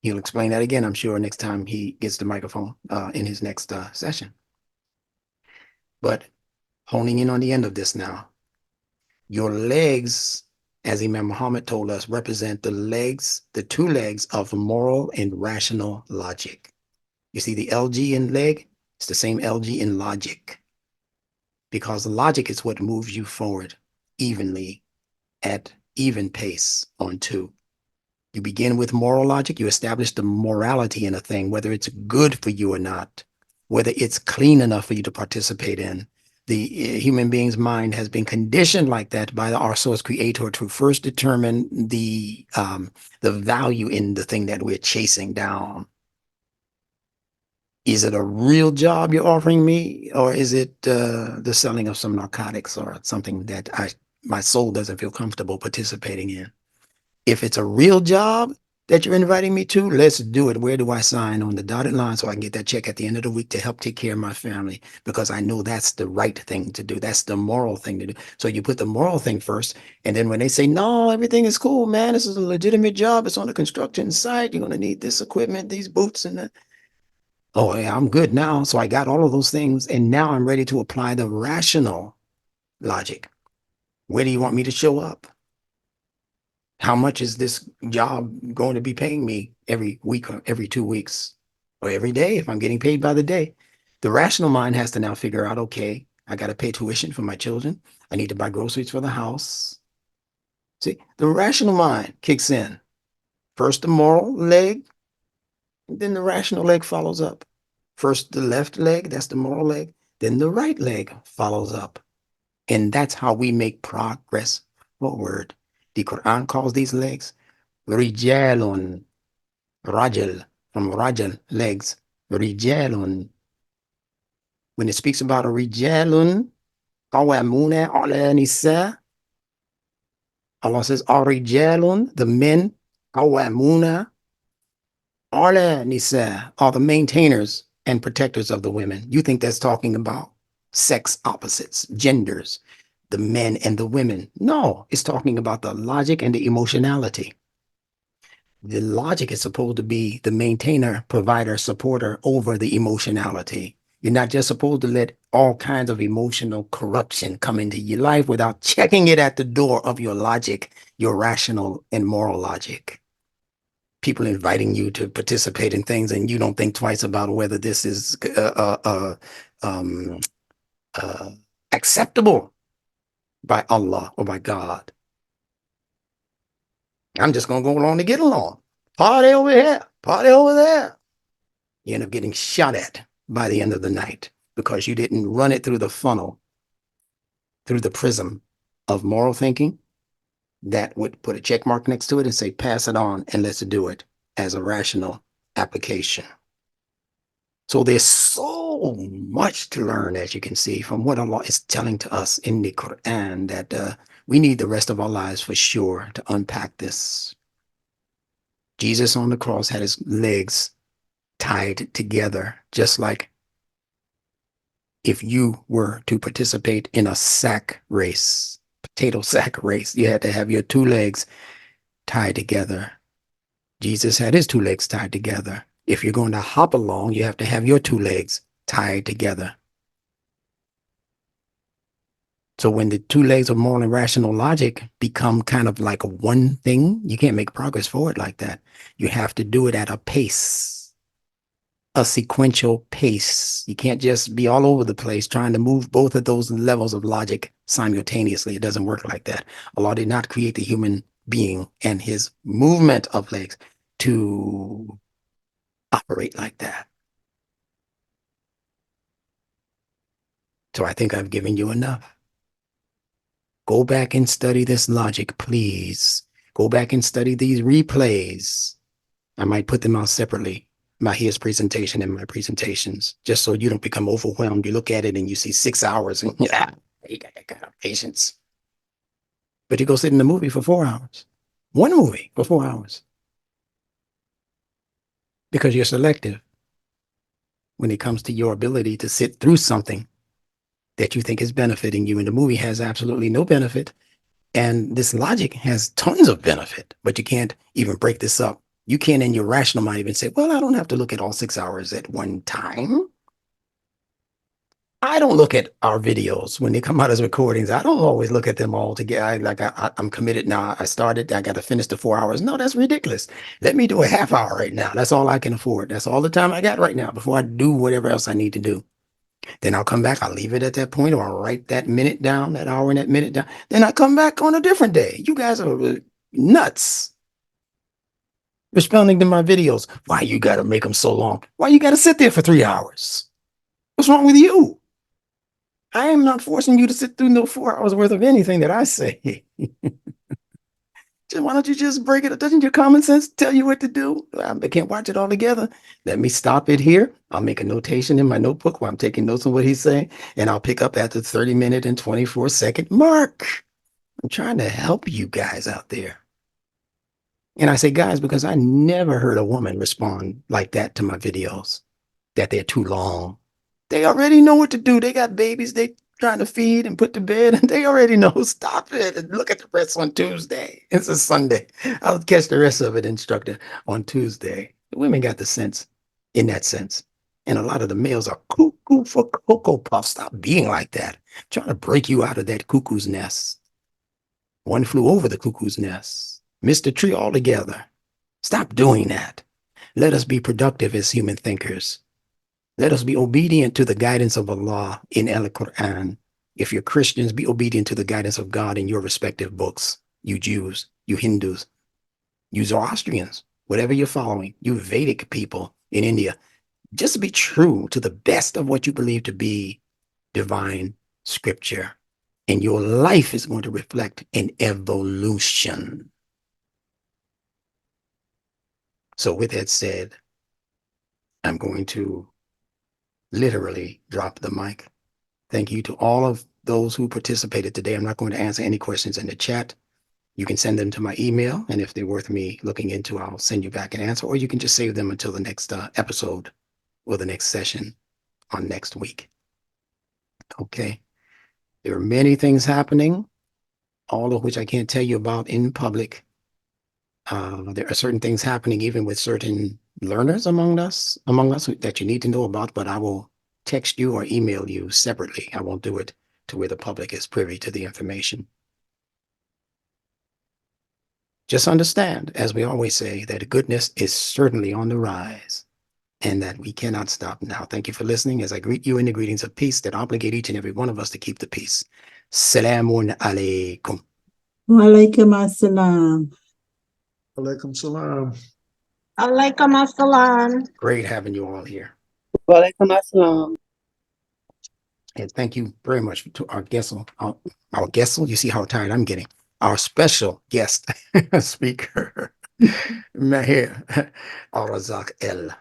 He'll explain that again, I'm sure, next time he gets the microphone in his next session. But honing in on the end of this now, your legs, as Imam Muhammad told us, represent the two legs of moral and rational logic. You see the LG in leg? It's the same LG in logic. Because logic is what moves you forward evenly at even pace on two. You begin with moral logic, you establish the morality in a thing, whether it's good for you or not, whether it's clean enough for you to participate in. The human being's mind has been conditioned like that by our source creator to first determine the value in the thing that we're chasing down. Is it a real job you're offering me, or is it the selling of some narcotics or something that my soul doesn't feel comfortable participating in? If it's a real job that you're inviting me to, let's do it. Where do I sign? On the dotted line so I can get that check at the end of the week to help take care of my family, because I know that's the right thing to do. That's the moral thing to do. So you put the moral thing first, and then when they say, no, everything is cool, man, this is a legitimate job. It's on a construction site. You're going to need this equipment, these boots, and that. Oh, yeah, I'm good now. So I got all of those things, and now I'm ready to apply the rational logic. Where do you want me to show up? How much is this job going to be paying me every week or every 2 weeks or every day if I'm getting paid by the day? The rational mind has to now figure out, okay, I got to pay tuition for my children. I need to buy groceries for the house. See, the rational mind kicks in. First the moral leg, and then the rational leg follows up. First the left leg, that's the moral leg. Then the right leg follows up. And that's how we make progress forward. The Quran calls these legs Rijalun, Rajal, from Rajal, legs, Rijalun. When it speaks about a Rijalun, Qawamuna ala Nisa, Allah says, Rijalun, the men, Qawamuna ala Nisa, are the maintainers and protectors of the women. You think that's talking about sex opposites, genders, the men and the women. No, it's talking about the logic and the emotionality. The logic is supposed to be the maintainer, provider, supporter over the emotionality. You're not just supposed to let all kinds of emotional corruption come into your life without checking it at the door of your logic, your rational and moral logic. People inviting you to participate in things and you don't think twice about whether this is acceptable by Allah or by God. I'm just going to go along to get along. Party over here, party over there. You end up getting shot at by the end of the night because you didn't run it through the funnel, through the prism of moral thinking. That would put a check mark next to it and say, pass it on and let's do it as a rational application. So there's so much to learn, as you can see, from what Allah is telling to us in the Quran, that we need the rest of our lives for sure to unpack this. Jesus on the cross had his legs tied together, just like if you were to participate in a sack race, potato sack race, you had to have your two legs tied together. Jesus had his two legs tied together. If you're going to hop along, you have to have your two legs tied together. So when the two legs of moral and rational logic become kind of like a one thing, you can't make progress forward like that. You have to do it at a pace, a sequential pace. You can't just be all over the place trying to move both of those levels of logic simultaneously. It doesn't work like that. Allah did not create the human being and his movement of legs to operate like that. So I think I've given you enough. Go back and study this logic, please. Go back and study these replays. I might put them out separately, his presentation and my presentations, just so you don't become overwhelmed. You look at it and you see 6 hours and you got that kind of patience. But you go sit in the movie for 4 hours. One movie for 4 hours. Because you're selective when it comes to your ability to sit through something that you think is benefiting you, and the movie has absolutely no benefit. And this logic has tons of benefit, but you can't even break this up. You can't in your rational mind even say, well, I don't have to look at all 6 hours at one time. I don't look at our videos when they come out as recordings. I don't always look at them all together. I'm committed now. I started, I got to finish the 4 hours. No, that's ridiculous. Let me do a half hour right now. That's all I can afford. That's all the time I got right now before I do whatever else I need to do. Then I'll come back, I'll leave it at that point, or I'll write that minute down, that hour and that minute down. Then I come back on a different day. You guys are nuts. Responding to my videos. Why you got to make them so long? Why you got to sit there for 3 hours? What's wrong with you? I am not forcing you to sit through no 4 hours worth of anything that I say. Why don't you just break it up? Doesn't your common sense tell you what to do? I can't watch it all together. Let me stop it here. I'll make a notation in my notebook while I'm taking notes on what he's saying, and I'll pick up at the 30-minute and 24-second mark. I'm trying to help you guys out there. And I say guys because I never heard a woman respond like that to my videos, that they're too long. They already know what to do. They got babies they trying to feed and put to bed, and they already know. Stop it and look at the rest on Tuesday. It's a Sunday. I'll catch the rest of it, Instructor, on Tuesday. The women got the sense in that sense. And a lot of the males are cuckoo for Cocoa Puffs. Stop being like that. I'm trying to break you out of that cuckoo's nest. One flew over the cuckoo's nest. Missed the tree altogether. Stop doing that. Let us be productive as human thinkers. Let us be obedient to the guidance of Allah in Al-Quran. If you're Christians, be obedient to the guidance of God in your respective books. You Jews, you Hindus, you Zoroastrians, whatever you're following, you Vedic people in India, just be true to the best of what you believe to be divine scripture. And your life is going to reflect an evolution. So with that said, I'm going to literally drop the mic. Thank you to all of those who participated today. I'm not going to answer any questions in the chat. You can send them to my email, and if they're worth me looking into, I'll send you back an answer, or you can just save them until the next episode or the next session on next week. Okay. There are many things happening, all of which I can't tell you about in public. There are certain things happening even with certain learners among us that you need to know about, but I will text you or email you separately. I won't do it to where the public is privy to the information. Just understand, as we always say, that goodness is certainly on the rise and that we cannot stop now. Thank you for listening as I greet you in the greetings of peace that obligate each and every one of us to keep the peace. Salamun alaikum. Walaikum assalam. Alaikum salam. Alaikum assalam. Great having you all here. Walaikum assalam. And thank you very much to our guest, you see how tired I'm getting, our special guest speaker, Mahir Al-Razak El.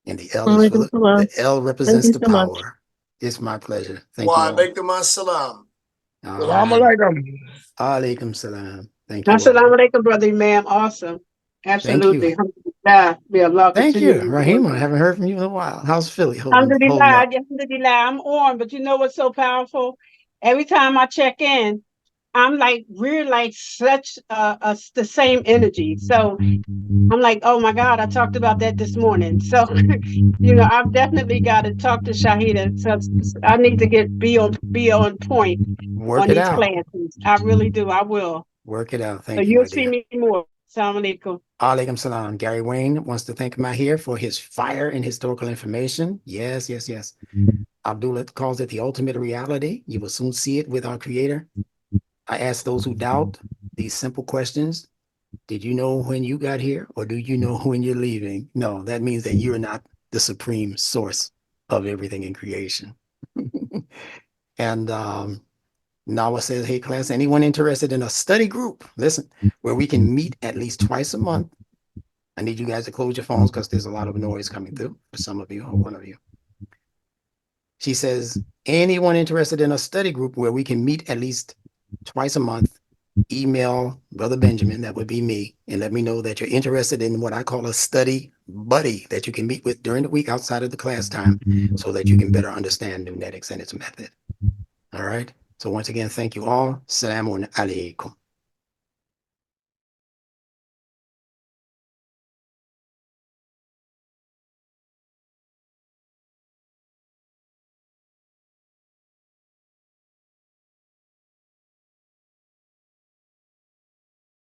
And the L is for the L represents you the so much. power. It's my pleasure. Thank you Wa all. alaikum assalam. All Salaam right. alaikum. Alaikum salam. Thank you all. Assalamu alaikum, brother ma'am. Awesome. Thank you. Absolutely. Alhamdulillah. May Allah Thank continue you, to Rahima. I haven't heard from you in a while. How's Philly holding Alhamdulillah, up? alhamdulillah. I'm on, but you know what's so powerful? Every time I check in, I'm like, we're like such the same energy. So I'm like, oh my God, I talked about that this morning. So, you know, I've definitely got to talk to Shahida. So I need to be on point Work on it these out. classes. I really do. I will. Work it out. So Thank you, you'll my see dear. me more. Assalamu alaikum. Alaikum salam. Gary Wayne wants to thank Mahir for his fire and historical information. Yes, yes, yes. Abdullah calls it the ultimate reality. You will soon see it with our creator. I ask those who doubt these simple questions. Did you know when you got here, or do you know when you're leaving? No, that means that you're not the supreme source of everything in creation. And Nawa says, hey class, anyone interested in a study group, listen, where we can meet at least twice a month. I need you guys to close your phones because there's a lot of noise coming through for some of you or one of you. She says, anyone interested in a study group where we can meet at least twice a month, email Brother Benjamin, that would be me, and let me know that you're interested in what I call a study buddy that you can meet with during the week outside of the class time so that you can better understand NuNetics and its method. All right. So once again, thank you all. Salamun alaikum.